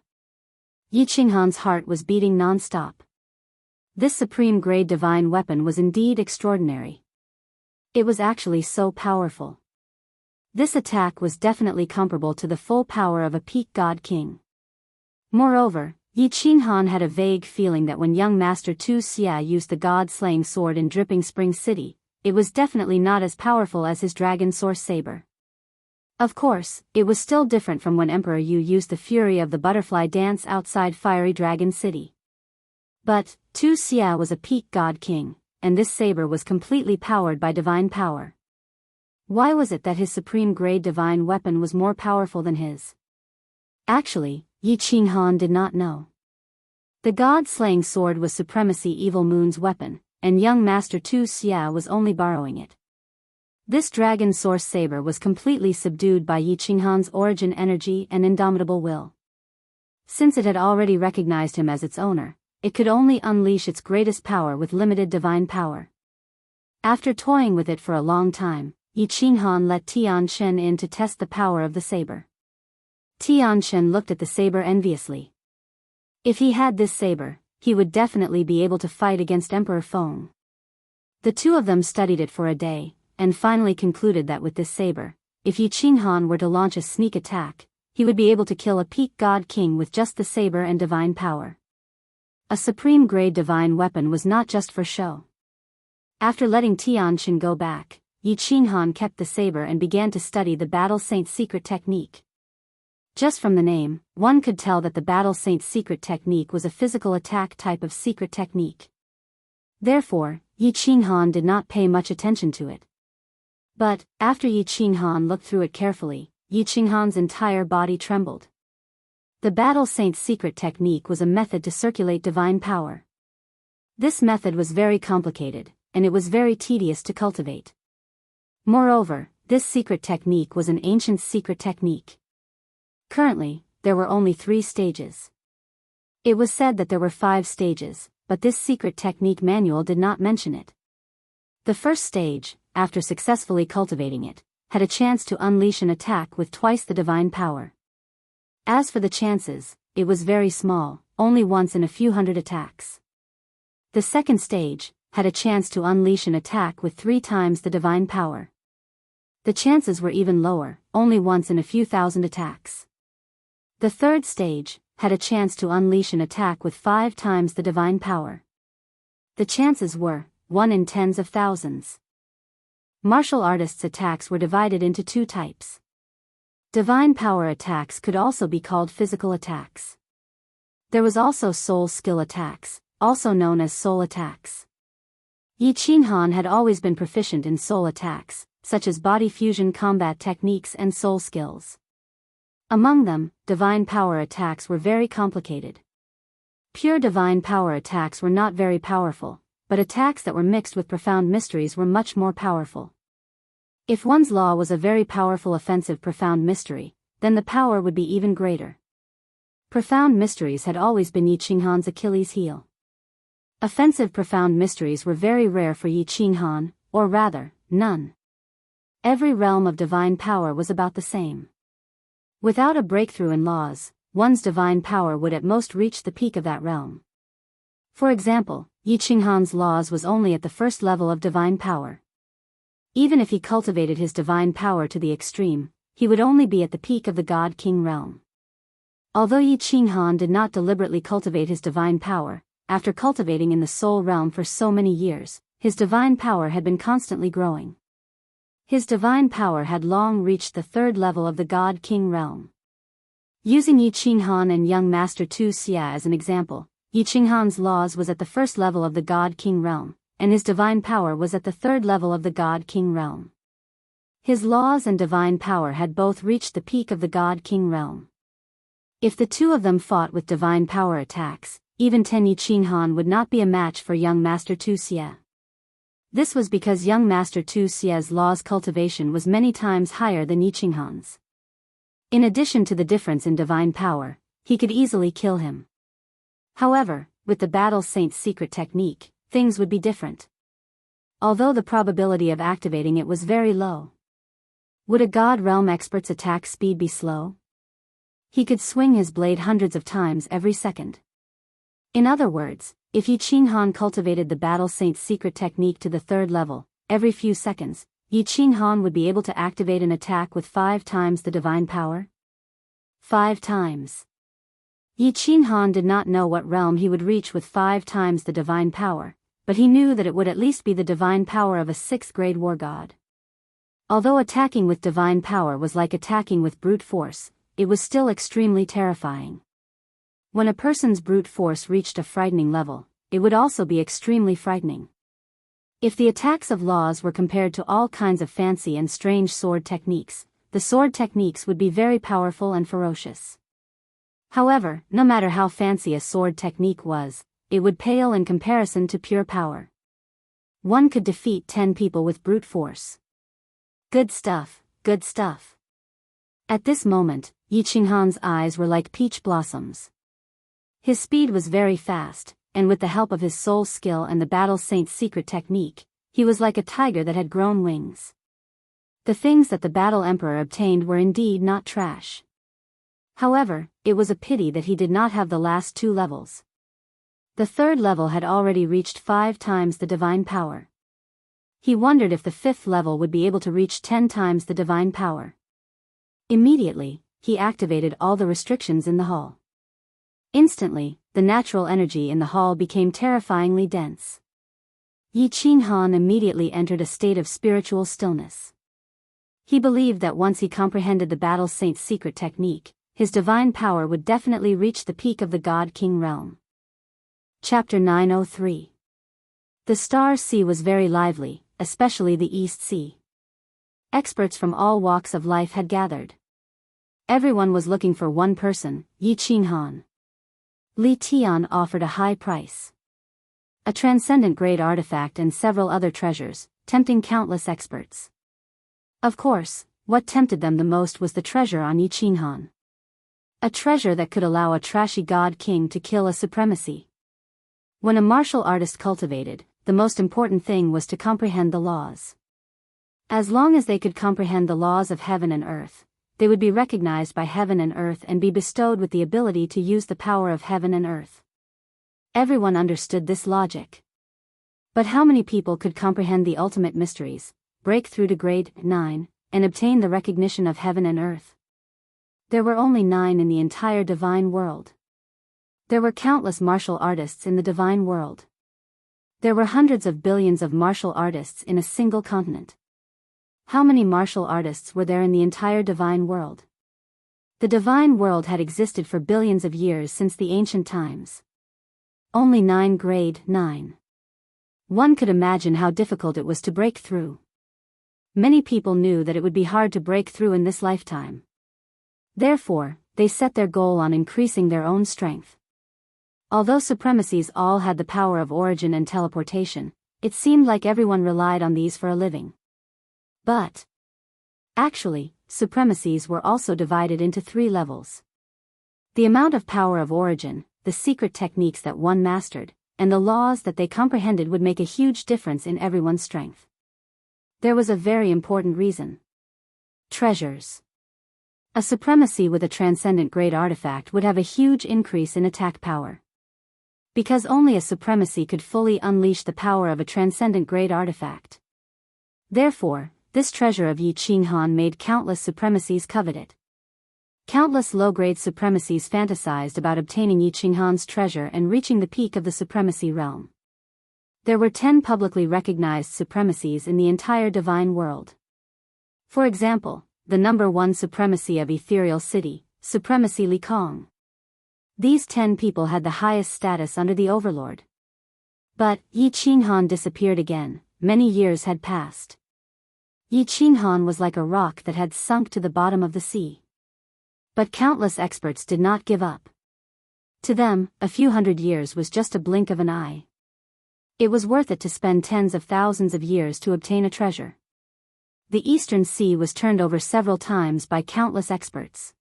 Yi Qinghan's heart was beating non-stop. This supreme-grade divine weapon was indeed extraordinary. It was actually so powerful. This attack was definitely comparable to the full power of a peak god king. Moreover, Yi Qinghan had a vague feeling that when young Master Tu Xia used the god-slaying sword in Dripping Spring City, it was definitely not as powerful as his dragon source saber. Of course, it was still different from when Emperor Yu used the fury of the butterfly dance outside Fiery Dragon City. But, Tu Xia was a peak god king, and this saber was completely powered by divine power. Why was it that his supreme-grade divine weapon was more powerful than his? Actually, Yi Qinghan did not know. The god-slaying sword was Supremacy Evil Moon's weapon, and young Master Tu Xia was only borrowing it. This dragon source saber was completely subdued by Yi Qinghan's origin energy and indomitable will. Since it had already recognized him as its owner, it could only unleash its greatest power with limited divine power. After toying with it for a long time, Yi Qinghan let Tianchen in to test the power of the saber. Tianchen looked at the saber enviously. If he had this saber, he would definitely be able to fight against Emperor Feng. The two of them studied it for a day, and finally concluded that with this saber, if Yi Qinghan were to launch a sneak attack, he would be able to kill a peak god king with just the saber and divine power. A supreme-grade divine weapon was not just for show. After letting Tianchen go back, Yi Qinghan kept the saber and began to study the Battle Saint's secret technique. Just from the name, one could tell that the Battle Saint's secret technique was a physical attack type of secret technique. Therefore, Yi Qinghan did not pay much attention to it. But, after Yi Qinghan looked through it carefully, Yi Qinghan's entire body trembled. The Battle Saint's secret technique was a method to circulate divine power. This method was very complicated, and it was very tedious to cultivate. Moreover, this secret technique was an ancient secret technique. Currently, there were only 3 stages. It was said that there were 5 stages, but this secret technique manual did not mention it. The first stage, after successfully cultivating it, had a chance to unleash an attack with twice the divine power. As for the chances, it was very small, only once in a few hundred attacks. The second stage had a chance to unleash an attack with 3 times the divine power. The chances were even lower, only once in a few thousand attacks. The third stage had a chance to unleash an attack with 5 times the divine power. The chances were 1 in tens of thousands. Martial artists' attacks were divided into 2 types. Divine power attacks could also be called physical attacks. There was also soul skill attacks, also known as soul attacks. Yi Qinghan had always been proficient in soul attacks, such as body fusion combat techniques and soul skills. Among them, divine power attacks were very complicated. Pure divine power attacks were not very powerful, but attacks that were mixed with profound mysteries were much more powerful. If one's law was a very powerful offensive profound mystery, then the power would be even greater. Profound mysteries had always been Yi Qinghan's Achilles heel. Offensive profound mysteries were very rare for Yi Qinghan, or rather, none. Every realm of divine power was about the same. Without a breakthrough in laws, one's divine power would at most reach the peak of that realm. For example, Yi Qinghan's laws was only at the first level of divine power. Even if he cultivated his divine power to the extreme, he would only be at the peak of the God-King realm. Although Yi Qinghan did not deliberately cultivate his divine power, after cultivating in the soul realm for so many years, his divine power had been constantly growing. His divine power had long reached the 3rd level of the God-King realm. Using Yi Qinghan and young Master Tu Xia as an example, Yi Qinghan's laws was at the 1st level of the God-King realm, and his divine power was at the 3rd level of the God-King realm. His laws and divine power had both reached the peak of the God-King realm. If the two of them fought with divine power attacks, even 10 Yi Qinghan would not be a match for young Master Tu Xia. This was because young Master Tu Xie's law's cultivation was many times higher than Yi Qinghan's. In addition to the difference in divine power, he could easily kill him. However, with the Battle Saint's secret technique, things would be different. Although the probability of activating it was very low. Would a God Realm expert's attack speed be slow? He could swing his blade hundreds of times every second. In other words, if Yi Qinghan cultivated the Battle Saint's secret technique to the 3rd level, every few seconds, Yi Qinghan would be able to activate an attack with 5 times the divine power? 5 times. Yi Qinghan did not know what realm he would reach with 5 times the divine power, but he knew that it would at least be the divine power of a 6th-grade war god. Although attacking with divine power was like attacking with brute force, it was still extremely terrifying. When a person's brute force reached a frightening level, it would also be extremely frightening. If the attacks of laws were compared to all kinds of fancy and strange sword techniques, the sword techniques would be very powerful and ferocious. However, no matter how fancy a sword technique was, it would pale in comparison to pure power. One could defeat 10 people with brute force. Good stuff, good stuff. At this moment, Yi Qinghan's eyes were like peach blossoms. His speed was very fast, and with the help of his soul skill and the Battle Saint's secret technique, he was like a tiger that had grown wings. The things that the Battle Emperor obtained were indeed not trash. However, it was a pity that he did not have the last 2 levels. The 3rd level had already reached 5 times the divine power. He wondered if the 5th level would be able to reach 10 times the divine power. Immediately, he activated all the restrictions in the hall. Instantly, the natural energy in the hall became terrifyingly dense. Yi Qinghan immediately entered a state of spiritual stillness. He believed that once he comprehended the Battle Saint's secret technique, his divine power would definitely reach the peak of the God King realm. Chapter 903. The Star Sea was very lively, especially the East Sea. Experts from all walks of life had gathered. Everyone was looking for one person, Yi Qinghan. Li Tian offered a high price. A transcendent grade artifact and several other treasures, tempting countless experts. Of course, what tempted them the most was the treasure on Yi Qinghan. A treasure that could allow a trashy god king to kill a supremacy. When a martial artist cultivated, the most important thing was to comprehend the laws. As long as they could comprehend the laws of heaven and earth, they would be recognized by heaven and earth and be bestowed with the ability to use the power of heaven and earth. Everyone understood this logic. But how many people could comprehend the ultimate mysteries, break through to grade 9, and obtain the recognition of heaven and earth? There were only 9 in the entire divine world. There were countless martial artists in the divine world. There were hundreds of billions of martial artists in a single continent. How many martial artists were there in the entire divine world? The divine world had existed for billions of years since the ancient times. Only 9 grade 9. One could imagine how difficult it was to break through. Many people knew that it would be hard to break through in this lifetime. Therefore, they set their goal on increasing their own strength. Although supremacies all had the power of origin and teleportation, it seemed like everyone relied on these for a living. But actually, supremacies were also divided into 3 levels. The amount of power of origin, the secret techniques that one mastered, and the laws that they comprehended would make a huge difference in everyone's strength. There was a very important reason. Treasures. A supremacy with a transcendent grade artifact would have a huge increase in attack power. Because only a supremacy could fully unleash the power of a transcendent grade artifact. Therefore, this treasure of Yi Qinghan made countless supremacies covet it. Countless low-grade supremacies fantasized about obtaining Yi Qinghan's treasure and reaching the peak of the supremacy realm. There were 10 publicly recognized supremacies in the entire divine world. For example, the number 1 supremacy of Ethereal City, Supremacy Li Kong. These 10 people had the highest status under the Overlord. But Yi Qinghan disappeared again. Many years had passed. Yi Qinghan was like a rock that had sunk to the bottom of the sea. But countless experts did not give up. To them, a few hundred years was just a blink of an eye. It was worth it to spend tens of thousands of years to obtain a treasure. The Eastern Sea was turned over several times by countless experts.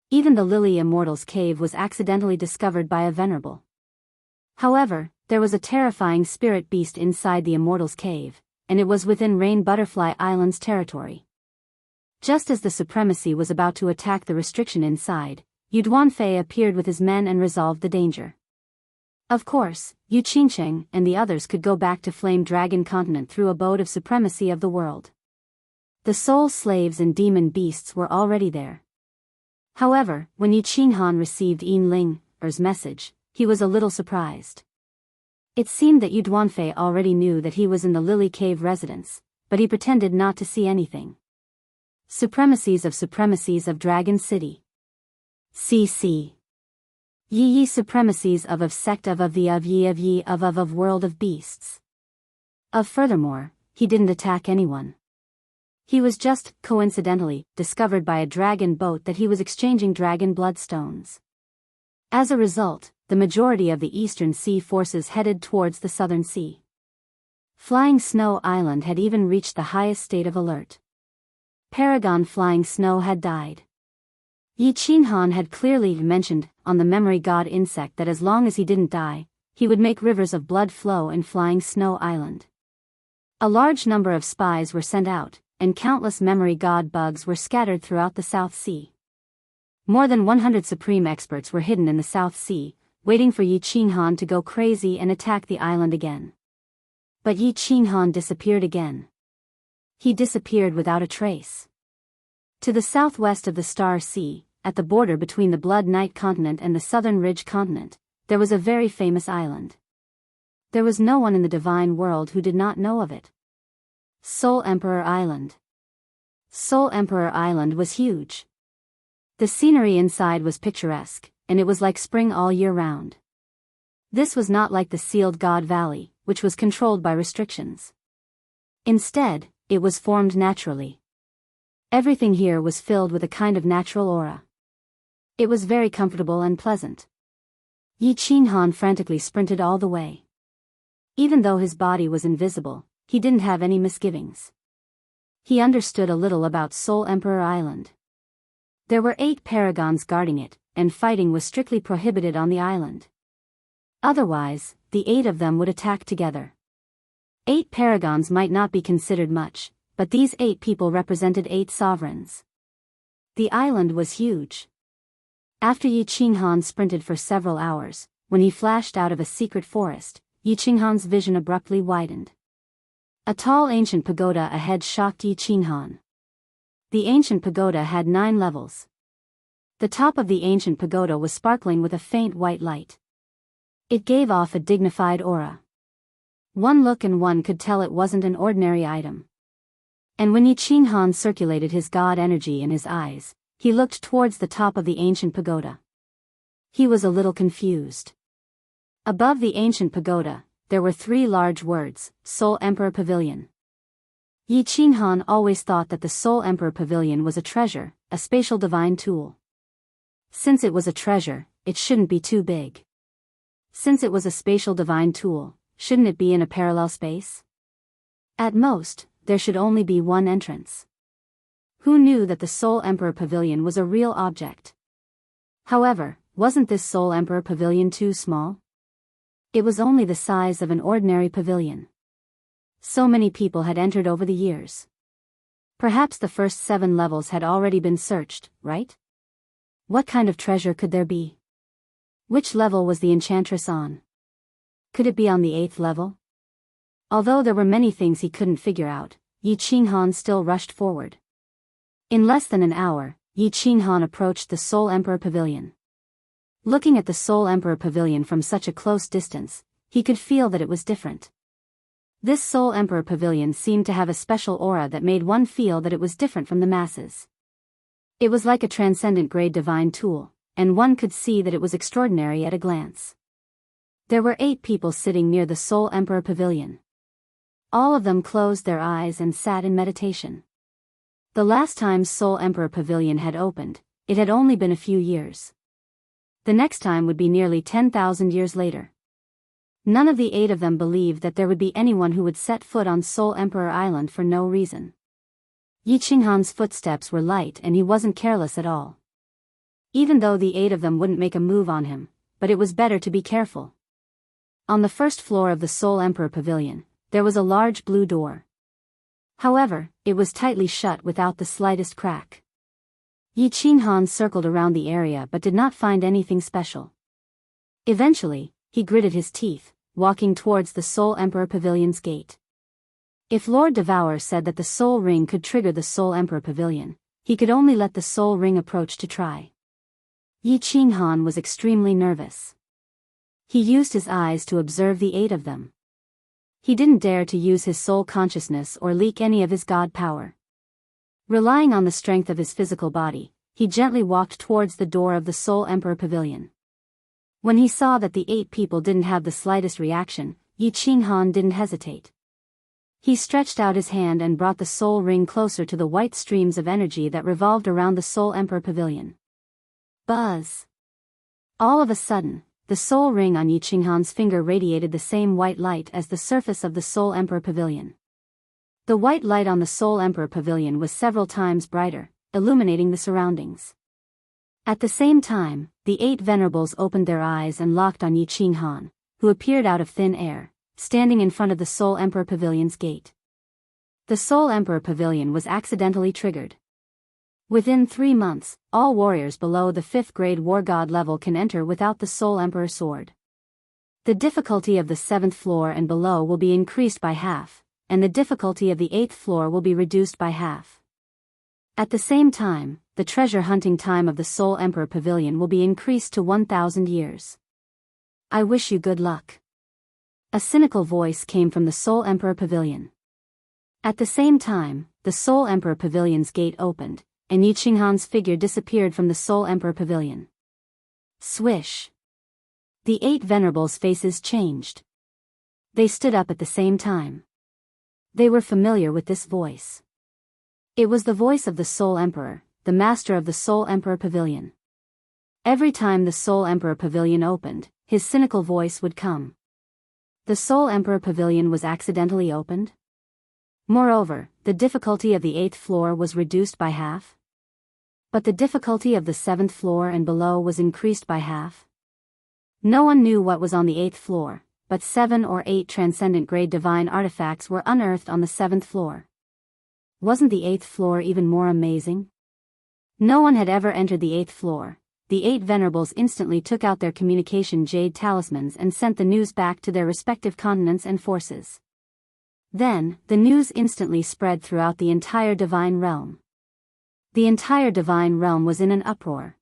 Even the Lily Immortal's cave was accidentally discovered by a venerable. However, there was a terrifying spirit beast inside the Immortal's cave, and it was within Rain Butterfly Island's territory. Just as the supremacy was about to attack the restriction inside, Yu Duanfei appeared with his men and resolved the danger. Of course, Yu Qingcheng and the others could go back to Flame Dragon Continent through abode of supremacy of the world. The soul slaves and demon beasts were already there. However, when Yu Qinghan received Yin Ling's message, he was a little surprised. It seemed that Yu Duanfei already knew that he was in the Lily Cave residence, but he pretended not to see anything. Supremacies of Dragon City. CC. Yi supremacies of sect of the of ye of world of beasts. Furthermore, he didn't attack anyone. He was just, coincidentally, discovered by a dragon boat that he was exchanging dragon bloodstones. As a result, the majority of the Eastern Sea forces headed towards the Southern Sea. Flying Snow Island had even reached the highest state of alert. Paragon Flying Snow had died. Yi Qinghan had clearly mentioned on the memory god insect that as long as he didn't die, he would make rivers of blood flow in Flying Snow Island. A large number of spies were sent out, and countless memory god bugs were scattered throughout the South Sea. More than 100 supreme experts were hidden in the South Sea, waiting for Yi Qinghan to go crazy and attack the island again. But Yi Qinghan disappeared again. He disappeared without a trace. To the southwest of the Star Sea, at the border between the Blood Knight continent and the Southern Ridge continent, there was a very famous island. There was no one in the divine world who did not know of it. Soul Emperor Island. Soul Emperor Island was huge. The scenery inside was picturesque, and it was like spring all year round. This was not like the sealed God Valley, which was controlled by restrictions. Instead, it was formed naturally. Everything here was filled with a kind of natural aura. It was very comfortable and pleasant. Yi Qinghan frantically sprinted all the way. Even though his body was invisible, he didn't have any misgivings. He understood a little about Soul Emperor Island. There were 8 paragons guarding it, and fighting was strictly prohibited on the island. Otherwise, the 8 of them would attack together. 8 paragons might not be considered much, but these 8 people represented 8 sovereigns. The island was huge. After Yi Qinghan sprinted for several hours, when he flashed out of a secret forest, Yi Qinghan's vision abruptly widened. A tall ancient pagoda ahead shocked Yi Qinghan. The ancient pagoda had 9 levels. The top of the ancient pagoda was sparkling with a faint white light. It gave off a dignified aura. One look and one could tell it wasn't an ordinary item. And when Yi Qinghan circulated his god energy in his eyes, he looked towards the top of the ancient pagoda. He was a little confused. Above the ancient pagoda, there were 3 large words, Soul Emperor Pavilion. Yi Qinghan always thought that the Soul Emperor Pavilion was a treasure, a spatial divine tool. Since it was a treasure, it shouldn't be too big. Since it was a spatial divine tool, shouldn't it be in a parallel space? At most, there should only be one entrance. Who knew that the Soul Emperor Pavilion was a real object? However, wasn't this Soul Emperor Pavilion too small? It was only the size of an ordinary pavilion. So many people had entered over the years. Perhaps the first 7 levels had already been searched, right? What kind of treasure could there be? Which level was the enchantress on? Could it be on the 8th level? Although there were many things he couldn't figure out, Yi Qinghan still rushed forward. In less than an hour, Yi Qinghan approached the Soul Emperor Pavilion. Looking at the Soul Emperor Pavilion from such a close distance, he could feel that it was different. This Soul Emperor Pavilion seemed to have a special aura that made one feel that it was different from the masses. It was like a transcendent grade divine tool, and one could see that it was extraordinary at a glance. There were 8 people sitting near the Soul Emperor Pavilion. All of them closed their eyes and sat in meditation. The last time Soul Emperor Pavilion had opened, it had only been a few years. The next time would be nearly 10,000 years later. None of the 8 of them believed that there would be anyone who would set foot on Soul Emperor Island for no reason. Yi Qinghan's footsteps were light and he wasn't careless at all. Even though the 8 of them wouldn't make a move on him, but it was better to be careful. On the first floor of the Soul Emperor Pavilion, there was a large blue door. However, it was tightly shut without the slightest crack. Yi Qinghan circled around the area but did not find anything special. Eventually, he gritted his teeth, walking towards the Soul Emperor Pavilion's gate. If Lord Devourer said that the Soul Ring could trigger the Soul Emperor Pavilion, he could only let the Soul Ring approach to try. Yi Qinghan was extremely nervous. He used his eyes to observe the 8 of them. He didn't dare to use his soul consciousness or leak any of his god power. Relying on the strength of his physical body, he gently walked towards the door of the Soul Emperor Pavilion. When he saw that the 8 people didn't have the slightest reaction, Yi Qinghan didn't hesitate. He stretched out his hand and brought the soul ring closer to the white streams of energy that revolved around the Soul Emperor Pavilion. Buzz! All of a sudden, the soul ring on Yi Qinghan's finger radiated the same white light as the surface of the Soul Emperor Pavilion. The white light on the Soul Emperor Pavilion was several times brighter, illuminating the surroundings. At the same time, the 8 venerables opened their eyes and locked on Yi Qinghan, who appeared out of thin air, standing in front of the Soul Emperor Pavilion's gate. The Soul Emperor Pavilion was accidentally triggered. Within 3 months, all warriors below the 5th grade war god level can enter without the Soul Emperor sword. The difficulty of the 7th floor and below will be increased by half, and the difficulty of the 8th floor will be reduced by half. At the same time, the treasure hunting time of the Soul Emperor Pavilion will be increased to 1,000 years. I wish you good luck. A cynical voice came from the Soul Emperor Pavilion. At the same time, the Soul Emperor Pavilion's gate opened, and Yi Qinghan's figure disappeared from the Soul Emperor Pavilion. Swish! The 8 venerables' faces changed. They stood up at the same time. They were familiar with this voice. It was the voice of the Soul Emperor, the master of the Soul Emperor Pavilion. Every time the Soul Emperor Pavilion opened, his cynical voice would come. The Soul Emperor Pavilion was accidentally opened? Moreover, the difficulty of the 8th floor was reduced by half. But the difficulty of the 7th floor and below was increased by half. No one knew what was on the 8th floor, but 7 or 8 transcendent grade divine artifacts were unearthed on the 7th floor. Wasn't the 8th floor even more amazing? No one had ever entered the 8th floor. The 8 venerables instantly took out their communication jade talismans and sent the news back to their respective continents and forces. Then, the news instantly spread throughout the entire divine realm. The entire divine realm was in an uproar.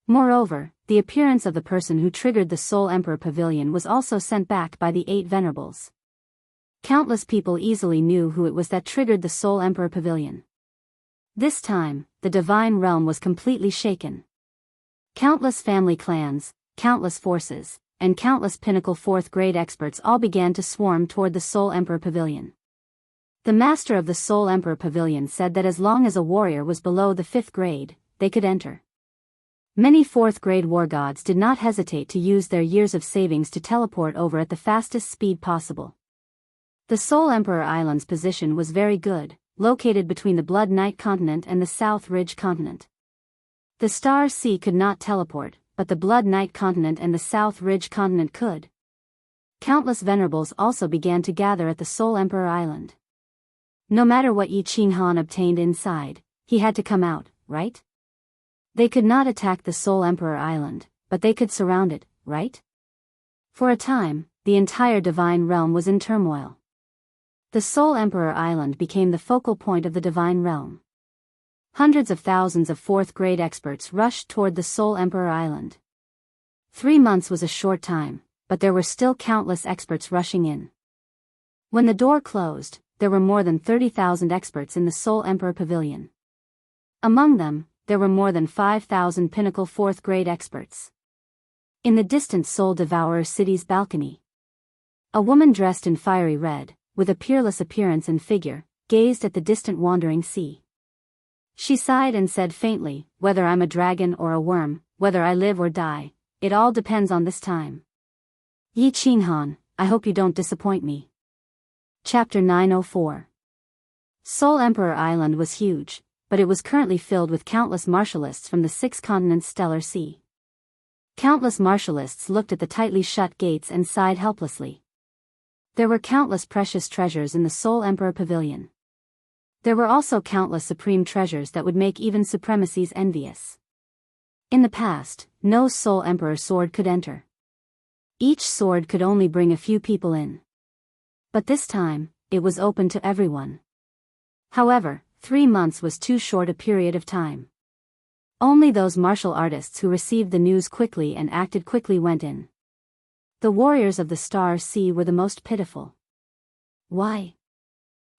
Moreover, the appearance of the person who triggered the Soul Emperor Pavilion was also sent back by the 8 venerables. Countless people easily knew who it was that triggered the Soul Emperor Pavilion. This time, the divine realm was completely shaken. Countless family clans, countless forces, and countless pinnacle 4th grade experts all began to swarm toward the Soul Emperor Pavilion. The master of the Soul Emperor Pavilion said that as long as a warrior was below the 5th grade, they could enter. Many 4th grade war gods did not hesitate to use their years of savings to teleport over at the fastest speed possible. The Soul Emperor Island's position was very good, located between the Blood Knight continent and the South Ridge continent. The Star Sea could not teleport, but the Blood Knight continent and the South Ridge continent could. Countless venerables also began to gather at the Soul Emperor Island. No matter what Yi Qinghan obtained inside, he had to come out, right? They could not attack the Soul Emperor Island, but they could surround it, right? For a time, the entire divine realm was in turmoil. The Soul Emperor Island became the focal point of the divine realm. Hundreds of thousands of 4th grade experts rushed toward the Soul Emperor Island. 3 months was a short time, but there were still countless experts rushing in. When the door closed, there were more than 30,000 experts in the Soul Emperor Pavilion. Among them, there were more than 5,000 pinnacle 4th grade experts. In the distant Soul Devourer city's balcony, a woman dressed in fiery red, with a peerless appearance and figure, gazed at the distant wandering sea. She sighed and said faintly, "Whether I'm a dragon or a worm, whether I live or die, it all depends on this time." Yi Qinghan, I hope you don't disappoint me. Chapter 904. Seoul Emperor Island was huge, but it was currently filled with countless martialists from the 6 continents' stellar sea. Countless martialists looked at the tightly shut gates and sighed helplessly. There were countless precious treasures in the Seoul Emperor Pavilion. There were also countless supreme treasures that would make even supremacies envious. In the past, no Seoul Emperor sword could enter. Each sword could only bring a few people in. But this time, it was open to everyone. However, 3 months was too short a period of time. Only those martial artists who received the news quickly and acted quickly went in. The warriors of the Star Sea were the most pitiful. Why?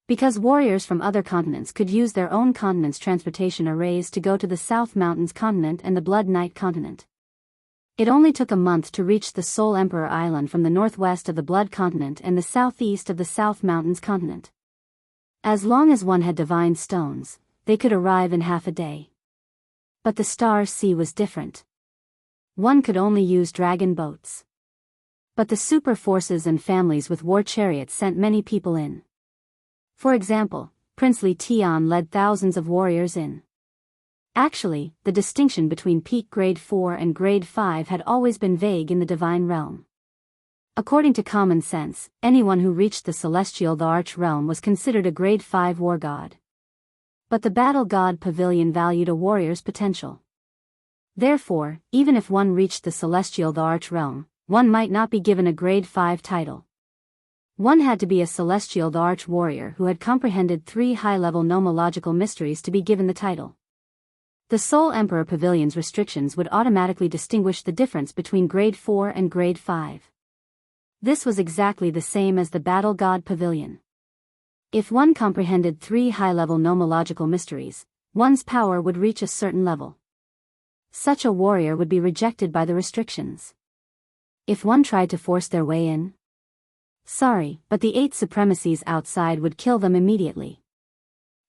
Because warriors from other continents could use their own continent's transportation arrays to go to the South Mountains continent and the Blood Night continent. It only took a month to reach the Seoul Emperor Island from the northwest of the Blood continent and the southeast of the South Mountains continent. As long as one had divine stones, they could arrive in half a day. But the Star Sea was different. One could only use dragon boats. But the super forces and families with war chariots sent many people in. For example, Princely Tian led thousands of warriors in. Actually, the distinction between peak grade 4 and grade 5 had always been vague in the divine realm. According to common sense, anyone who reached the celestial the arch realm was considered a grade 5 war god. But the battle god pavilion valued a warrior's potential. Therefore, even if one reached the celestial the arch realm, one might not be given a grade 5 title. One had to be a celestial the arch warrior who had comprehended 3 high-level nomological mysteries to be given the title. The Seoul Emperor Pavilion's restrictions would automatically distinguish the difference between grade 4 and grade 5. This was exactly the same as the Battle God Pavilion. If one comprehended 3 high-level nomological mysteries, one's power would reach a certain level. Such a warrior would be rejected by the restrictions. If one tried to force their way in, sorry, but the 8 supremacies outside would kill them immediately.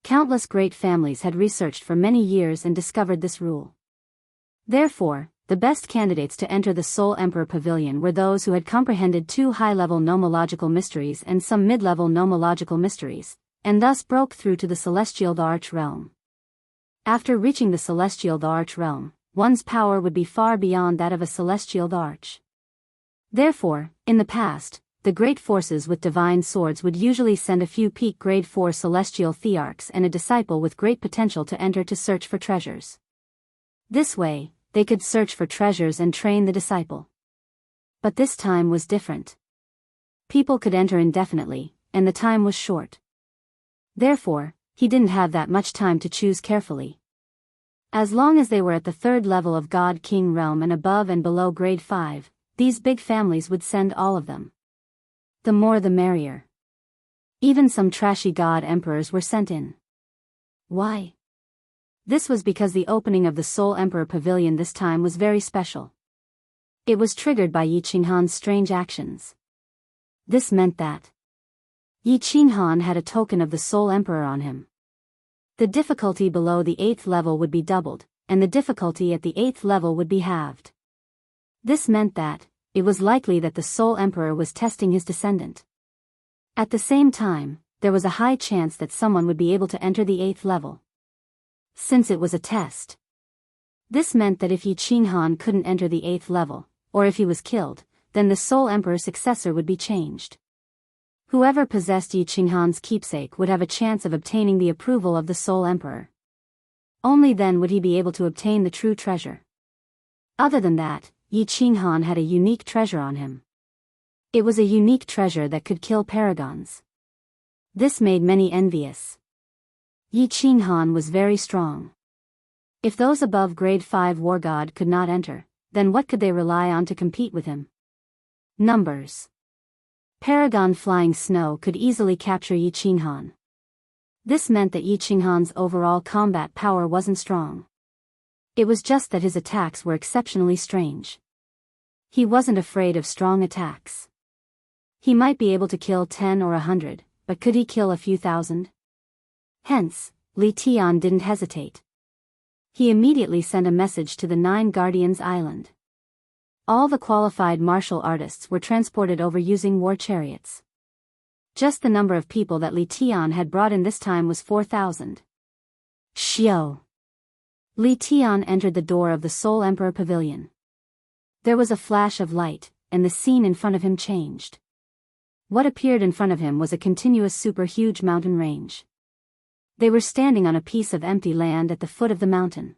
Countless great families had researched for many years and discovered this rule. Therefore, the best candidates to enter the Seoul Emperor Pavilion were those who had comprehended 2 high-level nomological mysteries and some mid-level nomological mysteries, and thus broke through to the Celestial the Arch realm. After reaching the Celestial the Arch realm, one's power would be far beyond that of a Celestial the Arch. Therefore, in the past, the great forces with divine swords would usually send a few peak grade 4 celestial thearchs and a disciple with great potential to enter to search for treasures. This way, they could search for treasures and train the disciple. But this time was different. People could enter indefinitely, and the time was short. Therefore, he didn't have that much time to choose carefully. As long as they were at the 3rd level of God King realm and above and below grade 5, these big families would send all of them. The more the merrier. Even some trashy god emperors were sent in. Why? This was because the opening of the Seoul Emperor Pavilion this time was very special. It was triggered by Yi Qinghan's strange actions. This meant that Yi Qinghan had a token of the Seoul Emperor on him. The difficulty below the 8th level would be doubled, and the difficulty at the 8th level would be halved. This meant that it was likely that the Seoul Emperor was testing his descendant. At the same time, there was a high chance that someone would be able to enter the 8th level. Since it was a test. This meant that if Yi Qinghan couldn't enter the 8th level, or if he was killed, then the Seoul Emperor's successor would be changed. Whoever possessed Yi Qinghan's keepsake would have a chance of obtaining the approval of the Seoul Emperor. Only then would he be able to obtain the true treasure. Other than that, Yi Qinghan had a unique treasure on him. It was a unique treasure that could kill paragons. This made many envious. Yi Qinghan was very strong. If those above grade 5 war god could not enter, then what could they rely on to compete with him? Numbers. Paragon flying snow could easily capture Yi Qinghan. This meant that Yi Qinghan's overall combat power wasn't strong. It was just that his attacks were exceptionally strange. He wasn't afraid of strong attacks. He might be able to kill 10 or 100, but could he kill a few thousand? Hence, Li Tian didn't hesitate. He immediately sent a message to the 9 Guardians Island. all the qualified martial artists were transported over using war chariots. Just the number of people that Li Tian had brought in this time was 4,000. Xiao. Li Tian entered the door of the Soul Emperor Pavilion. There was a flash of light, and the scene in front of him changed. What appeared in front of him was a continuous super-huge mountain range. They were standing on a piece of empty land at the foot of the mountain.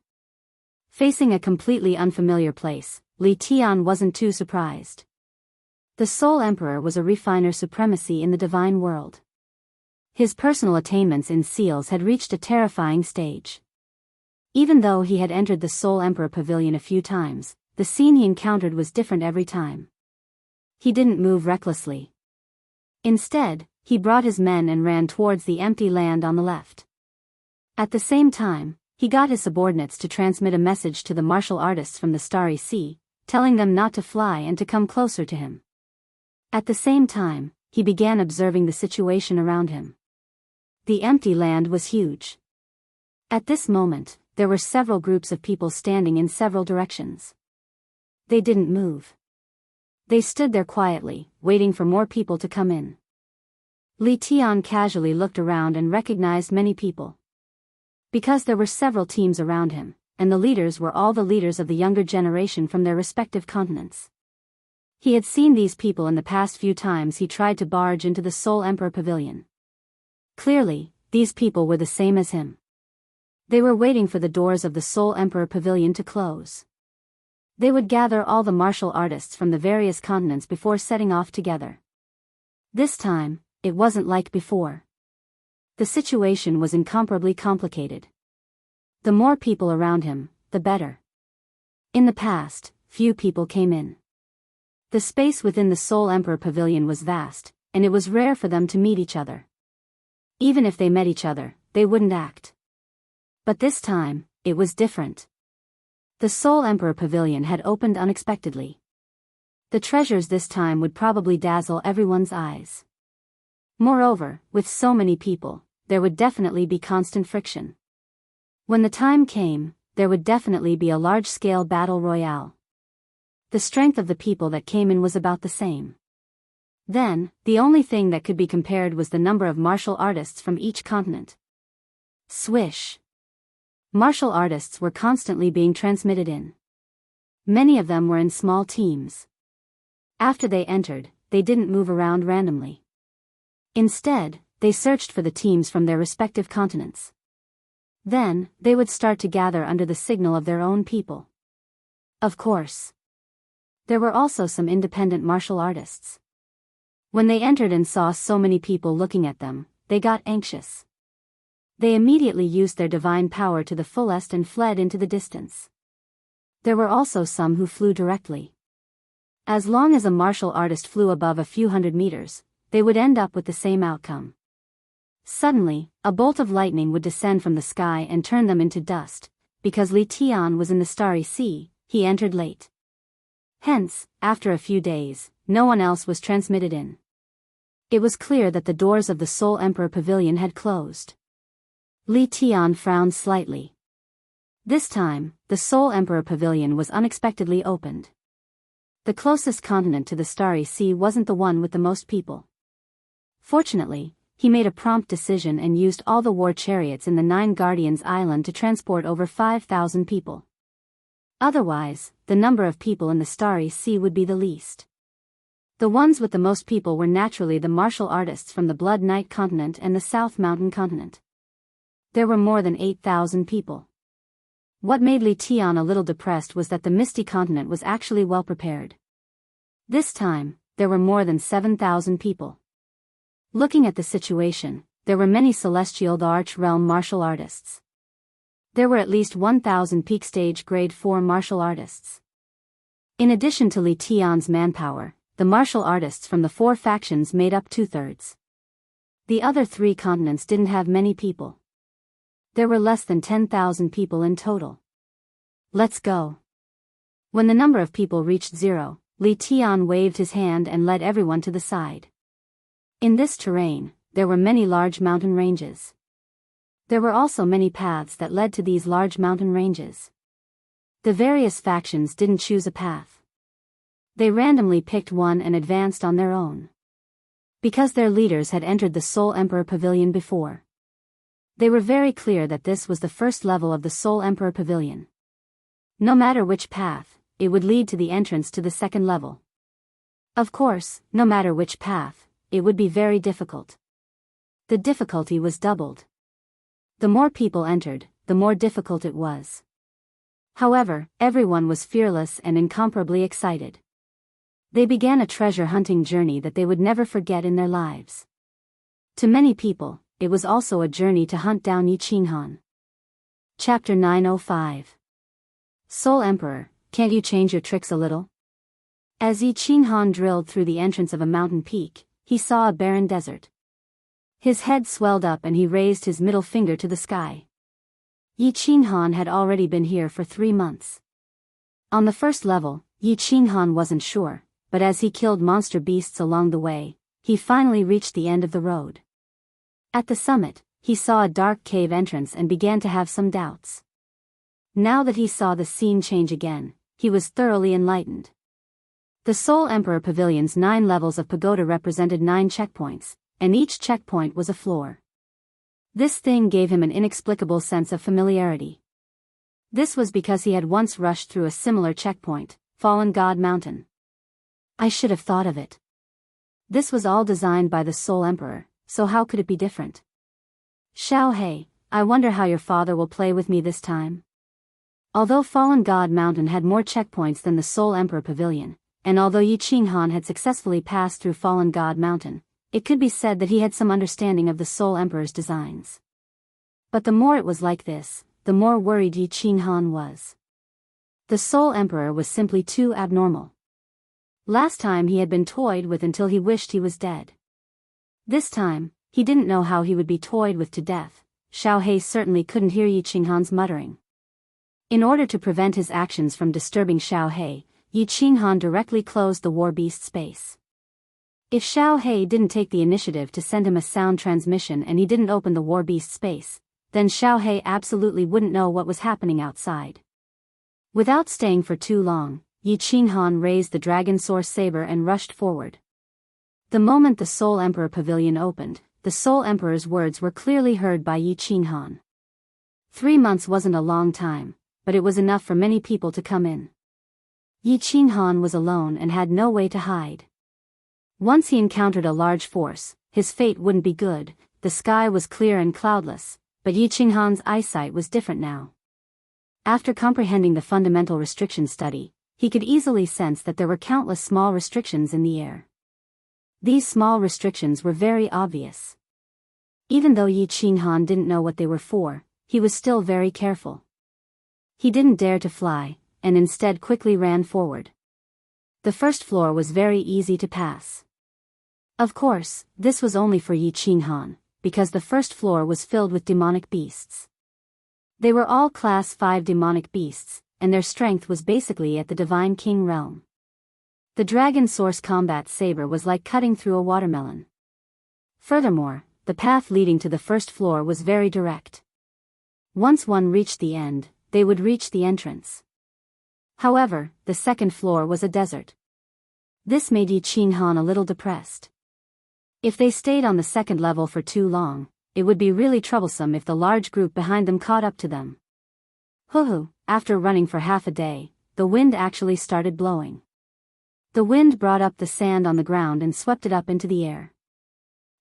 Facing a completely unfamiliar place, Li Tian wasn't too surprised. The Soul Emperor was a refiner supremacy in the divine world. His personal attainments in seals had reached a terrifying stage. Even though he had entered the Soul Emperor Pavilion a few times, the scene he encountered was different every time. He didn't move recklessly. Instead, he brought his men and ran towards the empty land on the left. At the same time, he got his subordinates to transmit a message to the martial artists from the Starry Sea, telling them not to fly and to come closer to him. At the same time, he began observing the situation around him. The empty land was huge. At this moment, there were several groups of people standing in several directions. They didn't move. They stood there quietly, waiting for more people to come in. Li Tian casually looked around and recognized many people. Because there were several teams around him, and the leaders were all the leaders of the younger generation from their respective continents. He had seen these people in the past few times he tried to barge into the Soul Emperor Pavilion. Clearly, these people were the same as him. They were waiting for the doors of the Soul Emperor Pavilion to close. They would gather all the martial artists from the various continents before setting off together. This time, it wasn't like before. The situation was incomparably complicated. The more people around him, the better. In the past, few people came in. The space within the Soul Emperor Pavilion was vast, and it was rare for them to meet each other. Even if they met each other, they wouldn't act. But this time, it was different. The Soul Emperor Pavilion had opened unexpectedly. The treasures this time would probably dazzle everyone's eyes. Moreover, with so many people, there would definitely be constant friction. When the time came, there would definitely be a large-scale battle royale. The strength of the people that came in was about the same. Then, the only thing that could be compared was the number of martial artists from each continent. Swish. Martial artists were constantly being transmitted in. Many of them were in small teams. After they entered, they didn't move around randomly. Instead, they searched for the teams from their respective continents. Then, they would start to gather under the signal of their own people. Of course. There were also some independent martial artists. When they entered and saw so many people looking at them, they got anxious. They immediately used their divine power to the fullest and fled into the distance. There were also some who flew directly. As long as a martial artist flew above a few hundred meters, they would end up with the same outcome. Suddenly, a bolt of lightning would descend from the sky and turn them into dust. Because Li Tian was in the Starry Sea, he entered late. Hence, after a few days, no one else was transmitted in. It was clear that the doors of the Soul Emperor Pavilion had closed. Li Tian frowned slightly. This time, the Soul Emperor Pavilion was unexpectedly opened. The closest continent to the Starry Sea wasn't the one with the most people. Fortunately, he made a prompt decision and used all the war chariots in the Nine Guardians Island to transport over 5,000 people. Otherwise, the number of people in the Starry Sea would be the least. The ones with the most people were naturally the martial artists from the Blood Knight continent and the South Mountain continent. There were more than 8,000 people. What made Li Tian a little depressed was that the Misty continent was actually well prepared. This time, there were more than 7,000 people. Looking at the situation, there were many celestial Arch Realm martial artists. There were at least 1,000 peak stage grade 4 martial artists. In addition to Li Tian's manpower, the martial artists from the 4 factions made up 2/3. The other 3 continents didn't have many people. There were less than 10,000 people in total. Let's go. When the number of people reached 0, Li Tian waved his hand and led everyone to the side. In this terrain, there were many large mountain ranges. There were also many paths that led to these large mountain ranges. The various factions didn't choose a path. They randomly picked one and advanced on their own. Because their leaders had entered the Soul Emperor Pavilion before. They were very clear that this was the first level of the Soul Emperor Pavilion. No matter which path, it would lead to the entrance to the second level. Of course, no matter which path, it would be very difficult. The difficulty was doubled. The more people entered, the more difficult it was. However, everyone was fearless and incomparably excited. They began a treasure hunting journey that they would never forget in their lives. To many people, it was also a journey to hunt down Yi Qinghan. Chapter 905. Soul Emperor, can't you change your tricks a little? As Yi Qinghan drilled through the entrance of a mountain peak, he saw a barren desert. His head swelled up and he raised his middle finger to the sky. Yi Qinghan had already been here for 3 months. On the first level, Yi Qinghan wasn't sure, but as he killed monster beasts along the way, he finally reached the end of the road. At the summit, he saw a dark cave entrance and began to have some doubts. Now that he saw the scene change again, he was thoroughly enlightened. The Soul Emperor Pavilion's 9 levels of pagoda represented 9 checkpoints, and each checkpoint was a floor. This thing gave him an inexplicable sense of familiarity. This was because he had once rushed through a similar checkpoint, Fallen God Mountain. I should have thought of it. This was all designed by the Soul Emperor, so how could it be different? Xiao, I wonder how your father will play with me this time. Although Fallen God Mountain had more checkpoints than the Soul Emperor Pavilion, and although Yi Qinghan had successfully passed through Fallen God Mountain, it could be said that he had some understanding of the Soul Emperor's designs. But the more it was like this, the more worried Yi Qinghan was. The Soul Emperor was simply too abnormal. Last time he had been toyed with until he wished he was dead. This time, he didn't know how he would be toyed with to death. Xiao certainly couldn't hear Yi Qinghan's muttering. In order to prevent his actions from disturbing Xiao, Yi Qinghan directly closed the war beast space. If Xiao didn't take the initiative to send him a sound transmission and he didn't open the war beast space, then Xiao absolutely wouldn't know what was happening outside. Without staying for too long, Yi Qinghan raised the dragon source saber and rushed forward. The moment the Soul Emperor Pavilion opened, the Soul Emperor's words were clearly heard by Yi Qinghan. 3 months wasn't a long time, but it was enough for many people to come in. Yi Qinghan was alone and had no way to hide. Once he encountered a large force, his fate wouldn't be good. The sky was clear and cloudless, but Yi Qinghan's eyesight was different now. After comprehending the fundamental restriction study, he could easily sense that there were countless small restrictions in the air. These small restrictions were very obvious. Even though Yi Qinghan didn't know what they were for, he was still very careful. He didn't dare to fly, and instead quickly ran forward. The first floor was very easy to pass. Of course, this was only for Yi Qinghan, because the first floor was filled with demonic beasts. They were all Class 5 demonic beasts, and their strength was basically at the Divine King realm. The Dragon Source Combat Saber was like cutting through a watermelon. Furthermore, the path leading to the first floor was very direct. Once one reached the end, they would reach the entrance. However, the second floor was a desert. This made Yi Qinghan a little depressed. If they stayed on the second level for too long, it would be really troublesome if the large group behind them caught up to them. After running for half a day, the wind actually started blowing. The wind brought up the sand on the ground and swept it up into the air.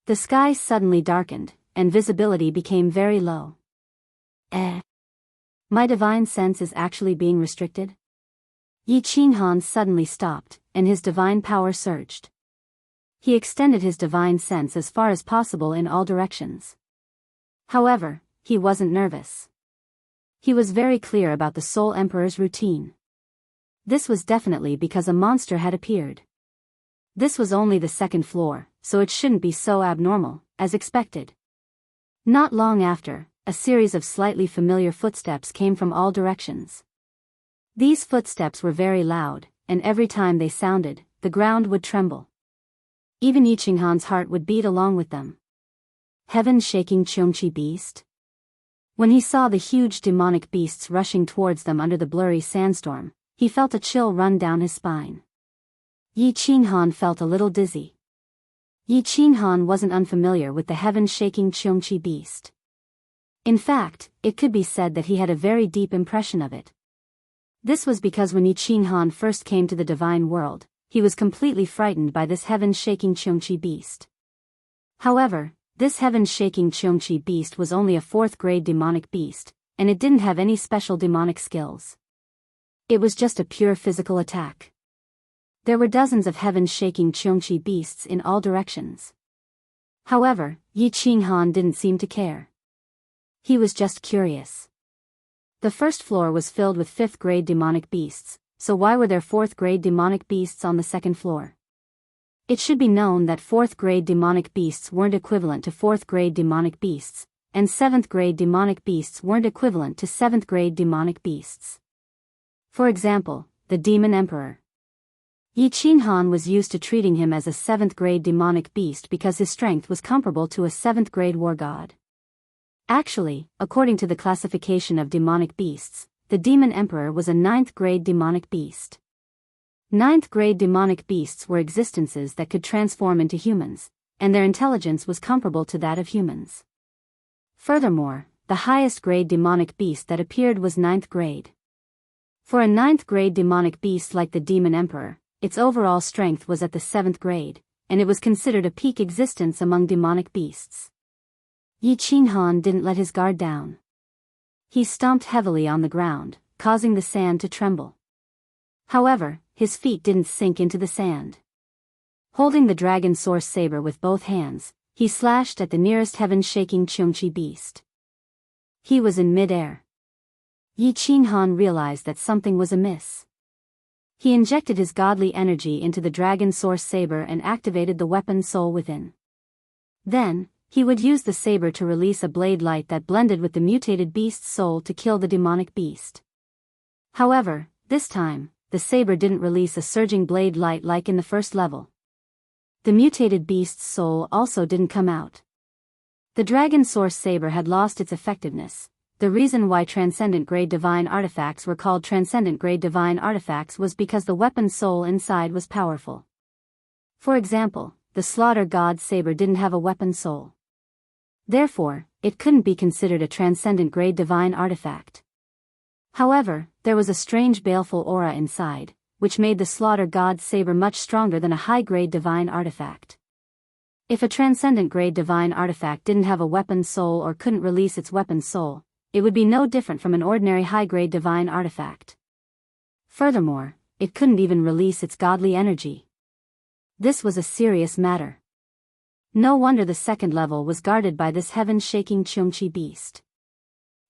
The sky suddenly darkened, and visibility became very low. My divine sense is actually being restricted? Yi Qinghan suddenly stopped, and his divine power surged. He extended his divine sense as far as possible in all directions. However, he wasn't nervous. He was very clear about the Soul Emperor's routine. This was definitely because a monster had appeared. This was only the second floor, so it shouldn't be so abnormal, as expected. Not long after, a series of slightly familiar footsteps came from all directions. These footsteps were very loud, and every time they sounded, the ground would tremble. Even Yi Qinghan's heart would beat along with them. Heaven-shaking Qiongqi beast? When he saw the huge demonic beasts rushing towards them under the blurry sandstorm, he felt a chill run down his spine. Yi Qinghan felt a little dizzy. Yi Qinghan wasn't unfamiliar with the heaven-shaking Xianxia beast. In fact, it could be said that he had a very deep impression of it. This was because when Yi Qinghan first came to the divine world, he was completely frightened by this heaven-shaking Xianxia beast. However, this heaven-shaking Xianxia beast was only a 4th-grade demonic beast, and it didn't have any special demonic skills. It was just a pure physical attack. There were dozens of heaven-shaking Xianxia beasts in all directions. However, Yi Qinghan didn't seem to care. He was just curious. The first floor was filled with 5th-grade demonic beasts, so why were there 4th-grade demonic beasts on the second floor? It should be known that 4th-grade demonic beasts weren't equivalent to 4th-grade demonic beasts, and 7th-grade demonic beasts weren't equivalent to 7th-grade demonic beasts. For example, the Demon Emperor. Yi Qinghan was used to treating him as a 7th-grade demonic beast because his strength was comparable to a 7th-grade war god. Actually, according to the classification of demonic beasts, the Demon Emperor was a 9th-grade demonic beast. 9th-grade demonic beasts were existences that could transform into humans, and their intelligence was comparable to that of humans. Furthermore, the highest-grade demonic beast that appeared was 9th grade. For a 9th-grade demonic beast like the Demon Emperor, its overall strength was at the 7th grade, and it was considered a peak existence among demonic beasts. Yi Qinghan didn't let his guard down. He stomped heavily on the ground, causing the sand to tremble. However, his feet didn't sink into the sand. Holding the dragon source saber with both hands, he slashed at the nearest heaven-shaking Xianxia beast. He was in mid-air. Yi Qinghan realized that something was amiss. He injected his godly energy into the dragon source saber and activated the weapon soul within. Then, he would use the saber to release a blade light that blended with the mutated beast's soul to kill the demonic beast. However, this time, the saber didn't release a surging blade light like in the first level. The mutated beast's soul also didn't come out. The dragon source saber had lost its effectiveness. The reason why transcendent grade divine artifacts were called transcendent grade divine artifacts was because the weapon soul inside was powerful. For example, the slaughter god saber didn't have a weapon soul. Therefore, it couldn't be considered a transcendent grade divine artifact. However, there was a strange baleful aura inside, which made the slaughter god saber much stronger than a high-grade divine artifact. If a transcendent grade divine artifact didn't have a weapon soul or couldn't release its weapon soul, it would be no different from an ordinary high-grade divine artifact. Furthermore, it couldn't even release its godly energy. This was a serious matter. No wonder the second level was guarded by this heaven-shaking Xianxia beast.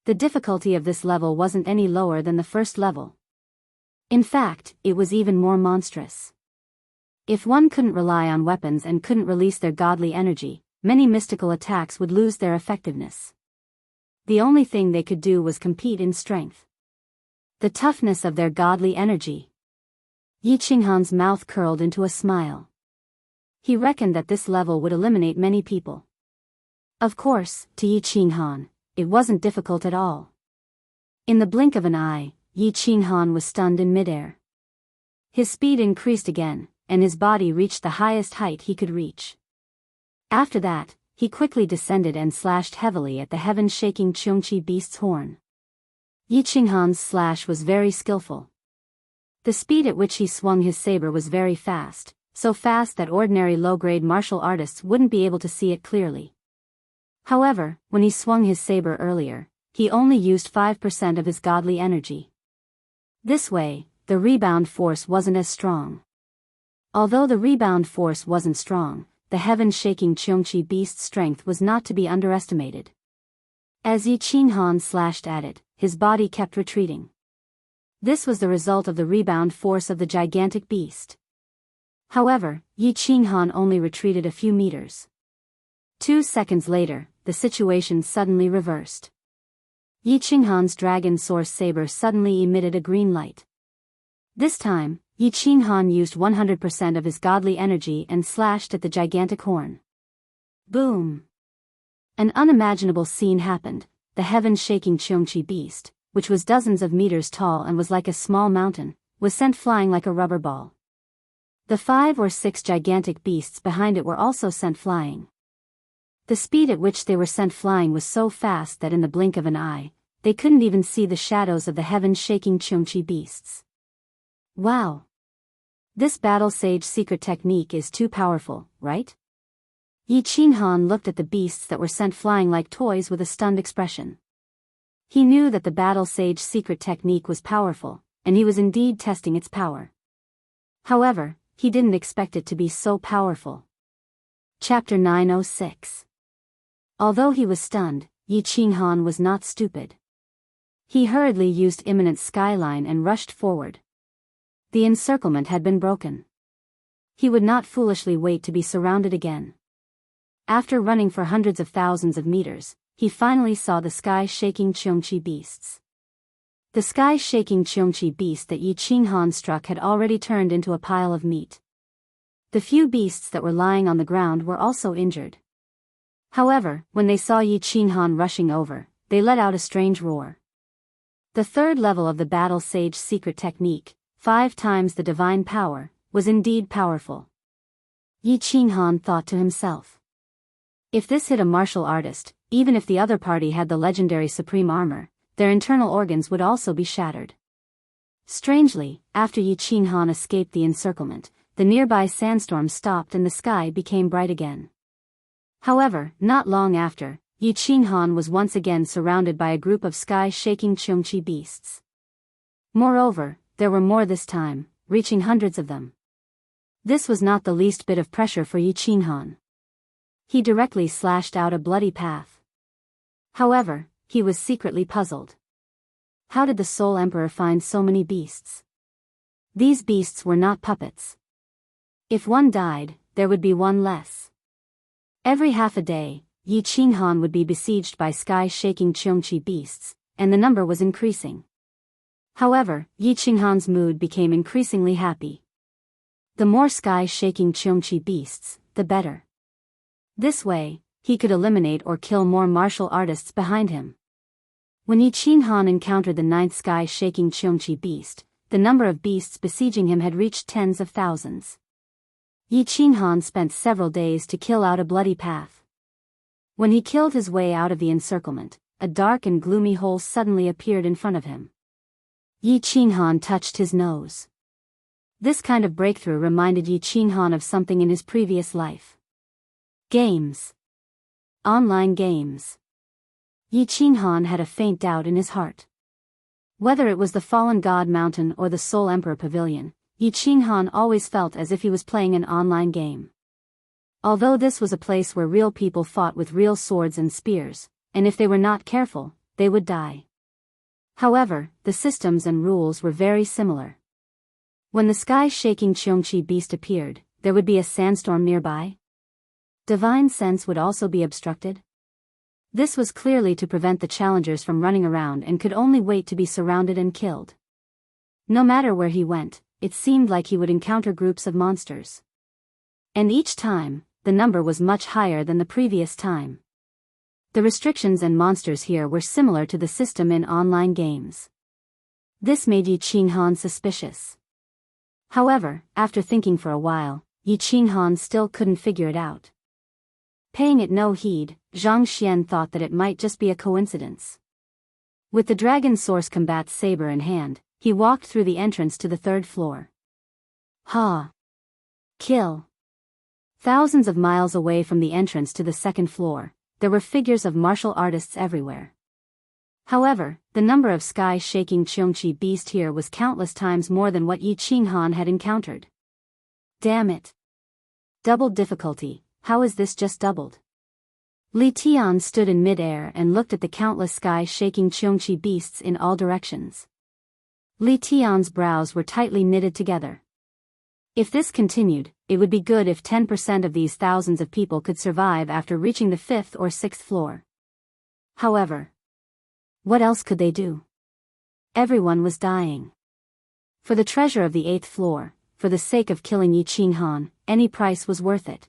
The difficulty of this level wasn't any lower than the first level. In fact, it was even more monstrous. If one couldn't rely on weapons and couldn't release their godly energy, many mystical attacks would lose their effectiveness. The only thing they could do was compete in strength. The toughness of their godly energy. Yi Qinghan's mouth curled into a smile. He reckoned that this level would eliminate many people. Of course, to Yi Qinghan, it wasn't difficult at all. In the blink of an eye, Yi Qinghan was stunned in midair. His speed increased again, and his body reached the highest height he could reach. After that, he quickly descended and slashed heavily at the heaven-shaking Xianxia beast's horn. Yi Qinghan's slash was very skillful. The speed at which he swung his saber was very fast, so fast that ordinary low-grade martial artists wouldn't be able to see it clearly. However, when he swung his saber earlier, he only used 5% of his godly energy. This way, the rebound force wasn't as strong. Although the rebound force wasn't strong, the heaven-shaking Xianxia beast's strength was not to be underestimated. As Yi Qinghan slashed at it, his body kept retreating. This was the result of the rebound force of the gigantic beast. However, Yi Qinghan only retreated a few meters. 2 seconds later, the situation suddenly reversed. Yi Qinghan's dragon source saber suddenly emitted a green light. This time, Yi Qinghan used 100% of his godly energy and slashed at the gigantic horn. Boom! An unimaginable scene happened. The heaven-shaking Xianxia beast, which was dozens of meters tall and was like a small mountain, was sent flying like a rubber ball. The 5 or 6 gigantic beasts behind it were also sent flying. The speed at which they were sent flying was so fast that in the blink of an eye, they couldn't even see the shadows of the heaven-shaking Xianxia beasts. Wow! This battle sage secret technique is too powerful, right? Yi Qinghan looked at the beasts that were sent flying like toys with a stunned expression. He knew that the battle sage secret technique was powerful, and he was indeed testing its power. However, he didn't expect it to be so powerful. Chapter 906. Although he was stunned, Yi Qinghan was not stupid. He hurriedly used imminent skyline and rushed forward. The encirclement had been broken. He would not foolishly wait to be surrounded again. After running for hundreds of thousands of meters, he finally saw the sky-shaking Xianxia beasts. The sky-shaking Xianxia beast that Yi Qinghan struck had already turned into a pile of meat. The few beasts that were lying on the ground were also injured. However, when they saw Yi Qinghan rushing over, they let out a strange roar. The third level of the battle sage secret technique, 5 times the divine power, was indeed powerful. Yi Qinghan thought to himself. If this hit a martial artist, even if the other party had the legendary supreme armor, their internal organs would also be shattered. Strangely, after Yi Qinghan escaped the encirclement, the nearby sandstorm stopped and the sky became bright again. However, not long after, Yi Qinghan was once again surrounded by a group of sky-shaking Xianxia beasts. Moreover, there were more this time, reaching hundreds of them. This was not the least bit of pressure for Yi Qinghan. He directly slashed out a bloody path. However, he was secretly puzzled. How did the Soul Emperor find so many beasts? These beasts were not puppets. If one died, there would be one less. Every half a day, Yi Qinghan would be besieged by sky-shaking Xianxia beasts, and the number was increasing. However, Yi Qinghan's mood became increasingly happy. The more sky-shaking Xianxia beasts, the better. This way, he could eliminate or kill more martial artists behind him. When Yi Qinghan encountered the 9th sky-shaking Xianxia beast, the number of beasts besieging him had reached tens of thousands. Yi Qinghan spent several days to kill out a bloody path. When he killed his way out of the encirclement, a dark and gloomy hole suddenly appeared in front of him. Yi Qinghan touched his nose. This kind of breakthrough reminded Yi Qinghan of something in his previous life. Games. Online games. Yi Qinghan had a faint doubt in his heart. Whether it was the Fallen God Mountain or the Soul Emperor Pavilion, Yi Qinghan always felt as if he was playing an online game. Although this was a place where real people fought with real swords and spears, and if they were not careful, they would die. However, the systems and rules were very similar. When the sky-shaking Xianxia beast appeared, there would be a sandstorm nearby. Divine sense would also be obstructed. This was clearly to prevent the challengers from running around and could only wait to be surrounded and killed. No matter where he went, it seemed like he would encounter groups of monsters. And each time, the number was much higher than the previous time. The restrictions and monsters here were similar to the system in online games. This made Yi Qinghan suspicious. However, after thinking for a while, Yi Qinghan still couldn't figure it out. Paying it no heed, Zhang Xian thought that it might just be a coincidence. With the Dragon Source Combat saber in hand, he walked through the entrance to the 3rd floor. Ha! Kill! Thousands of miles away from the entrance to the 2nd floor, there were figures of martial artists everywhere. However, the number of sky-shaking Xianxia beast here was countless times more than what Yi Qinghan had encountered. Damn it! Doubled difficulty, how is this just doubled? Li Tian stood in mid-air and looked at the countless sky-shaking Xianxia beasts in all directions. Li Tian's brows were tightly knitted together. If this continued, it would be good if 10% of these thousands of people could survive after reaching the 5th or 6th floor. However, what else could they do? Everyone was dying. For the treasure of the 8th floor, for the sake of killing Yi Qinghan, any price was worth it.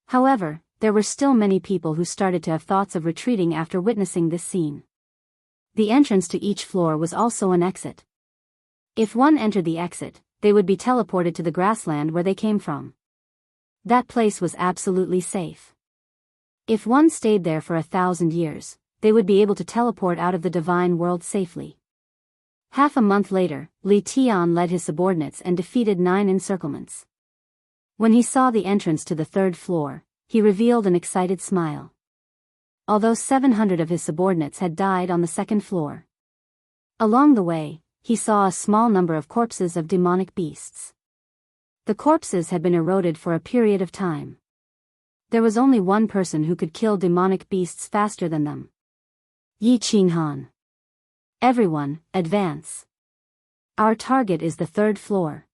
However, there were still many people who started to have thoughts of retreating after witnessing this scene. The entrance to each floor was also an exit. If one entered the exit, they would be teleported to the grassland where they came from. That place was absolutely safe. If one stayed there for 1,000 years, they would be able to teleport out of the divine world safely. Half a month later, Li Tian led his subordinates and defeated 9 encirclements. When he saw the entrance to the 3rd floor, he revealed an excited smile. Although 700 of his subordinates had died on the 2nd floor. Along the way, he saw a small number of corpses of demonic beasts. The corpses had been eroded for a period of time. There was only one person who could kill demonic beasts faster than them. Yi Qinghan. Everyone, advance. Our target is the 3rd floor.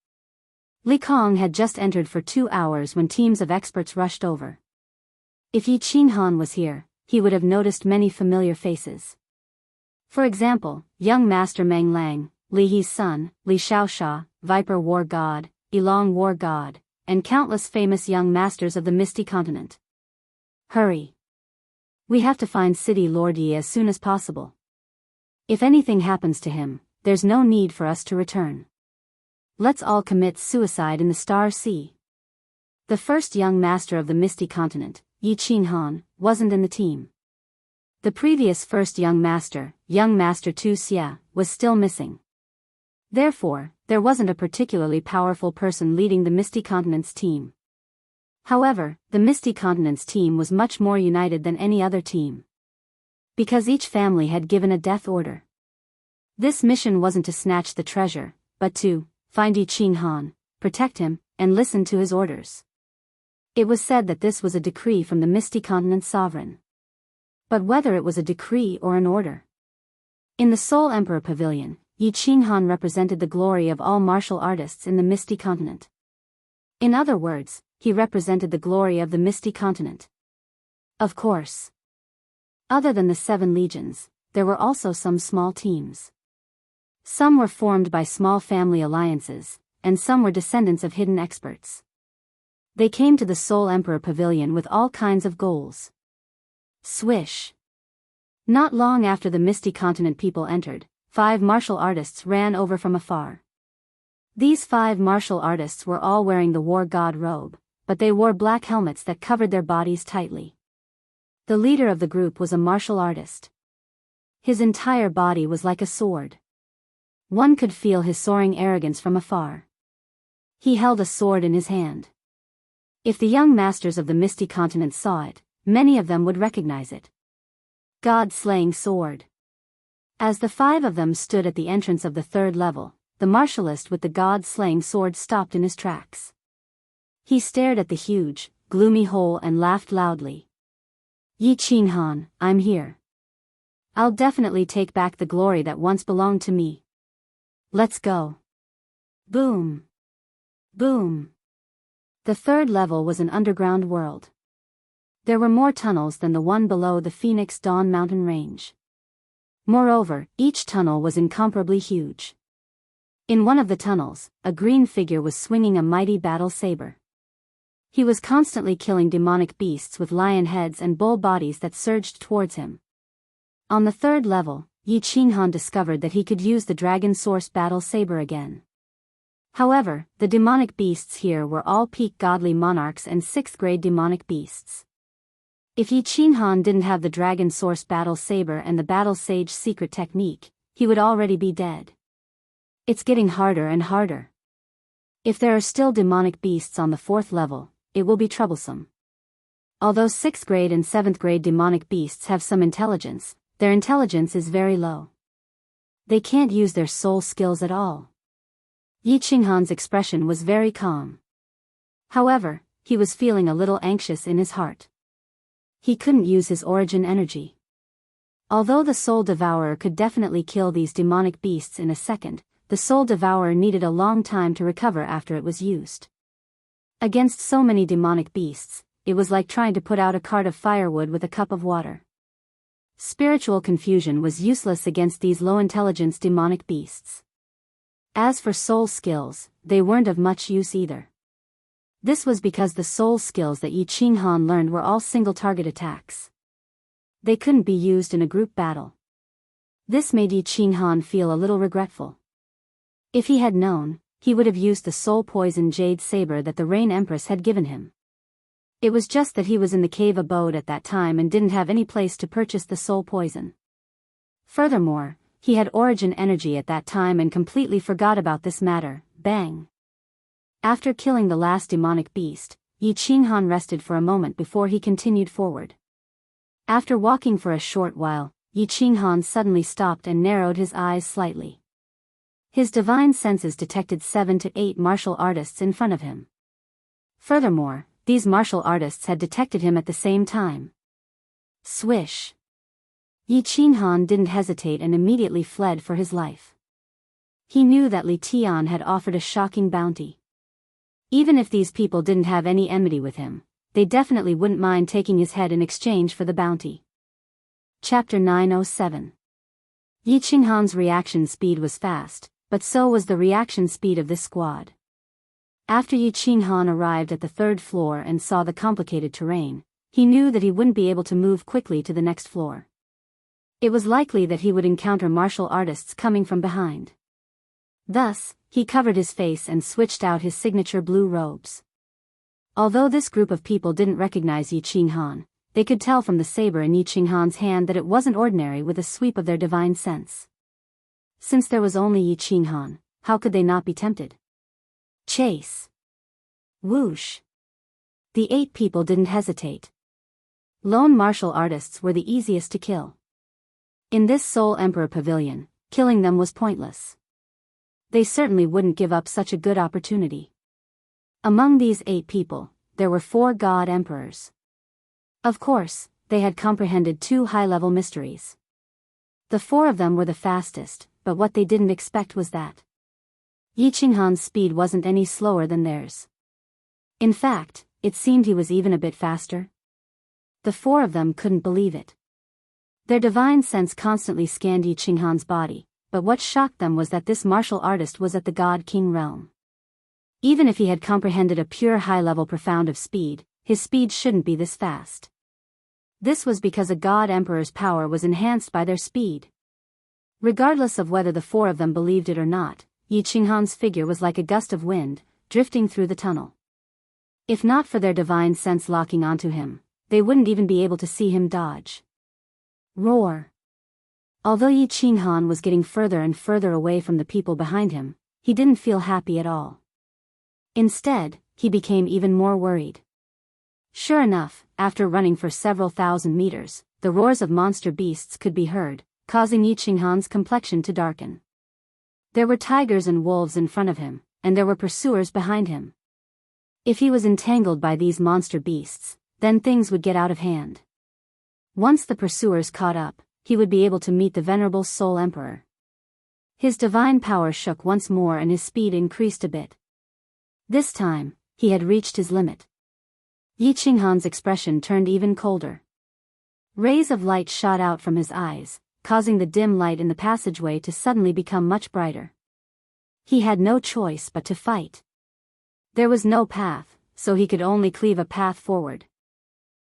Li Kong had just entered for 2 hours when teams of experts rushed over. If Yi Qinghan was here, he would have noticed many familiar faces. For example, young Master Meng Lang, Li He's son, Li Shaoxia, Viper War God, Ilong War God, and countless famous young masters of the Misty Continent. Hurry. We have to find City Lord Yi as soon as possible. If anything happens to him, there's no need for us to return. Let's all commit suicide in the Star Sea. The first young master of the Misty Continent, Yi Qinghan, wasn't in the team. The previous first young Master Tu Xia, was still missing. Therefore, there wasn't a particularly powerful person leading the Misty Continent's team. However, the Misty Continent's team was much more united than any other team. Because each family had given a death order. This mission wasn't to snatch the treasure, but to find Yi Qinghan, protect him, and listen to his orders. It was said that this was a decree from the Misty Continent's sovereign. But whether it was a decree or an order. In the Soul Emperor Pavilion, Yi Qinghan represented the glory of all martial artists in the Misty Continent. In other words, he represented the glory of the Misty Continent. Of course. Other than the 7 legions, there were also some small teams. Some were formed by small family alliances, and some were descendants of hidden experts. They came to the Soul Emperor Pavilion with all kinds of goals. Swish. Not long after the Misty Continent people entered, 5 martial artists ran over from afar. These 5 martial artists were all wearing the war god robe, but they wore black helmets that covered their bodies tightly. The leader of the group was a martial artist. His entire body was like a sword. One could feel his soaring arrogance from afar. He held a sword in his hand. If the young masters of the Misty Continent saw it, many of them would recognize it. God-slaying sword. As the 5 of them stood at the entrance of the 3rd level, the martialist with the god-slaying sword stopped in his tracks. He stared at the huge, gloomy hole and laughed loudly. Yi Qinghan, I'm here. I'll definitely take back the glory that once belonged to me. Let's go. Boom. Boom. The 3rd level was an underground world. There were more tunnels than the one below the Phoenix Dawn mountain range. Moreover, each tunnel was incomparably huge. In one of the tunnels, a green figure was swinging a mighty battle saber. He was constantly killing demonic beasts with lion heads and bull bodies that surged towards him. On the 3rd level, Yi Qinghan discovered that he could use the dragon source battle saber again. However, the demonic beasts here were all peak godly monarchs and 6th grade demonic beasts. If Yi Qinghan didn't have the dragon source battle saber and the battle sage secret technique, he would already be dead. It's getting harder and harder. If there are still demonic beasts on the 4th level, it will be troublesome. Although 6th grade and 7th grade demonic beasts have some intelligence, their intelligence is very low. They can't use their soul skills at all. Yi Qinghan's expression was very calm. However, he was feeling a little anxious in his heart. He couldn't use his origin energy. Although the Soul Devourer could definitely kill these demonic beasts in a second, the Soul Devourer needed a long time to recover after it was used. Against so many demonic beasts, it was like trying to put out a cart of firewood with a cup of water. Spiritual confusion was useless against these low-intelligence demonic beasts. As for soul skills, they weren't of much use either. This was because the soul skills that Yi Qinghan learned were all single-target attacks. They couldn't be used in a group battle. This made Yi Qinghan feel a little regretful. If he had known, he would have used the soul poison jade saber that the Rain Empress had given him. It was just that he was in the cave abode at that time and didn't have any place to purchase the soul poison. Furthermore, he had origin energy at that time and completely forgot about this matter. Bang! After killing the last demonic beast, Yi Qinghan rested for a moment before he continued forward. After walking for a short while, Yi Qinghan suddenly stopped and narrowed his eyes slightly. His divine senses detected 7 to 8 martial artists in front of him. Furthermore, these martial artists had detected him at the same time. Swish! Yi Qinghan didn't hesitate and immediately fled for his life. He knew that Li Tian had offered a shocking bounty. Even if these people didn't have any enmity with him, they definitely wouldn't mind taking his head in exchange for the bounty. Chapter 907. Yi Qinghan's reaction speed was fast, but so was the reaction speed of this squad. After Yi Qinghan arrived at the 3rd floor and saw the complicated terrain, he knew that he wouldn't be able to move quickly to the next floor. It was likely that he would encounter martial artists coming from behind. Thus, he covered his face and switched out his signature blue robes. Although this group of people didn't recognize Yi Qinghan, they could tell from the saber in Yi Qinghan's hand that it wasn't ordinary with a sweep of their divine sense. Since there was only Yi Qinghan, how could they not be tempted? Chase! Whoosh! The 8 people didn't hesitate. Lone martial artists were the easiest to kill. In this Soul Emperor pavilion, killing them was pointless. They certainly wouldn't give up such a good opportunity. Among these 8 people, there were 4 god emperors. Of course, they had comprehended 2 high-level mysteries. The 4 of them were the fastest, but what they didn't expect was that Yi Qinghan's speed wasn't any slower than theirs. In fact, it seemed he was even a bit faster. The 4 of them couldn't believe it. Their divine sense constantly scanned Yi Qinghan's body, but what shocked them was that this martial artist was at the God King realm. Even if he had comprehended a pure high-level profound of speed, his speed shouldn't be this fast. This was because a God Emperor's power was enhanced by their speed. Regardless of whether the 4 of them believed it or not, Yi Qinghan's figure was like a gust of wind, drifting through the tunnel. If not for their divine sense locking onto him, they wouldn't even be able to see him dodge. Roar! Although Yi Qinghan was getting further and further away from the people behind him, he didn't feel happy at all. Instead, he became even more worried. Sure enough, after running for several thousand meters, the roars of monster beasts could be heard, causing Yi Qinghan's complexion to darken. There were tigers and wolves in front of him, and there were pursuers behind him. If he was entangled by these monster beasts, then things would get out of hand. Once the pursuers caught up, he would be able to meet the venerable Soul Emperor. His divine power shook once more and his speed increased a bit. This time, he had reached his limit. Yi Qinghan's expression turned even colder. Rays of light shot out from his eyes, causing the dim light in the passageway to suddenly become much brighter. He had no choice but to fight. There was no path, so he could only cleave a path forward.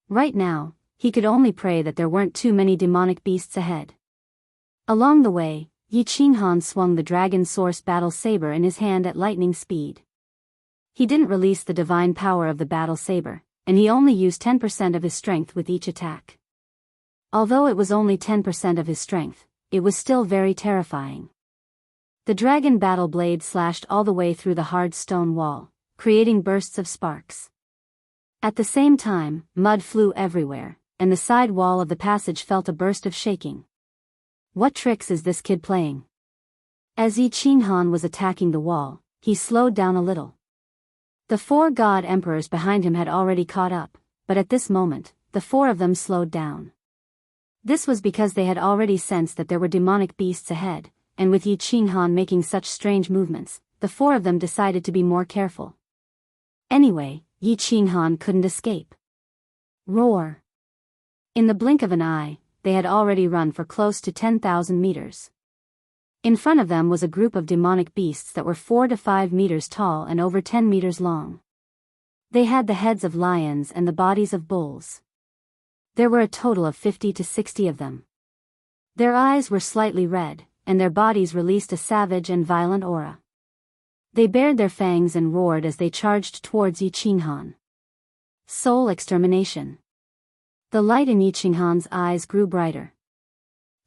Right now, he could only pray that there weren't too many demonic beasts ahead. Along the way, Yi Qinghan swung the Dragon Source battle saber in his hand at lightning speed. He didn't release the divine power of the battle saber, and he only used 10% of his strength with each attack. Although it was only 10% of his strength, it was still very terrifying. The dragon battle blade slashed all the way through the hard stone wall, creating bursts of sparks. At the same time, mud flew everywhere, and the side wall of the passage felt a burst of shaking. What tricks is this kid playing? As Yi Qinghan was attacking the wall, he slowed down a little. The 4 god emperors behind him had already caught up, but at this moment, the 4 of them slowed down. This was because they had already sensed that there were demonic beasts ahead, and with Yi Qinghan making such strange movements, the 4 of them decided to be more careful. Anyway, Yi Qinghan couldn't escape. Roar! In the blink of an eye, they had already run for close to 10,000 meters. In front of them was a group of demonic beasts that were 4 to 5 meters tall and over 10 meters long. They had the heads of lions and the bodies of bulls. There were a total of 50 to 60 of them. Their eyes were slightly red, and their bodies released a savage and violent aura. They bared their fangs and roared as they charged towards Yi Qinghan. Soul extermination. The light in Yi Qinghan's eyes grew brighter.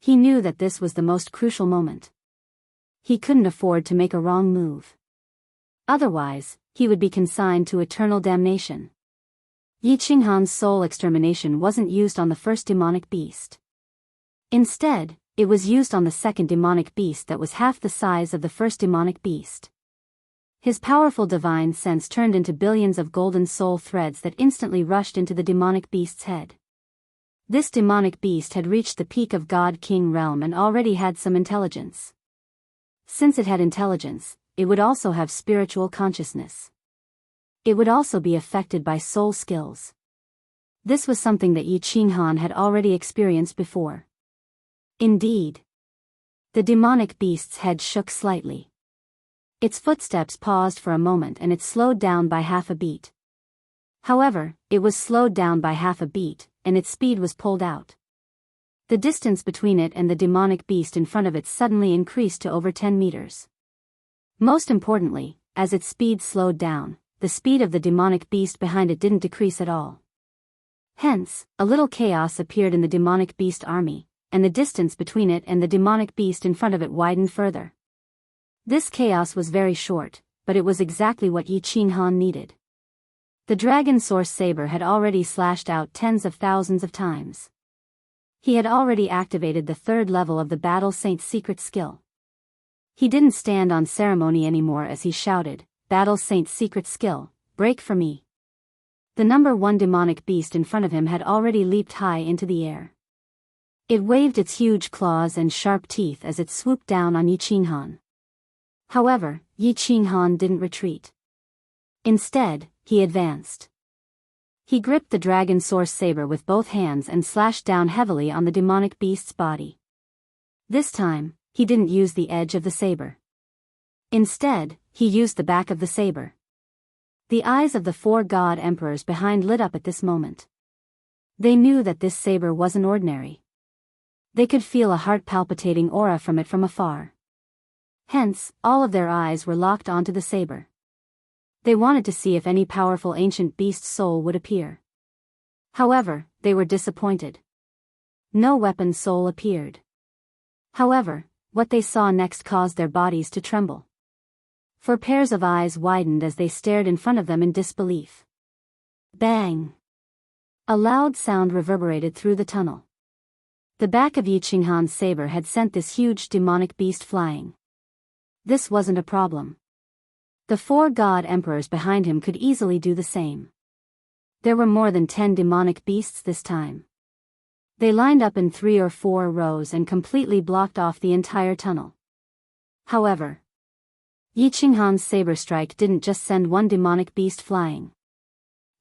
He knew that this was the most crucial moment. He couldn't afford to make a wrong move. Otherwise, he would be consigned to eternal damnation. Yi Qinghan's soul extermination wasn't used on the first demonic beast. Instead, it was used on the second demonic beast that was half the size of the first demonic beast. His powerful divine sense turned into billions of golden soul threads that instantly rushed into the demonic beast's head. This demonic beast had reached the peak of God-King realm and already had some intelligence. Since it had intelligence, it would also have spiritual consciousness. It would also be affected by soul skills. This was something that Yi Qinghan had already experienced before. Indeed. The demonic beast's head shook slightly. Its footsteps paused for a moment and it slowed down by half a beat. However, it was slowed down by half a beat, and its speed was pulled out. The distance between it and the demonic beast in front of it suddenly increased to over 10 meters. Most importantly, as its speed slowed down, the speed of the demonic beast behind it didn't decrease at all. Hence, a little chaos appeared in the demonic beast army, and the distance between it and the demonic beast in front of it widened further. This chaos was very short, but it was exactly what Yi Qinghan needed. The dragon source saber had already slashed out tens of thousands of times. He had already activated the third level of the Battle Saint's secret skill. He didn't stand on ceremony anymore as he shouted, "Battle Saint's secret skill, break for me." The number one demonic beast in front of him had already leaped high into the air. It waved its huge claws and sharp teeth as it swooped down on Yi Qinghan. However, Yi Qinghan didn't retreat. Instead, he advanced. He gripped the dragon source saber with both hands and slashed down heavily on the demonic beast's body. This time, he didn't use the edge of the saber. Instead, he used the back of the saber. The eyes of the 4 god emperors behind lit up at this moment. They knew that this saber wasn't ordinary. They could feel a heart-palpitating aura from it from afar. Hence, all of their eyes were locked onto the saber. They wanted to see if any powerful ancient beast soul would appear. However, they were disappointed. No weapon soul appeared. However, what they saw next caused their bodies to tremble. 4 pairs of eyes widened as they stared in front of them in disbelief. Bang! A loud sound reverberated through the tunnel. The back of Yi Qinghan's saber had sent this huge demonic beast flying. This wasn't a problem. The 4 god emperors behind him could easily do the same. There were more than 10 demonic beasts this time. They lined up in 3 or 4 rows and completely blocked off the entire tunnel. However, Yi Qinghan's saber strike didn't just send one demonic beast flying.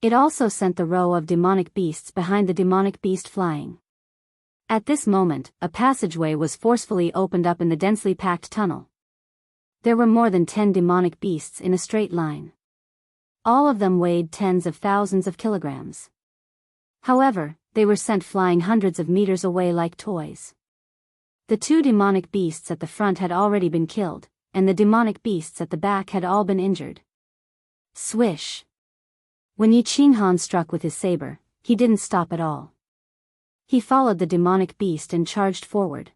It also sent the row of demonic beasts behind the demonic beast flying. At this moment, a passageway was forcefully opened up in the densely packed tunnel. There were more than 10 demonic beasts in a straight line. All of them weighed tens of thousands of kilograms. However, they were sent flying hundreds of meters away like toys. The 2 demonic beasts at the front had already been killed, and the demonic beasts at the back had all been injured. Swish! When Yi Qinghan struck with his saber, he didn't stop at all. He followed the demonic beast and charged forward.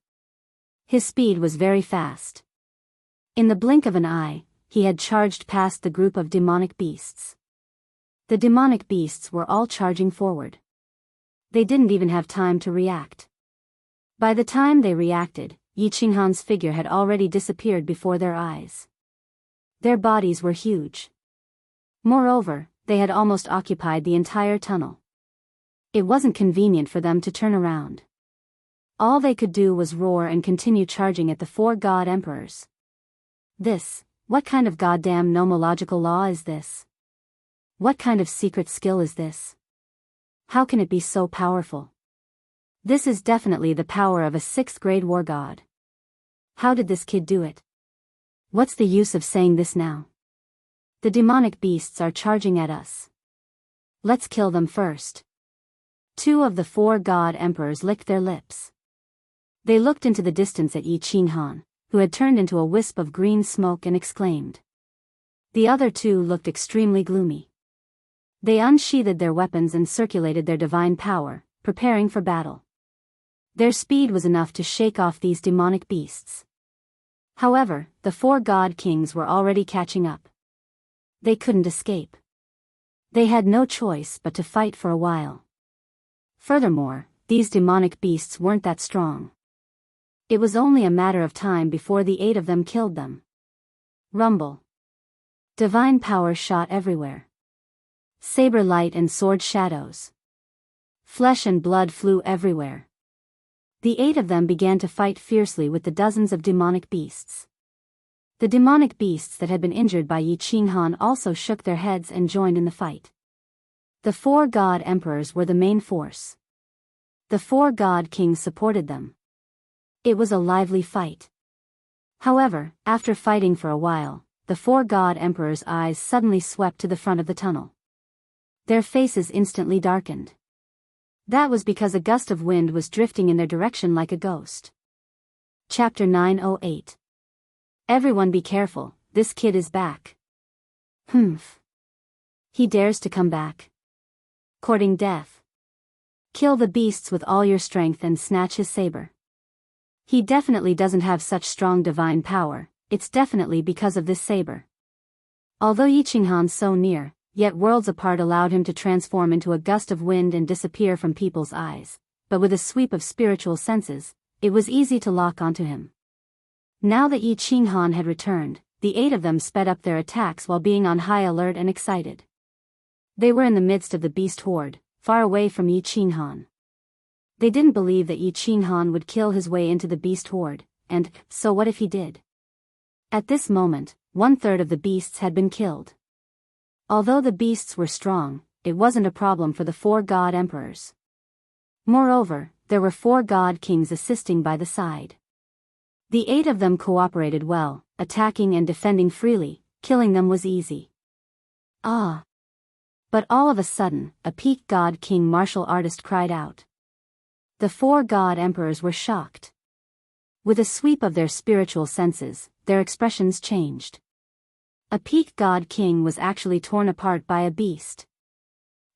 His speed was very fast. In the blink of an eye, he had charged past the group of demonic beasts. The demonic beasts were all charging forward. They didn't even have time to react. By the time they reacted, Yi Qinghan's figure had already disappeared before their eyes. Their bodies were huge. Moreover, they had almost occupied the entire tunnel. It wasn't convenient for them to turn around. All they could do was roar and continue charging at the 4 god emperors. What kind of goddamn nomological law is this? What kind of secret skill is this? How can it be so powerful? This is definitely the power of a 6th grade war god. How did this kid do it? What's the use of saying this now? The demonic beasts are charging at us. Let's kill them first. 2 of the 4 god emperors licked their lips. They looked into the distance at Yi Qinghan, who had turned into a wisp of green smoke, and exclaimed, The other two looked extremely gloomy. They unsheathed their weapons and circulated their divine power, preparing for battle. Their speed was enough to shake off these demonic beasts. However, the four god kings were already catching up. They couldn't escape. They had no choice but to fight for a while. Furthermore, these demonic beasts weren't that strong. It was only a matter of time before the 8 of them killed them. Rumble. Divine power shot everywhere. Saber light and sword shadows. Flesh and blood flew everywhere. The 8 of them began to fight fiercely with the dozens of demonic beasts. The demonic beasts that had been injured by Yi Qinghan also shook their heads and joined in the fight. The 4 god emperors were the main force. The 4 god kings supported them. It was a lively fight. However, after fighting for a while, the 4 god emperors' eyes suddenly swept to the front of the tunnel. Their faces instantly darkened. That was because a gust of wind was drifting in their direction like a ghost. Chapter 908. Everyone be careful, this kid is back. Humph. He dares to come back. Courting death. Kill the beasts with all your strength and snatch his saber. He definitely doesn't have such strong divine power, it's definitely because of this saber. Although Yi Qinghan's so near, yet worlds apart allowed him to transform into a gust of wind and disappear from people's eyes, but with a sweep of spiritual senses, it was easy to lock onto him. Now that Yi Qinghan had returned, the 8 of them sped up their attacks while being on high alert and excited. They were in the midst of the beast horde, far away from Yi Qinghan. They didn't believe that Yi Qinghan would kill his way into the beast horde, and, so what if he did? At this moment, 1/3 of the beasts had been killed. Although the beasts were strong, it wasn't a problem for the 4 god emperors. Moreover, there were 4 god kings assisting by the side. The 8 of them cooperated well, attacking and defending freely, killing them was easy. Ah! But all of a sudden, a peak god king martial artist cried out. The 4 god emperors were shocked. With a sweep of their spiritual senses, their expressions changed. A peak god king was actually torn apart by a beast.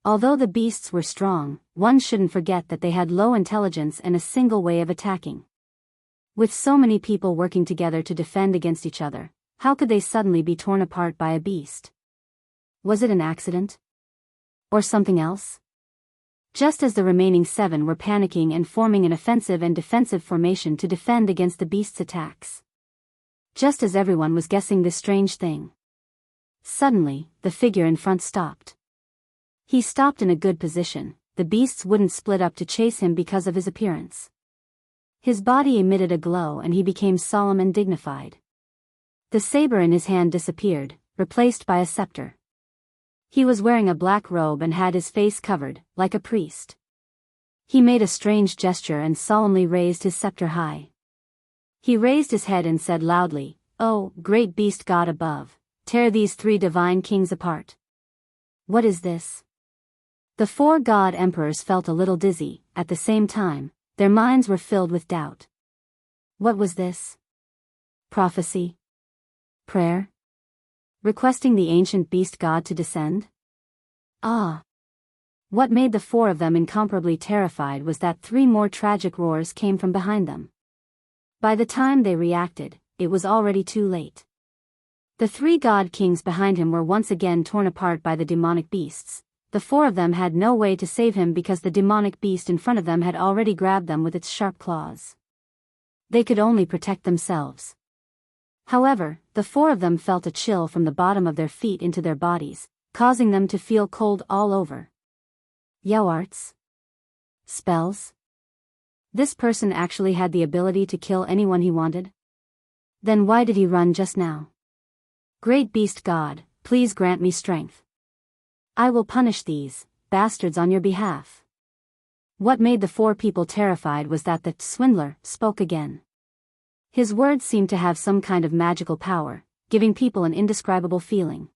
Although the beasts were strong, one shouldn't forget that they had low intelligence and a single way of attacking. With so many people working together to defend against each other, how could they suddenly be torn apart by a beast? Was it an accident? Or something else? Just as the remaining 7 were panicking and forming an offensive and defensive formation to defend against the beast's attacks. Just as everyone was guessing this strange thing. Suddenly, the figure in front stopped. He stopped in a good position, the beasts wouldn't split up to chase him because of his appearance. His body emitted a glow and he became solemn and dignified. The saber in his hand disappeared, replaced by a scepter. He was wearing a black robe and had his face covered, like a priest. He made a strange gesture and solemnly raised his scepter high. He raised his head and said loudly, "Oh, great beast god above, tear these 3 divine kings apart." What is this? The 4 god emperors felt a little dizzy, at the same time, their minds were filled with doubt. What was this? Prophecy? Prayer? Requesting the ancient beast god to descend? Ah! What made the 4 of them incomparably terrified was that 3 more tragic roars came from behind them. By the time they reacted, it was already too late. The 3 god kings behind him were once again torn apart by the demonic beasts. The 4 of them had no way to save him because the demonic beast in front of them had already grabbed them with its sharp claws. They could only protect themselves. However, the 4 of them felt a chill from the bottom of their feet into their bodies, causing them to feel cold all over. Yao arts? Spells? This person actually had the ability to kill anyone he wanted? Then why did he run just now? Great beast god, please grant me strength. I will punish these bastards on your behalf. What made the 4 people terrified was that the swindler spoke again. His words seemed to have some kind of magical power, giving people an indescribable feeling.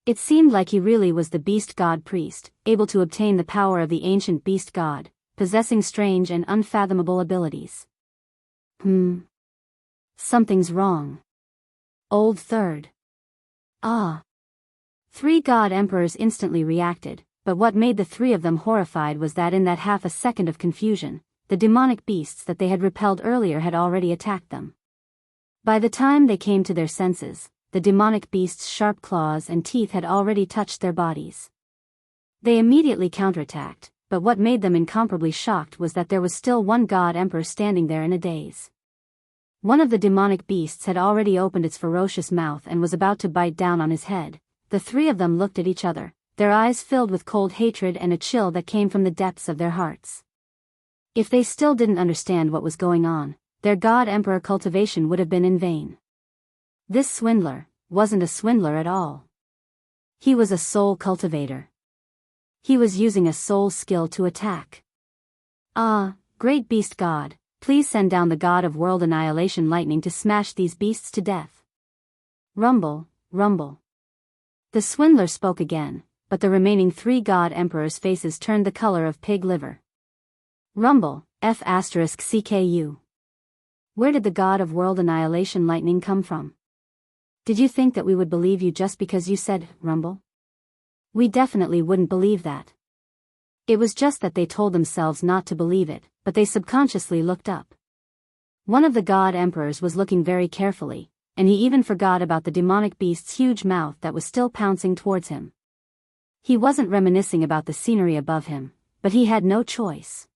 It seemed like he really was the beast god priest, able to obtain the power of the ancient beast god, possessing strange and unfathomable abilities. Something's wrong. Old third. Ah! 3 god emperors instantly reacted, but what made the 3 of them horrified was that in that half a second of confusion, the demonic beasts that they had repelled earlier had already attacked them. By the time they came to their senses, the demonic beasts' sharp claws and teeth had already touched their bodies. They immediately counterattacked, but what made them incomparably shocked was that there was still one god emperor standing there in a daze. One of the demonic beasts had already opened its ferocious mouth and was about to bite down on his head. The 3 of them looked at each other, their eyes filled with cold hatred and a chill that came from the depths of their hearts. If they still didn't understand what was going on, their god emperor cultivation would have been in vain. This swindler wasn't a swindler at all. He was a soul cultivator. He was using a soul skill to attack. Ah, great beast god, please send down the god of world annihilation lightning to smash these beasts to death. Rumble, rumble. The swindler spoke again, but the remaining 3 god emperors' faces turned the color of pig liver. Rumble, F***CKU. Where did the god of world annihilation lightning come from? Did you think that we would believe you just because you said, rumble? We definitely wouldn't believe that. It was just that they told themselves not to believe it, but they subconsciously looked up. One of the god emperors was looking very carefully, and he even forgot about the demonic beast's huge mouth that was still pouncing towards him. He wasn't reminiscing about the scenery above him, but he had no choice.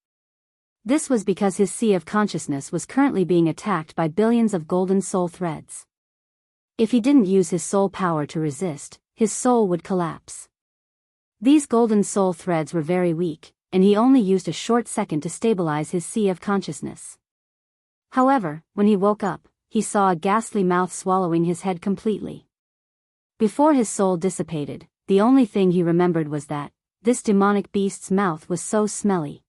This was because his sea of consciousness was currently being attacked by billions of golden soul threads. If he didn't use his soul power to resist, his soul would collapse. These golden soul threads were very weak, and he only used a short second to stabilize his sea of consciousness. However, when he woke up, he saw a ghastly mouth swallowing his head completely. Before his soul dissipated, the only thing he remembered was that this demonic beast's mouth was so smelly.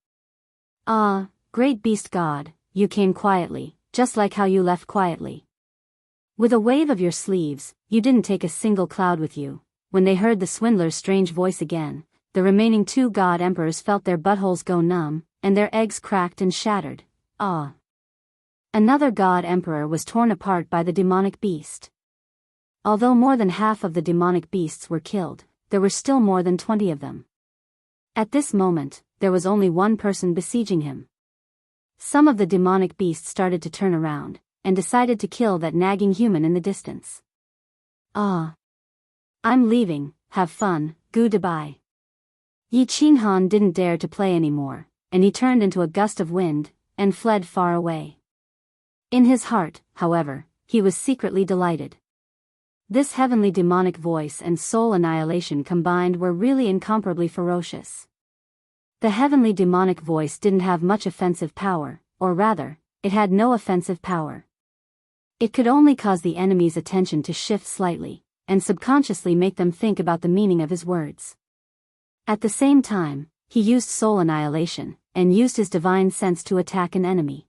Ah, great beast god, you came quietly, just like how you left quietly. With a wave of your sleeves, you didn't take a single cloud with you. When they heard the swindler's strange voice again, the remaining 2 god emperors felt their buttholes go numb, and their eggs cracked and shattered. Ah! Another god emperor was torn apart by the demonic beast. Although more than half of the demonic beasts were killed, there were still more than 20 of them. At this moment, there was only one person besieging him. Some of the demonic beasts started to turn around, and decided to kill that nagging human in the distance. Ah! I'm leaving, have fun, goodbye. Yi Qinghan didn't dare to play anymore, and he turned into a gust of wind, and fled far away. In his heart, however, he was secretly delighted. This heavenly demonic voice and soul annihilation combined were really incomparably ferocious. The heavenly demonic voice didn't have much offensive power, or rather, it had no offensive power. It could only cause the enemy's attention to shift slightly, and subconsciously make them think about the meaning of his words. At the same time, he used soul annihilation, and used his divine sense to attack an enemy.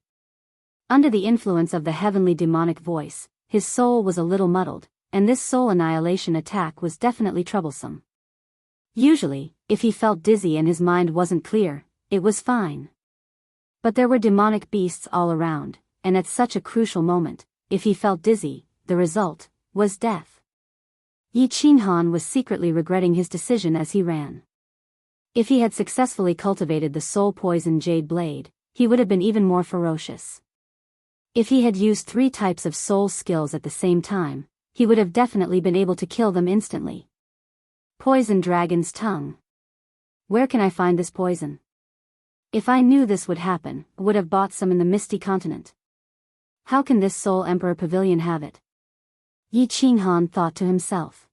Under the influence of the heavenly demonic voice, his soul was a little muddled, and this soul annihilation attack was definitely troublesome. Usually, if he felt dizzy and his mind wasn't clear, it was fine. But there were demonic beasts all around, and at such a crucial moment, if he felt dizzy, the result was death. Yi Qinghan was secretly regretting his decision as he ran. If he had successfully cultivated the soul poison jade blade, he would have been even more ferocious. If he had used 3 types of soul skills at the same time, he would have definitely been able to kill them instantly. Poison dragon's tongue. Where can I find this poison? If I knew this would happen, I would have bought some in the misty continent. How can this soul emperor pavilion have it? Yi Qinghan thought to himself.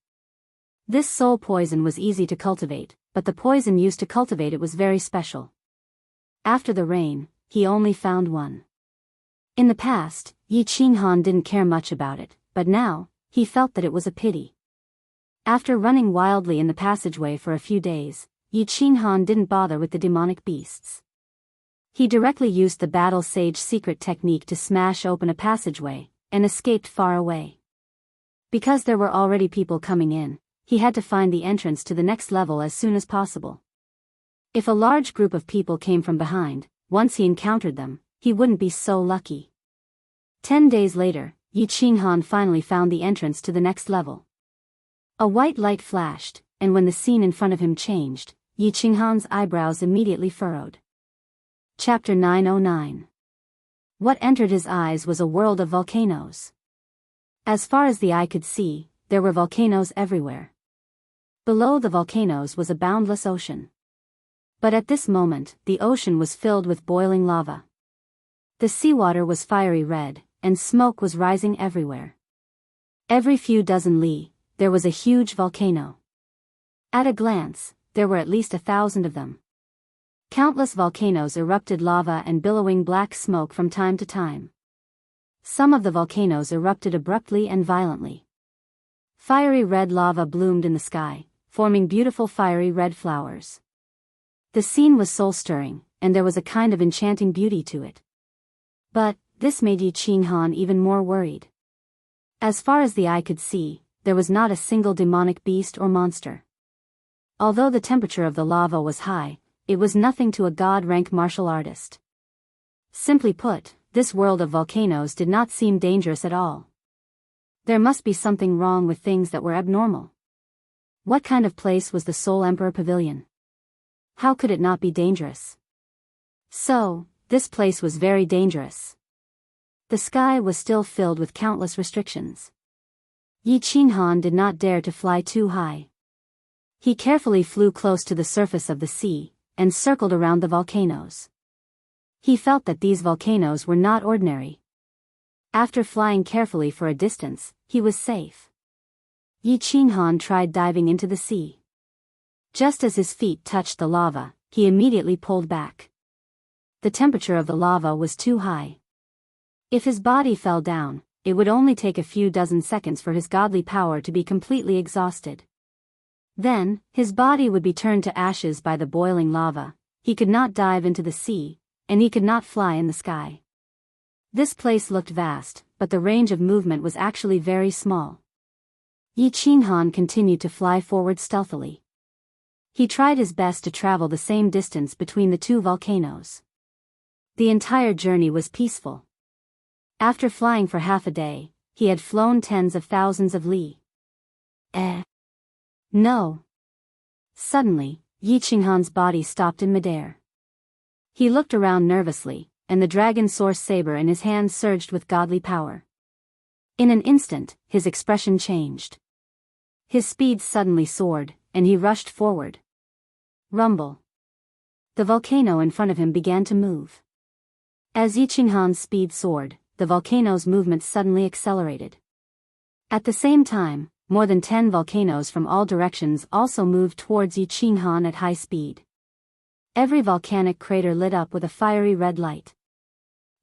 This soul poison was easy to cultivate, but the poison used to cultivate it was very special. After the rain, he only found one. In the past, Yi Qinghan didn't care much about it, but now, he felt that it was a pity. After running wildly in the passageway for a few days, Yi Qinghan didn't bother with the demonic beasts. He directly used the battle sage secret technique to smash open a passageway, and escaped far away. Because there were already people coming in, he had to find the entrance to the next level as soon as possible. If a large group of people came from behind, once he encountered them, he wouldn't be so lucky. 10 days later, Yi Qinghan finally found the entrance to the next level. A white light flashed, and when the scene in front of him changed, Yi Qinghan's eyebrows immediately furrowed. Chapter 909. What entered his eyes was a world of volcanoes. As far as the eye could see, there were volcanoes everywhere. Below the volcanoes was a boundless ocean. But at this moment, the ocean was filled with boiling lava. The seawater was fiery red, and smoke was rising everywhere. Every few dozen li, there was a huge volcano. At a glance, there were at least 1,000 of them. Countless volcanoes erupted lava and billowing black smoke from time to time. Some of the volcanoes erupted abruptly and violently. Fiery red lava bloomed in the sky, forming beautiful fiery red flowers. The scene was soul-stirring, and there was a kind of enchanting beauty to it. But this made Yi Qinghan even more worried. As far as the eye could see, there was not a single demonic beast or monster. Although the temperature of the lava was high, it was nothing to a god-rank martial artist. Simply put, this world of volcanoes did not seem dangerous at all. There must be something wrong with things that were abnormal. What kind of place was the Soul Emperor Pavilion? How could it not be dangerous? So, this place was very dangerous. The sky was still filled with countless restrictions. Yi Qinghan did not dare to fly too high. He carefully flew close to the surface of the sea, and circled around the volcanoes. He felt that these volcanoes were not ordinary. After flying carefully for a distance, he was safe. Yi Qinghan tried diving into the sea. Just as his feet touched the lava, he immediately pulled back. The temperature of the lava was too high. If his body fell down, it would only take a few dozen seconds for his godly power to be completely exhausted. Then, his body would be turned to ashes by the boiling lava. He could not dive into the sea, and he could not fly in the sky. This place looked vast, but the range of movement was actually very small. Yi Qinghan continued to fly forward stealthily. He tried his best to travel the same distance between the two volcanoes. The entire journey was peaceful. After flying for half a day, he had flown tens of thousands of li. No. Suddenly, Yi Qinghan's body stopped in midair. He looked around nervously, and the dragon source saber in his hand surged with godly power. In an instant, his expression changed. His speed suddenly soared, and he rushed forward. Rumble. The volcano in front of him began to move. As Yi Qinghan's speed soared, the volcano's movement suddenly accelerated. At the same time, more than 10 volcanoes from all directions also moved towards Yi Qinghan at high speed. Every volcanic crater lit up with a fiery red light.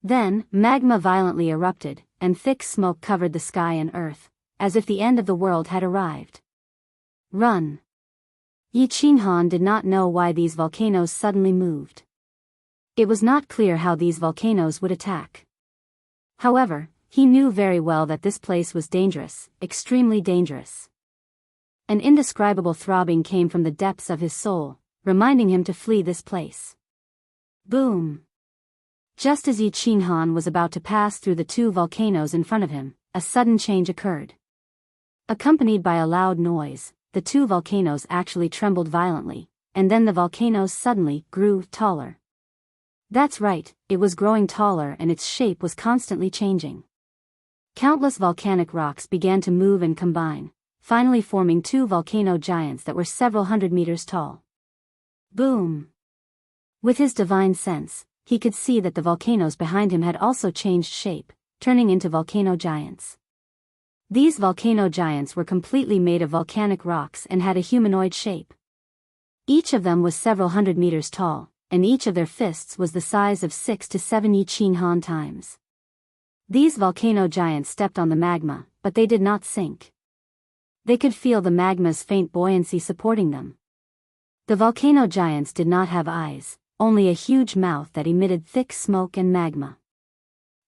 Then, magma violently erupted, and thick smoke covered the sky and earth, as if the end of the world had arrived. Run! Yi Qinghan did not know why these volcanoes suddenly moved. It was not clear how these volcanoes would attack. However, he knew very well that this place was dangerous, extremely dangerous. An indescribable throbbing came from the depths of his soul, reminding him to flee this place. Boom! Just as Yi Qinghan was about to pass through the two volcanoes in front of him, a sudden change occurred. Accompanied by a loud noise, the two volcanoes actually trembled violently, and then the volcanoes suddenly grew taller. That's right, it was growing taller and its shape was constantly changing. Countless volcanic rocks began to move and combine, finally forming two volcano giants that were several hundred meters tall. Boom! With his divine sense, he could see that the volcanoes behind him had also changed shape, turning into volcano giants. These volcano giants were completely made of volcanic rocks and had a humanoid shape. Each of them was several hundred meters tall, and each of their fists was the size of 6 to 7 Yi Qinghan times. These volcano giants stepped on the magma, but they did not sink. They could feel the magma's faint buoyancy supporting them. The volcano giants did not have eyes, only a huge mouth that emitted thick smoke and magma.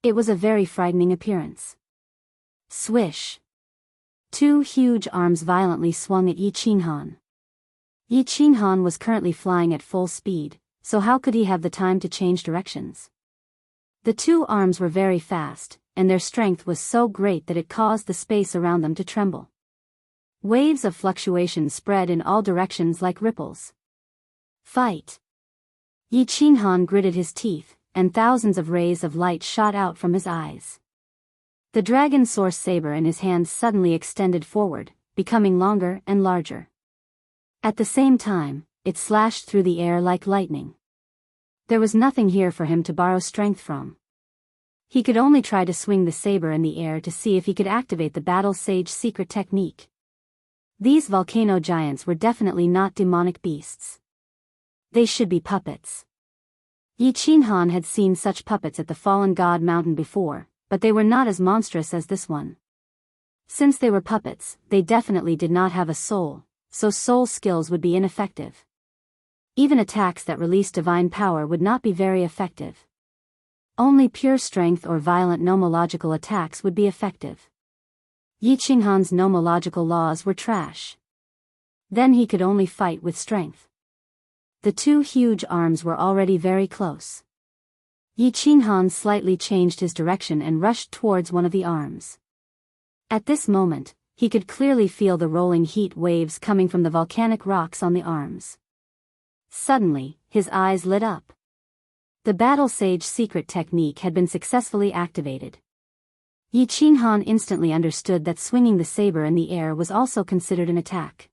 It was a very frightening appearance. Swish! Two huge arms violently swung at Yi Qinghan. Yi Qinghan was currently flying at full speed, so how could he have the time to change directions? The two arms were very fast, and their strength was so great that it caused the space around them to tremble. Waves of fluctuation spread in all directions like ripples. Fight! Yi Qinghan gritted his teeth, and thousands of rays of light shot out from his eyes. The dragon source saber in his hands suddenly extended forward, becoming longer and larger. At the same time, it slashed through the air like lightning. There was nothing here for him to borrow strength from. He could only try to swing the saber in the air to see if he could activate the battle sage secret technique. These volcano giants were definitely not demonic beasts. They should be puppets. Yi Qinghan had seen such puppets at the Fallen God Mountain before, but they were not as monstrous as this one. Since they were puppets, they definitely did not have a soul, so soul skills would be ineffective. Even attacks that released divine power would not be very effective. Only pure strength or violent nomological attacks would be effective. Yi Qinghan's nomological laws were trash. Then he could only fight with strength. The two huge arms were already very close. Yi Qinghan slightly changed his direction and rushed towards one of the arms. At this moment, he could clearly feel the rolling heat waves coming from the volcanic rocks on the arms. Suddenly, his eyes lit up. The Battle Sage secret technique had been successfully activated. Yi Qinghan instantly understood that swinging the saber in the air was also considered an attack.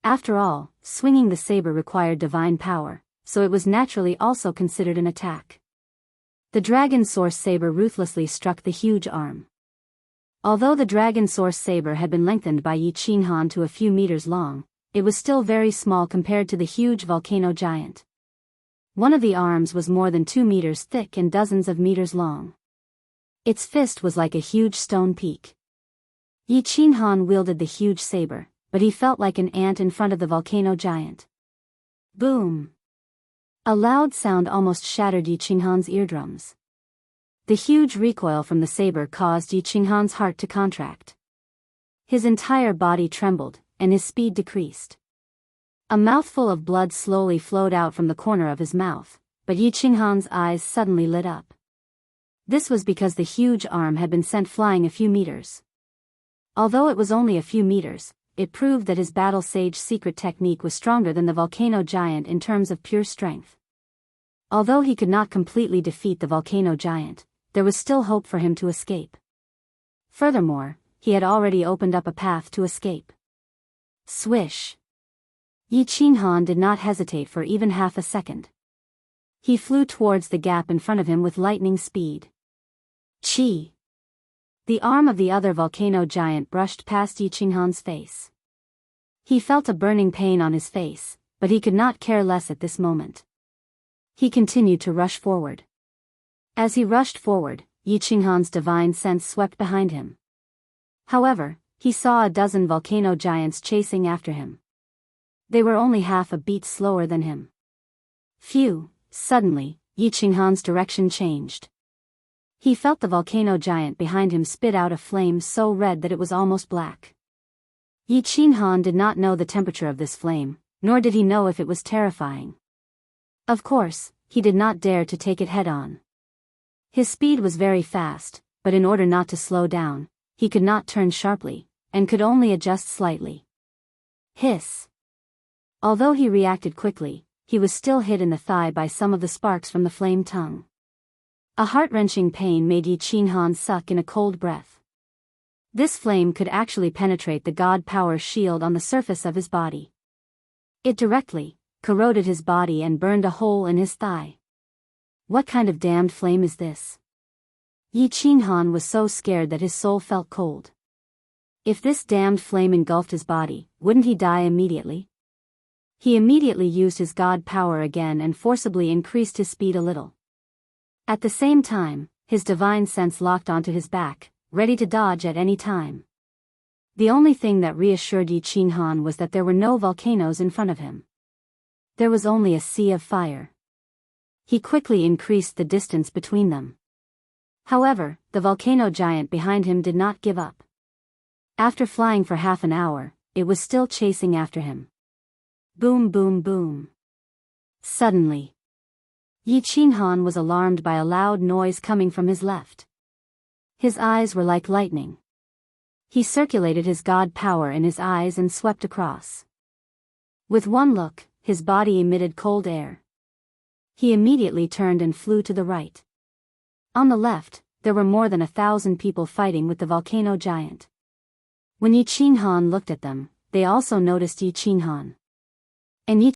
After all, swinging the saber required divine power, so it was naturally also considered an attack. The dragon source saber ruthlessly struck the huge arm. Although the dragon source saber had been lengthened by Yi Qinghan to a few meters long, it was still very small compared to the huge volcano giant. One of the arms was more than 2 meters thick and dozens of meters long. Its fist was like a huge stone peak. Yi Qinghan wielded the huge saber, but he felt like an ant in front of the volcano giant. Boom! A loud sound almost shattered Yi Qinghan's eardrums. The huge recoil from the saber caused Yi Qinghan's heart to contract. His entire body trembled, and his speed decreased. A mouthful of blood slowly flowed out from the corner of his mouth, but Yi Qinghan's eyes suddenly lit up. This was because the huge arm had been sent flying a few meters. Although it was only a few meters, it proved that his Battle Sage secret technique was stronger than the volcano giant in terms of pure strength. Although he could not completely defeat the volcano giant, there was still hope for him to escape. Furthermore, he had already opened up a path to escape. Swish! Yi Qinghan did not hesitate for even half a second. He flew towards the gap in front of him with lightning speed. Chi! The arm of the other volcano giant brushed past Yi Qinghan's face. He felt a burning pain on his face, but he could not care less at this moment. He continued to rush forward. As he rushed forward, Yi Qinghan's divine sense swept behind him. However, he saw a dozen volcano giants chasing after him. They were only half a beat slower than him. Phew! Suddenly, Yi Qinghan's direction changed. He felt the volcano giant behind him spit out a flame so red that it was almost black. Yi Qinghan did not know the temperature of this flame, nor did he know if it was terrifying. Of course, he did not dare to take it head-on. His speed was very fast, but in order not to slow down, he could not turn sharply, and could only adjust slightly. Hiss! Although he reacted quickly, he was still hit in the thigh by some of the sparks from the flame tongue. A heart-wrenching pain made Yi Qinghan suck in a cold breath. This flame could actually penetrate the god power shield on the surface of his body. It directly corroded his body and burned a hole in his thigh. What kind of damned flame is this? Yi Qinghan was so scared that his soul felt cold. If this damned flame engulfed his body, wouldn't he die immediately? He immediately used his god power again and forcibly increased his speed a little. At the same time, his divine sense locked onto his back, ready to dodge at any time. The only thing that reassured Yi Qinghan was that there were no volcanoes in front of him. There was only a sea of fire. He quickly increased the distance between them. However, the volcano giant behind him did not give up. After flying for half an hour, it was still chasing after him. Boom boom boom. Suddenly, Yi Qinghan was alarmed by a loud noise coming from his left. His eyes were like lightning. He circulated his god power in his eyes and swept across. With one look, his body emitted cold air. He immediately turned and flew to the right. On the left, there were more than 1,000 people fighting with the volcano giant. When Yi Qinghan looked at them, they also noticed Yi Qinghan. And Yi